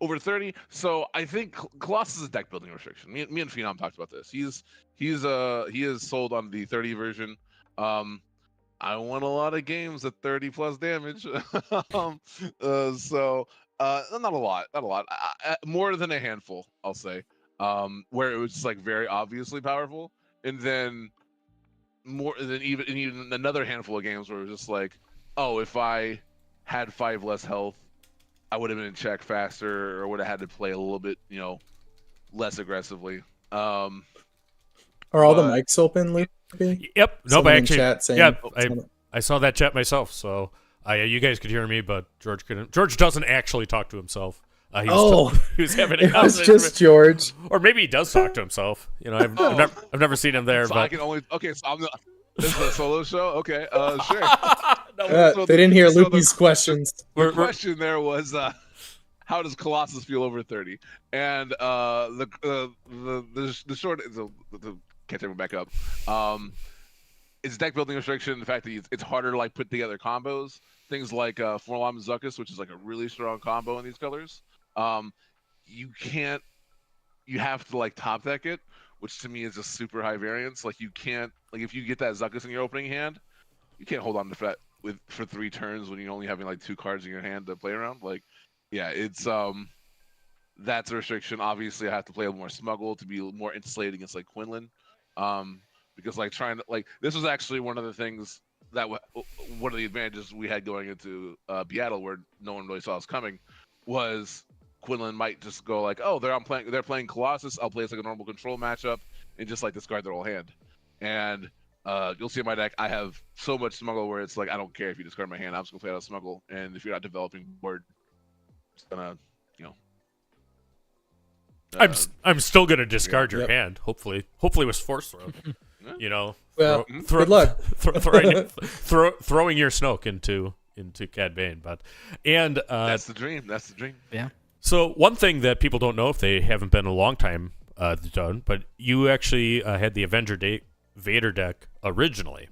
over 30. So I think Colossus is a deck building restriction. Me and Phenom talked about this. He is sold on the 30 version. I won a lot of games at 30 plus damage. So not a lot, more than a handful, I'll say. Where it was just like very obviously powerful, and then more than even another handful of games where it was just like, oh, if I had 5 less health, I would have been in check faster, or would have had to play a little bit, less aggressively. Are all the mics open, Luke? Yep. No, Someone but in actually, chat saying, yeah, I saw that chat myself. So you guys could hear me, but George couldn't. George doesn't actually talk to himself. He was having a it was conversation just George. or maybe he does talk to himself. I've never seen him there. So but I can only okay. So this is a solo show. Okay, sure. They didn't hear Loopy's questions. The question there was, how does Colossus feel over 30? And the short, can't take it back up. It's deck building restriction. The fact that it's harder to like put together combos. Things like Forlom and Zuckuss, which is like a really strong combo in these colors. You have to like top deck it, which to me is a super high variance. Like you can't, like if you get that Zuckuss in your opening hand, you can't hold on to that for 3 turns when you're only having like 2 cards in your hand to play around. Like, yeah, it's that's a restriction. Obviously, I have to play a little more Smuggle to be more insulated against like Quinlan, because like trying to like this was actually one of the things that one of the advantages we had going into Beatle, where no one really saw us coming, was Quinlan might just go like, oh, they're playing Colossus. I'll play as like a normal control matchup and just like discard their whole hand. And you'll see in my deck, I have so much Smuggle where it's like I don't care if you discard my hand. I'm just gonna play out of Smuggle. And if you're not developing board, it's gonna I'm still gonna discard your hand. Hopefully with Force Throw. Well, good luck. Throwing your Snoke into Cad Bane, that's the dream. That's the dream. Yeah. So one thing that people don't know if they haven't been a long time done, but you actually had the Avenger Vader deck originally,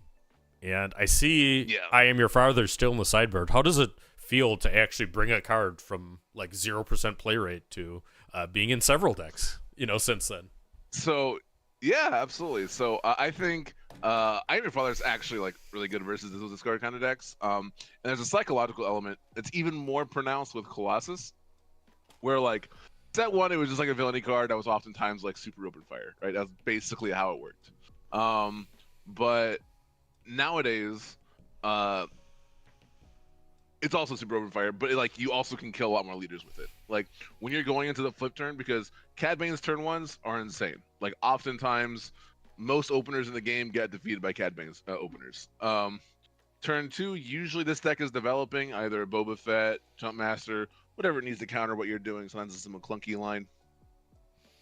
and I see I Am Your Father still in the sideboard. How does it feel to actually bring a card from like 0% play rate to being in several decks? Since then. So yeah, absolutely. So I think I Am Your Father is actually like really good versus those discard kind of decks. And there's a psychological element that's even more pronounced with Colossus, where like set 1 it was just like a villainy card that was oftentimes like super open fire, right? That's basically how it worked. But nowadays, it's also super open fire, but like you also can kill a lot more leaders with it. Like when you're going into the flip turn, because Cad Bane's turn 1s are insane. Like oftentimes, most openers in the game get defeated by Cad Bane's openers. Turn 2, usually this deck is developing either Boba Fett, Jump Master, whatever it needs to counter what you're doing. Sometimes it's some clunky line.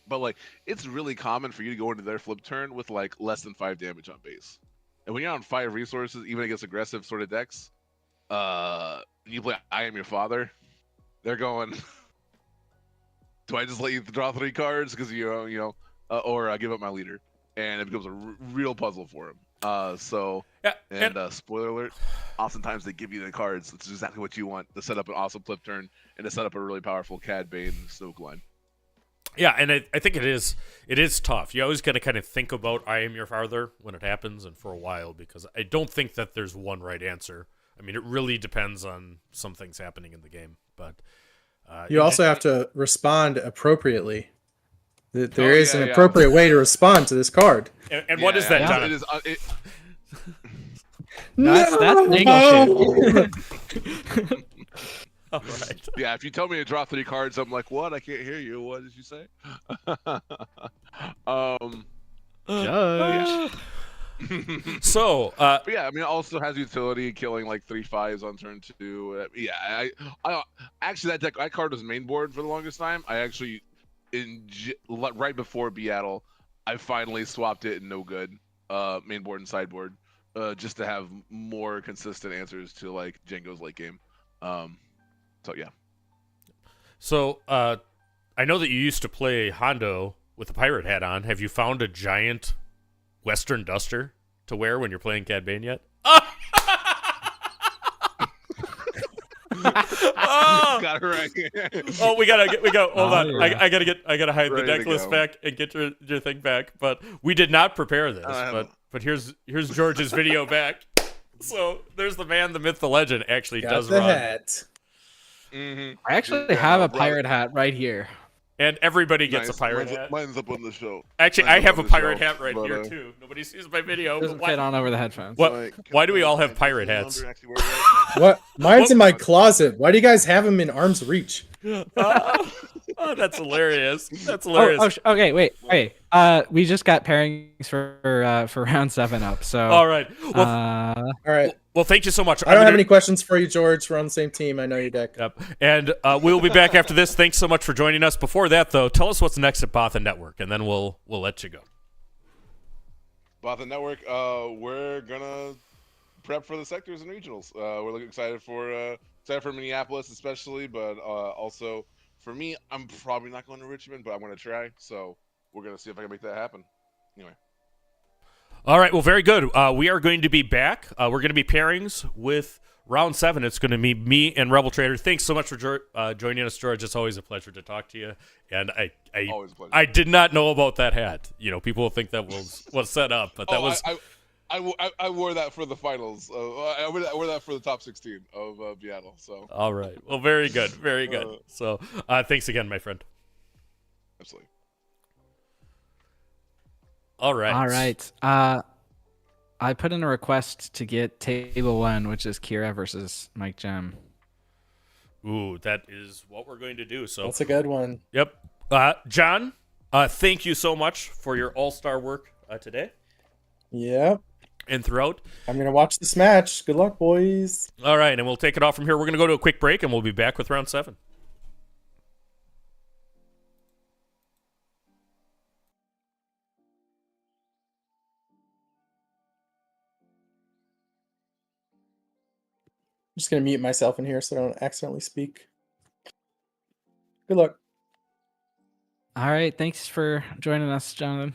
But like it's really common for you to go into their flip turn with like less than 5 damage on base. And when you're on 5 resources, even against aggressive sort of decks, you play I Am Your Father, they're going, do I just let you draw 3 cards because or I give up my leader? And it becomes a real puzzle for him. Spoiler alert, oftentimes they give you the cards. It's exactly what you want to set up an awesome flip turn and to set up a really powerful Cad Bane Snoke line. Yeah, and I think it is tough. You always got to kind of think about I Am Your Father when it happens, and for a while, because I don't think that there's one right answer. I mean, it really depends on some things happening in the game. But you also have to respond appropriately. There is an appropriate way to respond to this card. And what is that, John? It is, That's Dingle shit. All right. Yeah, if you tell me to draw 3 cards, I'm like, what? I can't hear you. What did you say? Judge. So, but yeah, I mean, it also has utility, killing like 3 5s on turn 2. Yeah, I actually that card was main board for the longest time. I actually, right before Beatle, I finally swapped it in no good, main board and sideboard, just to have more consistent answers to like Django's late game. So yeah. So, I know that you used to play Hondo with a pirate hat on. Have you found a giant Western duster to wear when you're playing Cad Bane yet? Oh! Got it right. Oh, we gotta hold on. yeah. I gotta hide the Ready to necklace go. back and get your thing back. But we did not prepare this. have But here's George's video back. So there's the man, the myth, the legend. Actually, Got does the run, hat. Mm-hmm. I actually Yeah, have no, a bro. pirate hat right here. and everybody gets Nice. a pirate mine's, hat. Mine's up on the show. Actually, mine's I up have on a the pirate shelf, hat right but, here too. Nobody sees my video. Doesn't But fit on over the headphones. What? Like, Why do we all have can pirate I hats? actually wear it? What? Mine's in my What? closet. Why do you guys have them in arm's reach? Oh, that's hilarious. That's hilarious. Okay, wait. We just got pairings for round 7 up. So All right. Well, All right. well, thank you so much. I don't have any questions for you, George. We're on the same team. I know your deck. Yep. And we'll be back after this. Thanks so much for joining us. Before that, though, tell us what's next at Bothan Network, and then we'll let you go. Bothan Network, we're gonna prep for the sectors and regionals. We're looking excited for Minneapolis, especially, but also for me, I'm probably not going to Richmond, but I'm gonna try. So we're gonna see if I can make that happen. Anyway. All right. Well, very good. We are going to be back. We're going to be pairings with round 7. It's going to be me and Rebel Trader. Thanks so much for joining us, George. It's always a pleasure to talk to you. And Always a pleasure. I did not know about that hat. You know, people will think that was set up, but that was. I wore that for the finals. I wore that for the top 16 of Seattle. So All right. Well, very good. Very good. So thanks again, my friend. absolutely. All right. all right. I put in a request to get table 1, which is Kira versus Mike Jem. Ooh, that is what we're going to do. So That's a good one. Yep. John, thank you so much for your all-star work today Yep. and throughout. I'm going to watch this match. Good luck, boys. All right, and we'll take it off from here. We're going to go to a quick break, and we'll be back with round 7. I'm just going to mute myself in here so I don't accidentally speak. Good luck. All right. Thanks for joining us, Jonathan.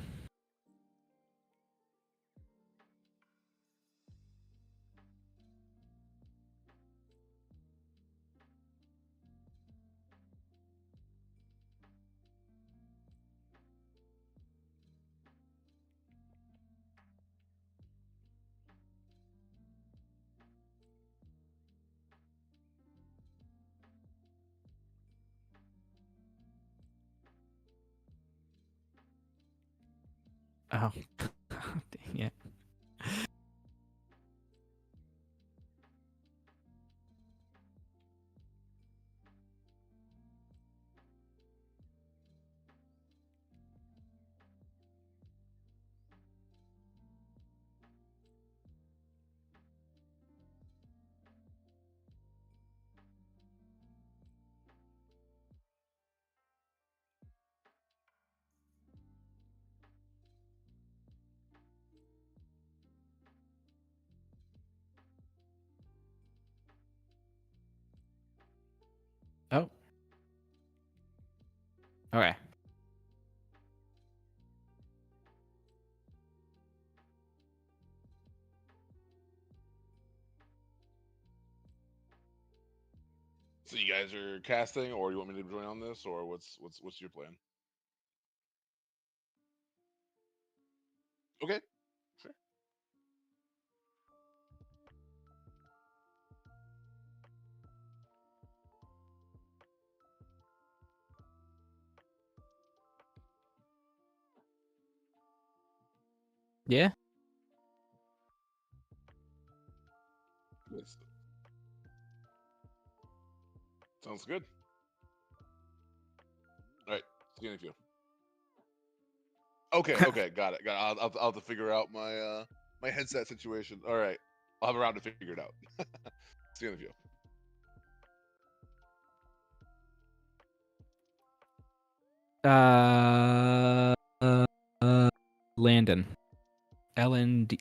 Oh, dang it. Oh. Okay. So you guys are casting, or you want me to join on this, or what's your plan? Okay. Sure. Yeah. Yes. Sounds good. All right. See you in a few. Okay. Okay. Got it. I'll have to figure out my my headset situation. All right. I'll have a round to figure it out. See you in a few. Landon. Landon.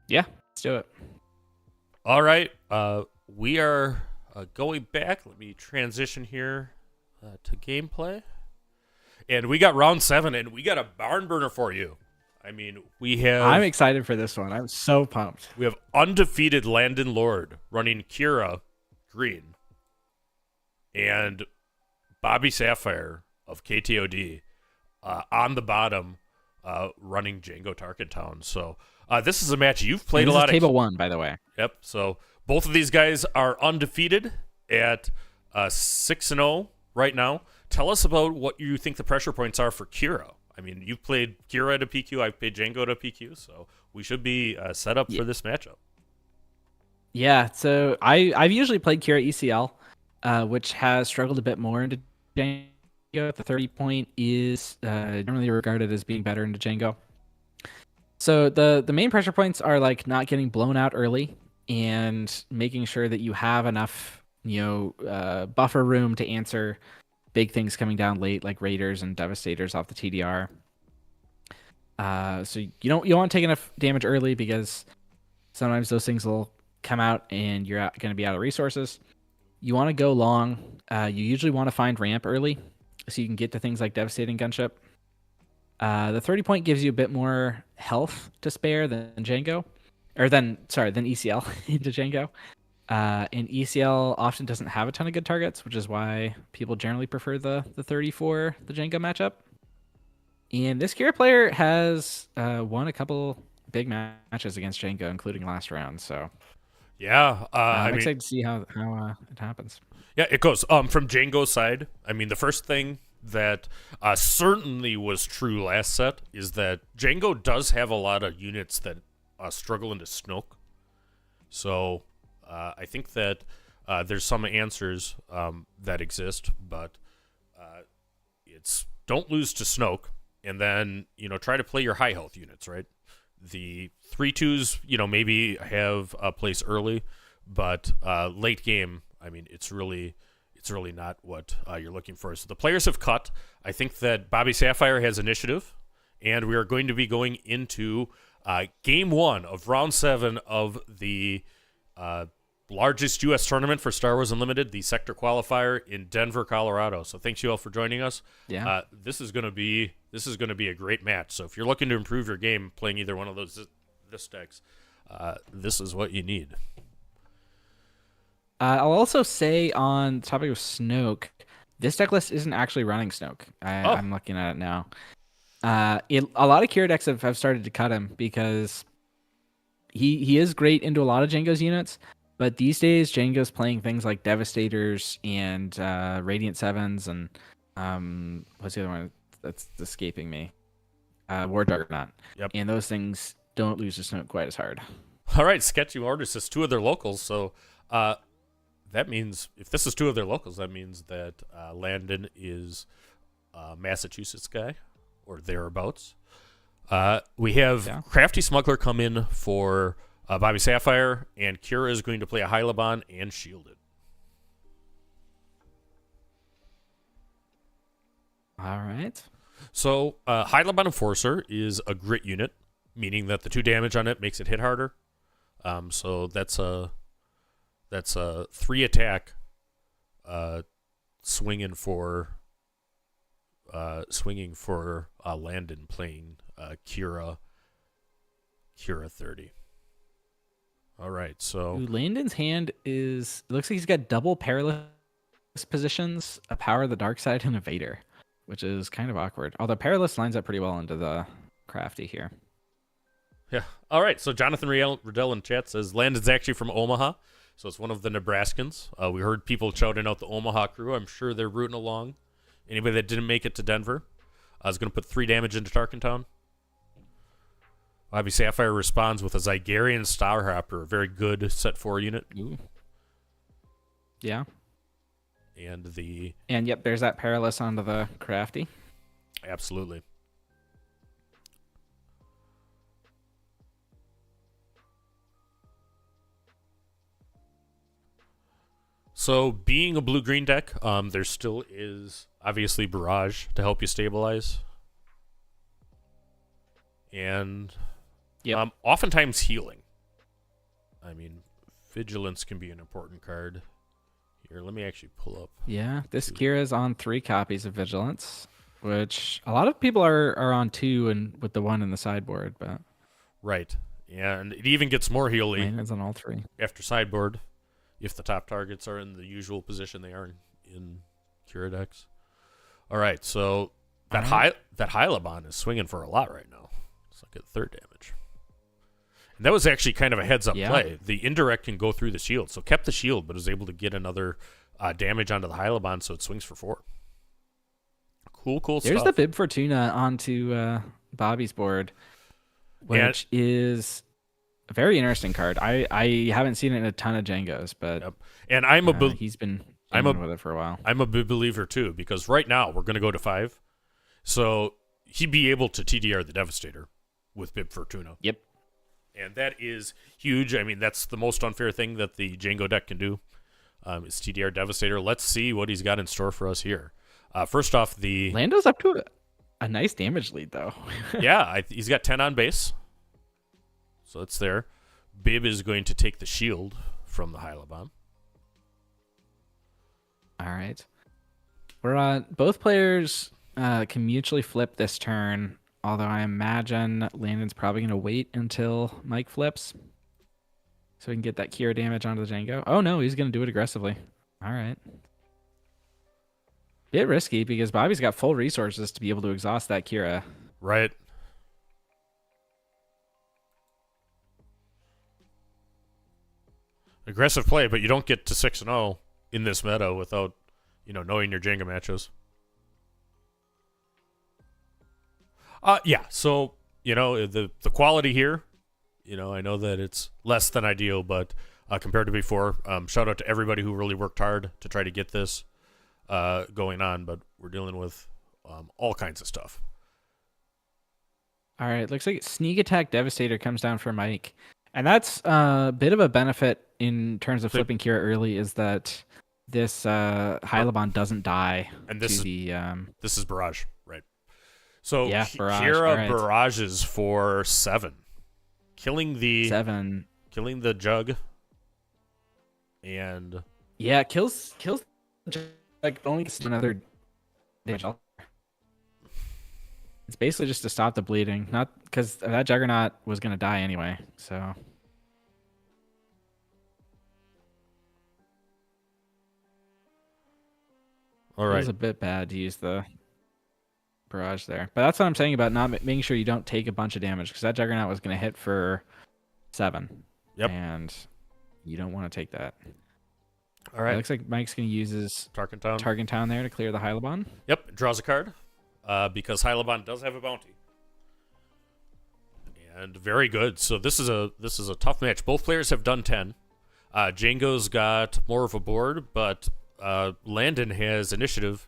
Yeah, let's do it. All right. We are going back. Let me transition here to gameplay. And we got round 7, and we got a barn burner for you. I mean, I'm excited for this one. I'm so pumped. We have undefeated Landon Lord running Kira green, and Bobby Sapphire of KTOD on the bottom running Django Tarkentown. So this is a match you've played a lot. This is table 1, by the way. Yep. So both of these guys are undefeated at 6-0 right now. Tell us about what you think the pressure points are for Kira. I mean, you've played Kira at a PQ, I've played Django at a PQ, so we should be set up for this matchup. Yeah, so I've usually played Kira ECL, which has struggled a bit more into Django. The 30-point is generally regarded as being better into Django. So the main pressure points are like not getting blown out early and making sure that you have enough, buffer room to answer big things coming down late, like Raiders and Devastators off the TDR. So you don't want to take enough damage early because sometimes those things will come out and you're going to be out of resources. You want to go long. You usually want to find ramp early so you can get to things like Devastating Gunship. The 30-point gives you a bit more health to spare than Django, than ECL into Django. And ECL often doesn't have a ton of good targets, which is why people generally prefer the 30 for the Django matchup. And this Kira player has won a couple big matches against Django, including last round. So yeah, I'm excited to see how it happens. Yeah, it goes. From Django's side, I mean, the first thing that certainly was true last set is that Django does have a lot of units that struggle into Snoke. So I think that there's some answers that exist, but it's don't lose to Snoke, and then try to play your high health units, right? The 3/2s, maybe have a place early, but late game, I mean, it's really not what you're looking for. So the players have cut. I think that Bobby Sapphire has initiative, and we are going to be going into game 1 of round 7 of the largest U.S. tournament for Star Wars Unlimited, the Sector Qualifier in Denver, Colorado. So thanks you all for joining us. Yeah, this is going to be a great match. So if you're looking to improve your game playing either one of this decks, this is what you need. I'll also say on the topic of Snoke, this deck list isn't actually running Snoke. I'm looking at it now. A lot of Kira decks have started to cut him because he is great into a lot of Django's units, but these days Django's playing things like Devastators and Radiant 7s and what's the other one that's escaping me? War Juggernaut. Yep. And those things don't lose to Snoke quite as hard. All right, Sketchy Orders says 2 of their locals, so that means if this is 2 of their locals, that means that Landon is a Massachusetts guy or thereabouts. We have Crafty Smuggler come in for Bobby Sapphire, and Kira is going to play a Hylaban and Shielded. All right. So Hylaban Enforcer is a grit unit, meaning that the 2 damage on it makes it hit harder. So that's a 3 attack swinging for Landon playing Kira 30. All right, so Landon's hand looks like he's got double perilous positions, a Power of the Dark Side, and a Vader, which is kind of awkward. Although perilous lines up pretty well into the Crafty here. Yeah. All right, so Jonathan Riddell in chat says Landon's actually from Omaha. So it's one of the Nebraskans. We heard people shouting out the Omaha crew. I'm sure they're rooting along. Anybody that didn't make it to Denver is going to put 3 damage into Tarkentown. Bobby Sapphire responds with a Zygarian Starhopper, a very good set 4 unit. Ooh. Yeah. And yep, there's that Perilous onto the Crafty. Absolutely. So being a blue-green deck, there still is obviously Barrage to help you stabilize. And oftentimes healing. I mean, Vigilance can be an important card. Here, let me actually pull up. Yeah, this Kira's on 3 copies of Vigilance, which a lot of people are on 2 and with the 1 in the sideboard, but Right. Yeah, and it even gets more healy Landon's on all 3. after sideboard if the top targets are in the usual position they are in Kira decks. All right, so that Hylaban is swinging for a lot right now. It's like at 3rd damage. And that was actually kind of a heads-up play. The indirect can go through the shield, so kept the shield, but was able to get another damage onto the Hylaban, so it swings for 4. Cool stuff. There's the Bib Fortuna onto Bobby's board, which is a very interesting card. I haven't seen it in a ton of Jangos, but and he's been with it for a while. I'm a big believer too, because right now we're going to go to 5, so he'd be able to TDR the Devastator with Bib Fortuna. Yep. And that is huge. I mean, that's the most unfair thing that the Django deck can do, is TDR Devastator. Let's see what he's got in store for us here. First off, the Lando's up to a nice damage lead, though. yeah, he's got 10 on base, so it's there. Bib is going to take the shield from the Hylaban. All right. We're on. Both players can mutually flip this turn. Although I imagine Landon's probably going to wait until Mike flips so we can get that Kira damage onto the Django. Oh, no, he's going to do it aggressively. All right. Bit risky because Bobby's got full resources to be able to exhaust that Kira. Right. Aggressive play, but you don't get to 6-0 in this meta without, knowing your Jenga matches. Yeah, so, the quality here, I know that it's less than ideal, but compared to before, shout out to everybody who really worked hard to try to get this going on, but we're dealing with all kinds of stuff. All right, looks like Sneak Attack Devastator comes down for Mike. And that's a bit of a benefit in terms of flipping Kira early, is that this Hylaban doesn't die. And this is Barrage, right? So yeah, Barrage. Kira barrages for 7, killing the jug, and kills like only another damage. It's basically just to stop the bleeding, not because that Juggernaut was going to die anyway. So all right, it was a bit bad to use the barrage there, but that's what I'm saying about not making sure you don't take a bunch of damage, because that Juggernaut was going to hit for 7. Yep, and you don't want to take that. All right, it looks like Mike's going to use his Target Town there to clear the Hylaban. Yep, draws a card because Hylaban does have a bounty, and very good. So this is a tough match. Both players have done 10. Django's got more of a board, but Landon has initiative,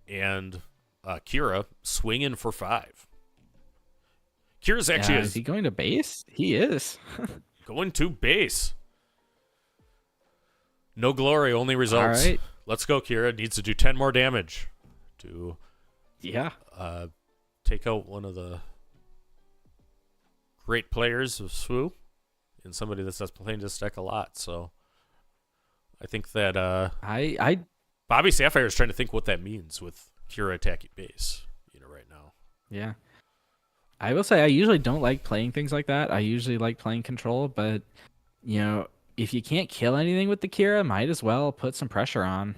and Kira swinging for 5. Kira's actually is he going to base? He is going to base. No glory, only results. All right. Let's go, Kira. Needs to do 10 more damage to take out one of the great players of SWU and somebody that's playing this deck a lot. So I think that Bobby Sapphire is trying to think what that means with Kira attacking base, right now. Yeah. I will say I usually don't like playing things like that. I usually like playing control, but if you can't kill anything with the Kira, might as well put some pressure on.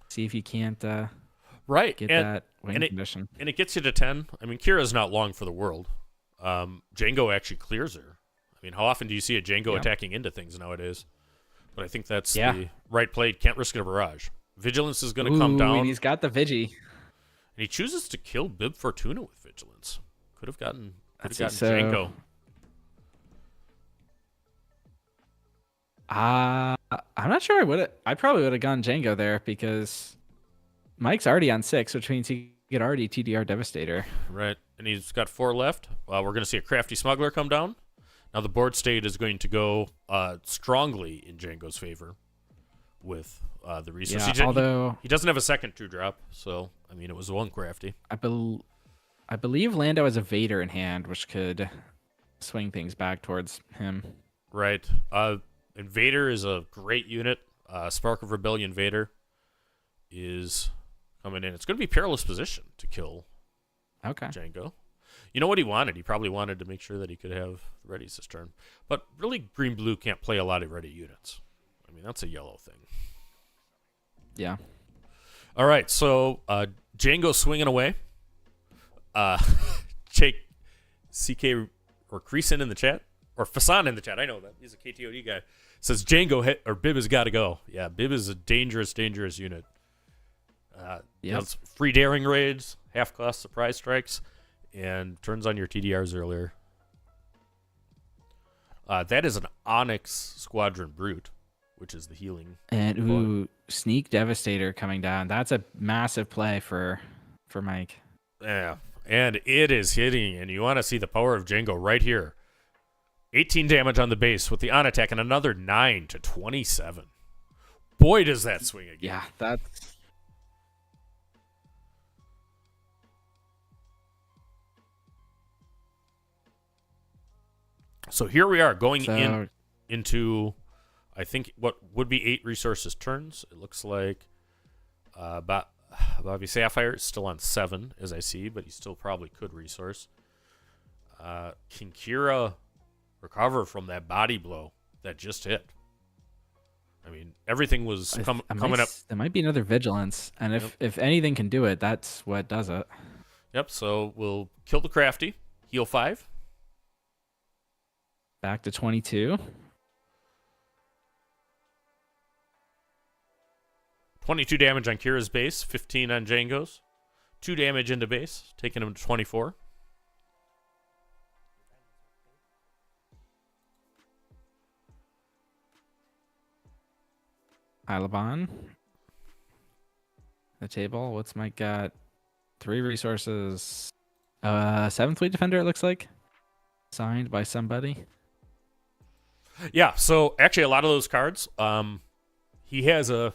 See if you can't get that win condition. And it gets you to 10. I mean, Kira's not long for the world. Django actually clears her. I mean, how often do you see a Django attacking into things nowadays? But I think that's the right play. Can't risk a barrage. Vigilance is going to come down. And he's got the Vigi. And he chooses to kill Bib Fortuna with Vigilance. Could have gotten Django. I'm not sure I probably would have gone Django there, because Mike's already on 6, which means he could already TDR Devastator. Right, and he's got 4 left. We're going to see a Crafty Smuggler come down. Now the board state is going to go strongly in Django's favor with the resource. Although he doesn't have a second 2-drop, so I mean it was 1 Crafty. I believe Lando has a Vader in hand, which could swing things back towards him. Right. Invader is a great unit. Spark of Rebellion Vader is coming in. It's going to be perilous position to kill Okay. Django. You know what he wanted? He probably wanted to make sure that he could have readies this turn. But really, green-blue can't play a lot of ready units. I mean, that's a yellow thing. Yeah. All right, so Django swinging away. Jake, CK, or Creason in the chat, or Fasan in the chat. I know that. He's a KTOD guy. Says Django or Bib has got to go. Yeah, Bib is a dangerous, dangerous unit. It's free daring raids, half-cost surprise strikes, and turns on your TDRs earlier. That is an Onyx Squadron Brute, which is the healing. And Sneak Devastator coming down. That's a massive play for Mike. Yeah, and it is hitting, and you want to see the power of Django right here. 18 damage on the base with the on attack, and another 9 to 27. Boy, does that swing again. Yeah, that's... So here we are going into, I think, what would be 8 resources turns. It looks like Bobby Sapphire is still on 7, as I see, but he still probably could resource. Can Kira recover from that body blow that just hit? I mean, everything was coming up. There might be another Vigilance, and if anything can do it, that's what does it. Yep, so we'll kill the Crafty, heal 5. Back to 22. 22 damage on Kira's base, 15 on Django's. 2 damage into base, taking him to 24. Alabon. The table. What's Mike got? 3 resources. 7th Fleet Defender, it looks like. Signed by somebody. Yeah, so actually a lot of those cards, he has a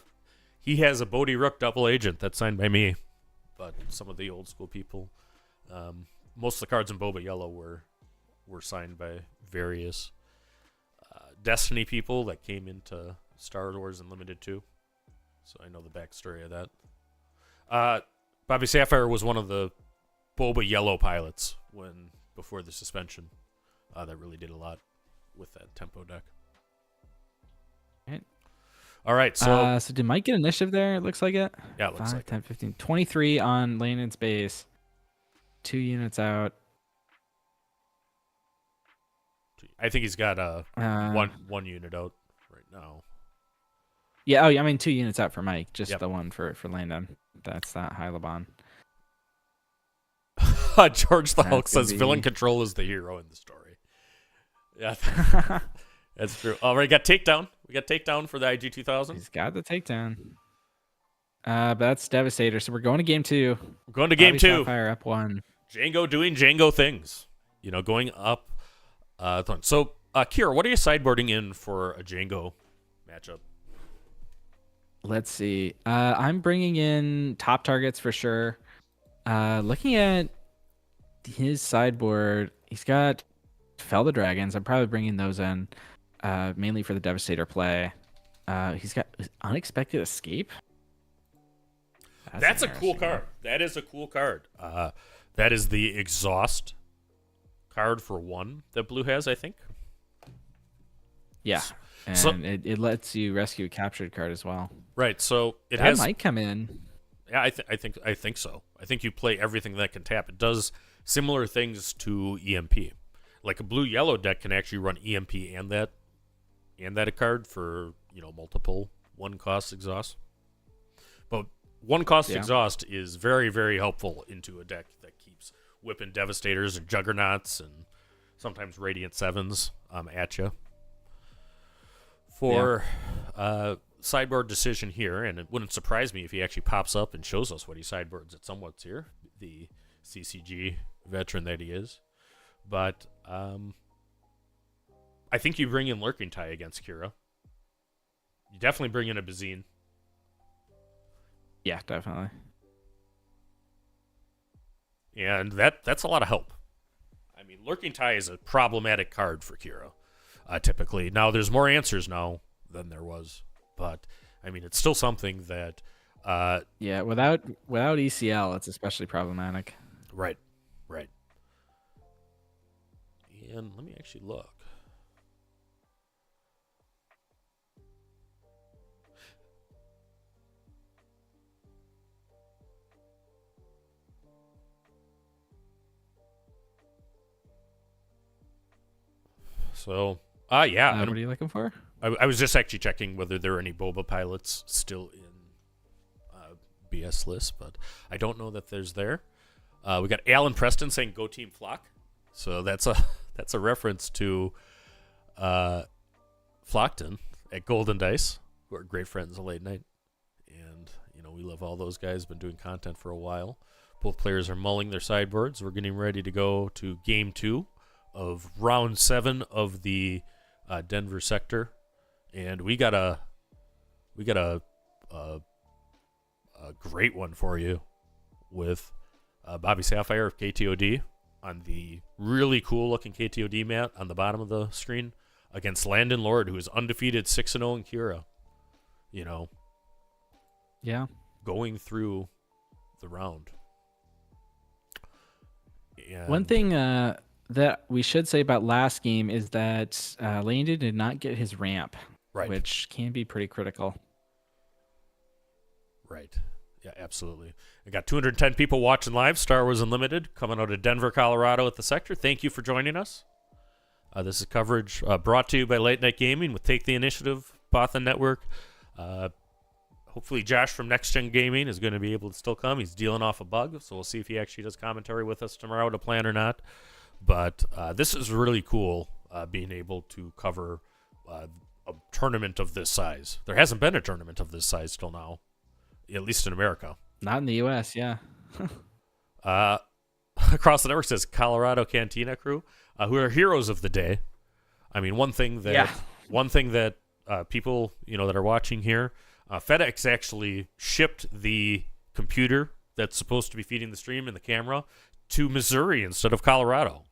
Bodhi Rook double agent that's signed by me, but some of the old school people, most of the cards in Boba Yellow were signed by various Destiny people that came into Star Wars Unlimited 2. So I know the backstory of that. Bobby Sapphire was one of the Boba Yellow pilots before the suspension. That really did a lot with that tempo deck. Right. All right, so did Mike get initiative there? It looks like it. Yeah, it looks 5, like 10, 15, 23 on Landon's base. 2 units out. I think he's got one unit out right now. Yeah, I mean 2 units out for Mike, just the one for Landon. That's that Hylabon. George the Hulk says villain control is the hero in the story. Yeah, that's true. All right, we got takedown for the IG 2000. He's got the takedown. But that's Devastator. So we're going to game 2. We're going to game 2. Fire up 1. Django doing Django things. Going up. So, Kira, what are you sideboarding in for a Django matchup? Let's see. I'm bringing in top targets for sure. Looking at his sideboard, he's got Fell the Dragons. I'm probably bringing those in, mainly for the Devastator play. He's got Unexpected Escape. That's a cool card. That is a cool card. That is the Exhaust card for 1 that Blue has, I think. Yeah, and it lets you rescue a captured card as well. Right. So that might come in. Yeah, I think so. I think you play everything that can tap. It does similar things to EMP. Like a blue-yellow deck can actually run EMP and that card for multiple 1-cost exhaust. But 1-cost exhaust is very, very helpful into a deck that keeps whipping Devastators and Juggernauts and sometimes Radiant 7s at you. For sideboard decision here, and it wouldn't surprise me if he actually pops up and shows us what he sideboards at Somewhat's here, the CCG veteran that he is. But I think you bring in Lurking Tie against Kira. You definitely bring in a Bazine. Yeah, definitely. And that's a lot of help. I mean, Lurking Tie is a problematic card for Kira. typically. Now, there's more answers now than there was, but I mean, it's still something that. Yeah, without ECL, it's especially problematic. Right. And let me actually look. So, yeah. What are you looking for? I was just actually checking whether there are any Boba pilots still in BS list, but I don't know that there's there. We got Alan Preston saying "Go Team Flock," so that's a reference to Flockton at Golden Dice, who are great friends of Late Night, and we love all those guys. Been doing content for a while. Both players are mulling their sideboards. We're getting ready to go to Game 2 of Round 7 of the Denver sector, and we got a great one for you with Bobby Sapphire of KTOD on the really cool looking KTOD mat on the bottom of the screen against Landon Lord, who is undefeated 6-0 in Kira. Yeah. Going through the round. And One thing that we should say about last game is that Landon did not get his ramp, Right. which can be pretty critical. Right. Yeah, absolutely. I got 210 people watching live. Star Wars Unlimited coming out of Denver, Colorado at the sector. Thank you for joining us. This is coverage brought to you by Late Night Gaming with Take the Initiative, Bothan Network. Hopefully Josh from Next Gen Gaming is going to be able to still come. He's dealing off a bug, so we'll see if he actually does commentary with us tomorrow to plan or not. But this is really cool, being able to cover a tournament of this size. There hasn't been a tournament of this size till now, at least in America. Not in the U.S., yeah. Across the network says Colorado Cantina crew, who are heroes of the day. I mean, one thing that people that are watching here, FedEx actually shipped the computer that's supposed to be feeding the stream and the camera to Missouri instead of Colorado,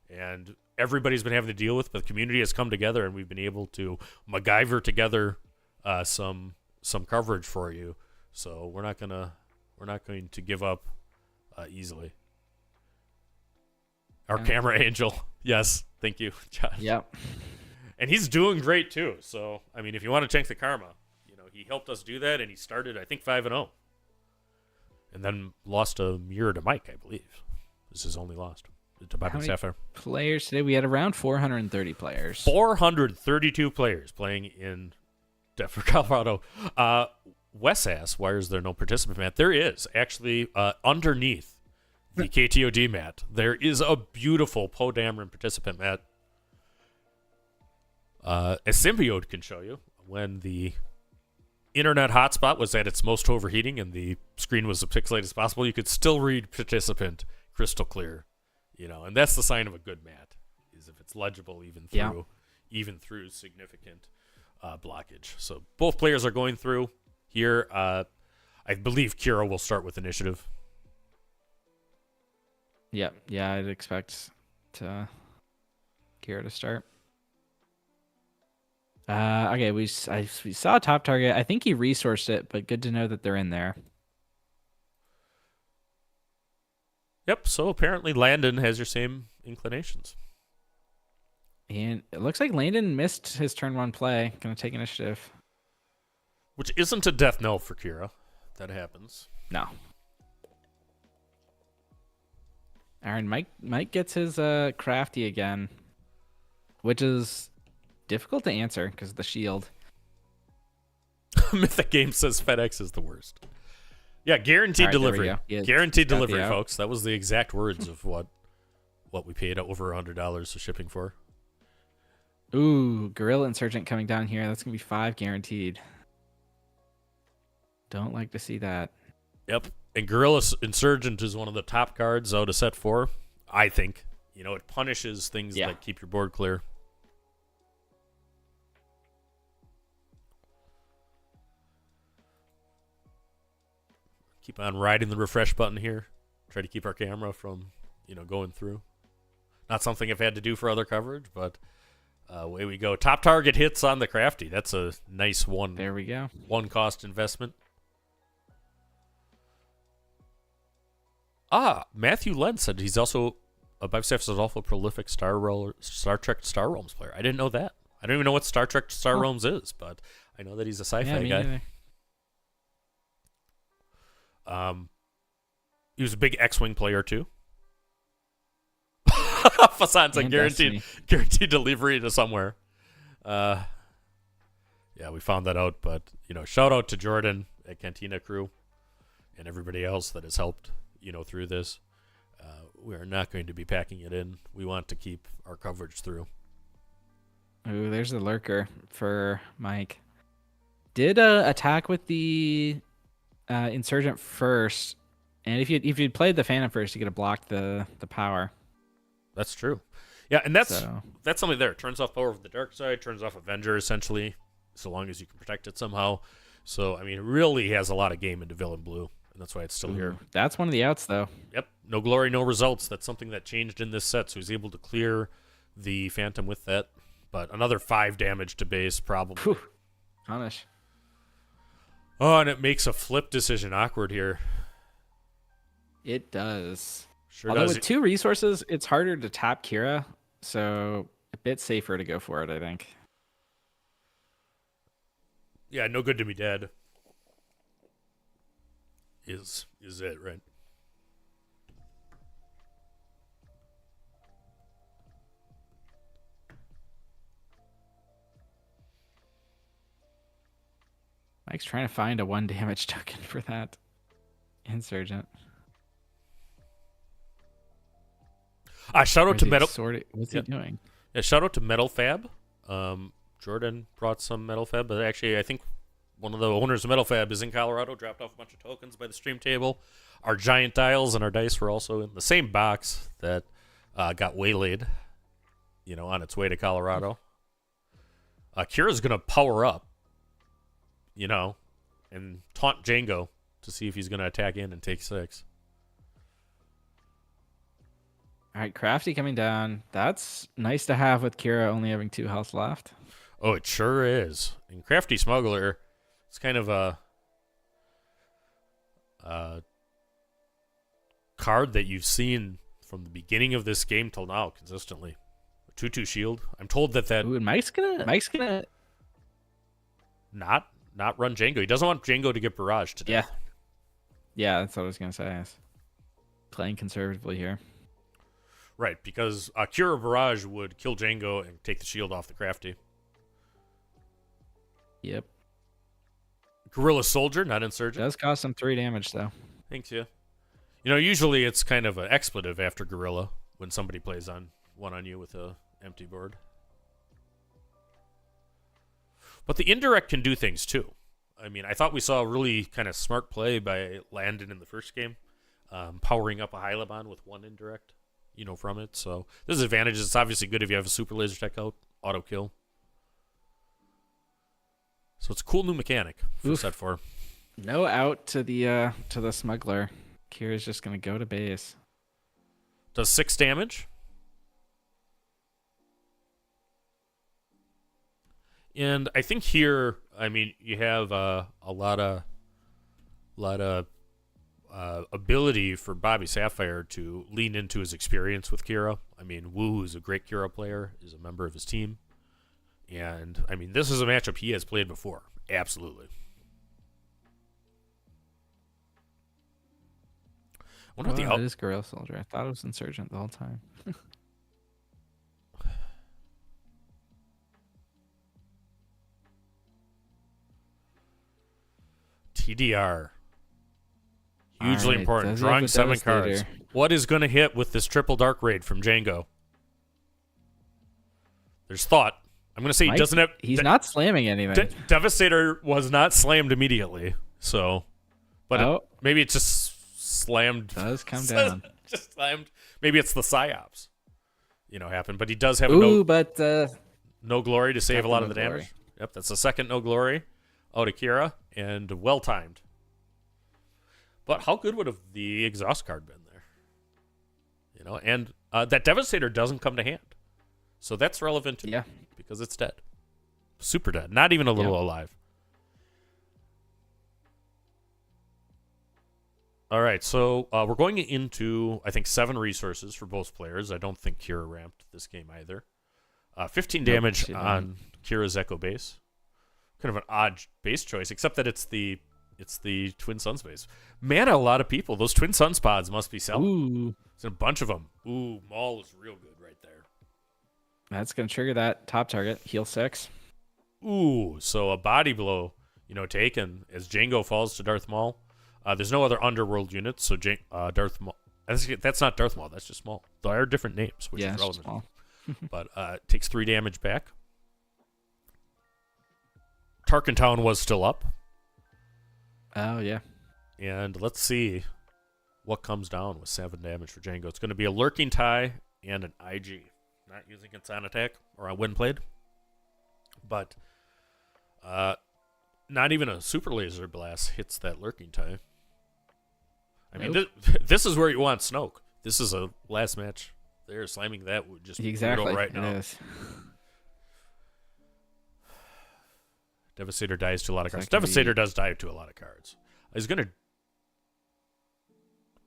and everybody's been having to deal with. But the community has come together, and we've been able to MacGyver together some coverage for you. So we're not going to give up easily. Our camera angel, yes, thank you, Josh. Yep. And he's doing great too. So I mean, if you want to thank the karma, he helped us do that, and he started I think 5-0, and then lost a mirror to Mike, I believe. This is only lost to Bobby Sapphire. Players today? We had around 430 players. 432 players playing in Denver, Colorado. Wes asks, why is there no participant mat? There is actually underneath the KTOD mat. There is a beautiful Poe Dameron participant mat. A Symbiote can show you when the internet hotspot was at its most overheating and the screen was as pixelated as possible. You could still read participant crystal clear, and that's the sign of a good mat, is if it's legible even through significant blockage. So both players are going through here. I believe Kira will start with initiative. Yeah, I'd expect Kira to start. Okay, we saw a top target. I think he resourced it, but good to know that they're in there. Yep, so apparently Landon has your same inclinations. And it looks like Landon missed his turn 1 play. Gonna take initiative. Which isn't a death knell for Kira. That happens. No. Aaron, Mike gets his crafty again, which is difficult to answer because of the shield. Mythic Game says FedEx is the worst. Yeah, guaranteed delivery. Guaranteed delivery, folks. That was the exact words of what we paid over $100 for shipping for. Ooh, Gorilla Insurgent coming down here. That's going to be 5 guaranteed. Don't like to see that. Yep. And Gorilla Insurgent is one of the top cards out of set 4, I think. It punishes things that keep your board clear. Keep on riding the refresh button here. Try to keep our camera from, going through. Not something I've had to do for other coverage, but Away we go. Top target hits on the Crafty. That's a nice one. There we go. One cost investment. Matthew Len said he's also Bivestaff is also a prolific Star Trek Star Realms player. I didn't know that. I don't even know what Star Trek Star Realms is, but I know that he's a sci-fi guy. He was a big X-Wing player too. Fasan's like guaranteed delivery to somewhere. Yeah, we found that out, but shout out to Jordan at Cantina Crew and everybody else that has helped, through this. We are not going to be packing it in. We want to keep our coverage through. Ooh, there's a lurker for Mike. Did attack with the Insurgent first, and if you'd played the Phantom first, you could have blocked the power. That's true. Yeah, and that's something there. It turns off power of the dark side, turns off Avenger essentially, so long as you can protect it somehow. So it really has a lot of game into Villain Blue, and that's why it's still here. That's one of the outs, though. Yep. No glory, no results. That's something that changed in this set, so he's able to clear the Phantom with that. But another 5 damage to base, probably. Whew. Punish. Oh, and it makes a flip decision awkward here. It does. Sure Although does. with 2 resources, it's harder to tap Kira, so a bit safer to go for it, I think. Yeah, no good to be dead. Is it, right? Mike's trying to find a 1 damage token for that Insurgent. Shout out to Metal. What's he doing? Yeah, shout out to Metal Fab. Jordan brought some Metal Fab, but actually I think one of the owners of Metal Fab is in Colorado, dropped off a bunch of tokens by the stream table. Our giant dials and our dice were also in the same box that got waylaid, on its way to Colorado. Kira's going to power up, and taunt Django to see if he's going to attack in and take 6. All right, Crafty coming down. That's nice to have with Kira only having 2 health left. Oh, it sure is. And Crafty Smuggler, it's kind of a card that you've seen from the beginning of this game till now consistently. A 2/2 shield. I'm told that Ooh, and Mike's gonna not run Django. He doesn't want Django to get barraged to death. Yeah, that's what I was gonna say. Playing conservatively here. Right, because Kira Barrage would kill Django and take the shield off the Crafty. Yep. Gorilla Soldier, not Insurgent. Does cost him 3 damage, though. Thanks, yeah. Usually it's kind of an expletive after Gorilla when somebody plays one on you with a empty board. But the indirect can do things, too. I thought we saw a really kind of smart play by Landon in the first game, powering up a Hyliban with 1 indirect. From it. So there's advantages. It's obviously good if you have a super laser tech out, auto kill. So it's a cool new mechanic for set 4. No out to the smuggler. Kira's just gonna go to base. Does 6 damage. And I think here, you have a lot of ability for Bobby Sapphire to lean into his experience with Kira. Wu is a great Kira player, is a member of his team. And, this is a matchup he has played before. Absolutely. It is Gorilla Soldier. I thought it was Insurgent the whole time. TDR. Hugely right, important. Drawing 7 cards. What is going to hit with this triple Dark Raid from Django? There's thought. I'm going to say he doesn't have... He's not slamming anything. Devastator was not slammed immediately. So... But maybe it just slammed... Does come down. Just slammed. Maybe it's the Psyops. Happened. But he does have no glory to save a lot of the damage. Yep, that's the second no glory. Out of Kira. And well-timed. But how good would have the exhaust card been there? And that Devastator doesn't come to hand. So that's relevant too. Yeah. Because it's dead. Super dead. Not even a little alive. All right, so we're going into, I think, 7 resources for both players. I don't think Kira ramped this game either. 15 damage on Kira's Echo base. Kind of an odd base choice, except that it's the Twin Suns base. Man, a lot of people. Those Twin Suns pods must be selling. Ooh. There's a bunch of them. Ooh, Maul is real good right there. That's going to trigger that top target. Heal 6. Ooh, so a body blow, taken as Django falls to Darth Maul. There's no other underworld units, so Darth Maul. That's not Darth Maul. That's just Maul. They are different names, which is relevant. Maul. But takes 3 damage back. Tarkin Town was still up. Oh, yeah. And let's see what comes down with 7 damage for Django. It's going to be a Lurking Tie and an IG. Not using its on attack or on wind played. But not even a Super Laser Blast hits that Lurking Tie. I mean, this is where you want Snoke. This is a last match. They're slamming that would just be brutal right now. It is. Devastator dies to a lot of cards. Devastator does die to a lot of cards. He's going to...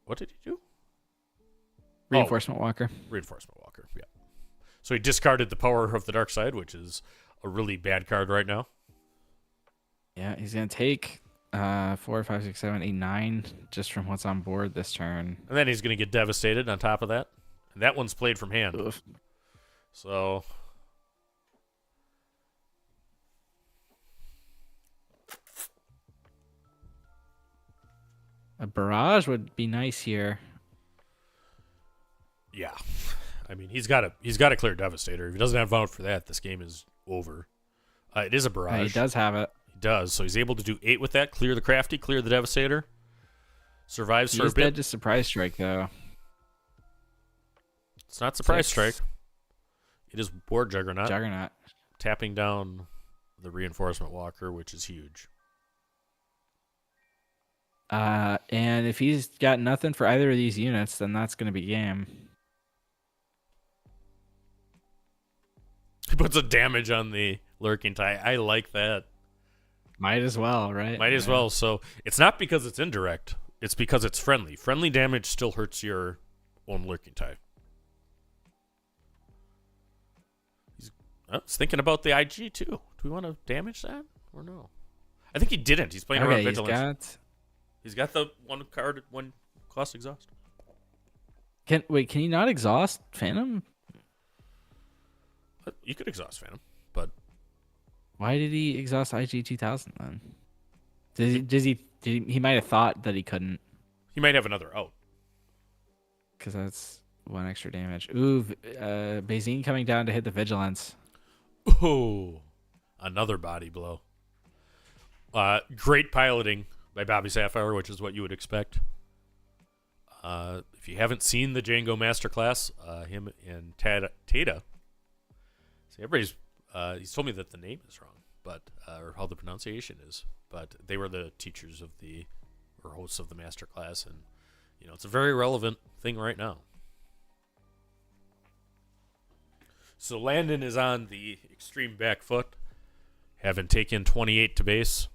What did he do? Reinforcement Walker. Reinforcement Walker, yeah. So he discarded the Power of the Dark Side, which is a really bad card right now. Yeah, he's going to take 4, 5, 6, 7, 8, 9 just from what's on board this turn. And then he's going to get devastated on top of that. And that one's played from hand. Oof. So... A barrage would be nice here. Yeah. I mean, he's got to clear Devastator. If he doesn't have vote for that, this game is over. It is a barrage. He does have it. He does. So he's able to do 8 with that. Clear the Crafty, clear the Devastator. Survives for a bit. Dead to Surprise Strike, though. It's not Surprise Strike. It is War Juggernaut. Juggernaut. Tapping down the Reinforcement Walker, which is huge. And if he's got nothing for either of these units, then that's going to be game. He puts a damage on the Lurking Tie. I like that. Might as well, right? Might as well. So it's not because it's indirect. It's because it's friendly. Friendly damage still hurts your own Lurking Tie. I was thinking about the IG too. Do we want to damage that or no? I think he didn't. He's playing around Vigilance. He's got the one card, 1 cost exhaust. Can he not exhaust Phantom? You could exhaust Phantom, but why did he exhaust IG 2000 then? He might have thought that he couldn't. He might have another out. Because that's 1 extra damage. Ooh, Bazine coming down to hit the Vigilance. Ooh, another body blow. Great piloting by Bobby Sapphire, which is what you would expect. If you haven't seen the Django Masterclass, him and Tata. See, everybody's. He's told me that the name is wrong, but or how the pronunciation is. But they were the teachers of or hosts of the Masterclass, and it's a very relevant thing right now. So Landon is on the extreme back foot, having taken 28 to base.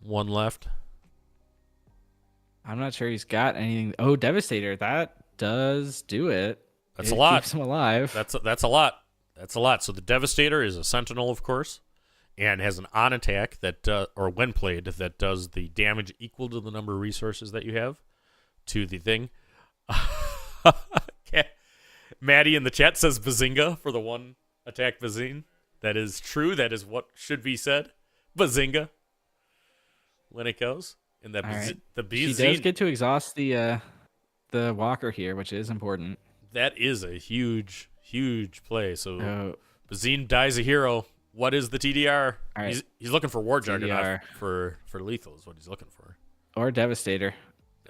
1 left. I'm not sure he's got anything. Oh, Devastator. That does do it. That's a lot. Keeps him alive. That's a lot. That's a lot. So the Devastator is a Sentinel, of course, and has an on attack that, or when played, that does the damage equal to the number of resources that you have to the thing. Okay. Maddie in the chat says Bazinga for the 1 attack Bazine. That is true. That is what should be said. Bazinga. When it goes. And that the Bazine. She does get to exhaust the Walker here, which is important. That is a huge, huge play. So Bazine dies a hero. What is the TDR? Right. He's looking for War Juggernaut for lethal is what he's looking for. Or Devastator.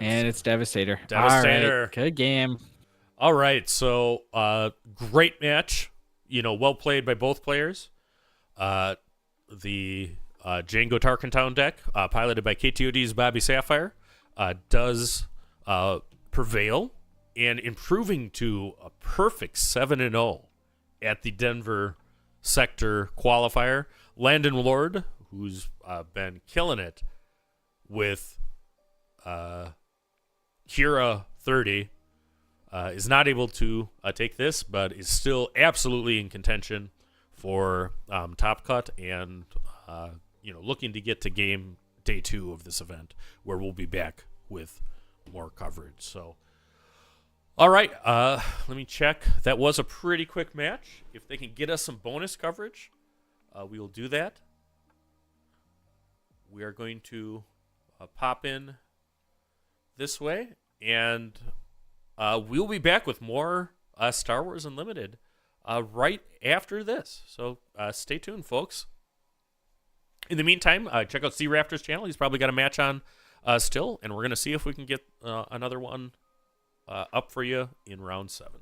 And it's Devastator. Devastator. All right. Good game. All right. So great match. Well played by both players. The Django Tarkin Town deck, piloted by KTOD's Bobby Sapphire, does prevail and improving to a perfect 7-0 at the Denver Sector Qualifier. Landon Lord, who's been killing it with Kira 30, is not able to take this, but is still absolutely in contention for Top Cut and looking to get to game day 2 of this event, where we'll be back with more coverage. So, all right, let me check. That was a pretty quick match. If they can get us some bonus coverage, we will do that. We are going to pop in this way, and we'll be back with more Star Wars Unlimited right after this. So stay tuned, folks. In the meantime, check out C Raptor's channel. He's probably got a match on still, and we're going to see if we can get another one up for you in round 7.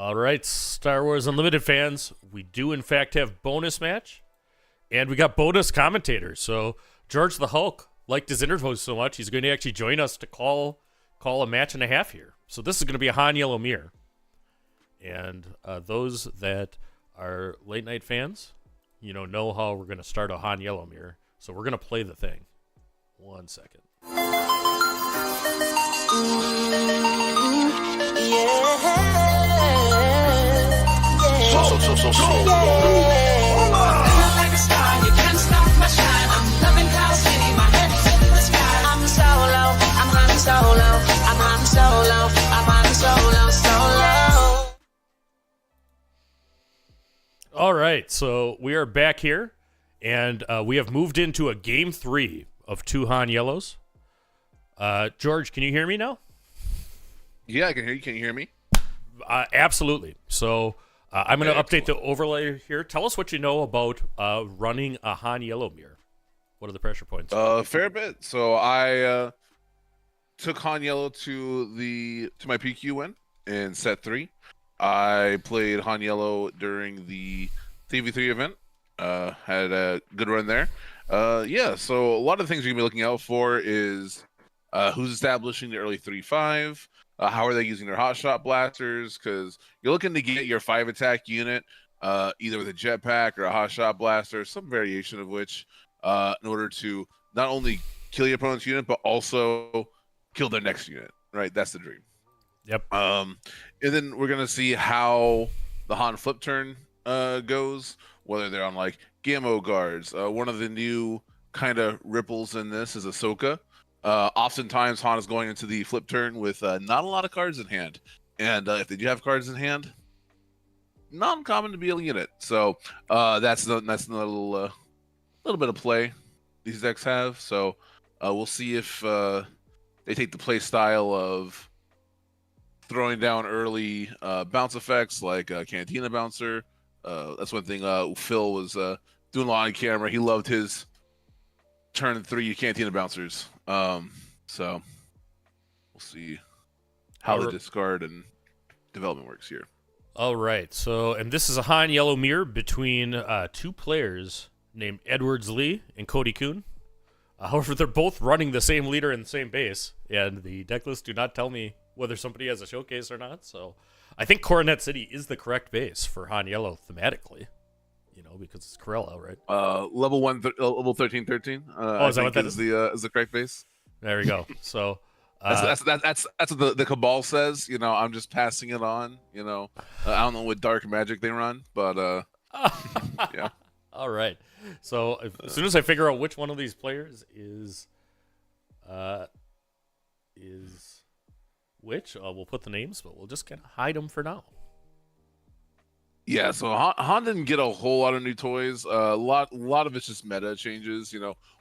All right, Star Wars Unlimited fans, we do in fact have bonus match, and we got bonus commentators. So George the Hulk liked his interviews so much, he's going to actually join us to call a match and a half here. So this is going to be a Han Yellow Mirror. And those that are late night fans, know how we're going to start a Han Yellow Mirror. So we're going to play the thing. 1 second. All right, so we are back here, and we have moved into a game 3 of 2 Han Yellows. George, can you hear me now? Yeah, I can hear you. Can you hear me? Absolutely. So I'm going to update the overlay here. Tell us what you know about running a Han Yellow Mirror. What are the pressure points? Fair bit. So I took Han Yellow to my PQ win in set 3. I played Han Yellow during the 3v3 event. Had a good run there. Yeah, so a lot of the things you're going to be looking out for is who's establishing the early 3-5, how are they using their hotshot blasters, because you're looking to get your 5-attack unit either with a jetpack or a hotshot blaster, some variation of which, in order to not only kill your opponent's unit, but also kill their next unit, right? That's the dream. Yep. And then we're going to see how the Han flip turn goes, whether they're on like Gammo guards. One of the new kind of ripples in this is Ahsoka. Oftentimes Han is going into the flip turn with not a lot of cards in hand, and if they do have cards in hand, not uncommon to be able to get it. So that's another little bit of play these decks have. So we'll see if they take the play style of throwing down early bounce effects like Cantina Bouncer. That's one thing Phil was doing a lot on camera. He loved his turn 3 Cantina Bouncers. So we'll see how the discard and development works here. All right. So, and this is a Han Yellow Mirror between 2 players named Edwards Lee and Cody Kuhn. However, they're both running the same leader and the same base, and the deck lists do not tell me whether somebody has a showcase or not. So I think Coronet City is the correct base for Han Yellow thematically, because it's Corella, right? Level 1313. Is that what that is? Is the correct base? There we go. So that's what the Cabal says. I'm just passing it on. I don't know what dark magic they run, but yeah. All right. So as soon as I figure out which one of these players is which, we'll put the names, but we'll just kind of hide them for now. Yeah, so Han didn't get a whole lot of new toys. A lot of it's just meta changes.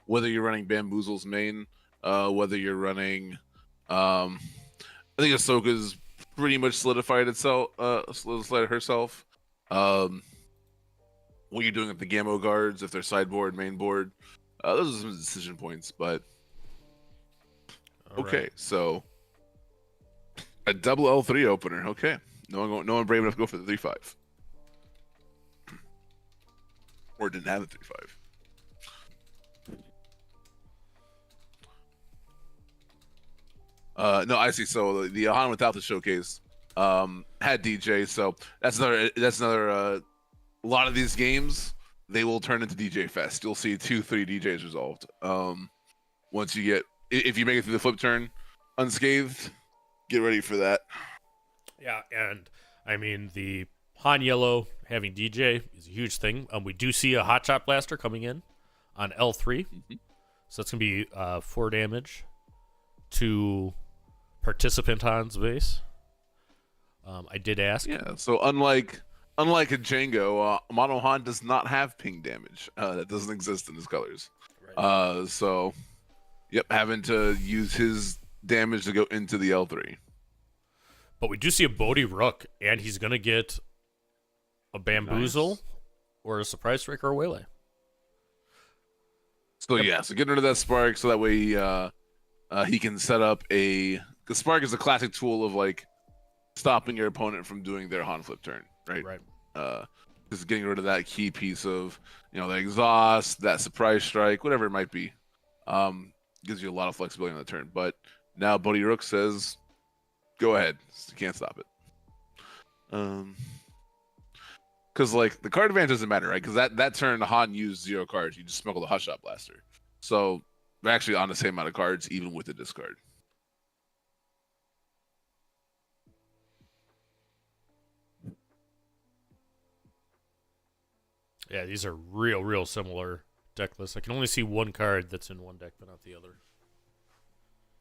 Whether you're running Bamboozle's main, whether you're running, I think Ahsoka's pretty much solidified herself. What you're doing with the Gammo guards, if they're sideboard, main board, those are some decision points. But okay, so a double L3 opener. Okay, no one brave enough to go for the 3-5. Or didn't have a 3-5. No, I see. So the Han without the showcase had DJ. So that's another. A lot of these games they will turn into DJ Fest. You'll see 2-3 DJs resolved. Once you get, if you make it through the flip turn unscathed, get ready for that. Yeah, and I mean the Han Yellow having DJ is a huge thing. We do see a Hotshot Blaster coming in on L3. Mm-hmm. So that's going to be 4 damage to participant Han's base. I did ask. Yeah, so unlike a Django, Mono Han does not have ping damage. That doesn't exist in his colors. Right. So, yep, having to use his damage to go into the L3. But we do see a Bodhi Rook, and he's going to get a Bamboozle or a Surprise Strike or a Waylay. So so get rid of that Spark so that way he can set up because Spark is a classic tool of like stopping your opponent from doing their Han flip turn, right? Right. Just getting rid of that key piece of, the exhaust, that surprise strike, whatever it might be. Gives you a lot of flexibility on the turn. But now Bodhi Rook says, go ahead. You can't stop it. Because the card advantage doesn't matter, right? Because that turn Han used 0 cards. You just smuggle the Hot Shot Blaster. So they're actually on the same amount of cards, even with the discard. Yeah, these are real similar deck lists. I can only see one card that's in one deck, but not the other.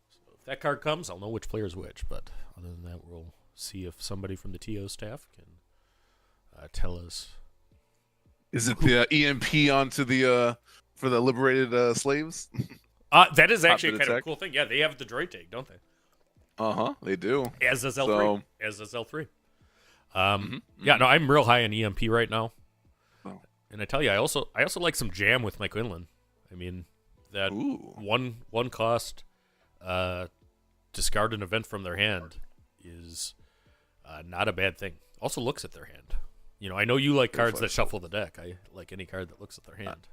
So if that card comes, I'll know which player's which. But other than that, we'll see if somebody from the TO staff can tell us. Is it the EMP onto the for the liberated slaves? That is actually kind of a cool thing. Yeah, they have the droid take, don't they? They do. As does L3. So, as does L3. Yeah, no, I'm real high on EMP right now. And I tell you, I also like some jam with my Quinlan. I mean, that one cost discard an event from their hand is not a bad thing. Also looks at their hand. I know you like cards that shuffle the deck. I like any card that looks at their hand.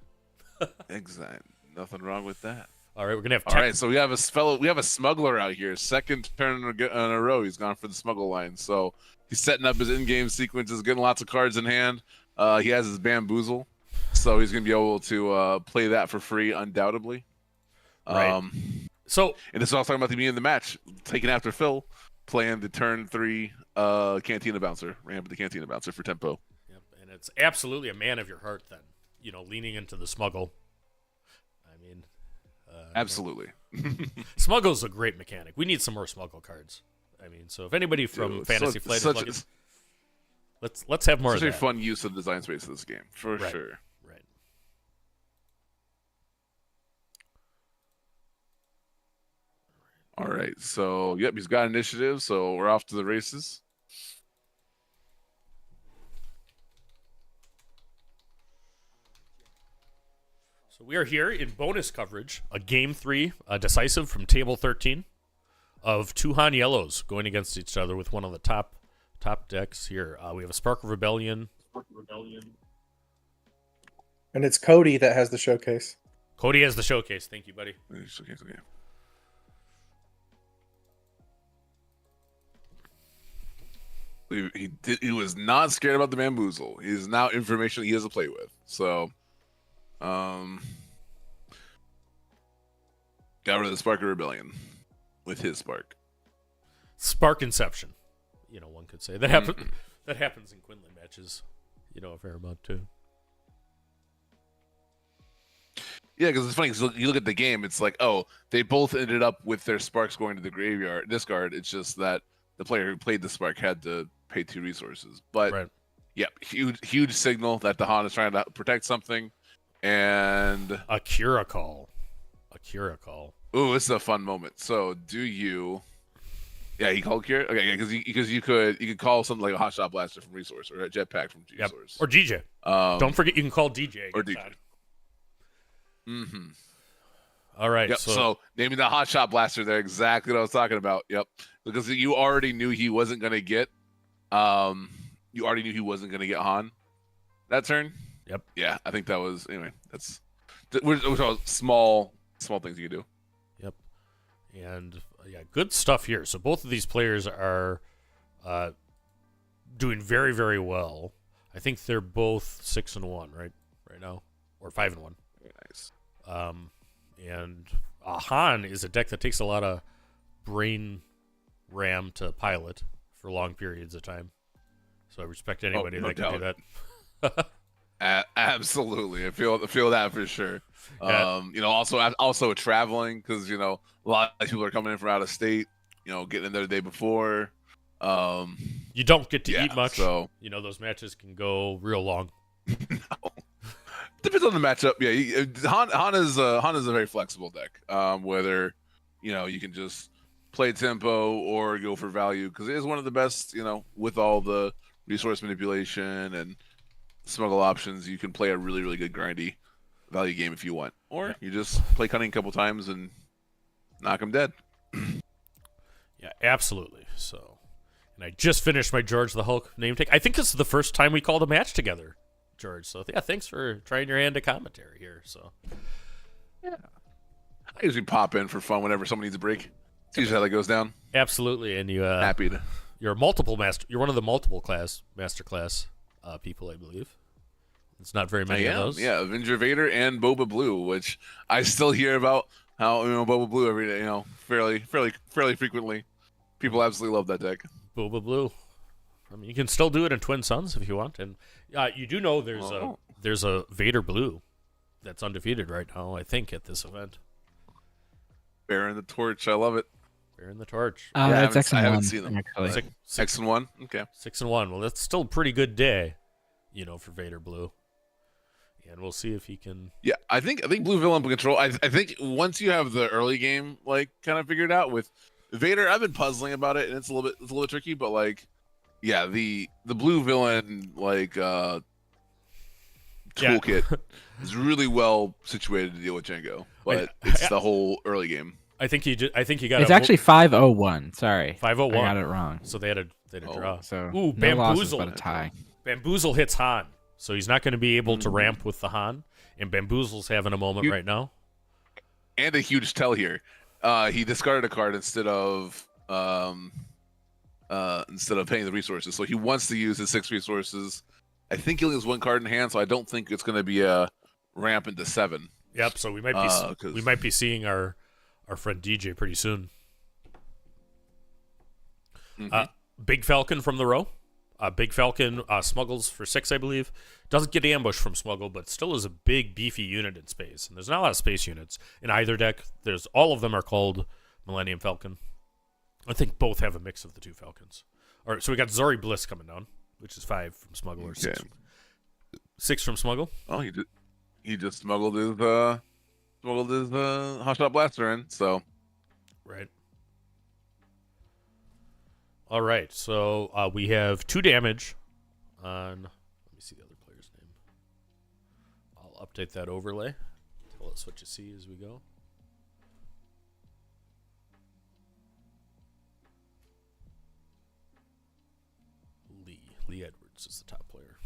Exactly. Nothing wrong with that. All right, we're gonna have. All right, so we have a smuggler out here. Second turn in a row, he's gone for the smuggle line. So he's setting up his in-game sequences, getting lots of cards in hand. He has his bamboozle, so he's gonna be able to play that for free, undoubtedly. Right. And it's all talking about the beginning of the match, taking after Phil, playing the turn 3 Cantina Bouncer, ramp the Cantina Bouncer for tempo. Yep, and it's absolutely a man of your heart then. Leaning into the smuggle. I mean, absolutely. Smuggle's a great mechanic. We need some more smuggle cards. I mean, so if anybody from Fantasy Flight is looking, let's have more of that. Such a fun use of design space of this game, for sure. Right. All right, so yep, he's got initiative, so we're off to the races. So we are here in bonus coverage, a Game 3 decisive from Table 13 of 2 Han Yellows going against each other with one of the top decks here. We have a Spark of Rebellion. And it's Cody that has the showcase. Cody has the showcase. Thank you, buddy. Showcase, okay. He was not scared about the bamboozle. He is now information he has to play with. So, got rid of the Spark of Rebellion with his Spark. Spark Inception. One could say that happens. That happens in Quinlan matches. A fair amount too. Yeah, because it's funny. Cause you look at the game, it's like, oh, they both ended up with their Sparks going to the graveyard, discard. It's just that the player who played the Spark had to pay 2 resources. But yeah, huge signal that the Han is trying to protect something. And a Cura call. Ooh, this is a fun moment. So do you? Yeah, he called Cura. Okay, yeah, because you could call something like a Hot Shot Blaster from resource or a Jetpack from resource or DJ. Don't forget you can call DJ or DJ. All right. Yep. So naming the Hot Shot Blaster there, exactly what I was talking about. Yep. Because you already knew he wasn't gonna get Han that turn. Yep. Yeah, I think that was anyway. We're talking small things you can do. Yep. And good stuff here. So both of these players are doing very, very well. I think they're both 6-1 right now, or 5-1. Very nice. And Han is a deck that takes a lot of brain RAM to pilot for long periods of time. So I respect anybody that can do that. Absolutely, I feel that for sure. Yeah. Also traveling because a lot of people are coming in from out of state. Getting in there the day before. You don't get to eat much, so those matches can go real long. No. Depends on the matchup. Yeah, Han is a very flexible deck. Whether you can just play tempo or go for value because it is one of the best. With all the resource manipulation and smuggle options, you can play a really, really good grindy value game if you want, or you just play cunning a couple times and knock them dead. Yeah, absolutely. So, And I just finished my George the Hulk name take. I think this is the first time we called a match together, George. So yeah, thanks for trying your hand at commentary here. So Yeah. I usually pop in for fun whenever someone needs a break. It's usually how that goes down. absolutely, and you Happy to. you're a multiple master. You're one of the multiple class master class people, I believe. It's not very many of those. Yeah, Avenger Vader and Boba Blue, which I still hear about how Boba Blue every day, fairly frequently. People absolutely love that deck. Boba Blue. I mean, you can still do it in Twin Suns if you want, and you do know there's a Vader Blue that's undefeated right now. I think at this event. Bearing the torch, I love it. Bearing the torch. It's X and I haven't one, seen them. actually. X and 1. Okay. 6-1. Well, that's still a pretty good day, for Vader Blue. And we'll see if he can. Yeah, I think Blue Villain control. I think once you have the early game kind of figured out with Vader, I've been puzzling about it, and it's a little bit tricky. But the Blue Villain toolkit is really well situated to deal with Django, but it's the whole early game. I think you got. It's actually 501. Sorry, 501. I got it wrong. So they had a draw. So Ooh, no losses, Bamboozle. but a tie. Bamboozle hits Han, so he's not going to be able to ramp with the Han. And Bamboozle's having a moment right now. And a huge tell here. He discarded a card instead of paying the resources. So he wants to use his 6 resources. I think he only has 1 card in hand, so I don't think it's going to be a ramp into 7. Yep. So we might be seeing our friend DJ pretty soon. Mm-hmm. Big Falcon from the row. Big Falcon smuggles for 6, I believe. Doesn't get ambushed from smuggle, but still is a big, beefy unit in space. And there's not a lot of space units in either deck. All of them are called Millennium Falcon. I think both have a mix of the 2 Falcons. All right, so we got Zori Bliss coming down, which is 5 from smuggle or 6 from smuggle. Oh, he just smuggled his hotshot blaster in. So right. All right, so we have 2 damage on. Let me see the other player's name. I'll update that overlay. Tell us what you see as we go. Lee Edwards is the top player.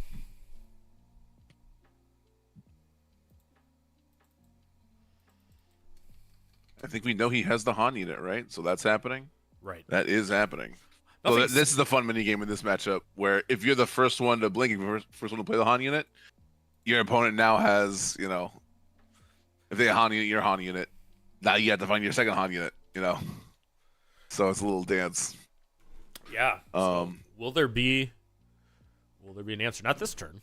I think we know he has the Han unit, right? So that's happening. Right. That is happening. So this is the fun mini game in this matchup, where if you're the first one to blink, first one to play the Han unit, your opponent now has, if they have Han unit, your Han unit. Now you have to find your second Han unit, So it's a little dance. Yeah. So will there be an answer? Not this turn.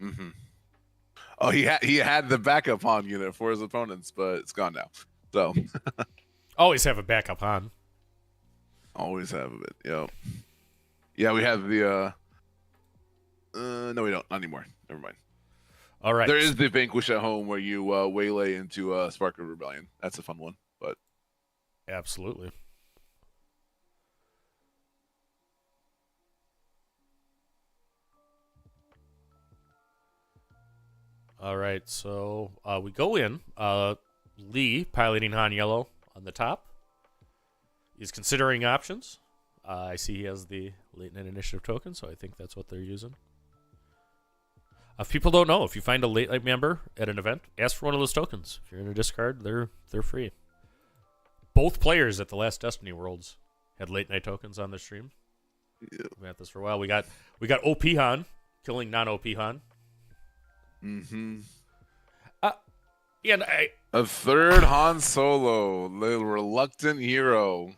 Mm-hmm. Oh, he had the backup Han unit for his opponents, but it's gone now. So always have a backup Han. Always have a bit. Yep. Yeah, we have the. No, we don't. Not anymore. Never mind. All right. There is the Vanquish at Home where you waylay into Spark of Rebellion. That's a fun one, but absolutely. All right, so we go in. Lee, piloting Han Yellow on the top, is considering options. I see he has the late night initiative token, so I think that's what they're using. If people don't know, if you find a late night member at an event, ask for one of those tokens. If you're in a discard, they're free. Both players at the last Destiny Worlds had late night tokens on their stream. Yeah. We've had this for a while. We got OP Han killing non-OP Han. Mm-hmm. And a third Han Solo, the reluctant hero.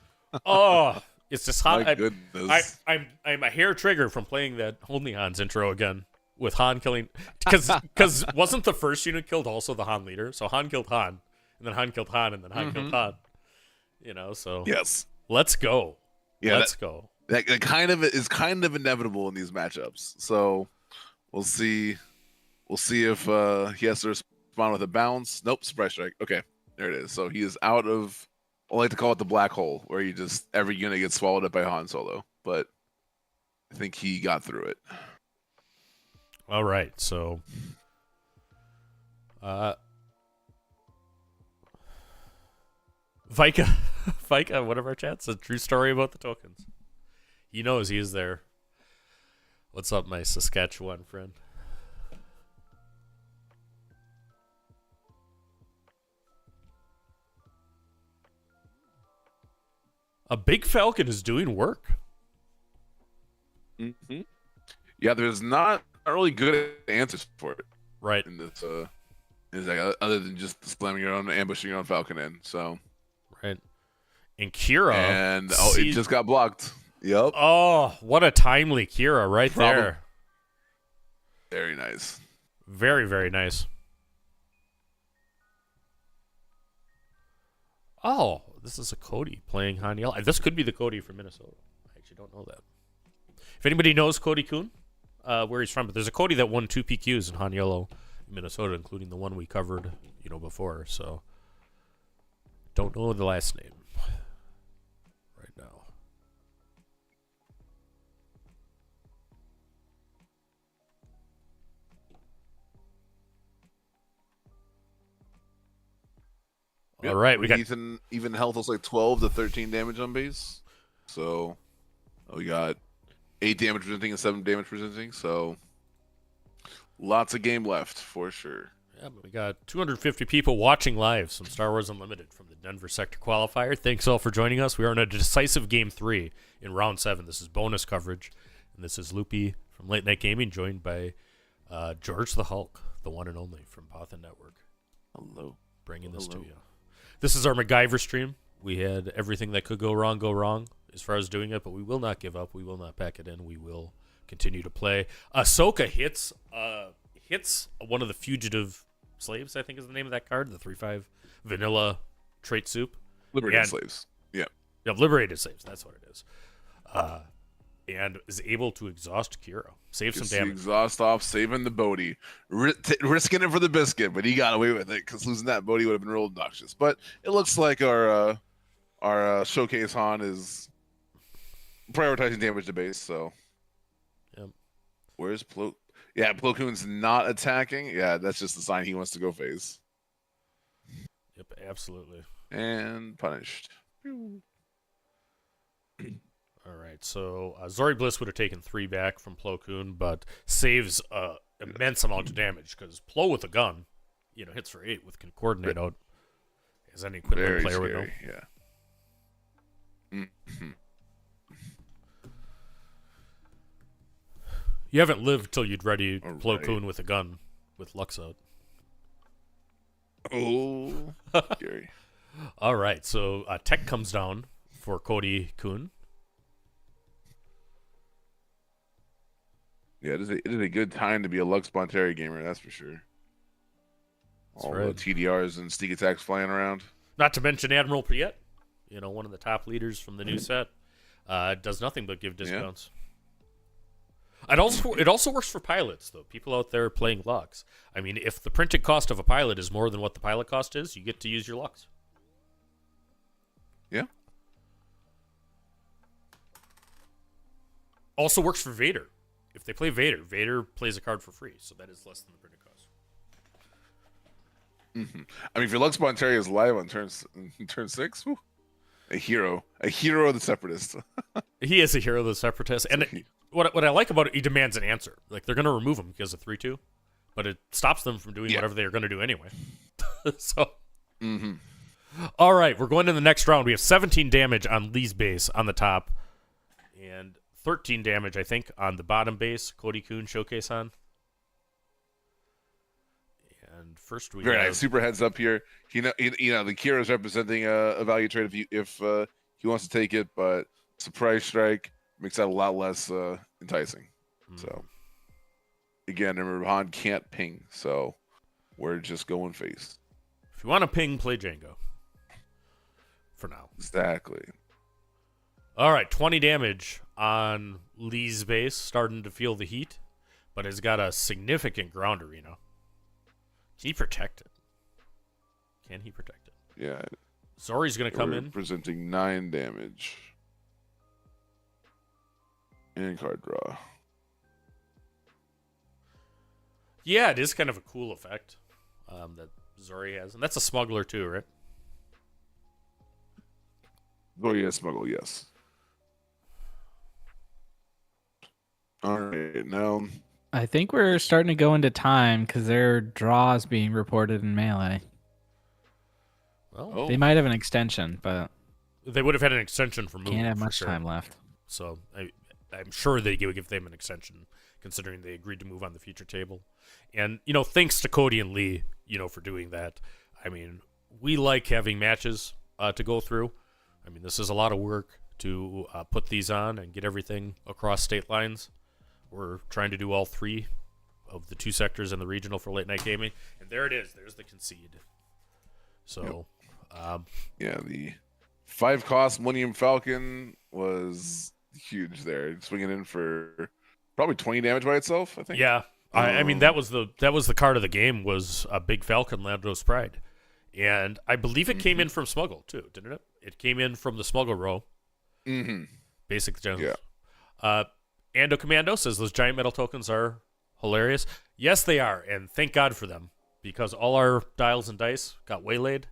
Oh, it's just Han. My goodness. I'm a hair trigger from playing that Only Han's intro again with Han killing, because wasn't the first unit killed also the Han leader? So Han killed Han, and then Han killed Han, and then Han killed Han. So yes, let's go. Yeah, let's go. That kind of is kind of inevitable in these matchups. So we'll see. We'll see if he has to respond with a bounce. Nope, surprise strike. Okay, there it is. So he is out of, I like to call it the black hole, where you just, every unit gets swallowed up by Han Solo. But I think he got through it. All right, so Vika Fike on one of our chats. A true story about the tokens. He knows he is there. What's up, my Saskatchewan friend? A big falcon is doing work. Mm-hmm. Yeah, there's not really good answers for it. Right. In this, is like other than just slamming your own, ambushing your own falcon in. So. Right. And Kira. And it just got blocked. Yep. Oh, what a timely Kira right there. Very nice. Very, very nice. Oh, this is a Cody playing Han Yell. This could be the Cody from Minnesota. I actually don't know that. If anybody knows Cody Kuhn, where he's from, but there's a Cody that won 2 PQs in Han Yellow, Minnesota, including the one we covered, before. So, don't know the last name right now. Yep. All right, we got even health was like 12 to 13 damage on base. So we got 8 damage presenting and 7 damage presenting. So lots of game left for sure. Yeah, but we got 250 people watching live some Star Wars Unlimited from the Denver Sector Qualifier. Thanks all for joining us. We are in a decisive Game 3 in Round 7. This is bonus coverage, and this is Loopy from Late Night Gaming, joined by George the Hulk, the one and only from Bothan Network. Hello. Bringing this to you. This is our MacGyver stream. We had everything that could go wrong as far as doing it, but we will not give up. We will not pack it in. We will continue to play. Ahsoka hits one of the fugitive slaves, I think is the name of that card, the 3/5 vanilla trait soup. Liberated slaves. Yeah. Yeah, liberated slaves. That's what it is. And is able to exhaust Kira. Save some damage. Exhaust off, saving the Bodhi. Risking it for the biscuit, but he got away with it because losing that Bodhi would have been real obnoxious. But it looks like our Showcase Han is prioritizing damage to base, so. Yep. Where's Plo? Yeah, Plo Koon's not attacking. Yeah, that's just a sign he wants to go phase. Yep, absolutely. And punished. All right, so Zori Bliss would have taken 3 back from Plo Koon, but saves immense amount of damage because Plo with a gun, hits for 8 with coordinate out, as any equivalent player would know. Yeah. Mm-hmm. You haven't lived till you'd ready Plo Right. Koon with a gun with Lux out. Oh, scary. All right, so tech comes down for Cody Koon. Yeah, it is a good time to be a Lux Bonteri gamer, that's for sure. That's All right. the TDRs and sneak attacks flying around. Not to mention Admiral Priet, one of the top leaders from the new set. Does nothing but give discounts. It also works for pilots, though. People out there playing Lux. I mean, if the printed cost of a pilot is more than what the pilot cost is, you get to use your Lux. Yeah. Also works for Vader. If they play Vader, Vader plays a card for free, so that is less than the printed cost. Mm-hmm. I mean, if your Lux Bonteri is live on turn 6, whew, a hero of the Separatists. He is a hero of the Separatists, and what I like about it, he demands an answer. Like, they're going to remove him because of 3/2, but it stops them from doing whatever they're going to do anyway. So, All right, we're going to the next round. We have 17 damage on Lee's base on the top, and 13 damage, I think, on the bottom base. Cody Koon showcase on. And first we Very have... nice. Super heads up here. The Kira is representing a value trade if he wants to take it, but surprise strike makes that a lot less enticing. So again, remember Han can't ping, so we're just going face. If you want to ping, play Django. For now. Exactly. All right, 20 damage on Lee's base, starting to feel the heat, but has got a significant ground arena. Can he protect it? Can he protect it? Yeah. Zori's going to come in. Presenting 9 damage. And card draw. Yeah, it is kind of a cool effect that Zori has. And that's a smuggler too, right? Oh yeah, smuggle. Yes. All right, now. I think we're starting to go into time because there are draws being reported in Melee. Well, Oh, They might have an extension, but they would have had an extension for moving. can't have for much sure. time left. So I'm sure they would give them an extension, considering they agreed to move on the feature table. And, thanks to Cody and Lee, for doing that. I mean, we like having matches to go through. I mean, this is a lot of work to put these on and get everything across state lines. We're trying to do all 3 of the 2 sectors in the regional for late night gaming. And there it is. There's the concede. So, yeah, the 5-cost Millennium Falcon was huge there, swinging in for probably 20 damage by itself, I think. Yeah, I mean that was the card of the game, was a big Falcon Landos Pride, and I believe it came in from Smuggle too, didn't it? It came in from the Smuggle row. Mm-hmm. Basic generals. Yeah. Ando Commando says those giant metal tokens are hilarious. Yes, they are, and thank God for them, because all our dials and dice got waylaid,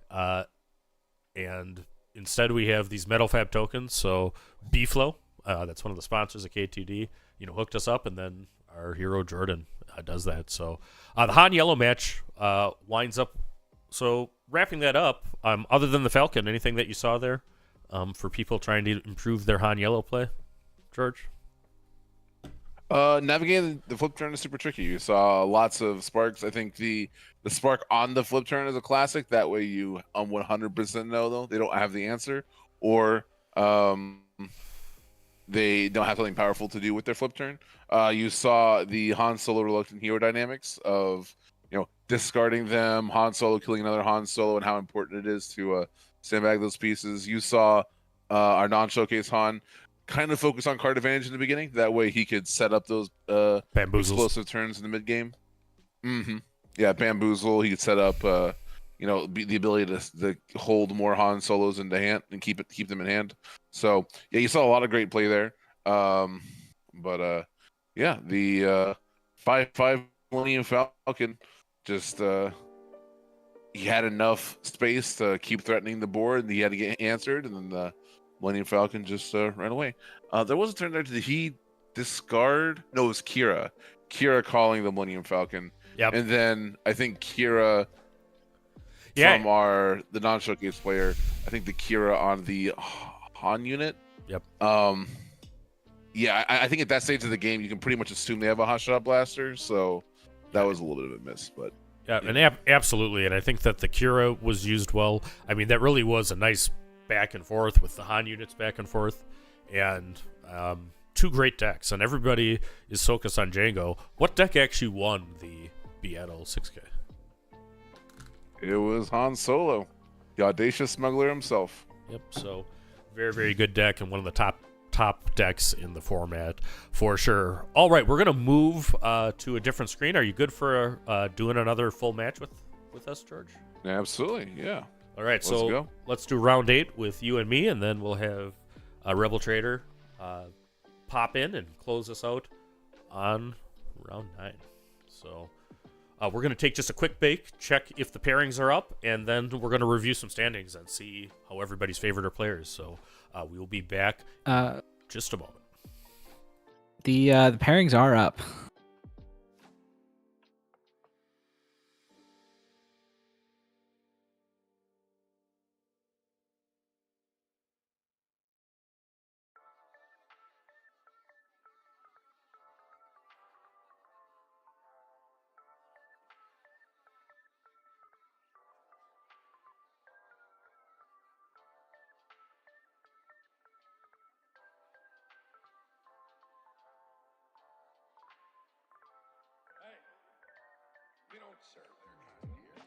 and instead we have these metal fab tokens. So B-Flow, that's one of the sponsors of K2D, hooked us up, and then our hero Jordan does that. So the Han Yellow match winds up. So wrapping that up, other than the Falcon, anything that you saw there for people trying to improve their Han Yellow play, George? Navigating the flip turn is super tricky. You saw lots of sparks. I think the spark on the flip turn is a classic. That way you 100% know, though, they don't have the answer, or they don't have something powerful to do with their flip turn. You saw the Han Solo reluctant hero dynamics of discarding them, Han Solo killing another Han Solo, and how important it is to sandbag those pieces. You saw our non-showcase Han kind of focus on card advantage in the beginning. That way he could set up those Bamboozles. explosive turns in the mid game. Mm-hmm. Yeah, bamboozle. He could set up the ability to hold more Han Solos into hand and keep them in hand. So yeah, you saw a lot of great play there. The 5/5 Millennium Falcon just he had enough space to keep threatening the board, and he had to get answered, and then the Millennium Falcon just ran away. There was a turn there. Did he discard? No, it was Kira. Kira calling the Millennium Falcon. Yep. And then I think Kira Yeah. from the non-showcase player, I think the Kira on the Han unit. Yep. Yeah, I think at that stage of the game, you can pretty much assume they have a hot shot blaster. So that was a little bit of a miss, but yeah, and absolutely, and I think that the Kira was used well. I mean, that really was a nice back and forth with the Han units back and forth, and 2 great decks, and everybody is focused on Django. What deck actually won the Beatle 6K? it was Han Solo, the audacious smuggler himself. Yep, so very, very good deck, and one of the top decks in the format for sure. All right, we're gonna move to a different screen. Are you good for doing another full match with us, George? Absolutely, yeah. All right, Let's so go. let's do round 8 with you and me, and then we'll have Rebel Trader pop in and close us out on round 9. So we're going to take just a quick break, check if the pairings are up, and then we're going to review some standings and see how everybody's favorite are players. So we will be back just a moment. The pairings are up. We don't serve their kind here.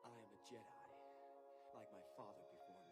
I am a Jedi, like my father before me.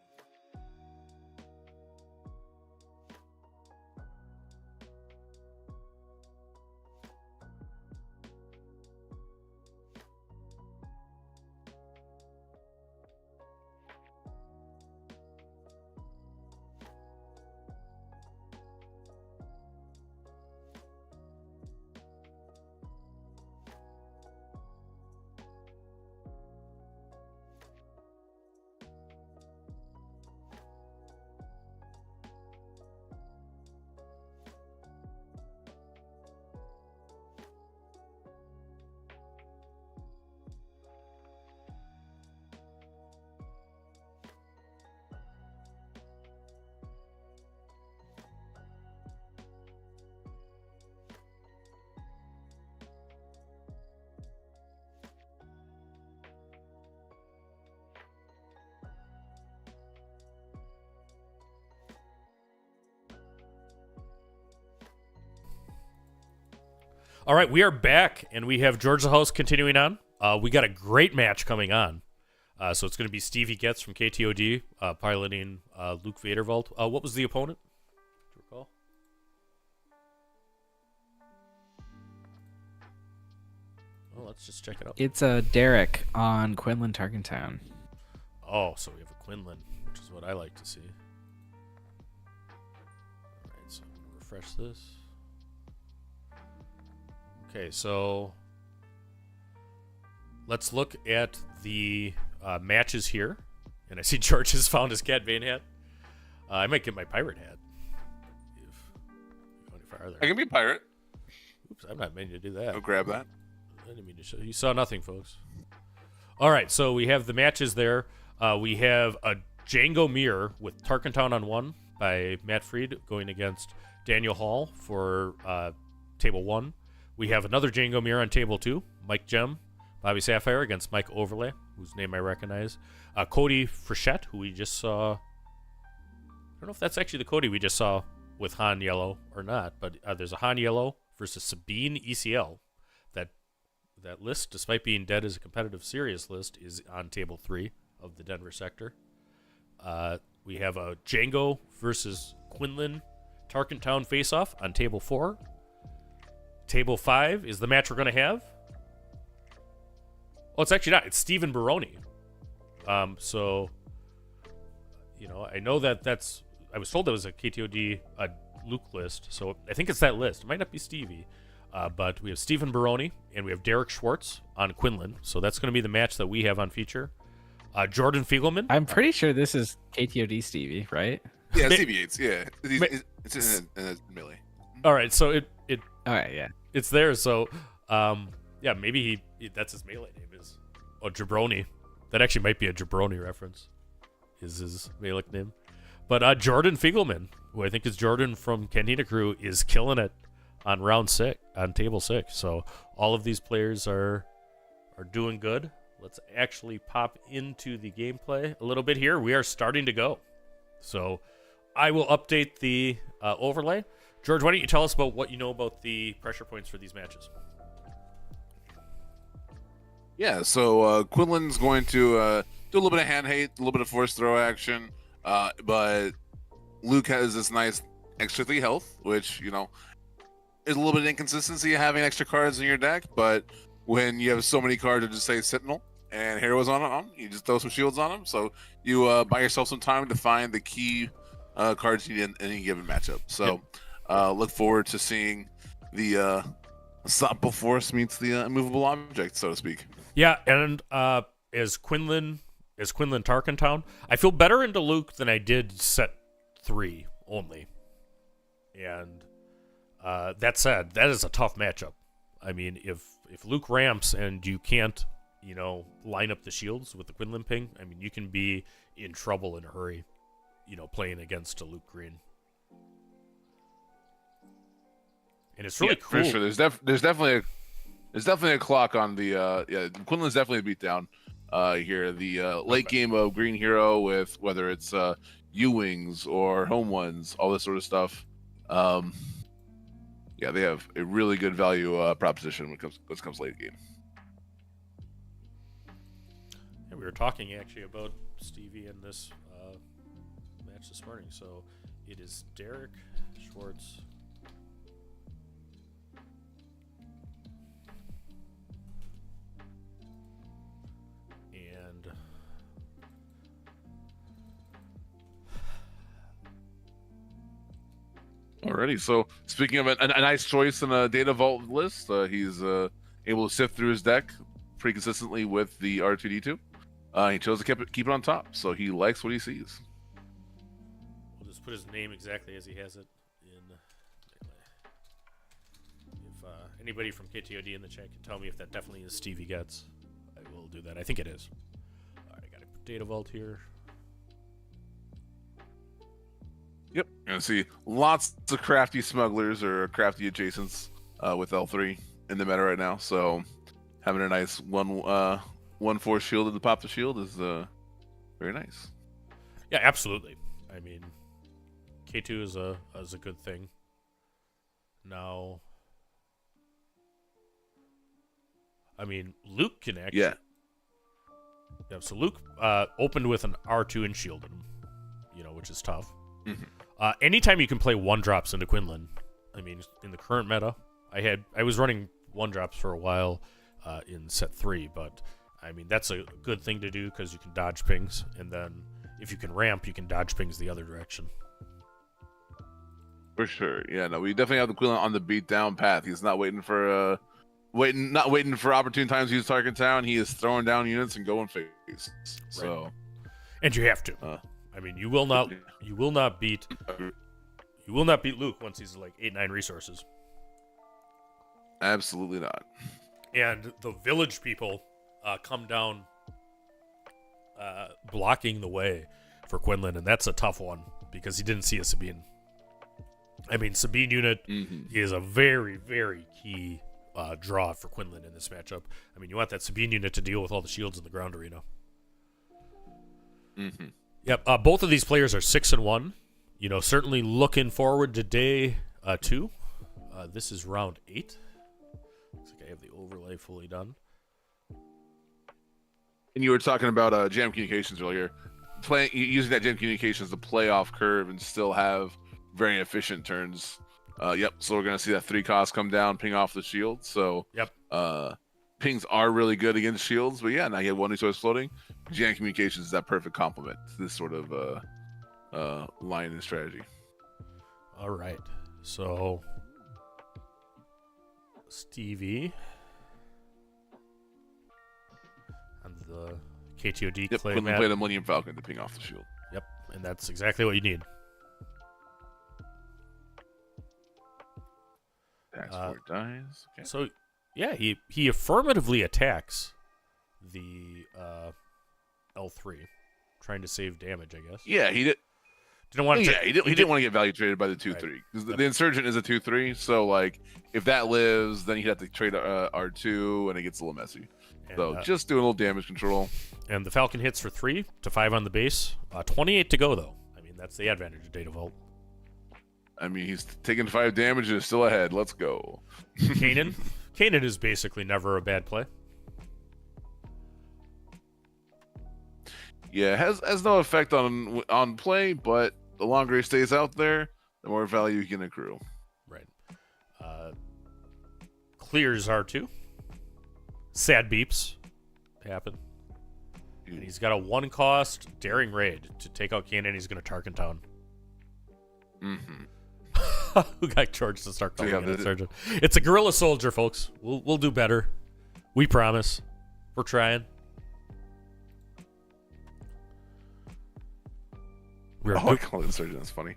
All right, we are back, and we have George the Host continuing on. We got a great match coming on. So it's going to be Stevie Getz from KTOD piloting Luke Vaderveld. What was the opponent? Do you recall? Well, let's just check it out. It's Derek on Quinlan Tarkentown. Oh, so we have a Quinlan, which is what I like to see. All right, so I'm going to refresh this. Okay, so let's look at the matches here. And I see George has found his Cat Bane hat. I might get my pirate hat. If go any farther. I can be a pirate. Oops, I'm not meaning to do that. Go grab that. I didn't mean to show. You saw nothing, folks. All right, so we have the matches there. We have a Django Mirror with Tarkentown on 1 by Matt Freed going against Daniel Hall for table 1. We have another Django Mirror on table 2. Mike Gem, Bobby Sapphire against Mike Overlay, whose name I recognize. Cody Frechette, who we just saw. I don't know if that's actually the Cody we just saw with Han Yellow or not, but there's a Han Yellow versus Sabine ECL. That list, despite being dead as a competitive serious list, is on table 3 of the Denver sector. We have a Django versus Quinlan Tarkentown face-off on table 4. Table 5 is the match we're going to have. Oh, it's actually not. It's Stephen Baroni. So, you know, I know that's... I was told that was a KTOD Luke list, so I think it's that list. It might not be Stevie. But we have Stephen Baroni, and we have Derek Schwartz on Quinlan. So that's going to be the match that we have on feature. Jordan Fiegelman. I'm pretty sure this is KTOD Stevie, right? Yeah, Stevie Yates. Yeah, it's in a melee. All right, so it All right, yeah. it's there. So, yeah, maybe that's his melee name is Jabroni. That actually might be a Jabroni reference. Is his melee name? But Jordan Fiegelman, who I think is Jordan from Cantina Crew, is killing it on round 6, on table 6. So all of these players are doing good. Let's actually pop into the gameplay a little bit here. We are starting to go. So I will update the overlay. George, why don't you tell us about what you know about the pressure points for these matches? Yeah, so Quinlan's going to do a little bit of hand hate, a little bit of force throw action, but Luke has this nice extra 3 health, which, you know, is a little bit of inconsistency having extra cards in your deck, but when you have so many cards to just say Sentinel and Heroes on them, you just throw some shields on them, so you buy yourself some time to find the key cards you need in any given matchup. So look forward to seeing the unstoppable force meets the immovable object, so to speak. Yeah, and as Quinlan Tarkentown, I feel better into Luke than I did set 3 only. And that said, that is a tough matchup. I mean, if Luke ramps and you can't, you know, line up the shields with the Quinlan ping, I mean, you can be in trouble in a hurry, you know, playing against a Luke Green. And it's really cool. For sure. There's definitely a clock on the Quinlan's definitely a beatdown here. The late game of Green Hero with whether it's U-Wings or home ones, all this sort of stuff. Yeah, they have a really good value proposition when it comes late game. Yeah, we were talking actually about Stevie in this match this morning. So it is Derek Schwartz. And Alrighty, so speaking of a nice choice in a data vault list, he's able to sift through his deck pretty consistently with the R2D2. He chose to keep it on top, so he likes what he sees. We'll just put his name exactly as he has it in. If anybody from KTOD in the chat can tell me if that definitely is Stevie Getz, I will do that. I think it is. All right, I got a data vault here. Yep, you're gonna see lots of crafty smugglers or crafty adjacents with L3 in the meta right now. So having a nice 1/4 shield at the pop the shield is very nice. Yeah, absolutely. I mean, K2 is a good thing. Now, I mean, Luke can actually. Yeah. Yeah. So Luke opened with an R2 and shielded him, which is tough. Anytime you can play 1-drops into Quinlan, I mean, in the current meta, I was running 1-drops for a while in set 3, but I mean that's a good thing to do because you can dodge pings, and then if you can ramp, you can dodge pings the other direction. For sure. Yeah, no, we definitely have the Quinlan on the beat down path. He's not waiting for not waiting for opportune times to use Target Town. He is throwing down units and going face. So, and you have to. I mean, you will not beat Luke once he's like 8-9 resources. Absolutely not. And the village people come down blocking the way for Quinlan, and that's a tough one because he didn't see a Sabine. I mean, Sabine unit is a very, very key draw for Quinlan in this matchup. I mean, you want that Sabine unit to deal with all the shields in the ground arena. Yep. Both of these players are 6-1. Certainly looking forward to day 2. This is round 8. Looks like I have the overlay fully done. And you were talking about jam communications earlier. Using that jam communications to play off curve and still have very efficient turns. Yep. So we're gonna see that 3 cost come down, ping off the shield. So yep. Pings are really good against shields, but yeah, now you have 1 resource floating. Jam communications is that perfect complement to this sort of line and strategy. All right. So Stevie and the KTOD clay Quinlan played a Millennium Falcon to ping off the shield. Yep, and that's exactly what you need. Tax 4 dies. Okay. So yeah, he affirmatively attacks the L3, trying to save damage, I guess. Yeah, he did. Didn't want to. Yeah, he didn't want to get value traded by the 2/3 because the Insurgent is a 2/3. So like, if that lives, then he'd have to trade R2, and it gets a little messy. And, so just doing a little damage control. And the Falcon hits for 3 to 5 on the base. 28 to go though. I mean, that's the advantage of Data Vault. I mean, he's taking 5 damage and is still ahead. Let's go. Kanan is basically never a bad play. Yeah, has no effect on play, but the longer he stays out there, the more value he can accrue. Right. Clears R2. Sad beeps happen. And he's got a 1-cost Daring Raid to take out Kanan. He's going to Tarkin Town. Who got George to start calling it Surgeon? It's a guerrilla soldier, folks. We'll do better. We promise. We're trying. I call it Insurgent. That's funny.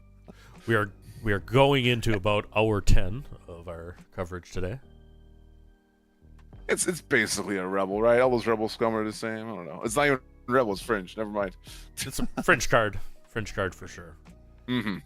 We are going into about hour 10 of our coverage today. It's basically a rebel, right? All those rebel scum are the same. I don't know. It's not even rebel. It's fringe. Never mind. It's a fringe card. Fringe card for sure.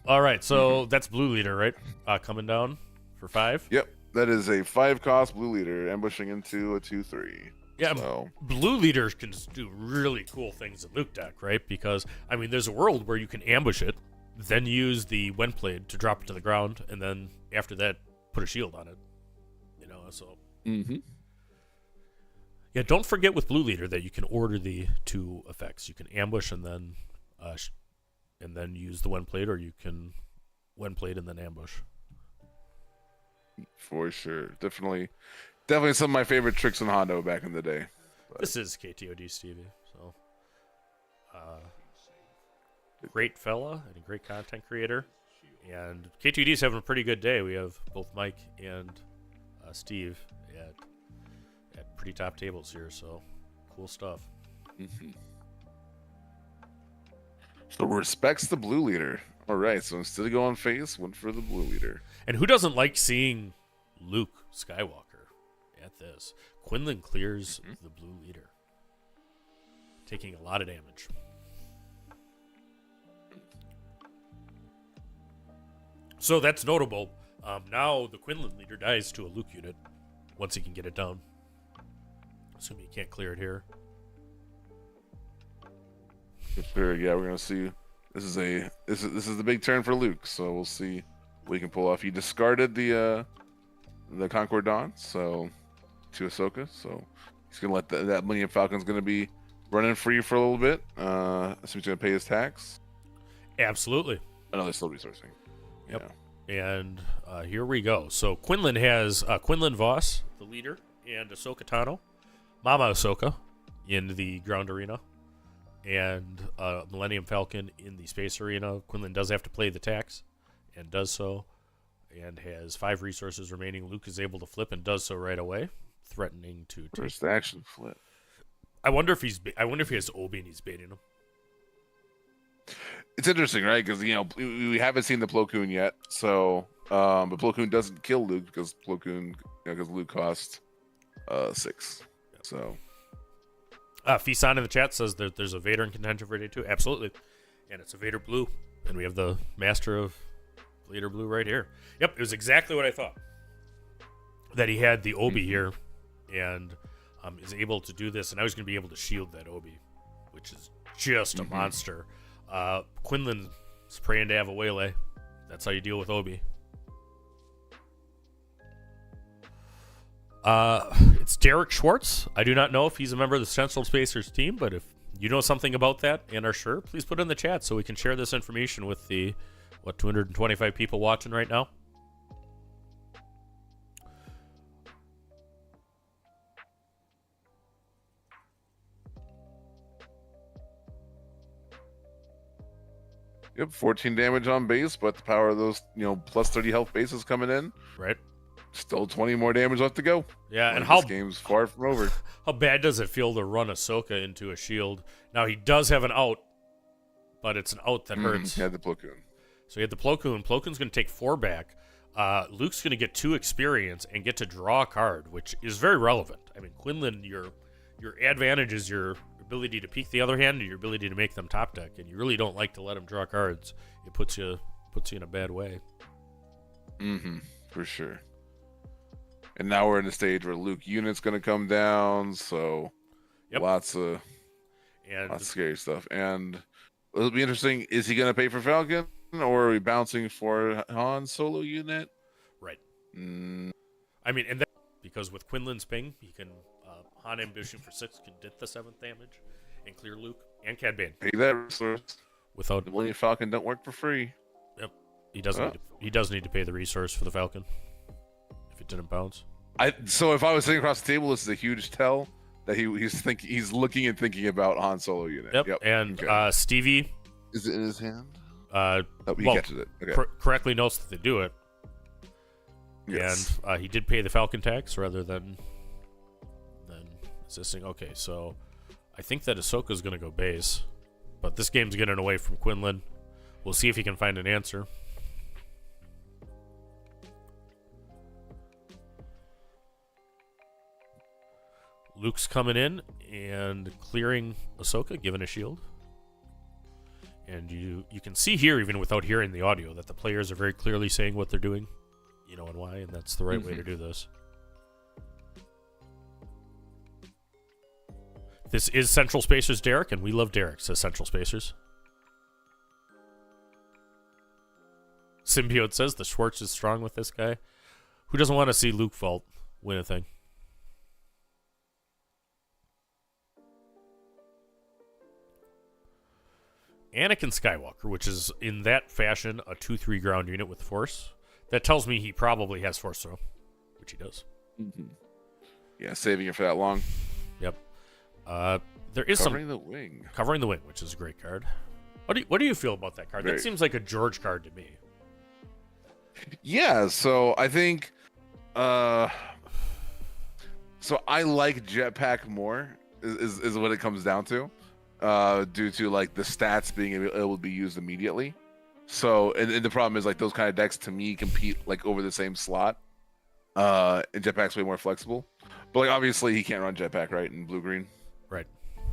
All right, so that's blue leader, right? Coming down for 5. Yep, that is a 5-cost blue leader ambushing into a 2/3. Yeah, so blue leaders can do really cool things in Luke deck, right? Because I mean, there's a world where you can ambush it, then use the Wendblade to drop it to the ground, and then after that, put a shield on it. So. Yeah, don't forget with blue leader that you can order the 2 effects. You can ambush and then use the Wendblade, or you can Wendblade and then ambush. For sure, definitely some of my favorite tricks in Hondo back in the day. But this is KTOD Stevie, so great fella and a great content creator, and KTOD's having a pretty good day. We have both Mike and Steve at pretty top tables here, so cool stuff. So respects the blue leader. All right, so instead of going face, went for the blue leader. And who doesn't like seeing Luke Skywalker at this? Quinlan clears the blue leader, taking a lot of damage. So that's notable. Now the Quinlan leader dies to a Luke unit once he can get it down. Assuming he can't clear it here. Sure, yeah, we're gonna see. This is the big turn for Luke, so we'll see what he can pull off. He discarded the Concord Dawn, so to Ahsoka, so he's gonna let that Millennium Falcon's gonna be running free for a little bit. So he's gonna pay his tax. Absolutely. Another still resourcing. Yep. Yeah. And here we go. So Quinlan has Quinlan Voss, the leader, and Ahsoka Tano, Mama Ahsoka, in the ground arena, and Millennium Falcon in the space arena. Quinlan does have to play the tax, and does so, and has 5 resources remaining. Luke is able to flip and does so right away, threatening to take. First action flip. I wonder if he has Obi and he's baiting him. It's interesting, right? Because we haven't seen the Plo Koon yet, so but Plo Koon doesn't kill Luke because because Luke costs 6. So Fisan in the chat says that there's a Vader in contention for day 2. Absolutely, and it's a Vader blue, and we have the Master of Vader blue right here. Yep, it was exactly what I thought. That he had the Obi here, and is able to do this, and I was going to be able to shield that Obi, which is just a monster. Quinlan's praying to have a waylay. That's how you deal with Obi. It's Derek Schwartz. I do not know if he's a member of the Central Spacers team, but if you know something about that and are sure, please put it in the chat so we can share this information with the 225 people watching right now. Yep, 14 damage on base, but the power of those, plus 30 health bases coming in. Right. Still 20 more damage left to go. Yeah, and this game's far from over. How bad does it feel to run Ahsoka into a shield? Now, he does have an out, but it's an out that hurts. He had the Plo Koon. So he had the Plo Koon. Plo Koon's going to take 4 back. Luke's going to get 2 experience and get to draw a card, which is very relevant. I mean, Quinlan, your advantage is your ability to peek the other hand and your ability to make them top deck, and you really don't like to let them draw cards. It puts you in a bad way. For sure. And now we're in the stage where Luke unit's going to come down, so lots of scary stuff. And it'll be interesting, is he going to pay for Falcon, or are we bouncing for Han Solo unit? Right. I mean, and that, because with Quinlan's ping, he can Han Ambition for 6 can get the 7th damage and clear Luke and Cad Bane. Pay that resource. Without the Millennium Falcon don't work for free. Yep. He does need to pay the resource for the Falcon if it didn't bounce. So if I was sitting across the table, this is a huge tell that he's looking and thinking about Han Solo unit. Yep. And Stevie, is it in his hand? He catches it. Okay. Correctly notes that they do it. Yes. And he did pay the Falcon tax rather than assisting. Okay, so I think that Ahsoka's going to go base, but this game's getting away from Quinlan. We'll see if he can find an answer. Luke's coming in and clearing Ahsoka, giving a shield. And you can see here, even without hearing the audio, that the players are very clearly saying what they're doing, and why, and that's the right way to do this. This is Central Spacers Derek, and we love Derek, says Central Spacers. Symbiote says the Schwartz is strong with this guy. Who doesn't want to see Luke Vault win a thing? Anakin Skywalker, which is in that fashion a 2/3 ground unit with Force. That tells me he probably has Force Throw, which he does. Yeah, saving it for that long. Yep. There is Covering the Wing, which is a great card. What do you feel about that card? That seems like a George card to me. Yeah, so I think so I like Jetpack more is what it comes down to. Due to like the stats being able to be used immediately. So and the problem is like those kind of decks to me compete like over the same slot. And Jetpack's way more flexible. But like obviously he can't run Jetpack, right, in blue green. Right.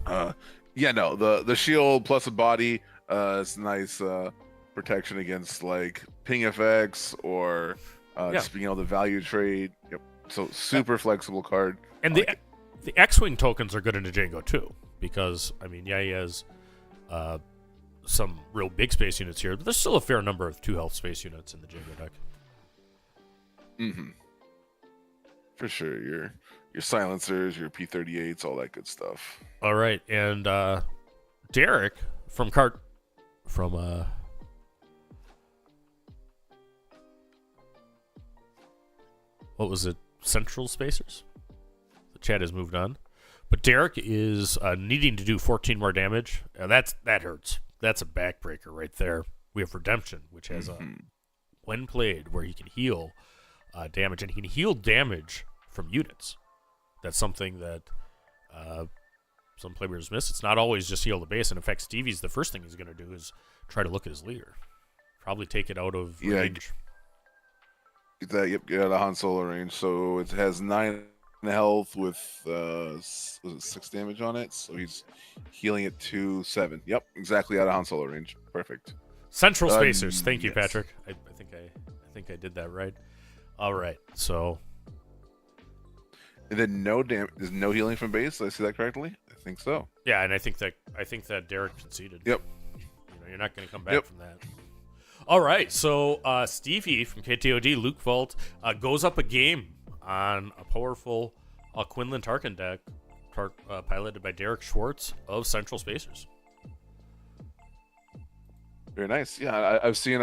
The shield plus a body it's nice protection against like ping effects or just being able to value trade. Yep. So super flexible card. And the X-Wing tokens are good in Django too. Because, I mean, he has some real big space units here, but there's still a fair number of 2 health space units in the Django deck. For sure. your silencers, your P38s, all that good stuff. All right, and Derek from what was it? Central Spacers. The chat has moved on, but Derek is needing to do 14 more damage, and that hurts. That's a backbreaker right there. We have Redemption, which has a when played where he can heal damage, and he can heal damage from units. That's something that some players miss. It's not always just heal the base, and in fact, Stevie's the first thing he's going to do is try to look at his leader, probably take it out of range. Get that, yep, get out of Han Solo range. So it has 9 health with was it 6 damage on it, so he's healing it to 7. Yep, exactly out of Han Solo range. Perfect. Central Spacers. Thank you, yes. Patrick. I think I did that right. All right, so and then there's no healing from base. Did I see that correctly? I think so. yeah, and I think that Derek conceded. Yep. You're not going to come back from that. All right, so Stevie from KTOD, Luke Vault, goes up a game on a powerful Quinlan Tarkin deck, piloted by Derek Schwartz of Central Spacers. Very nice. Yeah, I've seen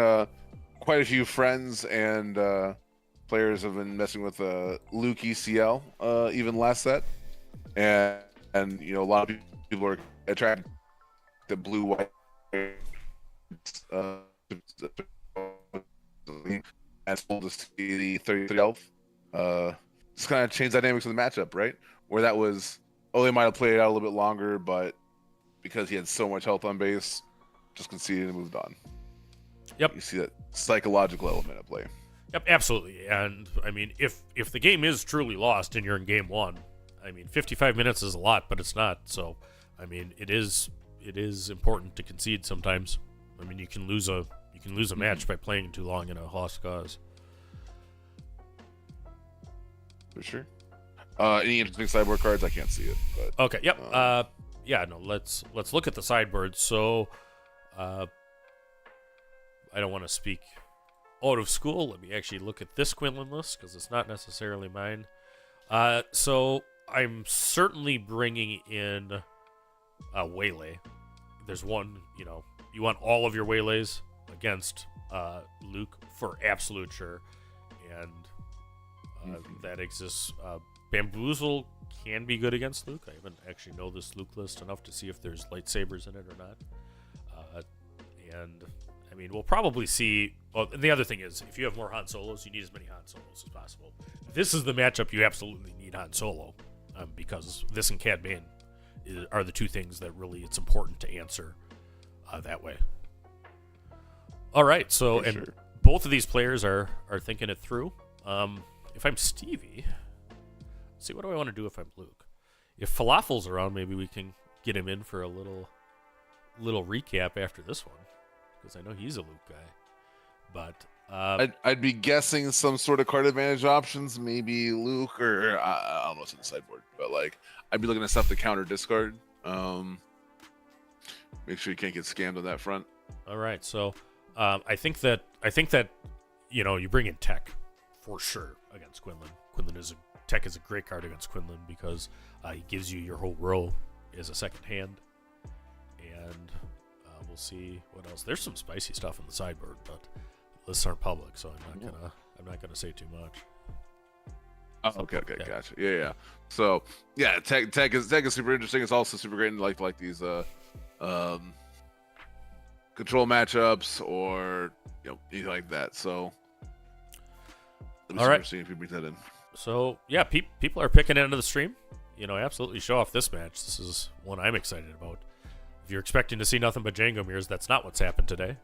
quite a few friends and players have been messing with Luke ECL even last set, and a lot of people are attracted to blue white. As full to see the 33 health. Just kind of change dynamics of the matchup, right? Where that was, they might have played it out a little bit longer, but because he had so much health on base, just conceded and moved on. Yep. You see that psychological element at play. Yep, absolutely. And I mean, if the game is truly lost and you're in game 1, I mean, 55 minutes is a lot, but it's not. So, I mean, it is important to concede sometimes. I mean, you can lose a match by playing too long in a lost cause. For sure. Any interesting sideboard cards? I can't see it. But, okay. Yep. Yeah. No. Let's look at the sideboard. So, I don't want to speak out of school. Let me actually look at this Quinlan list because it's not necessarily mine. So I'm certainly bringing in Waylay. There's one. You want all of your Waylays against Luke for absolute sure, and that exists. Bamboozle can be good against Luke. I haven't actually know this Luke list enough to see if there's lightsabers in it or not. And I mean, we'll probably see. Well, and the other thing is, if you have more Han Solos, you need as many Han Solos as possible. This is the matchup you absolutely need Han Solo, because this and Cad Bane are the two things that really it's important to answer that way. All right, so both of these players are thinking it through. If I'm Stevie, let's see, what do I want to do if I'm Luke? If Falafel's around, maybe we can get him in for a little recap after this one, because I know he's a Luke guy. But I'd be guessing some sort of card advantage options, maybe Luke or I don't know what's in the sideboard, but like I'd be looking at stuff to counter discard. Make sure you can't get scammed on that front. All right, so I think that you bring in Tech for sure against Quinlan. Tech is a great card against Quinlan because he gives you your whole row as a second hand, and we'll see what else. There's some spicy stuff in the sideboard, but lists aren't public, so I'm not gonna say too much. Oh, okay, gotcha. Yeah. So yeah, tech is super interesting. It's also super great in like these control matchups or anything like that. So all right, see if you bring that in. So yeah, people are picking into the stream. Absolutely show off this match. This is one I'm excited about. If you're expecting to see nothing but Django mirrors, that's not what's happened today.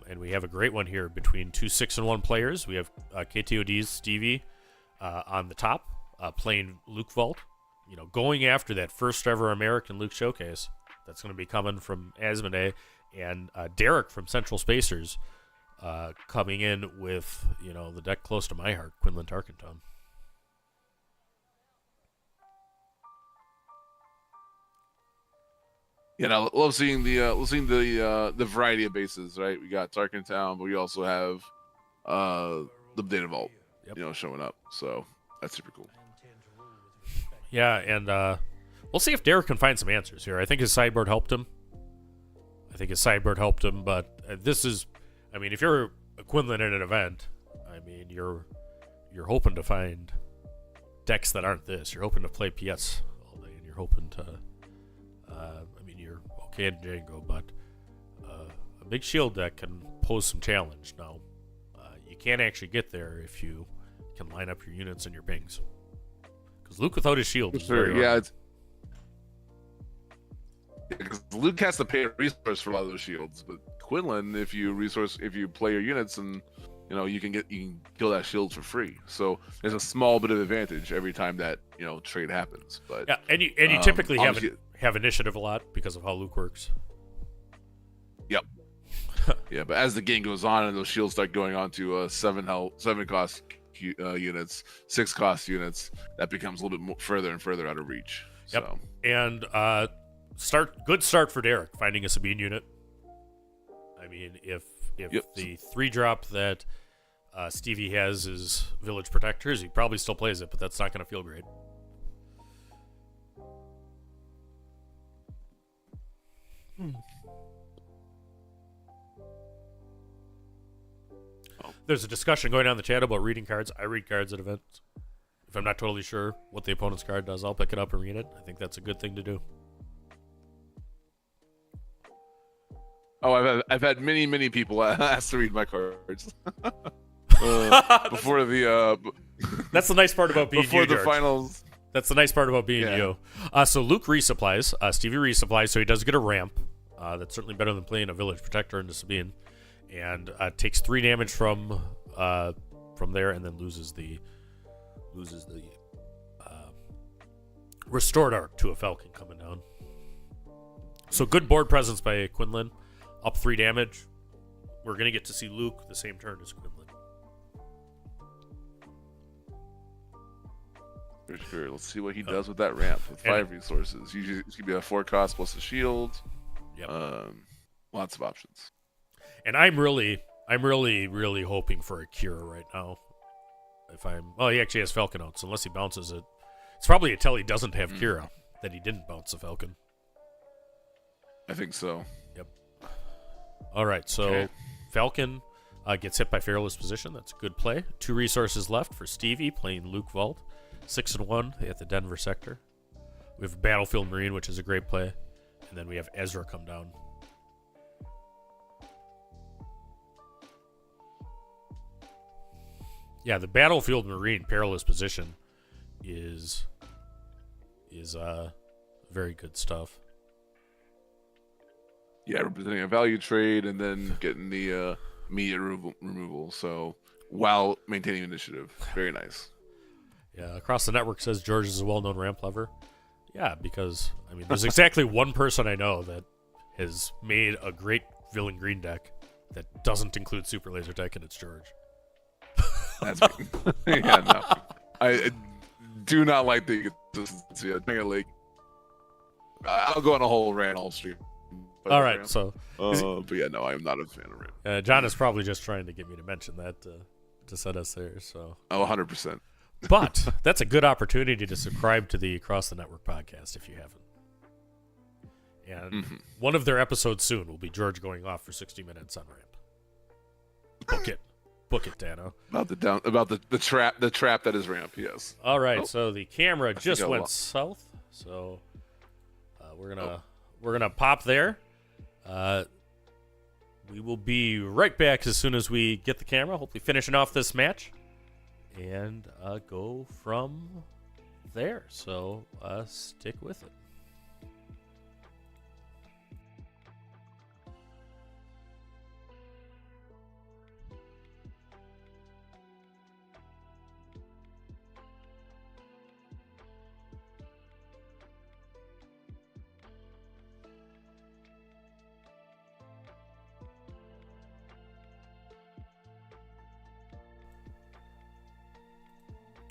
And we have a great one here between two 6-1 players. We have KTOD's Stevie on the top, playing Luke Vault, going after that first ever American Luke showcase that's going to be coming from Asmodee, and Derek from Central Spacers coming in with the deck close to my heart, Quinlan Tarkin. Yeah, I love seeing the variety of bases. Right, we got Tarkin Town, but we also have the Data Vault, showing up. So that's super cool. Yeah, and we'll see if Derek can find some answers here. I think his sideboard helped him. But this is, I mean, if you're a Quinlan at an event, I mean, you're hoping to find decks that aren't this. You're hoping to play PS all day, and you're hoping to, I mean, you're okay in Django, but a big shield deck can pose some challenge. Now, you can't actually get there if you can line up your units and your pings. Because Luke without his shield is very hard. Because Luke has to pay a resource for a lot of those shields, but Quinlan, if you play your units, and you can kill that shield for free. So there's a small bit of advantage every time that trade happens. But yeah, and you typically have initiative a lot because of how Luke works. Yep. Yeah, but as the game goes on and those shields start going on to 7 cost units, 6 cost units, that becomes a little bit more further and further out of reach. Yep. So. And good start for Derek finding a Sabine unit. I mean, if the 3-drop that Stevie has is Village Protectors, he probably still plays it, but that's not going to feel great. There's a discussion going on in the chat about reading cards. I read cards at events. If I'm not totally sure what the opponent's card does, I'll pick it up and read it. I think that's a good thing to do. Oh, I've had many people ask to read my cards before the. That's the nice part about being before you, the George. finals. That's the nice part about being you. So Luke resupplies. Stevie resupplies, so he does get a ramp. That's certainly better than playing a Village Protector into Sabine, and takes 3 damage from there, and then loses the Restored Arc to a Falcon coming down. So good board presence by Quinlan. Up 3 damage. We're going to get to see Luke the same turn as Quinlan. For sure. Let's see what he does with that ramp with 5 resources. Usually it's going to be a 4 cost plus a shield. Yep. Lots of options. And I'm really hoping for a Cure right now. He actually has Falcon out, so unless he bounces it. It's probably a tell he doesn't have Kira that he didn't bounce the Falcon. I think so. Yep. All right, so Falcon gets hit by Fearless Position. That's a good play. 2 resources left for Stevie playing Luke Vault. 6-1 at the Denver sector. We have Battlefield Marine, which is a great play. And then we have Ezra come down. Yeah, the Battlefield Marine Perilous Position is very good stuff. Yeah, representing a value trade and then getting the immediate removal. So while maintaining initiative, very nice. Yeah, Across the Network says George is a well-known ramp lover. Yeah, because I mean, there's exactly one person I know that has made a great villain green deck that doesn't include Super Laser Tech, and it's George. That's yeah, no. I do not like the consistency. I think I'll go on a whole rant all stream. All right, so but yeah, no, I am not a fan of rant. John is probably just trying to get me to mention that to set us there. So 100%. But that's a good opportunity to subscribe to the Across the Network podcast if you haven't. And one of their episodes soon will be George going off for 60 minutes on ramp. Book it, Dano. About the trap that is ramp. Yes. All right. So the camera just went south. So we're gonna pop there. We will be right back as soon as we get the camera. Hopefully finishing off this match, and go from there. So stick with it.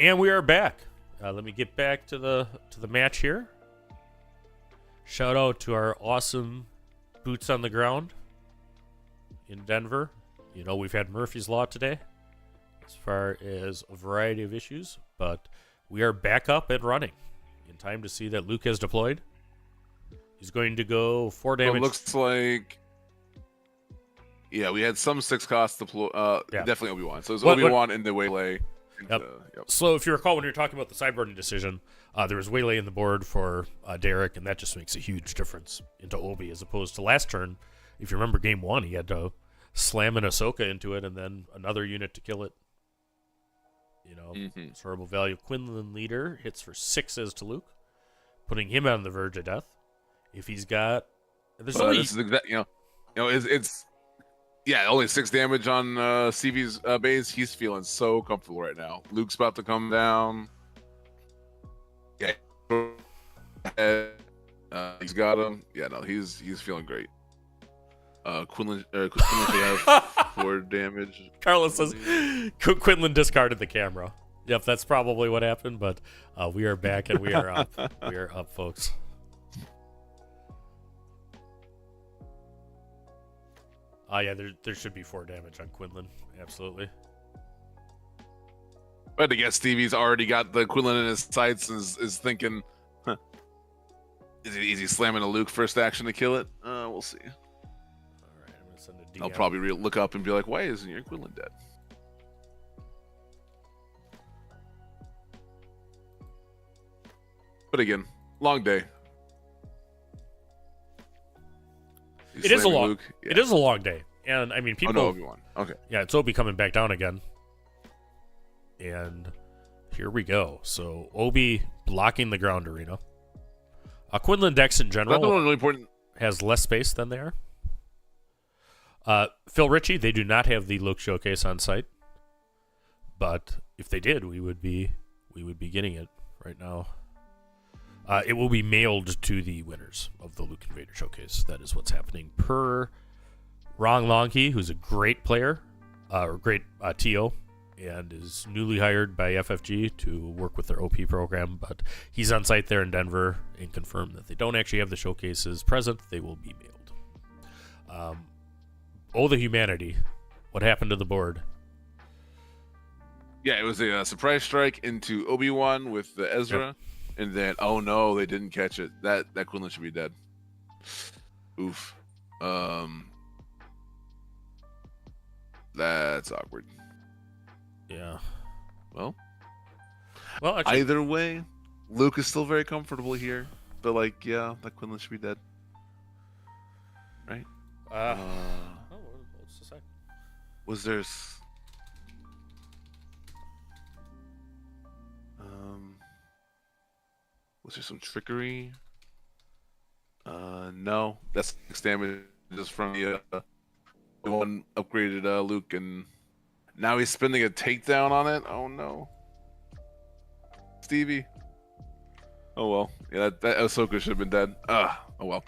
And we are back. Let me get back to the match here. Shout out to our awesome boots on the ground in Denver. You know, we've had Murphy's Law today as far as a variety of issues, but we are back up and running. in time to see that Luke has deployed. He's going to go 4 So damage. it looks like, yeah, we had some 6 costs deploy. Yeah. Definitely Obi-Wan. So it's What- Obi-Wan in the waylay. Yep. Yep. So if you recall when you were talking about the sideboarding decision, there was waylay in the board for Derek, and that just makes a huge difference into Obi as opposed to last turn. If you remember game 1, he had to slam an Ahsoka into it and then another unit to kill it. You know, it's horrible value. Quinlan Leader hits for 6s to Luke, putting him on the verge of death. If he's got, there's only This is it's yeah, only 6 damage on CV's base. He's feeling so comfortable right now. Luke's about to come down. Yeah, he's got him. Yeah, no, he's feeling great. Quinlan should have 4 damage. Carlos says Quinlan discarded the camera. Yep, that's probably what happened, but we are back and we are up. We are up, folks. Yeah, there should be 4 damage on Quinlan. Absolutely. But I guess Stevie's already got the Quinlan in his sights and is thinking, huh, is he slamming a Luke first action to kill it? We'll see. All right, I'm going to send a DM. I'll probably look up and be like, why isn't your Quinlan dead? But again, long day. It is a long. Luke. Yeah. It is a long day, and I mean people. Oh no, Obi-Wan. Okay. Yeah, it's Obi coming back down again, and here we go. So Obi blocking the ground arena. Quinlan decks in That's general one really important. has less space than they are. Phil Ritchie, they do not have the Luke showcase on site, but if they did, we would be getting it right now. It will be mailed to the winners of the Luke Invader Showcase. That is what's happening per Rong Longkey, who's a great player, or great TO, and is newly hired by FFG to work with their OP program. But he's on site there in Denver and confirmed that they don't actually have the showcases present. They will be mailed. Oh, the humanity. What happened to the board? Yeah, it was a surprise strike into Obi-Wan with the Ezra. Yep. And then, oh no, they didn't catch it. That Quinlan should be dead. Oof. That's awkward. Yeah. Well, Actually, either way, Luke is still very comfortable here. But like, yeah, that Quinlan should be dead. Right? what's the second? Was there? Was there some trickery? No, that's 6 damage just from the one upgraded Luke, and now he's spending a takedown on it. Oh no, Stevie. Oh well, yeah, that Ahsoka should have been dead. Oh well.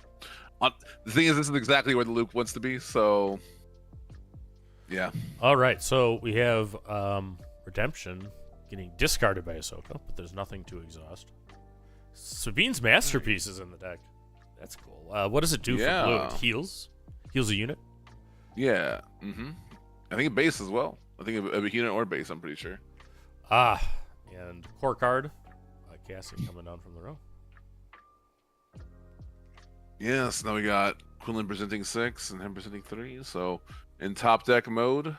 The thing is, this is exactly where the Luke wants to be. So, yeah. All right, so we have Redemption getting discarded by Ahsoka, but there's nothing to exhaust. Sabine's Masterpiece is in the deck. That's cool. What does it do for blue? It heals a unit. Yeah. I think a base as well. I think a unit or base. I'm pretty sure. And core card, Cassie coming down from the row. Yes. Now we got Quinlan presenting 6 and him presenting 3. So in top deck mode.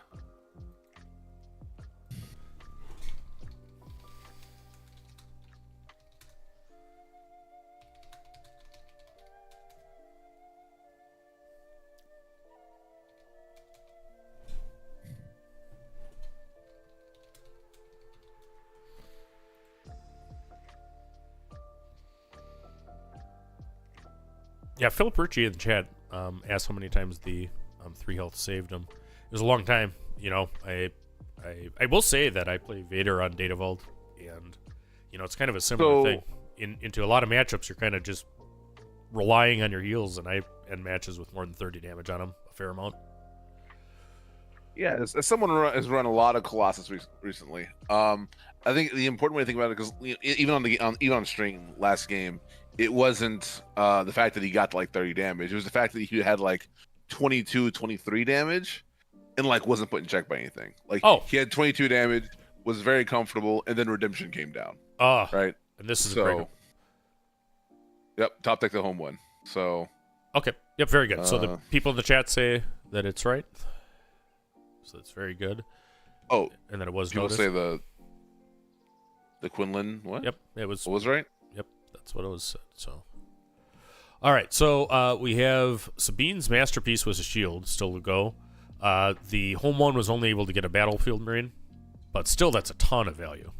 Yeah, Philip Ritchie in the chat asked how many times the 3 health saved him. It was a long time. You know, I will say that I play Vader on Data Vault, and you know it's kind of a similar thing. Into a lot of matchups, you're kind of just relying on your heals, and I end matches with more than 30 damage on them, a fair amount. Yeah, as someone who has run a lot of Colossus recently, I think the important way to think about it, because even on string last game, it wasn't the fact that he got to like 30 damage. It was the fact that he had like 22, 23 damage, and like wasn't put in check by anything. Like he had 22 damage, was very comfortable, and then Redemption came down. Right. And this is a great. Yep, top deck the home one. So Okay. Yep. Very good. So the people in the chat say that it's right. So it's very good. Oh, and then it was people noticed. say the Quinlan what? Yep. It was. What was right? Yep. That's what it was said. So. All right. So we have Sabine's masterpiece was a shield still to go. The home one was only able to get a battlefield marine, but still that's a ton of value.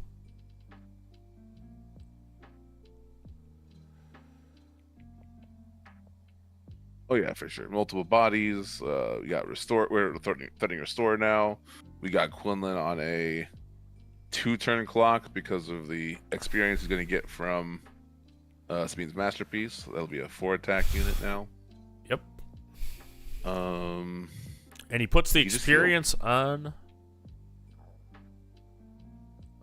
Oh yeah, for sure. Multiple bodies. We got restore. We're threatening restore now. We got Quinlan on a 2-turn clock because of the experience he's going to get from Sabine's masterpiece. That'll be a 4-attack unit now. Yep. And he puts the experience on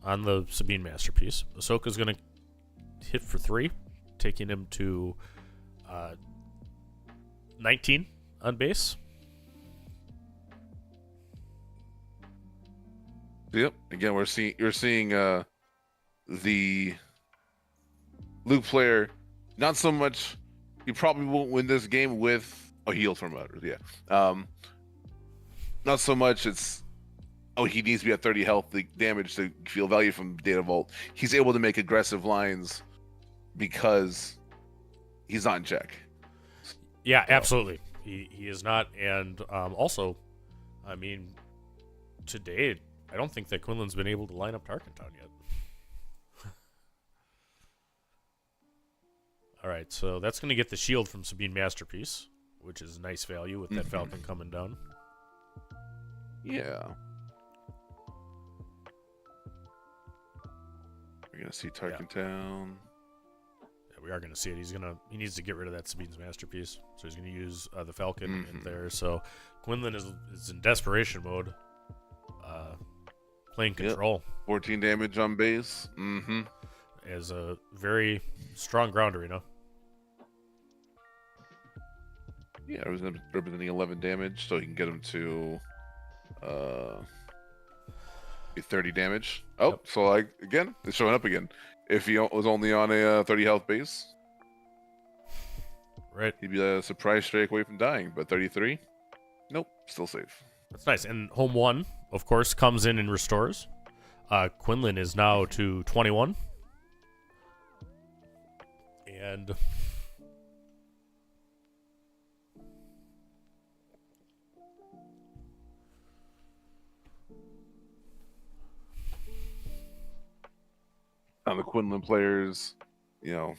the Sabine masterpiece. Ahsoka's going to hit for 3, taking him to 19 on base. Yep. Again, you're seeing the Luke player. Not so much. He probably won't win this game with a heal from others. Yeah. Not so much. It's he needs to be at 30 health damage to feel value from Data Vault. He's able to make aggressive lines because he's not in check. Yeah, absolutely. He is not, and also, I mean, today I don't think that Quinlan's been able to line up Tarkentown yet. All right, so that's going to get the shield from Sabine Masterpiece, which is nice value with that Falcon coming down. Yeah. We're gonna see Tarkentown. Yeah, we are gonna see it. He needs to get rid of that Sabine's Masterpiece, so he's gonna use the Falcon in there. So Quinlan is in desperation mode, playing control. 14 damage on base. As a very strong grounder, you know. Yeah, it was representing 11 damage, so he can get him to 30 damage. Oh, Yep. so like again, it's showing up again. If he was only on a 30 health base, right, he'd be a surprise strike away from dying. But 33, nope, still safe. That's nice. And home one, of course, comes in and restores. Quinlan is now to 21, and On the Quinlan players, you know,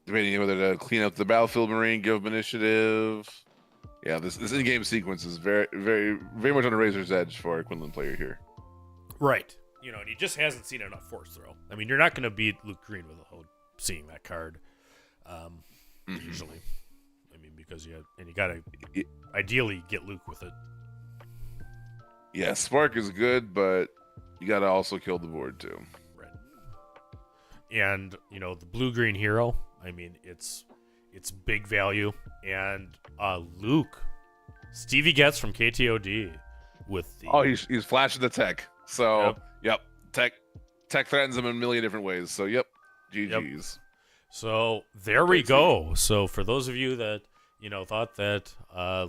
debating whether to clean up the battlefield marine, give them initiative. Yeah, this in-game sequence is very, very, very much on the razor's edge for a Quinlan player here. right, you know, and he just hasn't seen enough force throw. I mean, you're not going to beat Luke Green without seeing that card, usually. I mean, because you got to ideally get Luke with it. Yeah, Spark is good, but you got to also kill the board too. Right. And you know, the blue-green hero. I mean, it's big value, and Luke, Stevie gets from KTOD with the he's flashing the tech. So yep. Tech threatens him in a million different ways. So yep, GG's. Yep. So there we go. So for those of you that thought that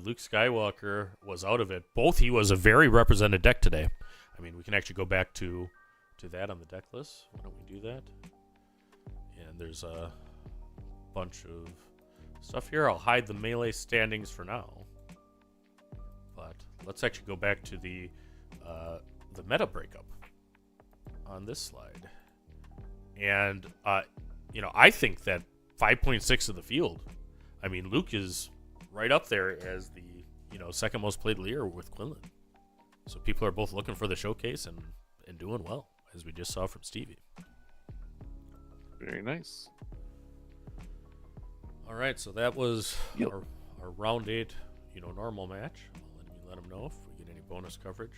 Luke Skywalker was out of it, he was a very represented deck today. I mean, we can actually go back to that on the deck list. Why don't we do that? And there's a bunch of stuff here. I'll hide the melee standings for now, but let's actually go back to the meta breakup on this slide. And I think that 5.6 of the field, I mean, Luke is right up there as the second most played leader with Quinlan. So people are both looking for the showcase and doing well, as we just saw from Stevie. Very nice. All right, so that was our round 8, normal match. Let them know if we get any bonus coverage.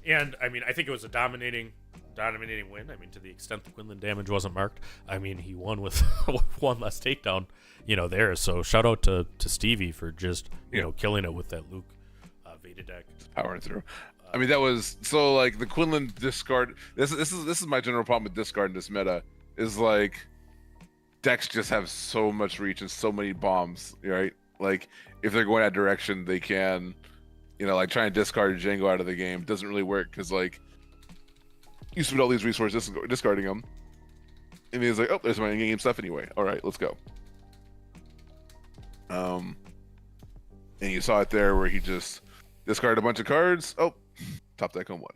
And I mean, I think it was a dominating win. I mean, to the extent the Quinlan damage wasn't marked, I mean, he won with one less takedown, there. So shout out to Stevie for just killing it with that Luke Veda deck. Powering through. I mean, that was so like the Quinlan discard. This is my general problem with discard in this meta is like decks just have so much reach and so many bombs, right? Like if they're going that direction, they can, like try and discard Django out of the game. It doesn't really work because like you spend all these resources discarding them, and he's like, oh, there's my in-game stuff anyway. All right, let's go. And you saw it there where he just discarded a bunch of cards. Oh, top deck home one.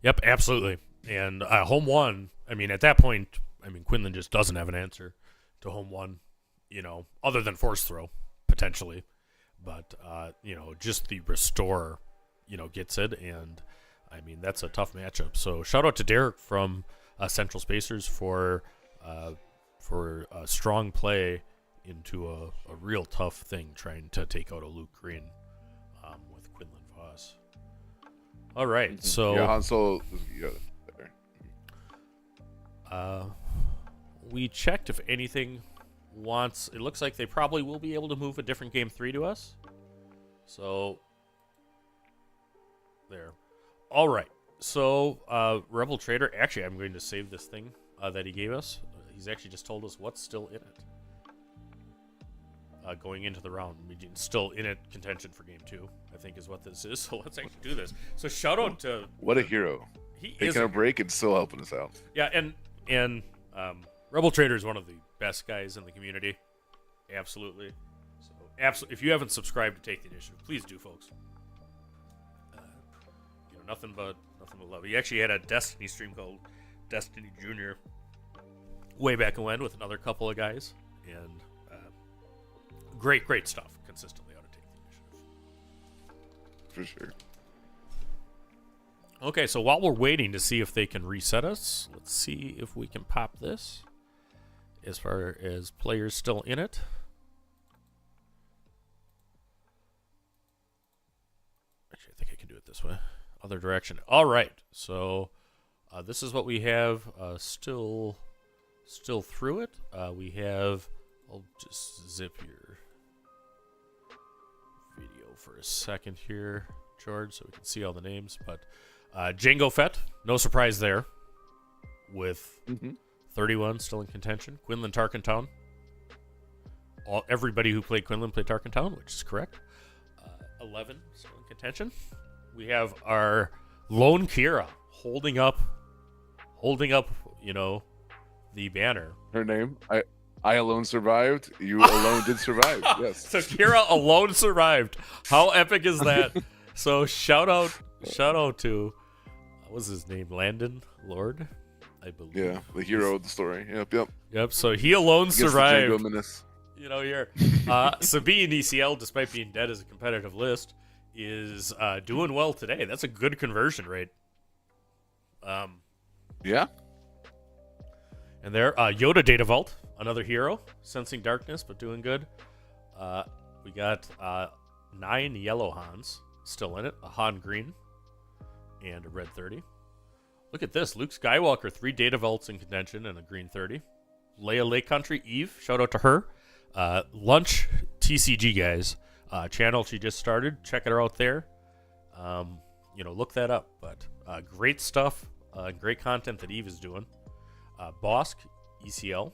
Yep, absolutely. And home one, I mean, at that point, Quinlan just doesn't have an answer to home one, other than force throw, potentially. But, just the restore, gets it. And, that's a tough matchup. So shout out to Derek from Central Spacers for strong play into a real tough thing, trying to take out a Luke Green with Quinlan Voss. All right, so yeah, Han Solo. We checked if anything wants. It looks like they probably will be able to move a different game 3 to us. So there. All right. So Rebel Traitor. Actually, I'm going to save this thing that he gave us. He's actually just told us what's still in it. Going into the round, still in it contention for game 2, I think is what this is. So let's actually do this. So shout out to what a hero. Taking a break and still helping us out. Yeah, and Rebel Trader is one of the best guys in the community. Absolutely. So if you haven't subscribed to Take the Initiative, please do, folks. Nothing but love. He actually had a Destiny stream called Destiny Junior way back when with another couple of guys, and great stuff consistently out of Take the Initiative. For sure. Okay, so while we're waiting to see if they can reset us, let's see if we can pop this. As far as players still in it. Actually, I think I can do it this way. Other direction. All right, so this is what we have still through it. We have, I'll just zip your video for a second here, George, so we can see all the names. But Django Fett, no surprise there, with 31 still in contention. Quinlan Tarkentown. Everybody who played Quinlan played Tarkentown, which is correct. 11 still in contention. We have our lone Kira holding up, the banner. Her name, I alone survived. You alone did survive. Yes. So Kira alone survived. How epic is that? So shout out to what was his name? Landon Lord, I believe. Yeah, the hero of the story. Yep. So he alone survived. The Django Menace. Here. Sabine ECL, despite being dead as a competitive list, is doing well today. That's a good conversion rate. Yeah. And there, Yoda Data Vault, another hero, sensing darkness but doing good. We got 9 yellow Hans still in it, a Han green, and a red 30. Look at this, Luke Skywalker, 3 Data Vaults in contention and a green 30. Leia Lake Country, Eve, shout out to her. Lunch TCG guys. Channel she just started. Check her out there. Look that up. But great stuff, great content that Eve is doing. Bosk ECL,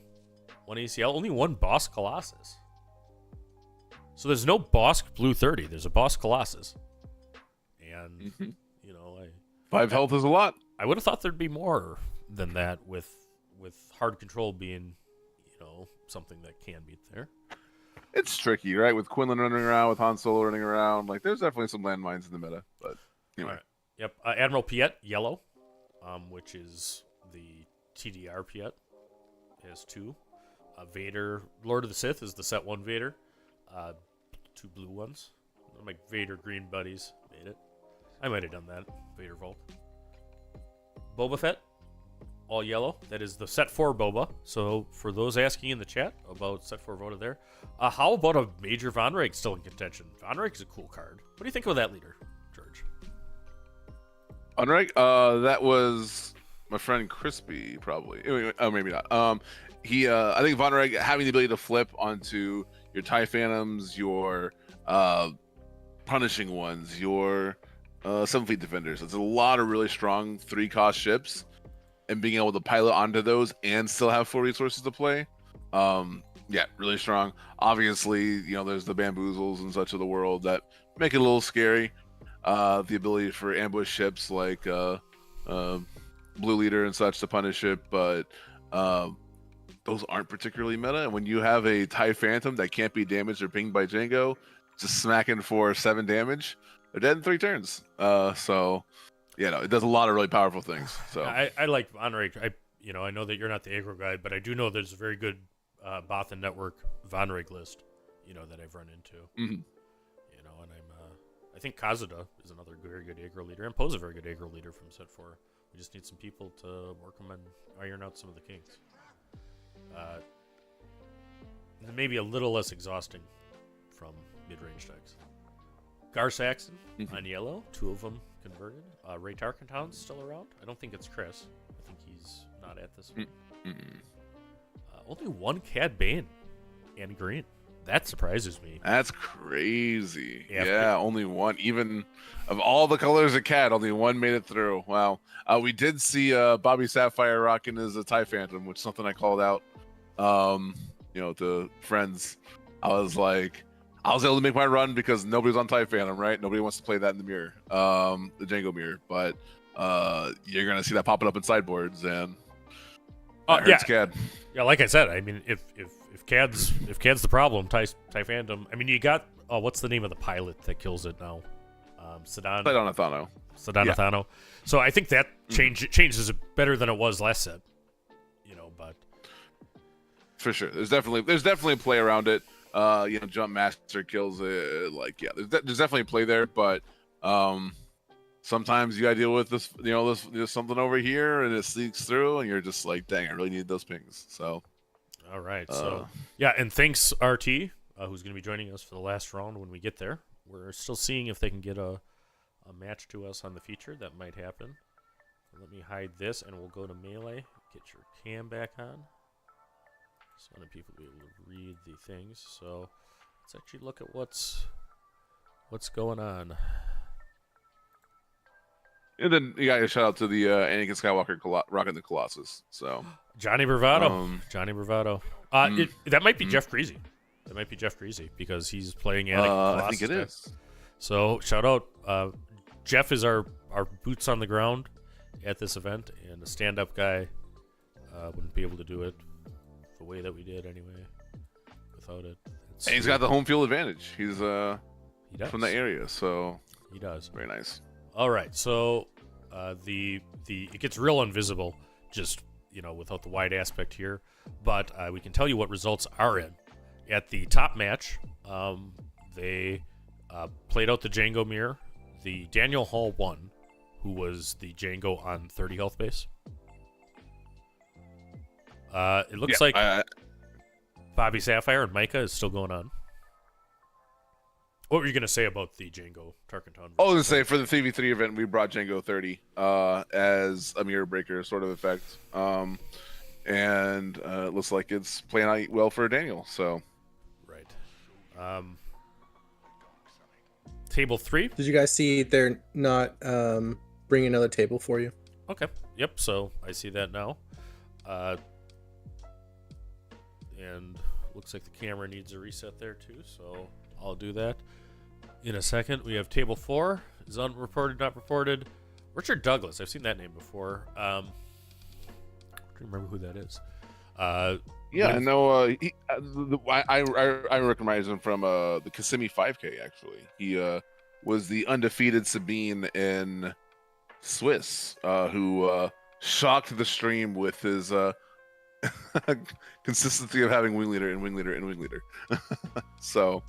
1 ECL, only 1 Bosk Colossus. So there's no Bosk Blue 30. There's a Bosk Colossus, and 5 health is a lot. I would have thought there'd be more than that with hard control being, something that can be there. It's tricky, right? With Quinlan running around, with Han Solo running around, like there's definitely some landmines in the meta. But anyway, all right. Yep. Admiral Piet, yellow, which is the TDR Piet. It has 2. Vader, Lord of the Sith is the set 1 Vader. 2 blue ones. My Vader green buddies made it. I might have done that. Vader Vault. Boba Fett, all yellow. That is the set 4 Boba. So for those asking in the chat about set 4 voted there, how about a Major Von Reg still in contention? Von Reg is a cool card. What do you think of that leader, George? Von Reg, that was my friend Crispy, probably. Oh, maybe not. I think Von Reg having the ability to flip onto your TIE Phantoms, your punishing ones, your Seven Fleet Defenders. It's a lot of really strong 3-cost ships, and being able to pilot onto those and still have full resources to play. Yeah, really strong. Obviously, there's the bamboozles and such of the world that make it a little scary. The ability for ambush ships like Blue Leader and such to punish it, but those aren't particularly meta. And when you have a TIE Phantom that can't be damaged or pinged by Django, just smacking for 7 damage, they're dead in 3 turns. So, it does a lot of really powerful things. So I like Von Rake. I know that you're not the aggro guy, but I do know there's a very good Bothan Network Von Rake list, that I've run into. Mm-hmm. And I think Kazuda is another very good aggro leader, and Poe's a very good aggro leader from set 4. We just need some people to work them and iron out some of the kinks. Maybe a little less exhausting from mid-range decks. Gar Saxon on yellow, 2 of them converted. Ray Tarkentown's still around. I don't think it's Chris. I think he's not at this one. Only 1 Cad Bane and green. That surprises me. That's crazy. Yeah, only 1. Even of all the colors of Cad, only 1 made it through. Wow. We did see Bobby Sapphire rocking his TIE Phantom, which is something I called out. To friends. I was able to make my run because nobody's on TIE Phantom, right? Nobody wants to play that in the mirror, the Django mirror. But you're gonna see that popping up in sideboards, and hurts Cad. Yeah, like I said, I mean, if Cad's the problem, TIE Phantom. I mean, you got what's the name of the pilot that kills it now? Sedanathano. Yeah. So I think that changes it better than it was last set. But for sure, there's definitely a play around it. Jump Master kills it. There's definitely a play there, but sometimes you gotta deal with this. There's something over here, and it sneaks through, and you're just like, dang, I really need those pings. So, all right, and thanks RT, who's gonna be joining us for the last round when we get there. We're still seeing if they can get a match to us on the feature. That might happen. Let me hide this, and we'll go to Melee. Get your cam back on. Just wanted people to be able to read the things. So let's actually look at what's going on. And then you got a shout out to the Anakin Skywalker rocking the Colossus. So Johnny Bravado. That might be Jeff Greasy. That might be Jeff Greasy because he's playing Anakin Colossus. I think it is. So shout out. Jeff is our boots on the ground at this event, and a stand-up guy wouldn't be able to do it the way that we did anyway without it. And he's got the home field advantage. He's he does. From the area, so he does. Very nice. All right, so it gets real invisible just without the wide aspect here, but we can tell you what results are in. At the top match, they played out the Django mirror. The Daniel Hall won, who was the Django on 30 health base. It looks like Bobby Sapphire and Micah is still going on. What were you going to say about the Django Tarkenton? I was going to say, for the 3v3 event, we brought Django 30 as a mirror breaker sort of effect. And it looks like it's playing out well for Daniel. So, right. Table 3. Did you guys see they're not bringing another table for you? Okay. Yep. So I see that now. And looks like the camera needs a reset there too. So I'll do that in a second. We have table 4 is unreported, not reported. Richard Douglas. I've seen that name before. I don't remember who that is. I know. I recognize him from the Kissimmee 5K. Actually, he was the undefeated Sabine in Swiss, who shocked the stream with his consistency of having wing leader and wing leader and wing leader. So,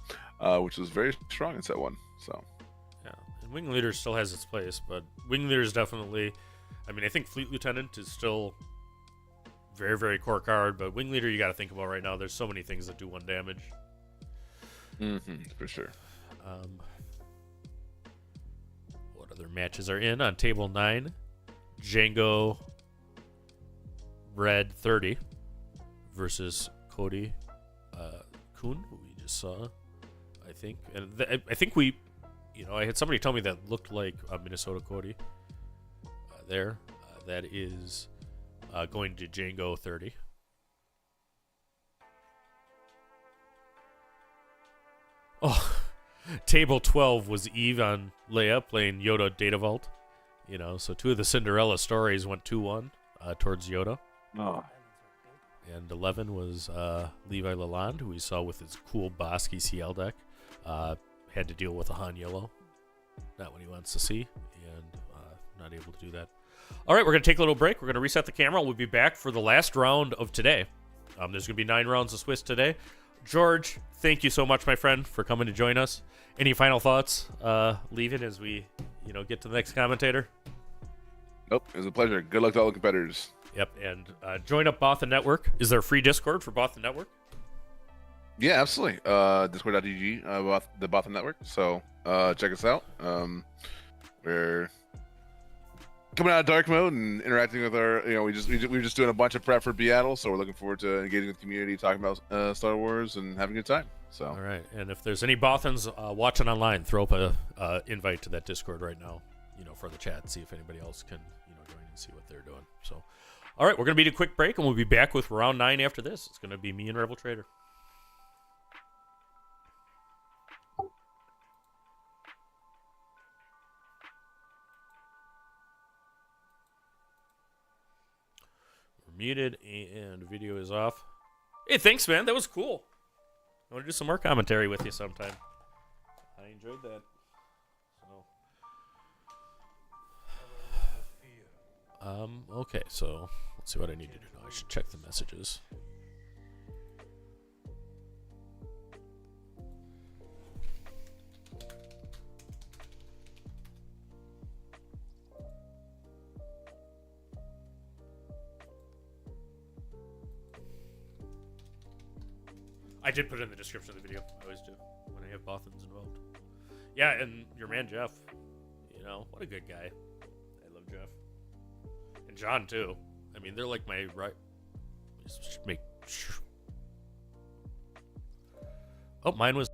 which was very strong in set 1. So, yeah, and wing leader still has its place, but wing leader is definitely. I mean, I think Fleet Lieutenant is still very, very core card, but wing leader you got to think about right now. There's so many things that do 1 damage. For sure. What other matches are in on table 9? Django Red 30 versus Cody Kuhn, who we just saw. I think, and I think we I had somebody tell me that looked like Minnesota Cody there. That is going to Django 30. Oh, table 12 was Eve on Leia playing Yoda Data Vault. So two of the Cinderella stories went 2-1 towards Yoda. Oh. And 11 was Levi Lalonde, who we saw with his cool Bosky CL deck. Had to deal with a Han Yellow. Not what he wants to see, and not able to do that. All right, we're going to take a little break. We're going to reset the camera. We'll be back for the last round of today. There's going to be 9 rounds of Swiss today. George, thank you so much, my friend, for coming to join us. Any final thoughts leaving as we get to the next commentator? Nope, it was a pleasure. Good luck to all the competitors. Yep, and join up Bothan Network. Is there a free Discord for Bothan Network? Yeah, absolutely. Discord.gg, the Bothan Network. So check us out. We're coming out of dark mode and interacting with our. We're just doing a bunch of prep for Beatle, so we're looking forward to engaging with the community, talking about Star Wars, and having a good time. So. All right, and if there's any Bothans watching online, throw up a invite to that Discord right now. For the chat, see if anybody else can join and see what they're doing. So, all right, we're gonna be a quick break, and we'll be back with round 9 after this. It's gonna be me and Rebel Traitor. We're muted and video is off. Hey, thanks, man. That was cool. I want to do some more commentary with you sometime. I enjoyed that. Okay, so let's see what I need to do now. I should check the messages. I did put it in the description of the video. I always do when I have Bothans involved. Yeah, and your man Jeff. What a good guy. I love Jeff. And John, too. I mean, they're like my right. Just make sure. Oh, mine was.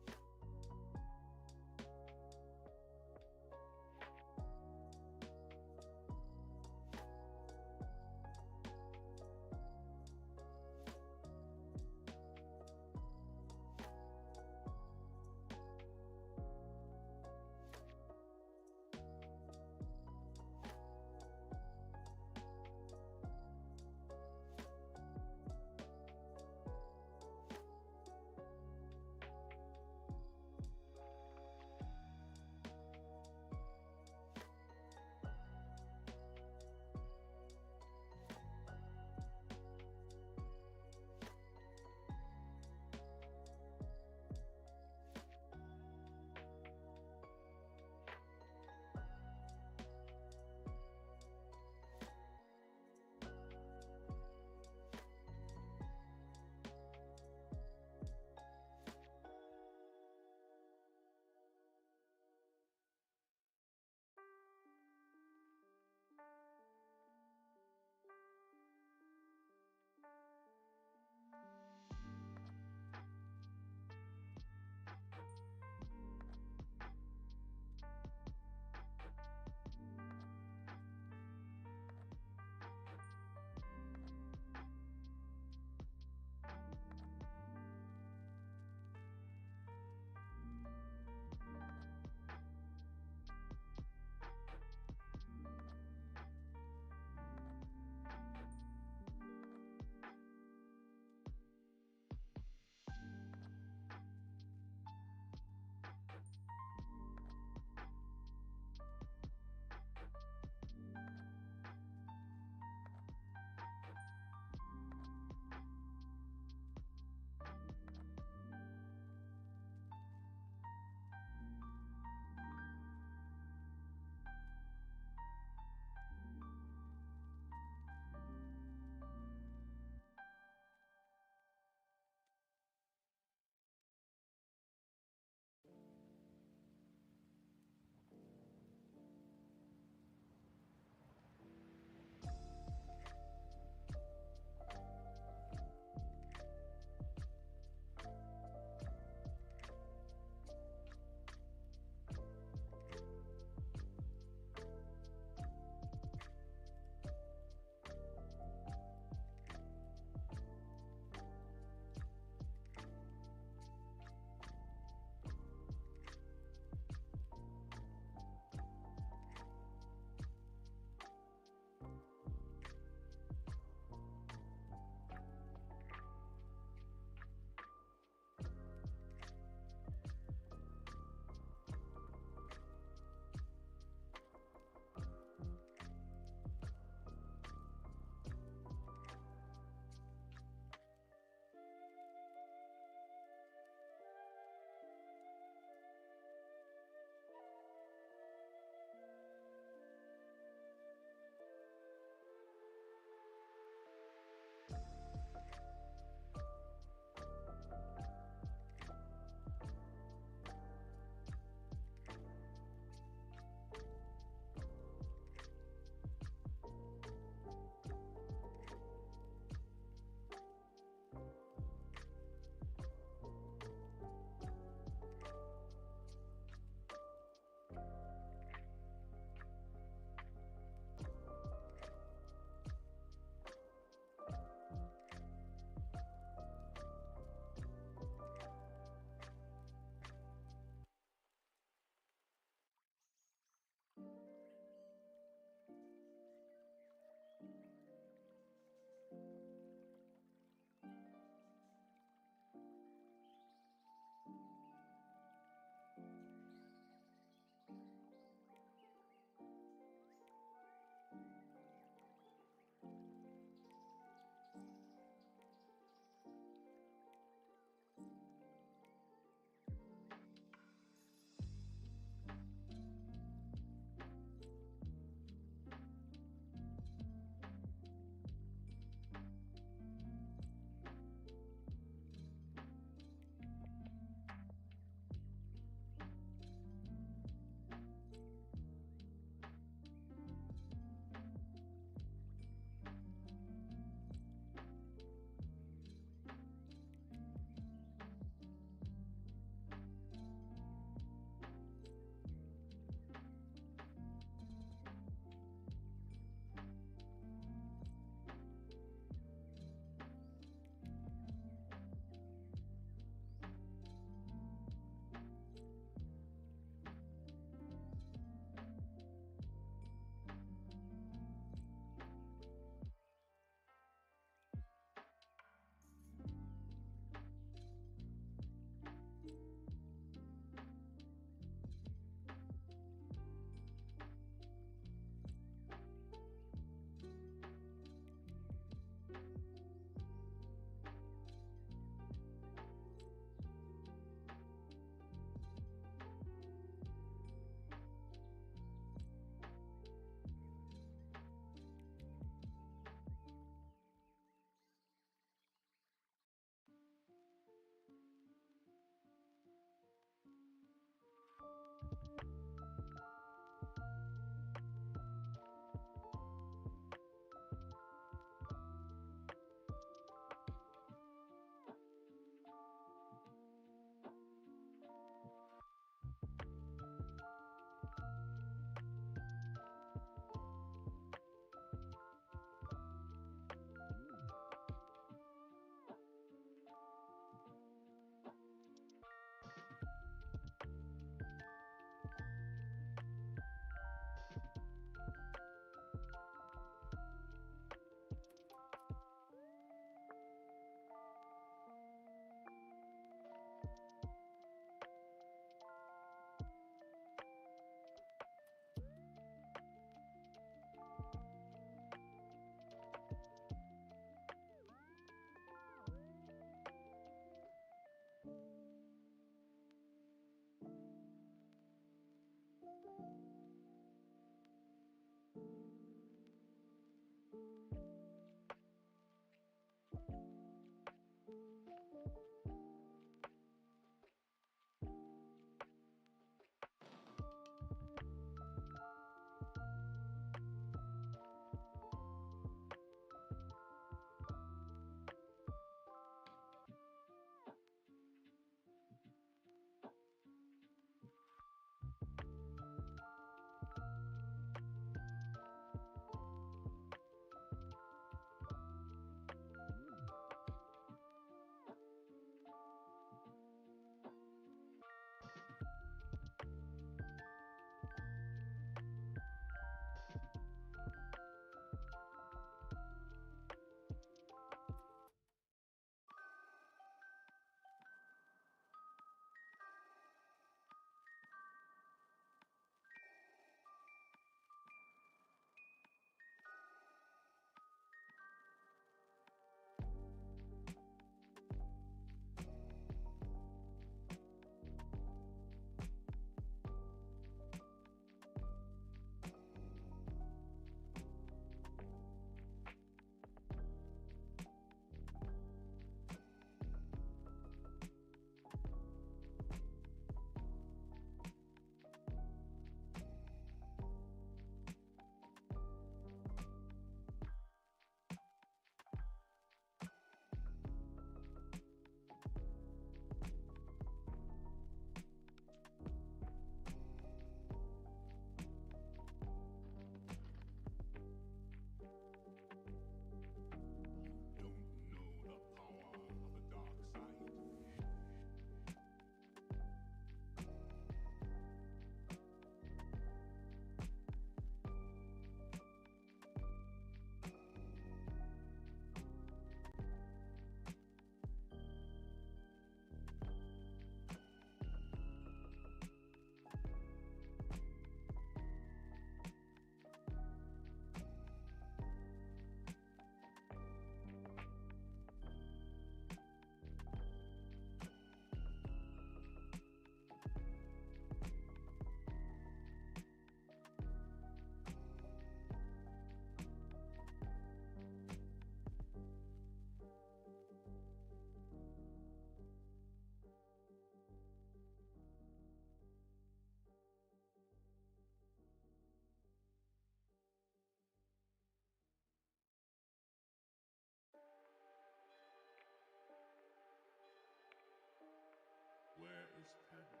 Where is Padme?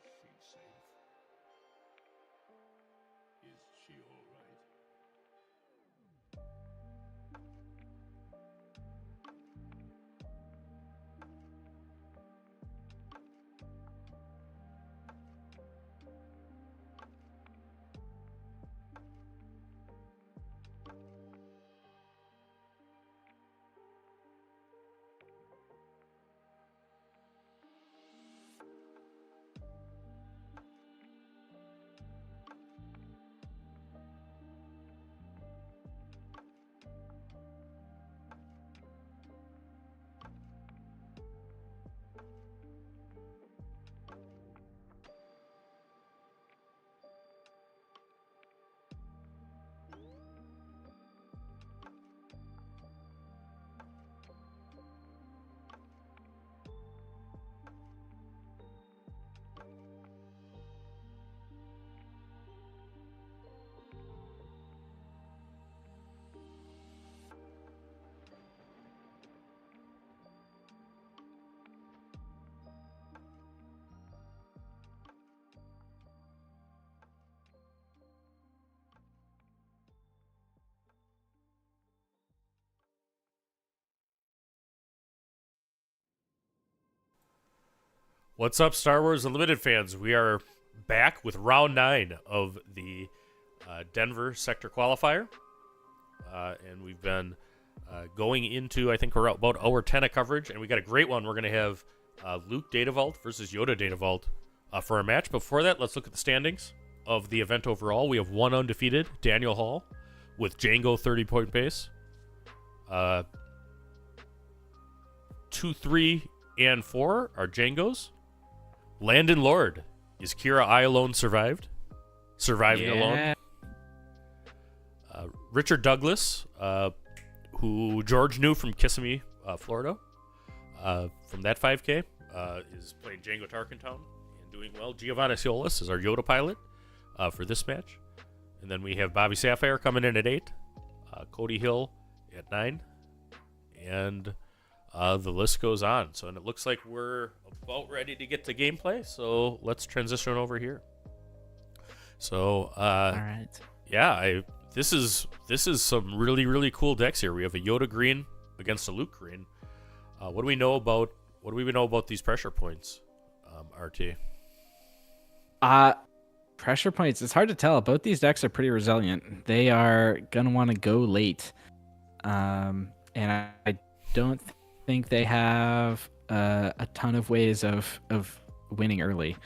Is she safe? Is she all right? What's up, Star Wars Unlimited fans? We are back with round 9 of the Denver Sector Qualifier. And we've been going into, I think we're about hour 10 of coverage, and we got a great one. We're going to have Luke Data Vault versus Yoda Data Vault for our match. Before that, let's look at the standings of the event overall. We have one undefeated, Daniel Hall, with Django 30-point base. 2, 3, and 4 are Django's. Landon Lord. Is Kira I alone surviving alone? Richard Douglas, who George knew from Kissimmee, Florida, from that 5K, is playing Django Tarkentown and doing well. Giovanni Siolis is our Yoda pilot for this match. And then we have Bobby Sapphire coming in at 8, Cody Hill at 9, and the list goes on. So, and it looks like we're about ready to get to gameplay. So let's transition over here. So, All right. yeah, this is some really, really cool decks here. We have a Yoda green against a Luke green. What do we know about these pressure points, RT? Pressure points. It's hard to tell. Both these decks are pretty resilient. They are gonna want to go late, and I don't think they have a ton of ways of winning early.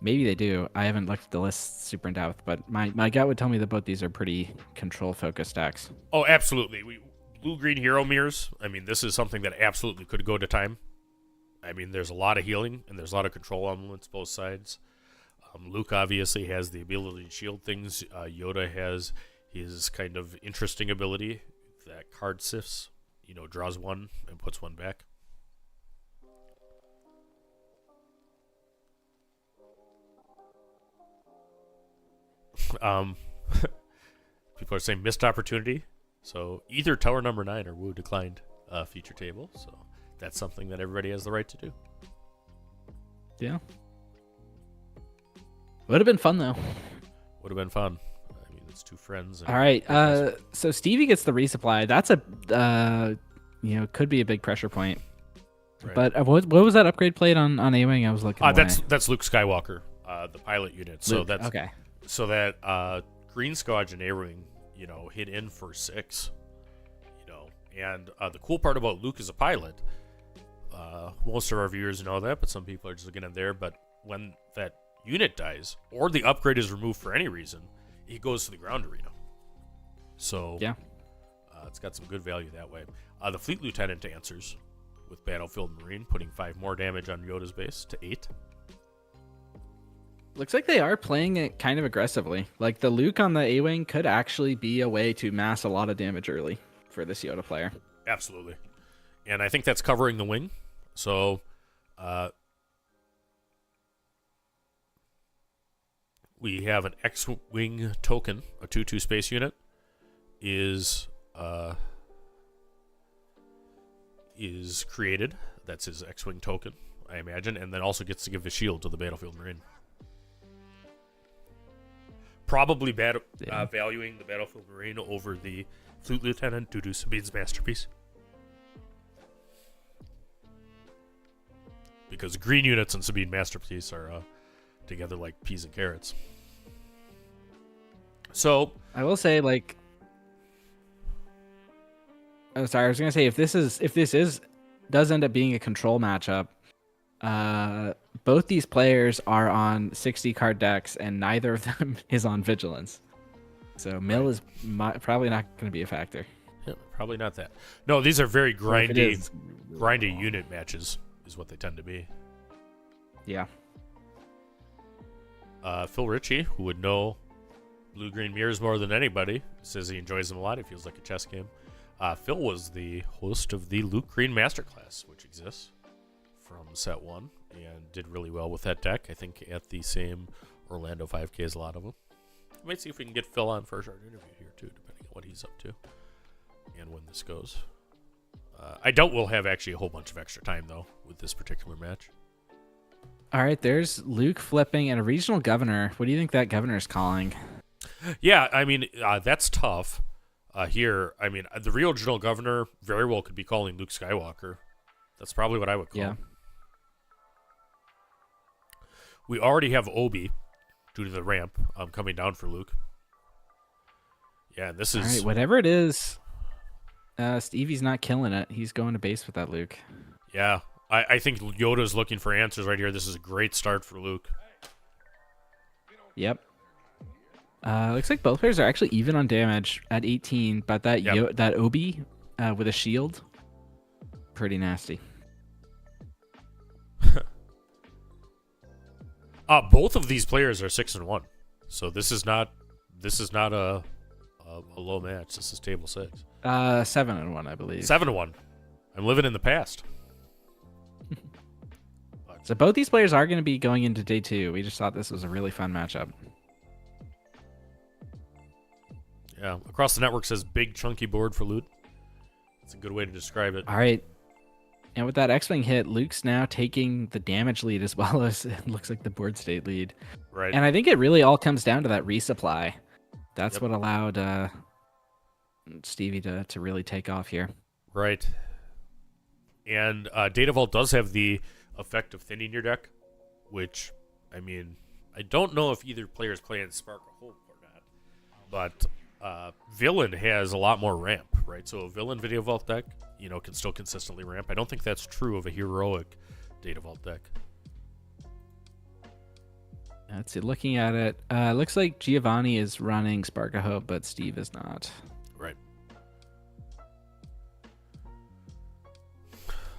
Maybe they do. I haven't looked at the list super in depth, but my gut would tell me that both these are pretty control focused decks. Oh, absolutely. Blue-green hero mirrors. I mean, this is something that absolutely could go to time. I mean, there's a lot of healing and there's a lot of control elements both sides. Luke obviously has the ability to shield things. Yoda has his kind of interesting ability that card sifts. Draws one and puts one back. People are saying missed opportunity. So either Tower number 9 or Wu declined feature table. So that's something that everybody has the right to do. Yeah. Would have been fun though. Would have been fun. I mean, it's two friends. All right. So Stevie gets the resupply. That's a could be a big pressure point. Right. But what was that upgrade played on A-Wing? I was looking. That's Luke Skywalker, the pilot unit. So Luke, that's okay. So that Green Squadron A-Wing, hit in for 6. And the cool part about Luke as a pilot, most of our viewers know that, but some people are just looking at there. But when that unit dies or the upgrade is removed for any reason, he goes to the ground arena. So yeah, it's got some good value that way. The Fleet Lieutenant answers with Battlefield Marine, putting 5 more damage on Yoda's base to 8. Looks like they are playing it kind of aggressively. Like the Luke on the A-Wing could actually be a way to mass a lot of damage early for this Yoda player. Absolutely. And I think that's covering the wing. So we have an X-Wing token, a 2/2 space unit, is created. That's his X-Wing token, I imagine, and then also gets to give a shield to the Battlefield Marine. Probably valuing the Battlefield Marine over the Fleet Lieutenant due to Sabine's masterpiece. Because green units and Sabine masterpiece are together like peas and carrots. So I will say, like, oh, sorry, I was gonna say if this does end up being a control matchup, both these players are on 60 card decks, and neither of them is on vigilance. So mill is probably not going to be a factor. Yeah, probably not that. No, these are very grindy unit matches, is what they tend to be. Yeah. Phil Ritchie, who would know blue-green mirrors more than anybody, says he enjoys them a lot. He feels like a chess game. Phil was the host of the Luke Green Masterclass, which exists from set 1, and did really well with that deck. I think at the same Orlando 5K as a lot of them. We might see if we can get Phil on for a short interview here too, depending on what he's up to and when this goes. I doubt we'll have actually a whole bunch of extra time though with this particular match. All right, there's Luke flipping and a regional governor. What do you think that governor is calling? Yeah, I mean that's tough. Here, I mean the regional governor very well could be calling Luke Skywalker. That's probably what I would call. Yeah. We already have Obi due to the ramp coming down for Luke. Yeah, this is... All right, whatever it is, Stevie's not killing it. He's going to base with that Luke. Yeah, I think Yoda's looking for answers right here. This is a great start for Luke. Yep. Looks like both players are actually even on damage at 18, but that that Obi with a shield, pretty nasty. Both of these players are 6-1, so this is not a a low match. This is table 6. 7-1, I believe. 7-1. I'm living in the past. So both these players are going to be going into day 2. We just thought this was a really fun matchup. Yeah, across the network says big chunky board for Loot. That's a good way to describe it. All right. And with that X-Wing hit, Luke's now taking the damage lead as well as it looks like the board state lead. Right. And I think it really all comes down to that resupply. That's what allowed Stevie to really take off here. Right. And Data Vault does have the effect of thinning your deck, which, I mean, I don't know if either player is playing Spark or Hope or not, but Villain has a lot more ramp, right? So a Villain Video Vault deck, can still consistently ramp. I don't think that's true of a Heroic Data Vault deck. Let's see. Looking at it, looks like Giovanni is running Spark of Hope, but Steve is not. Right.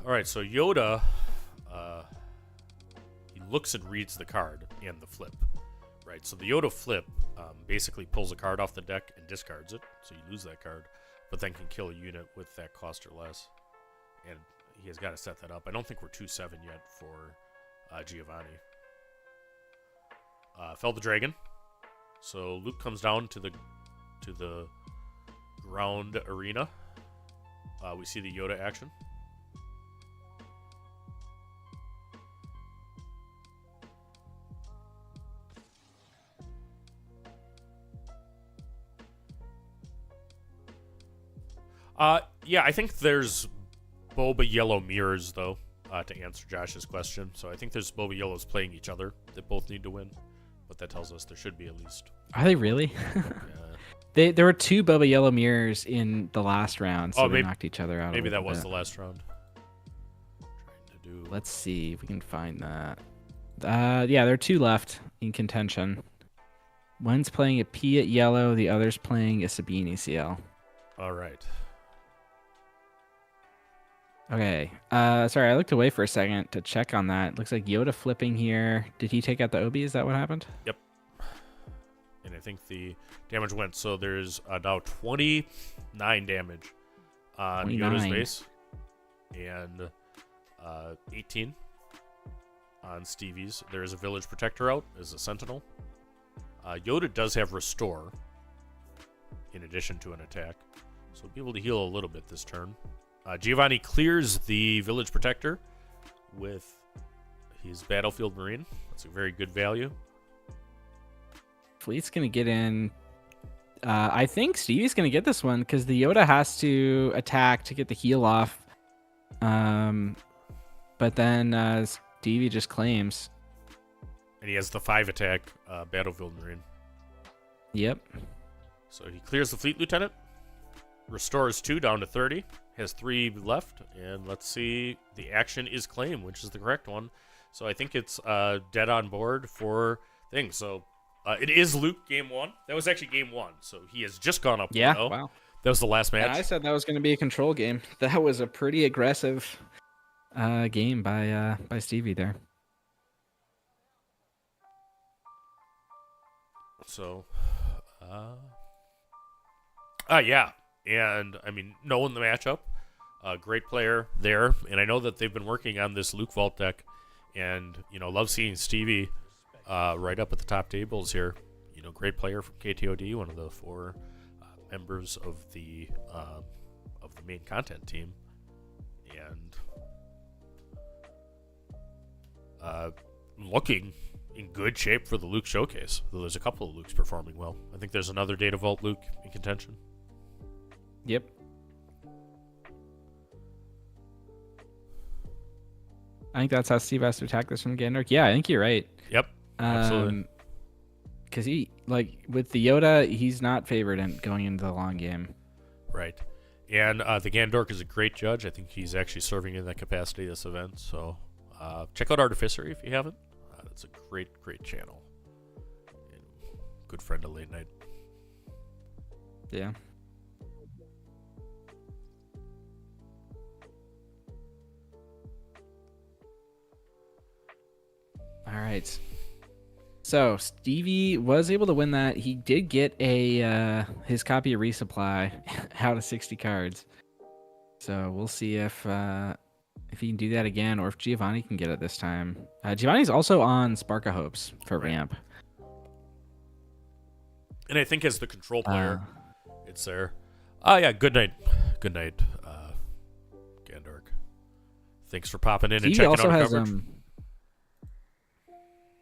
All right, so Yoda, he looks and reads the card and the flip, right? So the Yoda flip basically pulls a card off the deck and discards it, so you lose that card, but then can kill a unit with that cost or less. And he has got to set that up. I don't think we're 2-7 yet for Giovanni. Fell the dragon. So Luke comes down to the ground arena. We see the Yoda action. Yeah, I think there's Boba Yellow mirrors, though, to answer Josh's question. So I think there's Boba Yellows playing each other that both need to win. But that tells us there should be at least. Are they really? There were 2 Boba Yellow mirrors in the last round, so they knocked each other out. Maybe that was the last round. Let's see if we can find that. Yeah, there are 2 left in contention. One's playing a P at yellow, the other's playing a Sabine ECL. All right. Okay. Sorry, I looked away for a second to check on that. Looks like Yoda flipping here. Did he take out the Obi? Is that what happened? Yep. And I think the damage went. So there's now 29 damage on 29. Yoda's base. And 18 on Stevie's. There is a Village Protector out as a Sentinel. Yoda does have Restore in addition to an attack. So he'll be able to heal a little bit this turn. Giovanni clears the Village Protector with his Battlefield Marine. That's a very good value. Fleet's going to get in. I think Stevie's going to get this one because the Yoda has to attack to get the heal off. But then Stevie just claims. And he has the 5 attack Battlefield Marine. Yep. So he clears the Fleet Lieutenant. Restores 2 down to 30. Has 3 left. And let's see. The action is claim, which is the correct one. So I think it's dead on board for things. So it is Luke game 1. That was actually game 1. So he has just gone up. Yeah, 1-0. wow. That was the last match. And I said that was going to be a control game. That was a pretty aggressive game by Stevie there. So, yeah. And, I mean, knowing the matchup, great player there. And I know that they've been working on this Luke Vault deck. And, love seeing Stevie right up at the top tables here. Great player from KTOD, one of the 4 members of the main content team. And looking in good shape for the Luke showcase. Though there's a couple of Lukes performing well. I think there's another Data Vault Luke in contention. Yep. I think that's how Steve has to attack this from Gandork. Yeah, I think you're right. Yep. Absolutely. Because with the Yoda, he's not favored in going into the long game. Right. And the Gandork is a great judge. I think he's actually serving in that capacity this event. So check out Artificery if you haven't. It's a great channel. And good friend of Late Night. Yeah. All right. So Stevie was able to win that. He did get a his copy of Resupply out of 60 cards. So we'll see if he can do that again, or if Giovanni can get it this time. Giovanni's also on Spark of Hopes for ramp. And I think as the control player, it's there. Oh yeah, good night, Gandork. Thanks for popping in Stevie and checking also out has coverage.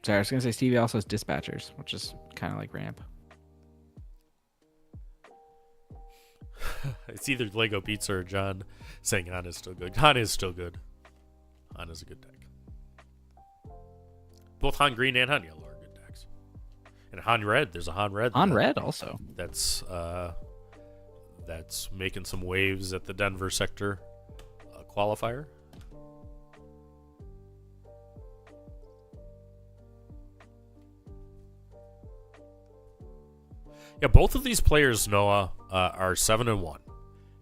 Sorry, I was gonna say Stevie also has Dispatchers, which is kind of like ramp. It's either Lego Pizza or John saying Han is still good. Han is still good. Han is a good deck. Both Han Green and Han Yellow are good decks. And Han Red, there's a Han Red. Han Red also. That's making some waves at the Denver Sector Qualifier. Yeah, both of these players, Noah, are 7-1,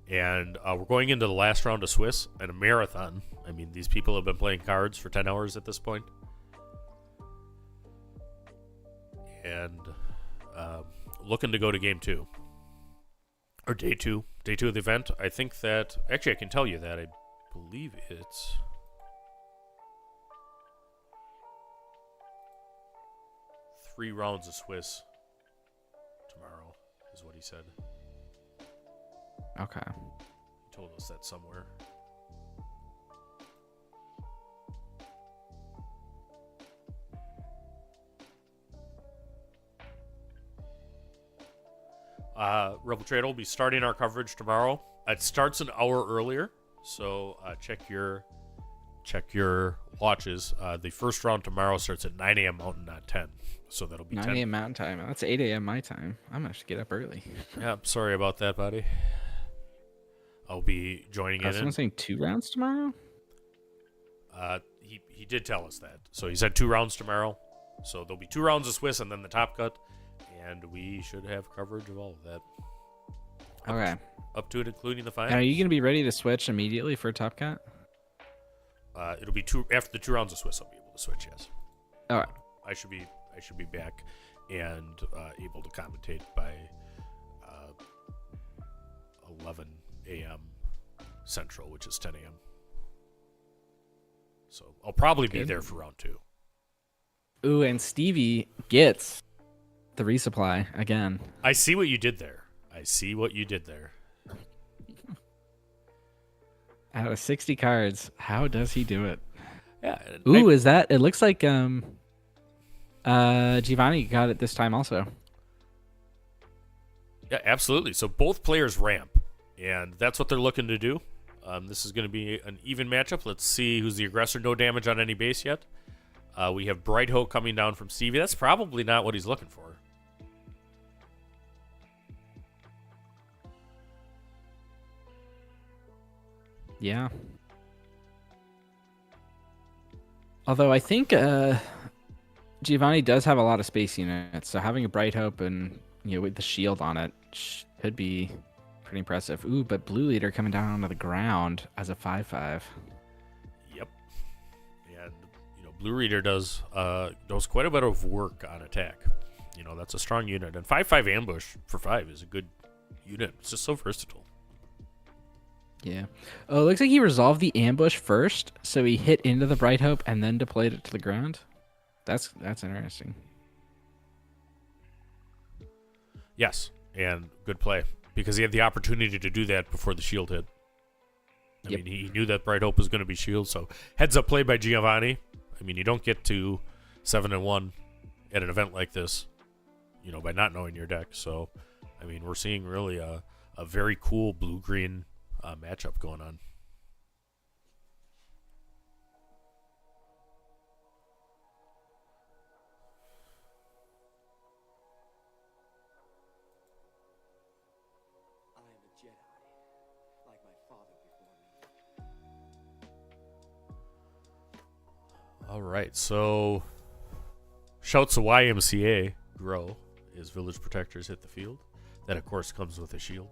and we're going into the last round of Swiss and a marathon. I mean, these people have been playing cards for 10 hours at this point, and looking to go to game 2 or day 2 of the event. I think that actually I can tell you that I believe it's 3 rounds of Swiss. Tomorrow is what he said. Okay. He told us that somewhere. Rebel Traitor will be starting our coverage tomorrow. It starts an hour earlier, so check your watches. The first round tomorrow starts at 9 a.m. Mountain, not 10. So that'll be 9 10 a.m. Mountain Time. That's 8 a.m. my time. I'm gonna have to get up early. Yeah, I'm sorry about that, buddy. I'll be joining in. Someone saying 2 rounds tomorrow? He did tell us that. So he said 2 rounds tomorrow. So there'll be 2 rounds of Swiss and then the top cut, and we should have coverage of all of that. Okay. Up to it, including the finals. And are you gonna be ready to switch immediately for Top Cut? It'll be 2 after the 2 rounds of Swiss. I'll be able to switch. Yes. All right. I should be back and able to commentate by 11 a.m. Central, which is 10 a.m. So I'll probably be there for round 2. Ooh, and Stevie gets the resupply again. I see what you did there. Out of 60 cards, how does he do it? Yeah. Ooh, is that? It looks like Giovanni got it this time also. Yeah, absolutely. So both players ramp, and that's what they're looking to do. This is going to be an even matchup. Let's see who's the aggressor. No damage on any base yet. We have Bright Hope coming down from Stevie. That's probably not what he's looking for. Yeah. Although I think Giovanni does have a lot of space units, so having a Bright Hope and with the shield on it could be pretty impressive. Ooh, but Blue Leader coming down onto the ground as a 5/5. Yep. And Blue Reader does quite a bit of work on attack. That's a strong unit, and 5/5 ambush for 5 is a good unit. It's just so versatile. Yeah. Oh, it looks like he resolved the ambush first, so he hit into the Bright Hope and then deployed it to the ground. That's interesting. Yes, and good play, because he had the opportunity to do that before the shield hit. I mean, he knew that Bright Hope was going to be shield, so heads up play by Giovanni. I mean, you don't get to 7-1 at an event like this, by not knowing your deck. So, I mean, we're seeing really a very cool blue-green matchup going on. I am a Jedi, like my father before me. All right, so shouts to YMCA grow as Village Protectors hit the field. That, of course, comes with a shield.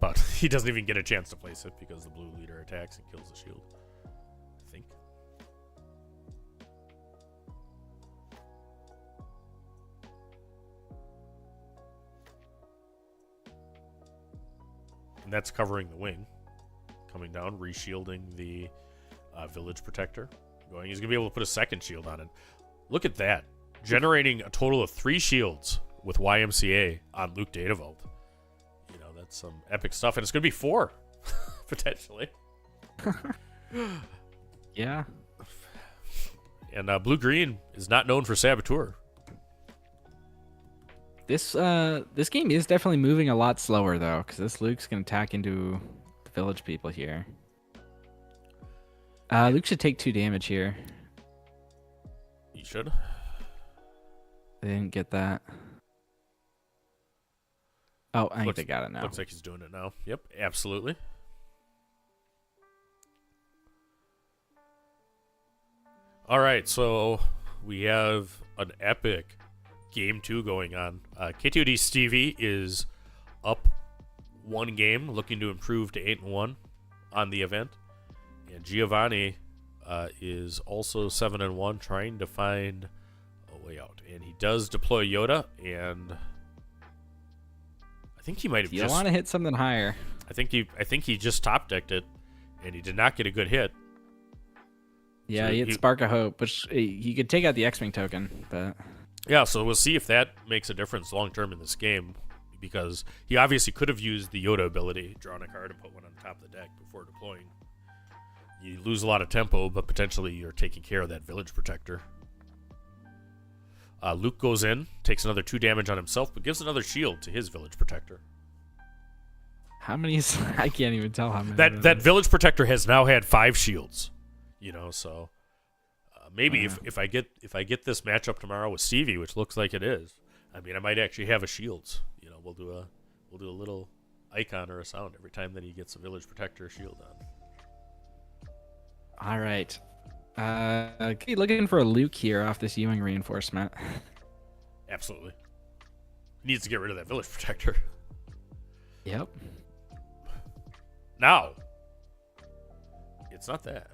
But he doesn't even get a chance to place it because the Blue Leader attacks and kills the shield, I think. And that's covering the wing. Coming down, reshielding the village protector. He's going to be able to put a second shield on it. Look at that. Generating a total of 3 shields with YMCA on Luke Datavault. You know, that's some epic stuff. And it's going to be 4, potentially. Yeah. And Blue-Green is not known for Saboteur. This game is definitely moving a lot slower, though, because this Luke's going to attack into the village people here. Luke should take 2 damage here. He should. They didn't get that. Oh, I think they got it now. Looks like he's doing it now. Yep, absolutely. All right, so we have an epic Game 2 going on. K2D Stevie is up 1 game, looking to improve to 8-1 on the event. And Giovanni is also 7-1, trying to find a way out. And he does deploy Yoda, and I think he might have You want to hit something higher. I think he just top decked it, and he did not get a good hit. Yeah, So he had Spark of Hope, which he could take out the X-Wing token, but... Yeah, so we'll see if that makes a difference long-term in this game, because he obviously could have used the Yoda ability, drawn a card and put one on top of the deck before deploying. You lose a lot of tempo, but potentially you're taking care of that village protector. Luke goes in, takes another 2 damage on himself, but gives another shield to his village protector. How many is... I can't even tell how many. That village protector has now had 5 shields. You know, so maybe if I get this matchup tomorrow with Stevie, which looks like it is, I mean, I might actually have a shields. You know, we'll do a little icon or a sound every time that he gets a village protector shield on. All right. Okay, looking for a Luke here off this Ewing reinforcement. Absolutely. Needs to get rid of that village protector. Yep. Now, it's not that.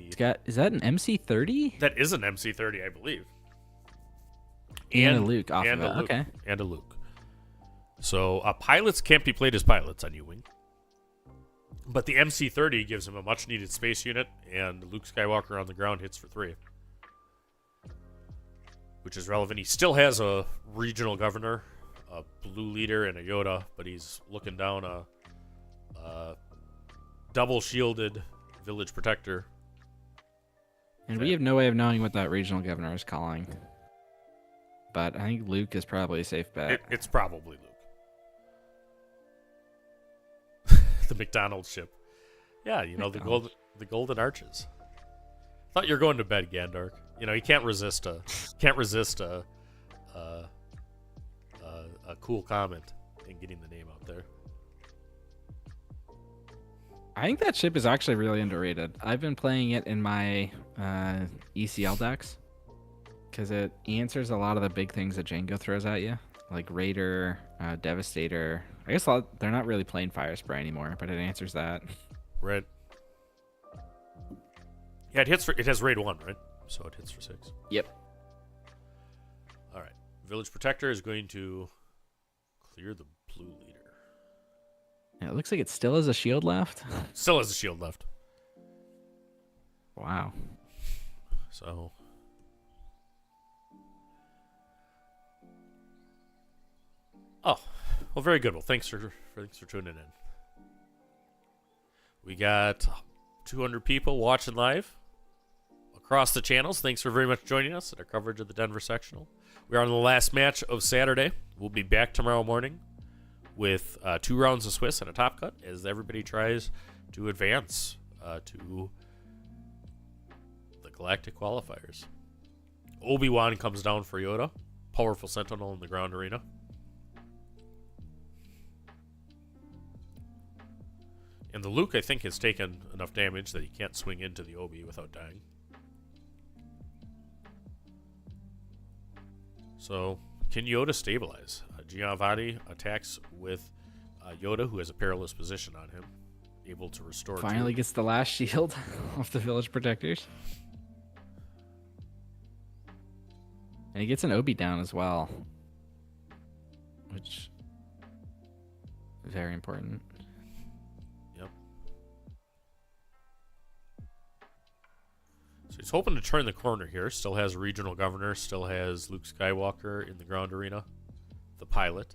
Is that an MC30? That is an MC30, I believe. And a Luke off of it. Luke, okay. And a Luke. So pilots can't be played as pilots on U-Wing. But the MC30 gives him a much-needed space unit, and Luke Skywalker on the ground hits for 3. Which is relevant. He still has a regional governor, a blue leader, and a Yoda, but he's looking down a double-shielded village protector. And we have no way of knowing what that regional governor is calling. But I think Luke is probably a safe bet. It's probably Luke. The McDonald's ship. Yeah, you know, the golden arches. Thought you were going to bed, Gandark. You know, he can't resist a cool comment and getting the name out there. I think that ship is actually really underrated. I've been playing it in my ECL decks because it answers a lot of the big things that Django throws at you, like Raider, Devastator. I guess they're not really playing Fire Spray anymore, but it answers that. Right. Yeah, it has raid 1, right? So it hits for 6. Yep. All right. Village Protector is going to clear the blue leader. Yeah, it looks like it still has a shield left. Still has a shield left. Wow. So. Oh, well, very good. Well, thanks for tuning in. We got 200 people watching live across the channels. Thanks for very much joining us in our coverage of the Denver Sectional. We are on the last match of Saturday. We'll be back tomorrow morning with 2 rounds of Swiss and a top cut as everybody tries to advance to the Galactic Qualifiers. Obi-Wan comes down for Yoda. Powerful Sentinel in the ground arena. And the Luke, I think, has taken enough damage that he can't swing into the Obi without dying. So, can Yoda stabilize? Giovanni attacks with Yoda, who has a perilous position on him, able to restore. Finally gets the last shield off the village protectors. And he gets an Obi down as well. Which very important. Yep. So he's hoping to turn the corner here. Still has regional governor. Still has Luke Skywalker in the ground arena. The pilot.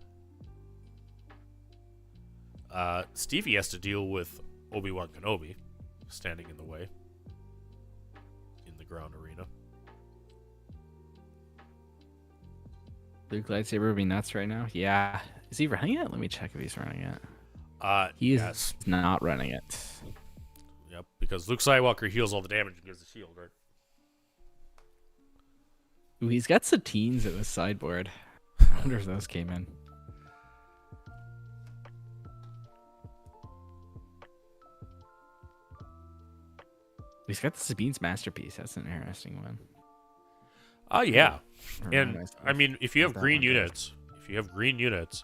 Stevie has to deal with Obi-Wan Kenobi standing in the way in the ground arena. Luke lightsaber would be nuts right now. Yeah. Is he running it? Let me check if he's running it. He is Yes. not running it. Yep, because Luke Skywalker heals all the damage and gives the shield, right? Ooh, he's got Satines at the sideboard. I wonder if those came in. He's got the Sabine's Masterpiece. That's an interesting one. Oh yeah, Or and nice I mean, if you have that green one goes. units,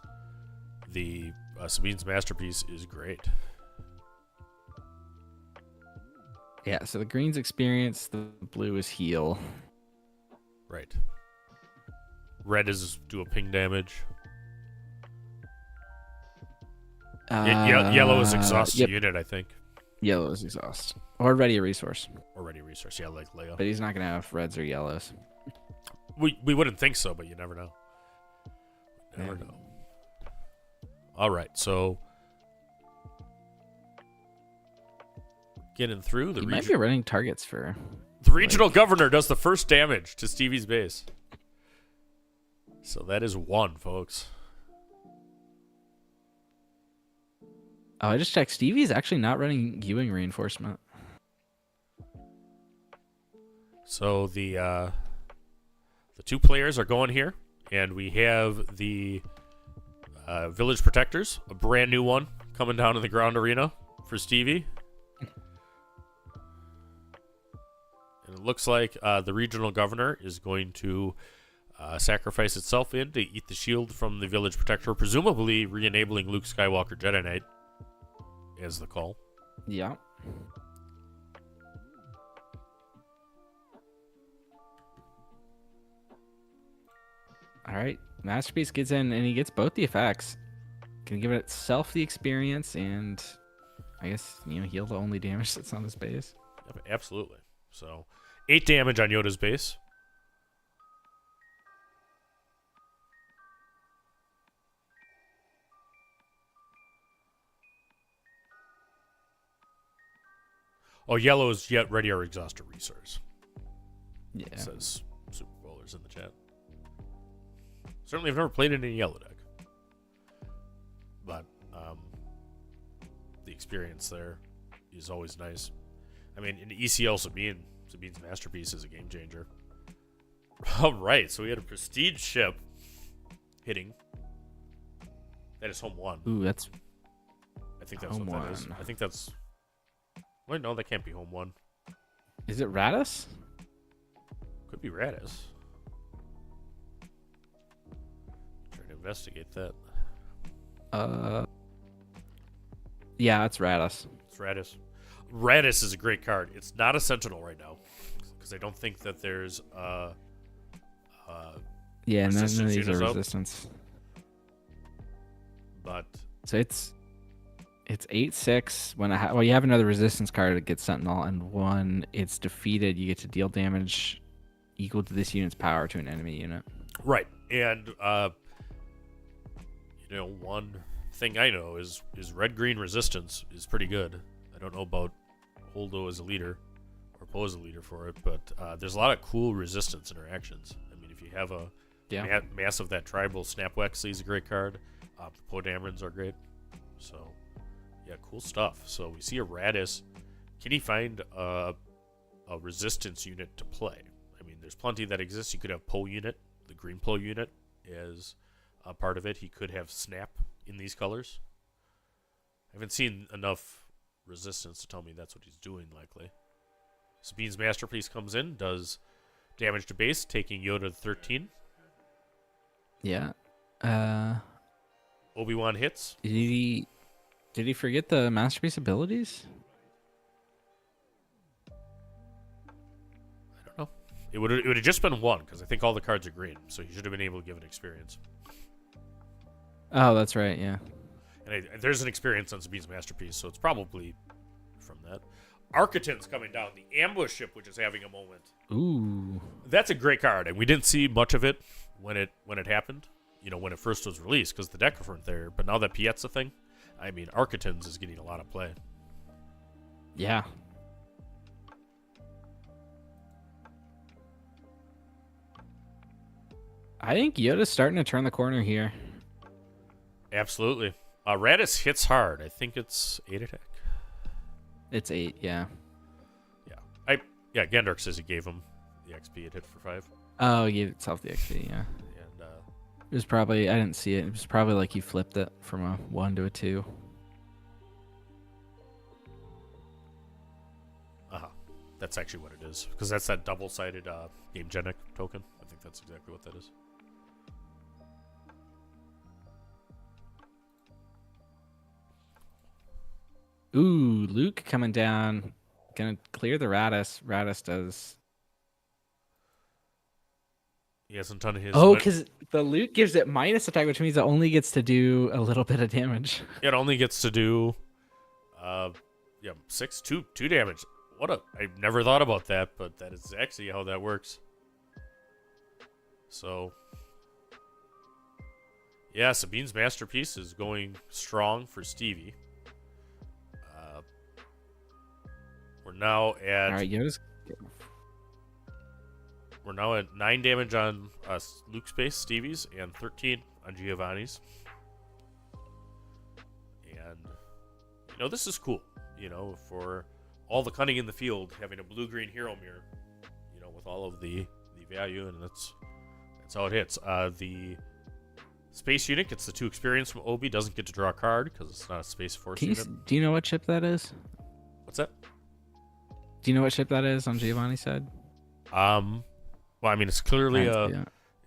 the Sabine's Masterpiece is great. Yeah, so the green's experience, the blue is heal. Right. Red is do a ping damage. Yellow is exhaust yep. the unit, I think. Yellow is exhaust. Or ready a resource. Or ready resource, yeah, like Leo. But he's not going to have reds or yellows. We wouldn't think so, but you never know. Never know. All right, so getting through He might be running targets for... The regional governor does the first damage to Stevie's base. So that is 1, folks. Oh, I just checked. Stevie's actually not running Ewing reinforcement. So the 2 players are going here, and we have the Village Protectors, a brand new one coming down in the ground arena for Stevie. And it looks like the regional governor is going to sacrifice itself in to eat the shield from the Village Protector, presumably re-enabling Luke Skywalker Jedi Knight as the call. Yeah. All right. Masterpiece gets in, and he gets both the effects. Can give itself the experience, and I guess, heal the only damage that's on his base. Yep, absolutely. So 8 damage on Yoda's base. Oh, yellow is yet ready or exhaust a resource. Yeah. Says Super Bowlers in the chat. Certainly have never played in a yellow deck. But the experience there is always nice. I mean, in ECL, Sabine's Masterpiece is a game changer. All right, so we had a prestige ship hitting. That is home 1. Ooh, that's I think that's home what that is. 1. I think that's... Wait, no, that can't be home 1. Is it Radis? Could be Radis. Trying to investigate that. Yeah, it's Radis. It's Radis. Radis is a great card. It's not a Sentinel right now because I don't think that there's Yeah, none of resistance these are units up. resistance. But So it's 8/6. When you have another resistance card, it gets Sentinel, and when it's defeated, you get to deal damage equal to this unit's power to an enemy unit. right, and one thing I know is red-green resistance is pretty good. I don't know about Holdo as a leader or Poe as a leader for it, but there's a lot of cool resistance interactions. I mean, if you have a mass of that tribal, Snap Wexley is a great card. The Poe Damerons are great. So, yeah, cool stuff. So we see a Radis. Can he find a resistance unit to play? I mean, there's plenty that exists. You could have Poe unit, the green Poe unit, as a part of it. He could have Snap in these colors. I haven't seen enough resistance to tell me that's what he's doing, likely. Sabine's Masterpiece comes in, does damage to base, taking Yoda to 13. Yeah. Obi-Wan hits. Did he forget the Masterpiece abilities? I don't know. It would have just been 1, because I think all the cards are green, so he should have been able to give an experience. Oh, that's right, yeah. And there's an experience on Sabine's Masterpiece, so it's probably from that. Architon's coming down. The ambush ship, which is having a moment. Ooh. That's a great card, and we didn't see much of it when it happened. When it first was released, because the deck weren't there. But now that Piet's a thing, I mean, Architon's is getting a lot of play. Yeah. I think Yoda's starting to turn the corner here. Absolutely. Radis hits hard. I think it's 8 attack. It's 8, yeah. Yeah, Gendork says he gave him the XP. It hit for 5. Oh, he gave itself the XP, yeah. And it was probably, I didn't see it. It was probably like he flipped it from a 1 to a 2. that's actually what it is, because that's that double-sided Game Genic token. I think that's exactly what that is. Ooh, Luke coming down. Gonna clear the Radis. Radis does. He hasn't done his. Oh, because the Luke gives it minus attack, which means it only gets to do a little bit of damage. It only gets to do, 2 damage. I never thought about that, but that is actually how that works. So, yeah, Sabine's Masterpiece is going strong for Stevie. We're now at. All right, Yoda's. We're now at 9 damage on Luke's base, Stevie's, and 13 on Giovanni's. And, this is cool. For all the cunning in the field, having a blue-green hero mirror, with all of the value, and that's how it hits. The space unit gets the 2 experience from Obi, doesn't get to draw a card because it's not a Space Force unit. Do you know what ship that is? What's that? Do you know what ship that is on Giovanni's side? Well, I mean, it's clearly a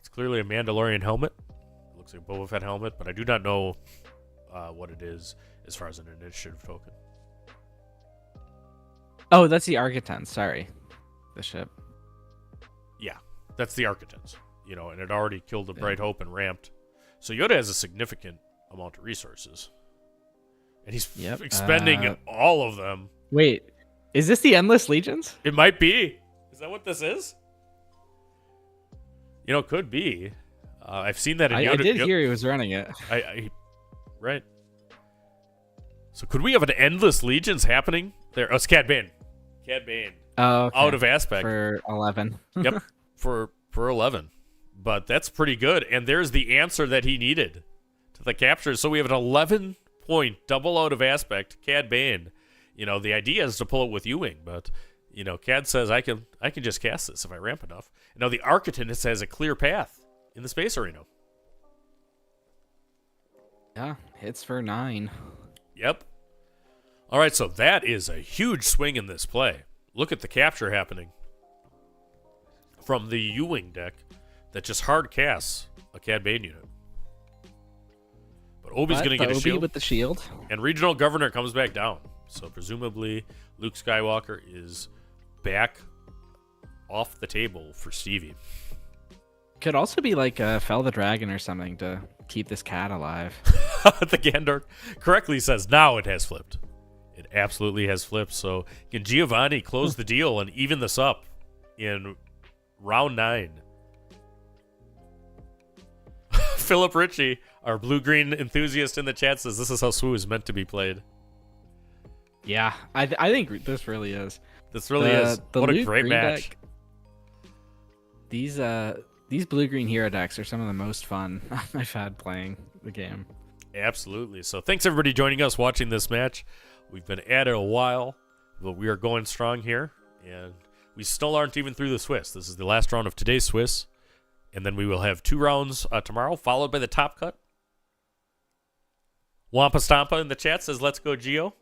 Mandalorian helmet. It looks like a Boba Fett helmet, but I do not know what it is as far as an initiative token. Oh, that's the Architon. Sorry, the ship. Yeah, that's the Architons. And it already killed the Bright Hope and ramped. So Yoda has a significant amount of resources, and he's expending all of them. Wait, is this the Endless Legions? It might be. Is that what this is? Could be. I've seen that in Yoda. I did hear he was running it. Right. So could we have an Endless Legions happening there? Oh, it's Cad Bane. Cad Bane. Oh, okay. Out of aspect. For 11. Yep. For 11. But that's pretty good. And there's the answer that he needed to the capture. So we have an 11-point double out of aspect, Cad Bane. The idea is to pull it with U-Wing, but Cad says I can just cast this if I ramp enough. Now the Architon has a clear path in the space arena. Yeah, hits for 9. Yep. All right, so that is a huge swing in this play. Look at the capture happening from the U-Wing deck that just hard casts a Cad Bane unit. But Obi's going to get a shield. With the shield. And Regional Governor comes back down. So presumably Luke Skywalker is back off the table for Stevie. Could also be like Fell the Dragon or something to keep this cat alive. The Gandorf correctly says now it has flipped. It absolutely has flipped. So can Giovanni close the deal and even this up in round 9? Philip Ritchie, our blue-green enthusiast in the chat, says this is how Swoo is meant to be played. Yeah, I think this really is. This really is. What a great match. Deck, these blue-green hero decks are some of the most fun I've had playing the game. Absolutely. So thanks everybody joining us watching this match. We've been at it a while, but we are going strong here, and we still aren't even through the Swiss. This is the last round of today's Swiss, and then we will have 2 rounds tomorrow, followed by the top cut. Wampa Stampa in the chat says, let's go, Gio.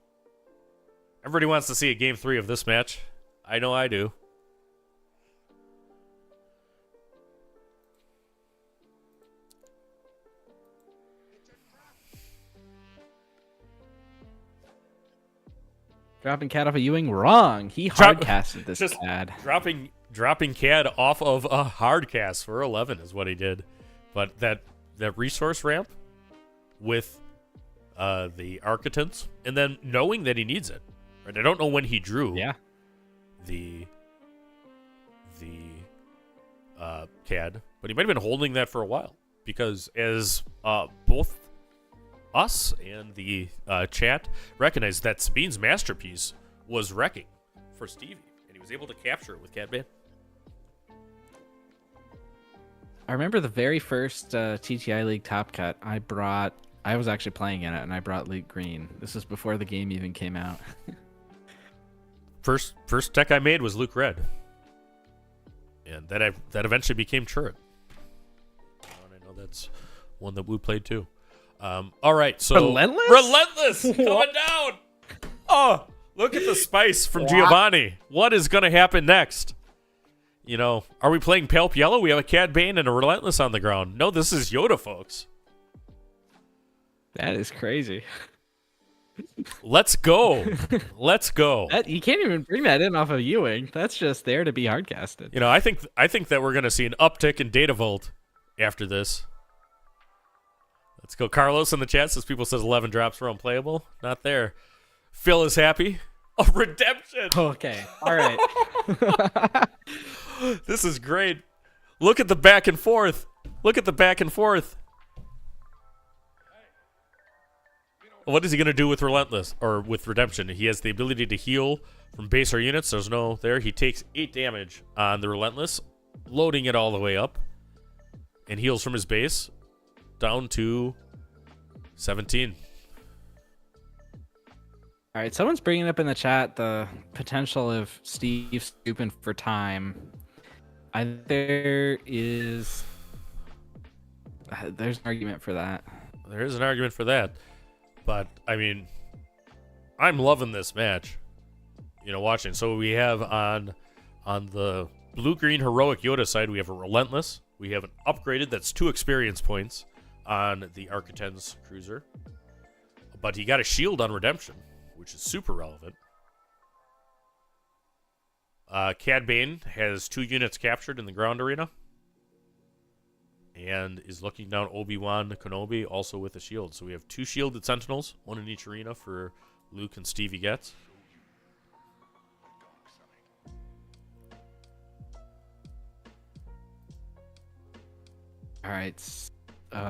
Everybody wants to see a game 3 of this match. I know I do. Dropping Cad off a U-Wing? Wrong. He hardcasted this Cad. Dropping Cad off of a hardcast for 11 is what he did. But that resource ramp with the Architects, and then knowing that he needs it. Right? I don't know when he drew the CAD, but he might have been holding that for a while, because as both us and the chat recognize, that Sabine's masterpiece was Wrecking for Stevie, and he was able to capture it with Cad Bane. I remember the very first TTI League Top Cut. I was actually playing in it, and I brought Luke Green. This was before the game even came out. First deck I made was Luke Red, and that eventually became Turret. I know that's one that Wu played too. All right, so Relentless coming down. Oh, look at the spice from Giovanni. What is going to happen next? You know, are we playing Palp Yellow? We have a Cad Bane and a Relentless on the ground. No, this is Yoda, folks. That is crazy. Let's go. Let's go. You can't even bring that in off of Ewing. That's just there to be hardcasted. You know, I think that we're going to see an uptick in Data Vault after this. Let's go. Carlos in the chat says people says 11 drops were unplayable. Not there. Phil is happy. Oh, redemption. Okay. All right. This is great. Look at the back and forth. Look at the back and forth. What is he going to do with Relentless or with Redemption? He has the ability to heal from base or units. There's no there. He takes 8 damage on the Relentless, loading it all the way up, and heals from his base down to 17. All right, someone's bringing up in the chat the potential of Steve scooping for time. There's an argument for that. There is an argument for that. But, I mean, I'm loving this match, you know, watching. So we have on the blue-green heroic Yoda side, we have a Relentless. We have an upgraded, that's 2 experience points on the Architens Cruiser. But he got a shield on Redemption, which is super relevant. Cad Bane has 2 units captured in the ground arena. And is looking down Obi-Wan Kenobi, also with a shield. So we have 2 shielded Sentinels, 1 in each arena for Luke and Stevie Getz. All right.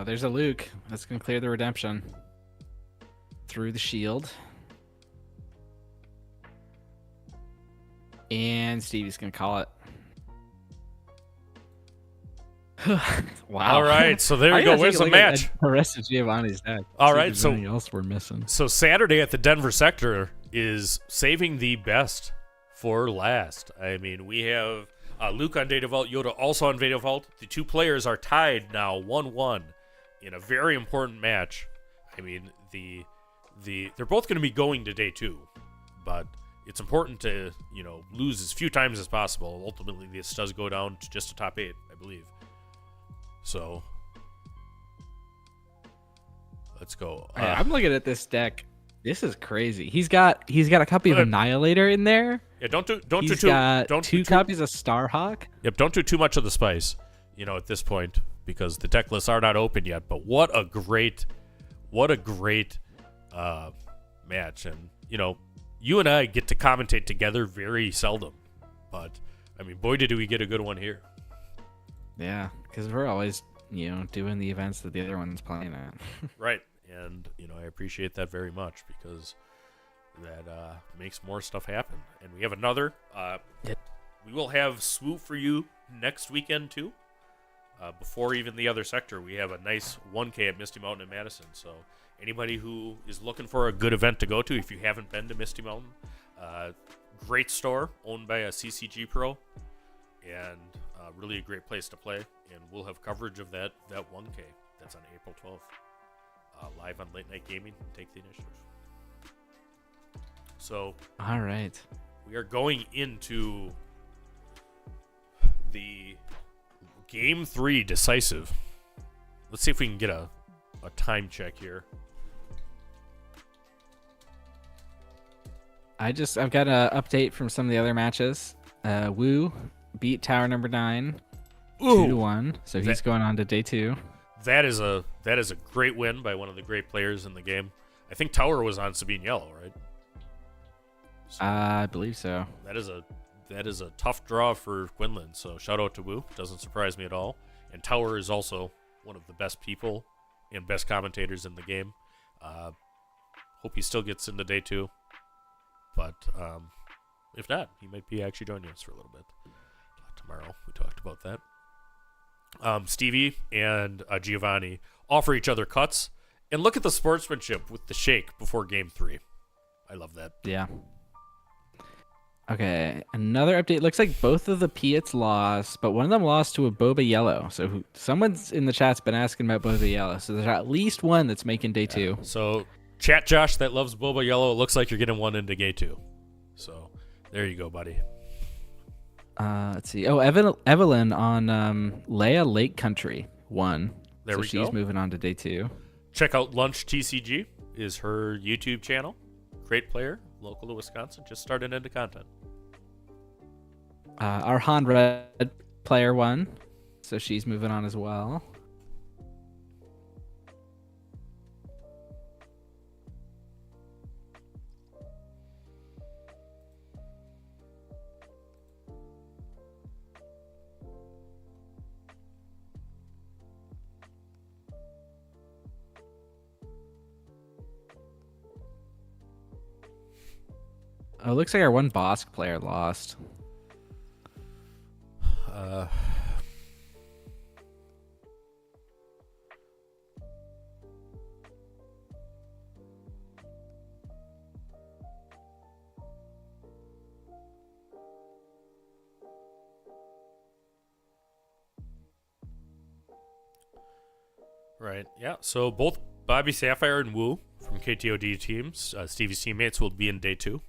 There's a Luke. That's going to clear the redemption through the shield. And Stevie's going to call it. Wow. All right, so there you go. Where's the match? The rest of Giovanni's deck. All right, so anything else we're missing. So Saturday at the Denver sector is saving the best for last. I mean, we have Luke on Data Vault, Yoda also on Data Vault. The 2 players are tied now 1-1 in a very important match. I mean, they're both going to be going to day 2, but it's important to, you know, lose as few times as possible. Ultimately, this does go down to just a top 8, I believe. So let's go. I'm looking at this deck. This is crazy. He's got a copy of Annihilator in there. Yeah, don't do two copies of Starhawk. Yep, don't do too much of the spice, you know, at this point, because the deck lists are not open yet. But what a great match. And you know, you and I get to commentate together very seldom, but I mean, boy, did we get a good one here. Yeah, because we're always, you know, doing the events that the other one's playing at. Right, and you know, I appreciate that very much, because that makes more stuff happen. And we have another. We will have Swoop for you next weekend too. Before even the other sector, we have a nice 1K at Misty Mountain in Madison. So anybody who is looking for a good event to go to, if you haven't been to Misty Mountain, great store owned by a CCG pro, and really a great place to play. And we'll have coverage of that 1K. That's on April 12th, live on Late Night Gaming. Take the initiative. So, all right, we are going into the Game 3 decisive. Let's see if we can get a time check here. I've got an update from some of the other matches. Wu beat Tower number 9 2-1, so he's going on to day 2. That is a great win by one of the great players in the game. I think Tower was on Sabine Yellow, right? So I believe so. that is a tough draw for Quinlan. So shout out to Woo. Doesn't surprise me at all. And Tower is also one of the best people and best commentators in the game. Hope he still gets into day 2. But if not, he might be actually joining us for a little bit tomorrow. We talked about that. Stevie and Giovanni offer each other cuts. And look at the sportsmanship with the shake before game 3. I love that. Yeah. Okay, another update. Looks like both of the Piats lost, but one of them lost to a Boba Yellow. So someone's in the chat's been asking about Boba Yellow. So there's at least one that's making day 2. So chat Josh that loves Boba Yellow. It looks like you're getting one into day 2. So there you go, buddy. Let's see. Oh, Evelyn on Leia Lake Country won. There so we she's go. moving on to day 2. Check out Lunch TCG is her YouTube channel. Great player, local to Wisconsin, just started into content. Our Han Red player won, so she's moving on as well. Oh, it looks like our one Bosk player lost. Right, yeah. So both Bobby Sapphire and Wu from KTOD teams, Stevie's teammates, will be in day 2.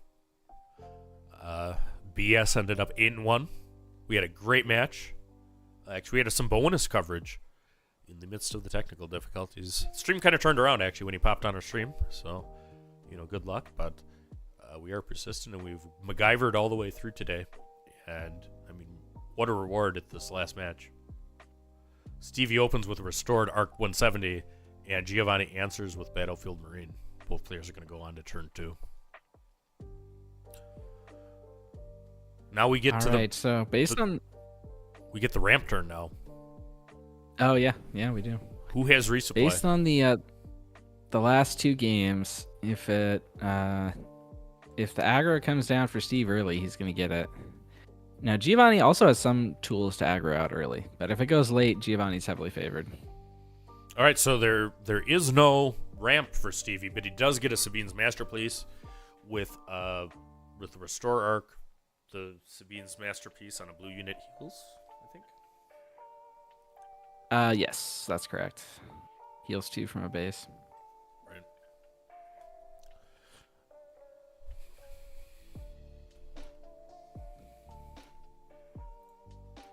BS ended up 8-1. We had a great match. Actually, we had some bonus coverage in the midst of the technical difficulties. Stream kind of turned around, actually, when he popped on our stream. So, good luck. But we are persistent, and we've MacGyvered all the way through today. And, what a reward at this last match. Stevie opens with a restored Arc 170, and Giovanni answers with Battlefield Marine. Both players are going to go on to turn 2. Now we get so based on... We get the ramp turn now. Oh, yeah. Yeah, we do. Who has resupply? Based on the last 2 games, if the aggro comes down for Steve early, he's going to get it. Now, Giovanni also has some tools to aggro out early, but if it goes late, Giovanni's heavily favored. All right, so there is no ramp for Stevie, but he does get a Sabine's Masterpiece with the Restore Arc, the Sabine's Masterpiece on a blue unit heals, I think. Yes, that's correct. Heals 2 from a base. Right.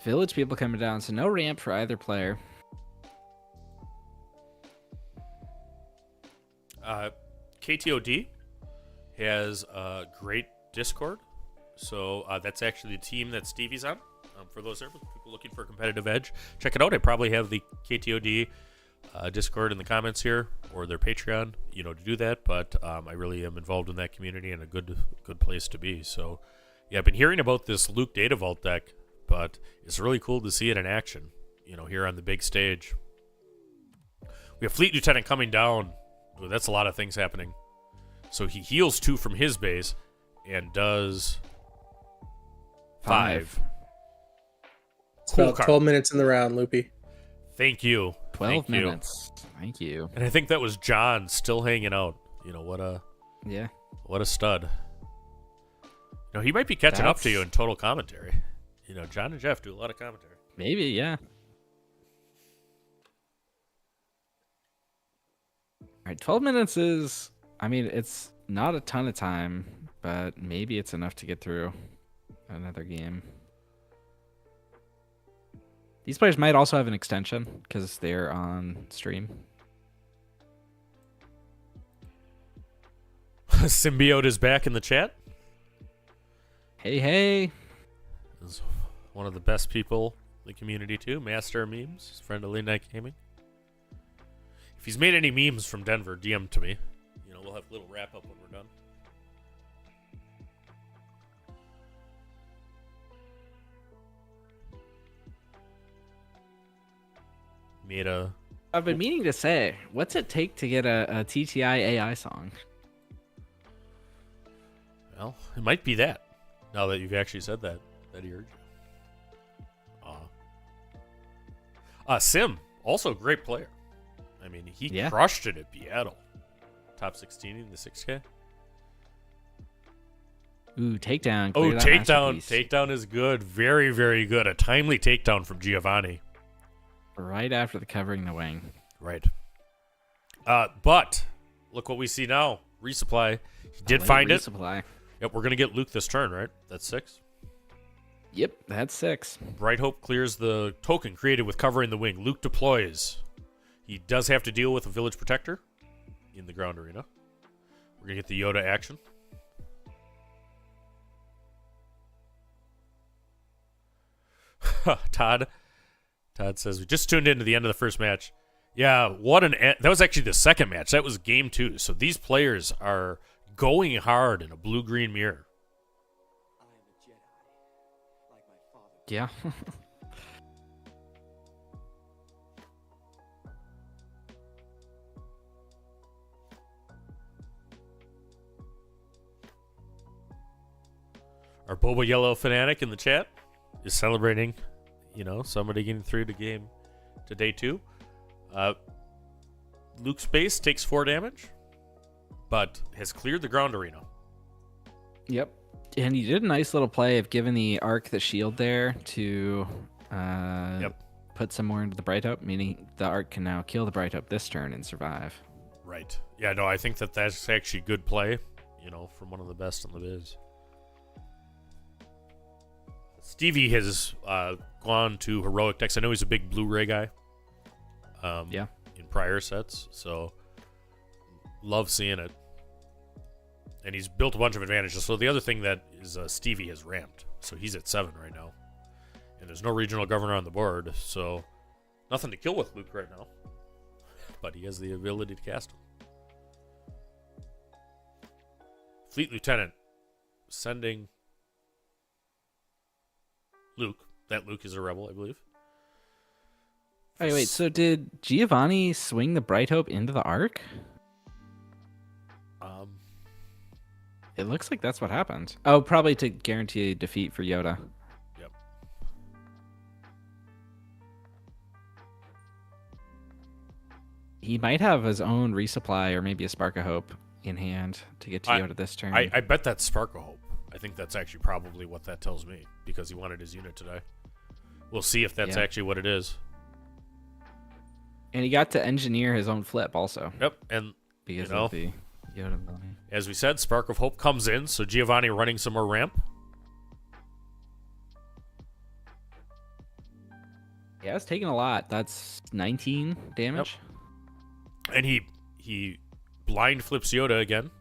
Village people coming down, so no ramp for either player. KTOD has a great Discord. So that's actually the team that Stevie's on. For those people looking for a competitive edge, check it out. I probably have the KTOD Discord in the comments here, or their Patreon, to do that. But I really am involved in that community, and a good place to be. So yeah, I've been hearing about this Luke Data Vault deck, but it's really cool to see it in action, here on the big stage. We have Fleet Lieutenant coming down. Ooh, that's a lot of things happening. So he heals 2 from his base and does 5. It's about 12 minutes in the round, Loopy. Thank you. 12 minutes. Thank you. And I think that was John still hanging out. What a stud. He might be catching up to you in total commentary. John and Jeff do a lot of commentary. Maybe, yeah. All right, 12 minutes is, it's not a ton of time, but maybe it's enough to get through another game. These players might also have an extension because they're on stream. Symbiote is back in the chat. Hey. Is one of the best people in the community too. Master of Memes, friend of Late Night Gaming. If he's made any memes from Denver, DM to me. we'll have a little wrap up when we're done. I've been meaning to say, what's it take to get a TTI AI song? Well, it might be that. Now that you've actually said that he urged you. Sim, also a great player. I mean, he crushed it at Beatle. Top 16 in the 6K. Ooh, takedown. Oh, takedown is good. Very, very good. A timely takedown from Giovanni. Right after the covering the wing. Right. But look what we see now. Resupply. He did find it. Resupply. Yep, we're going to get Luke this turn, right? That's 6. Yep, that's 6. Bright Hope clears the token created with covering the wing. Luke deploys. He does have to deal with a village protector in the ground arena. We're going to get the Yoda action. Todd says, we just tuned into the end of the first match. Yeah, that was actually the second match. That was game 2. So these players are going hard in a blue-green mirror. Yeah. Our Boba Yellow fanatic in the chat is celebrating, somebody getting through to day 2. Luke's base takes 4 damage, but has cleared the ground arena. Yep. And he did a nice little play of giving the Arc the shield there to put some more into the Bright Hope, meaning the Arc can now kill the Bright Hope this turn and survive. Right. Yeah, no, I think that's actually good play, from one of the best in the biz. Stevie has gone to heroic decks. I know he's a big Blu-ray guy. In prior sets, so love seeing it. And he's built a bunch of advantages. So the other thing that is Stevie has ramped, so he's at 7 right now, and there's no regional governor on the board, so nothing to kill with Luke right now. But he has the ability to cast him. Fleet Lieutenant sending Luke. That Luke is a rebel, I believe. Wait, so did Giovanni swing the Bright Hope into the Arc? It looks like that's what happened. Oh, probably to guarantee a defeat for Yoda. Yep. He might have his own resupply or maybe a Spark of Hope in hand to get to Yoda this turn. I bet that's Spark of Hope. I think that's actually probably what that tells me, because he wanted his unit today. We'll see if that's actually what it is. And he got to engineer his own flip also. Yep, and because of the Yoda ability. As we said, Spark of Hope comes in, so Giovanni running some more ramp. Yeah, it's taking a lot. That's 19 damage. Yep. And he blind flips Yoda again.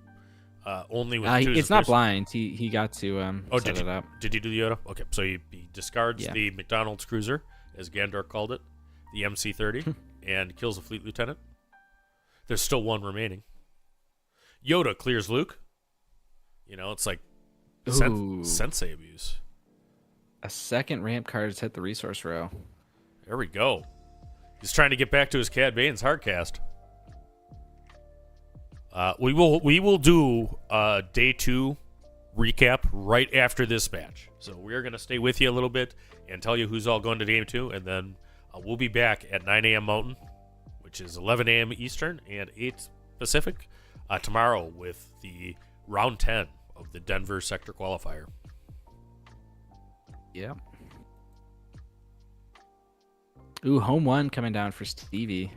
Only with 2. It's not blind. He got to set it up. Did he do the Yoda? Okay, so he discards the McDonald's cruiser, as Gandor called it, the MC-30, and kills a Fleet Lieutenant. There's still 1 remaining. Yoda clears Luke. It's like sensei abuse. A second ramp card has hit the resource row. There we go. He's trying to get back to his Cad Bane's hardcast. We will do day 2 recap right after this match. So we're going to stay with you a little bit and tell you who's all going to game 2, and then we'll be back at 9 a.m. Mountain, which is 11 a.m. Eastern and 8 Pacific, tomorrow with the round 10 of the Denver Sector Qualifier. Yeah. Ooh, home 1 coming down for Stevie.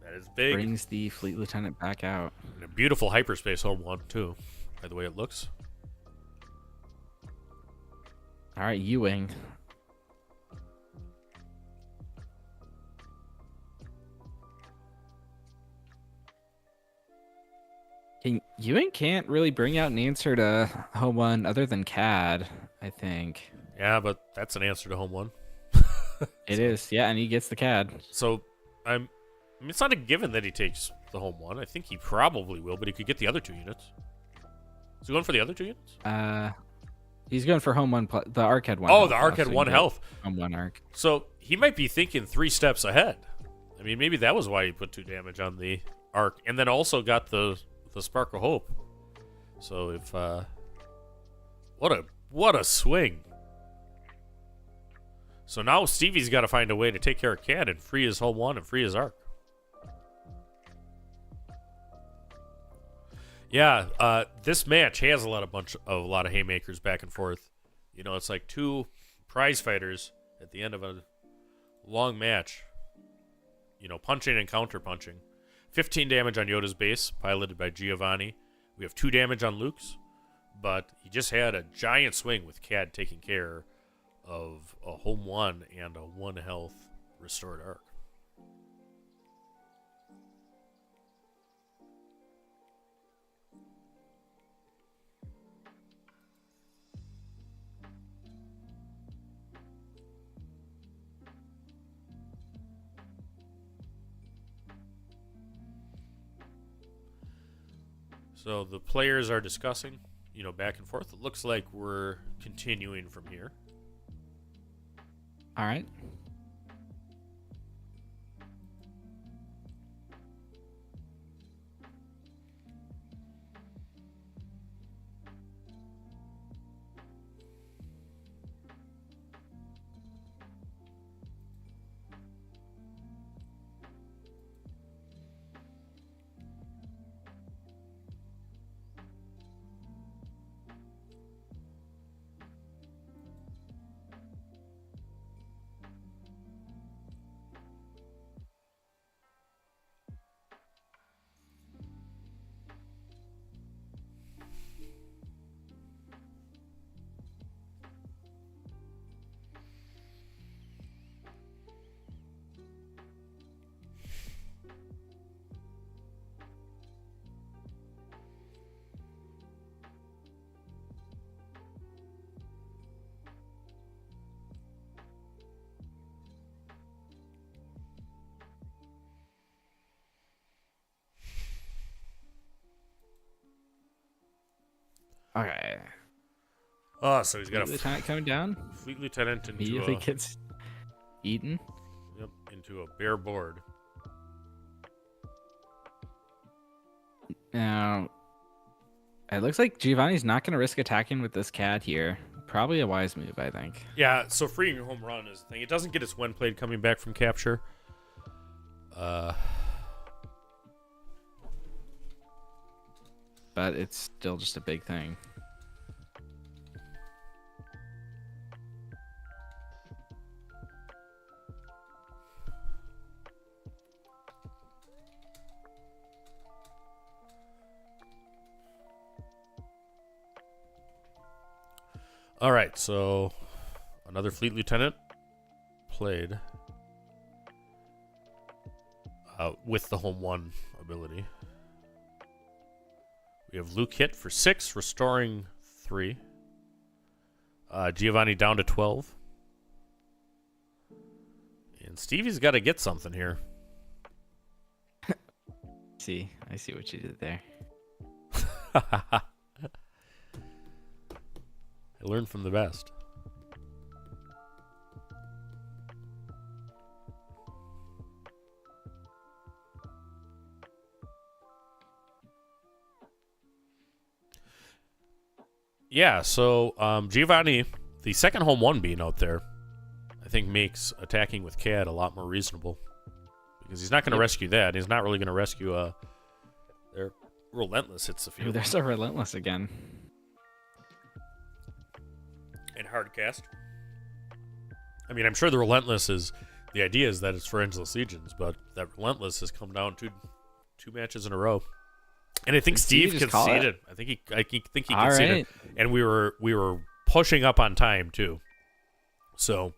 That is big. Brings the Fleet Lieutenant back out. And a beautiful hyperspace home 1, too, by the way it looks. All right, U-Wing. Ewing can't really bring out an answer to home 1 other than CAD, I think. Yeah, but that's an answer to home 1. It is, yeah, and he gets the CAD. So I'm I mean, it's not a given that he takes the home one. I think he probably will, but he could get the other 2 units. Is he going for the other 2 units? He's going for home one. The arc had one. Oh, health the arc left, had so he 1 can health. go Home one arc. So he might be thinking 3 steps ahead. I mean, maybe that was why he put 2 damage on the arc, and then also got the Spark of Hope. So if what a swing. So now Stevie's got to find a way to take care of Cad and free his home one and free his arc. Yeah, this match has a lot of haymakers back and forth. You know, it's like 2 prize fighters at the end of a long match. You know, punching and counter punching. 15 damage on Yoda's base, piloted by Giovanni. We have 2 damage on Luke's, but he just had a giant swing with Cad taking care of a home 1 and a 1 health restored arc. So the players are discussing, you know, back and forth. It looks like we're continuing from here. All right. Okay. Oh, so he's got Fleet a lieutenant coming down. Fleet Lieutenant into Immediately a, gets eaten. yep, into a bare board. Now, it looks like Giovanni's not going to risk attacking with this cat here. Probably a wise move, I think. Yeah, so freeing your home run is the thing. It doesn't get its when played coming back from capture. But it's still just a big thing. All right, so another Fleet Lieutenant played with the home one ability. We have Luke hit for 6, restoring 3. Giovanni down to 12. And Stevie's got to get something here. See, I see what you did there. I learned from the best. Yeah, so Giovanni, the second home one being out there, I think makes attacking with Cad a lot more reasonable. Because he's not going to rescue that. He's not really going to rescue their Relentless hits the Ooh, field. there's a Relentless again. And Hardcast. I mean, I'm sure the Relentless is... The idea is that it's for Endless Legions, but that Relentless has come down two matches in a row. And I think Did Steve Steve just call conceded. I think he All conceded. right. And we were pushing up on time too. So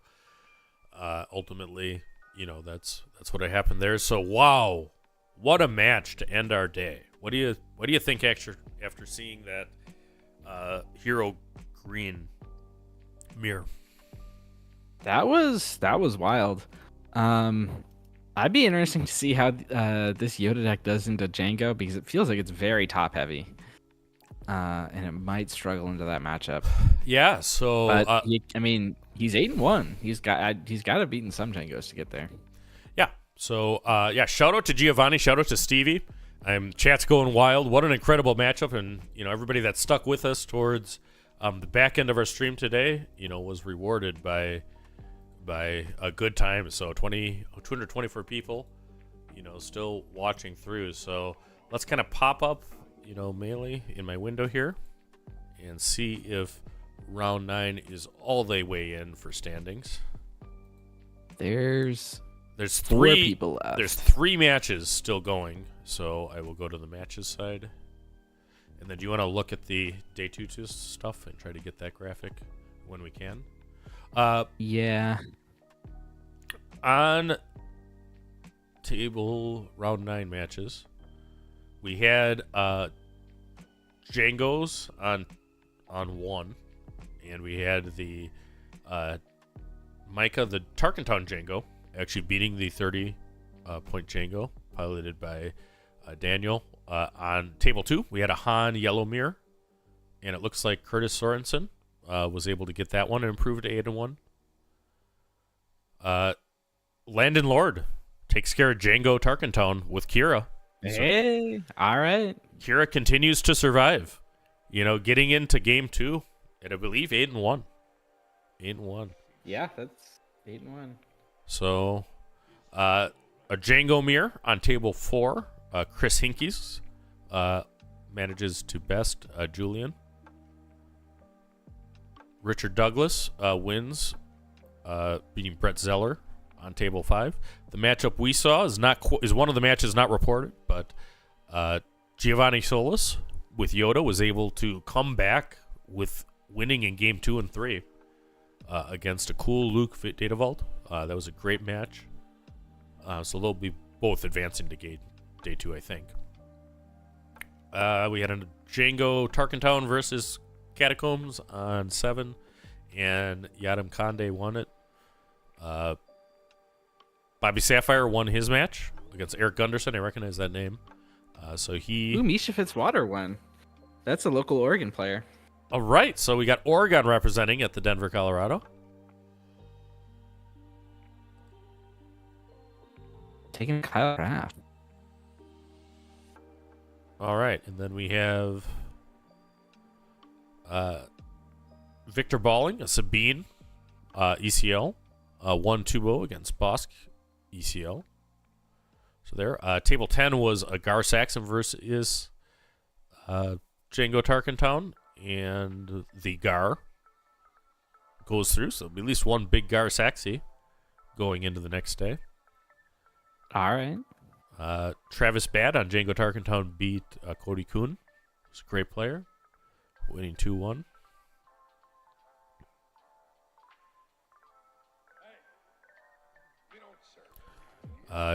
ultimately, you know, that's what happened there. So wow, what a match to end our day. What do you think after seeing that Hero Green mirror? That was wild. I'd be interesting to see how this Yoda deck does into Django because it feels like it's very top heavy, and it might struggle into that matchup. Yeah. So But I mean, he's 8-1. He's got to have beaten some Djangos to get there. yeah. So yeah. Shout out to Giovanni. Shout out to Stevie. Chat's going wild. What an incredible matchup, and everybody that stuck with us towards the back end of our stream today, was rewarded by a good time. So 224 people, still watching through. So let's kind of pop up, Melee in my window here and see if round 9 is all the way in for standings. There's 3 4 people left. There's 3 matches still going. So I will go to the matches side. And then do you want to look at the day 2 stuff and try to get that graphic when we can? Yeah. On table round 9 matches, we had Django's on 1, and we had the Micah, the Tarkentown Django, actually beating the 30-point Django, piloted by Daniel. On table 2, we had a Han Yellow Mirror, and it looks like Curtis Sorensen was able to get that one and improve to 8-1. Landon Lord takes care of Django Tarkentown with Kira. Hey, all right. Kira continues to survive. Getting into game 2 at I believe 8-1. 8-1. Yeah, that's 8-1. So, a Django Mirror on table 4. Chris Hinkies manages to best Julian. Richard Douglas wins, beating Brett Zeller on table 5. The matchup we saw is one of the matches not reported, but Giovanni Solis with Yoda was able to come back with winning in game 2 and 3 against a cool Luke Data Vault. That was a great match. So they'll be both advancing to day 2, I think. We had a Django Tarkentown versus Catacombs on 7, and Yadam Kande won it. Bobby Sapphire won his match against Eric Gunderson. I recognize that name. Ooh, Misha Fitzwater won. That's a local Oregon player. All right, so we got Oregon representing at the Denver, Colorado. Taking Kyle Kraft. All right, and then we have Victor Balling, a Sabine ECL, 1-2-0 against Bosk ECL. So there, table 10 was a Gar Saxon versus Django Tarkentown, and the Gar goes through. So at least one big Gar Saxy going into the next day. All right. Travis Bad on Django Tarkentown beat Cody Kuhn. He's a great player, winning 2-1.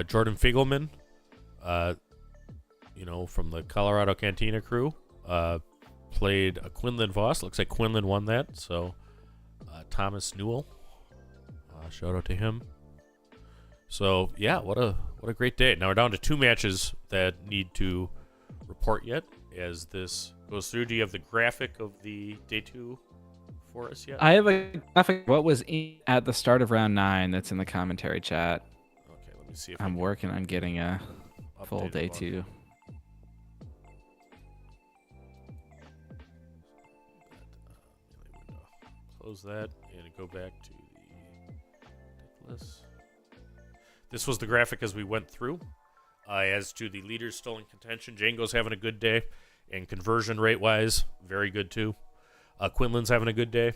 Jordan Figelman, from the Colorado Cantina crew, played a Quinlan Voss. Looks like Quinlan won that. So Thomas Newell, shout out to him. So yeah, what a great day. Now we're down to 2 matches that need to report yet as this goes through. Do you have the graphic of the day 2 for us yet? I have a graphic. What was at the start of round 9? That's in the commentary chat. Okay, let me see if I'm working on getting a full updated day one. 2. Close that and go back to the list. This was the graphic as we went through. As to the leaders still in contention, Django's having a good day, and conversion rate-wise, very good too. Quinlan's having a good day.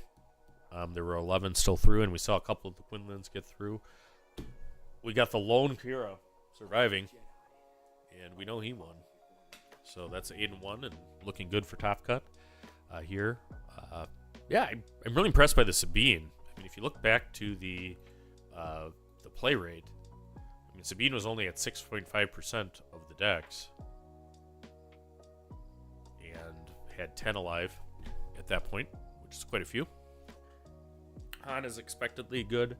There were 11 still through, and we saw a couple of the Quinlans get through. We got the lone Kira surviving, and we know he won. So that's 8-1 and looking good for Top Cut here. Yeah, I'm really impressed by the Sabine. I mean, if you look back to the play rate, I mean, Sabine was only at 6.5% of the decks and had 10 alive at that point, which is quite a few. Han is expectedly good.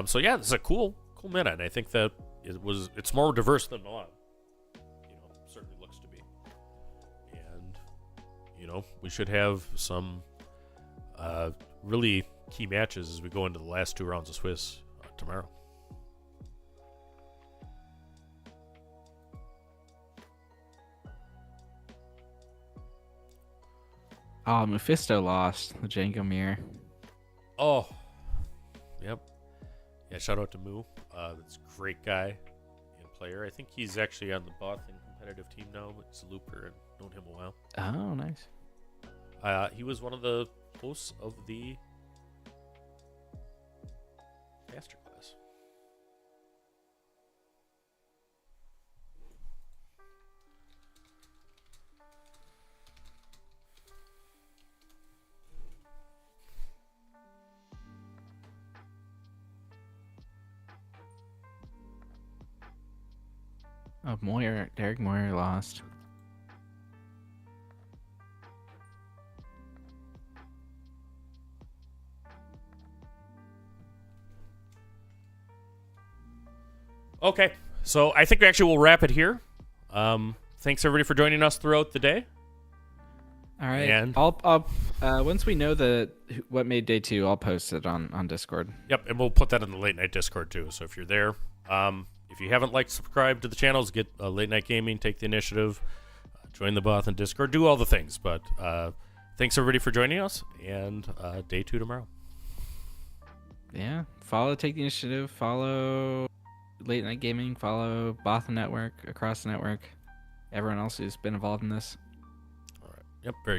So yeah, this is a cool meta, and I think that it's more diverse than Milan. Certainly looks to be. And we should have some really key matches as we go into the last 2 rounds of Swiss tomorrow. Oh, Mephisto lost the Django Mirror. Oh, yep. Yeah, shout out to Moo. That's a great guy and player. I think he's actually on the Bothan competitive team now, but he's a looper and known him a while. Oh, nice. He was one of the hosts of the masterclass. Oh, Derek Moyer lost. Okay, so I think we actually will wrap it here. Thanks everybody for joining us throughout the day. All right. And I'll once we know what made day 2, I'll post it on Discord. Yep, and we'll put that in the late night Discord too. So if you're there, if you haven't subscribe to the channels, get Late Night Gaming, take the initiative, join the Bothan Discord, do all the things. But thanks everybody for joining us, and day 2 tomorrow. Yeah, take the initiative, follow Late Night Gaming, follow Bothan Network, across the network, everyone else who's been involved in this. All right. Yep. Very good.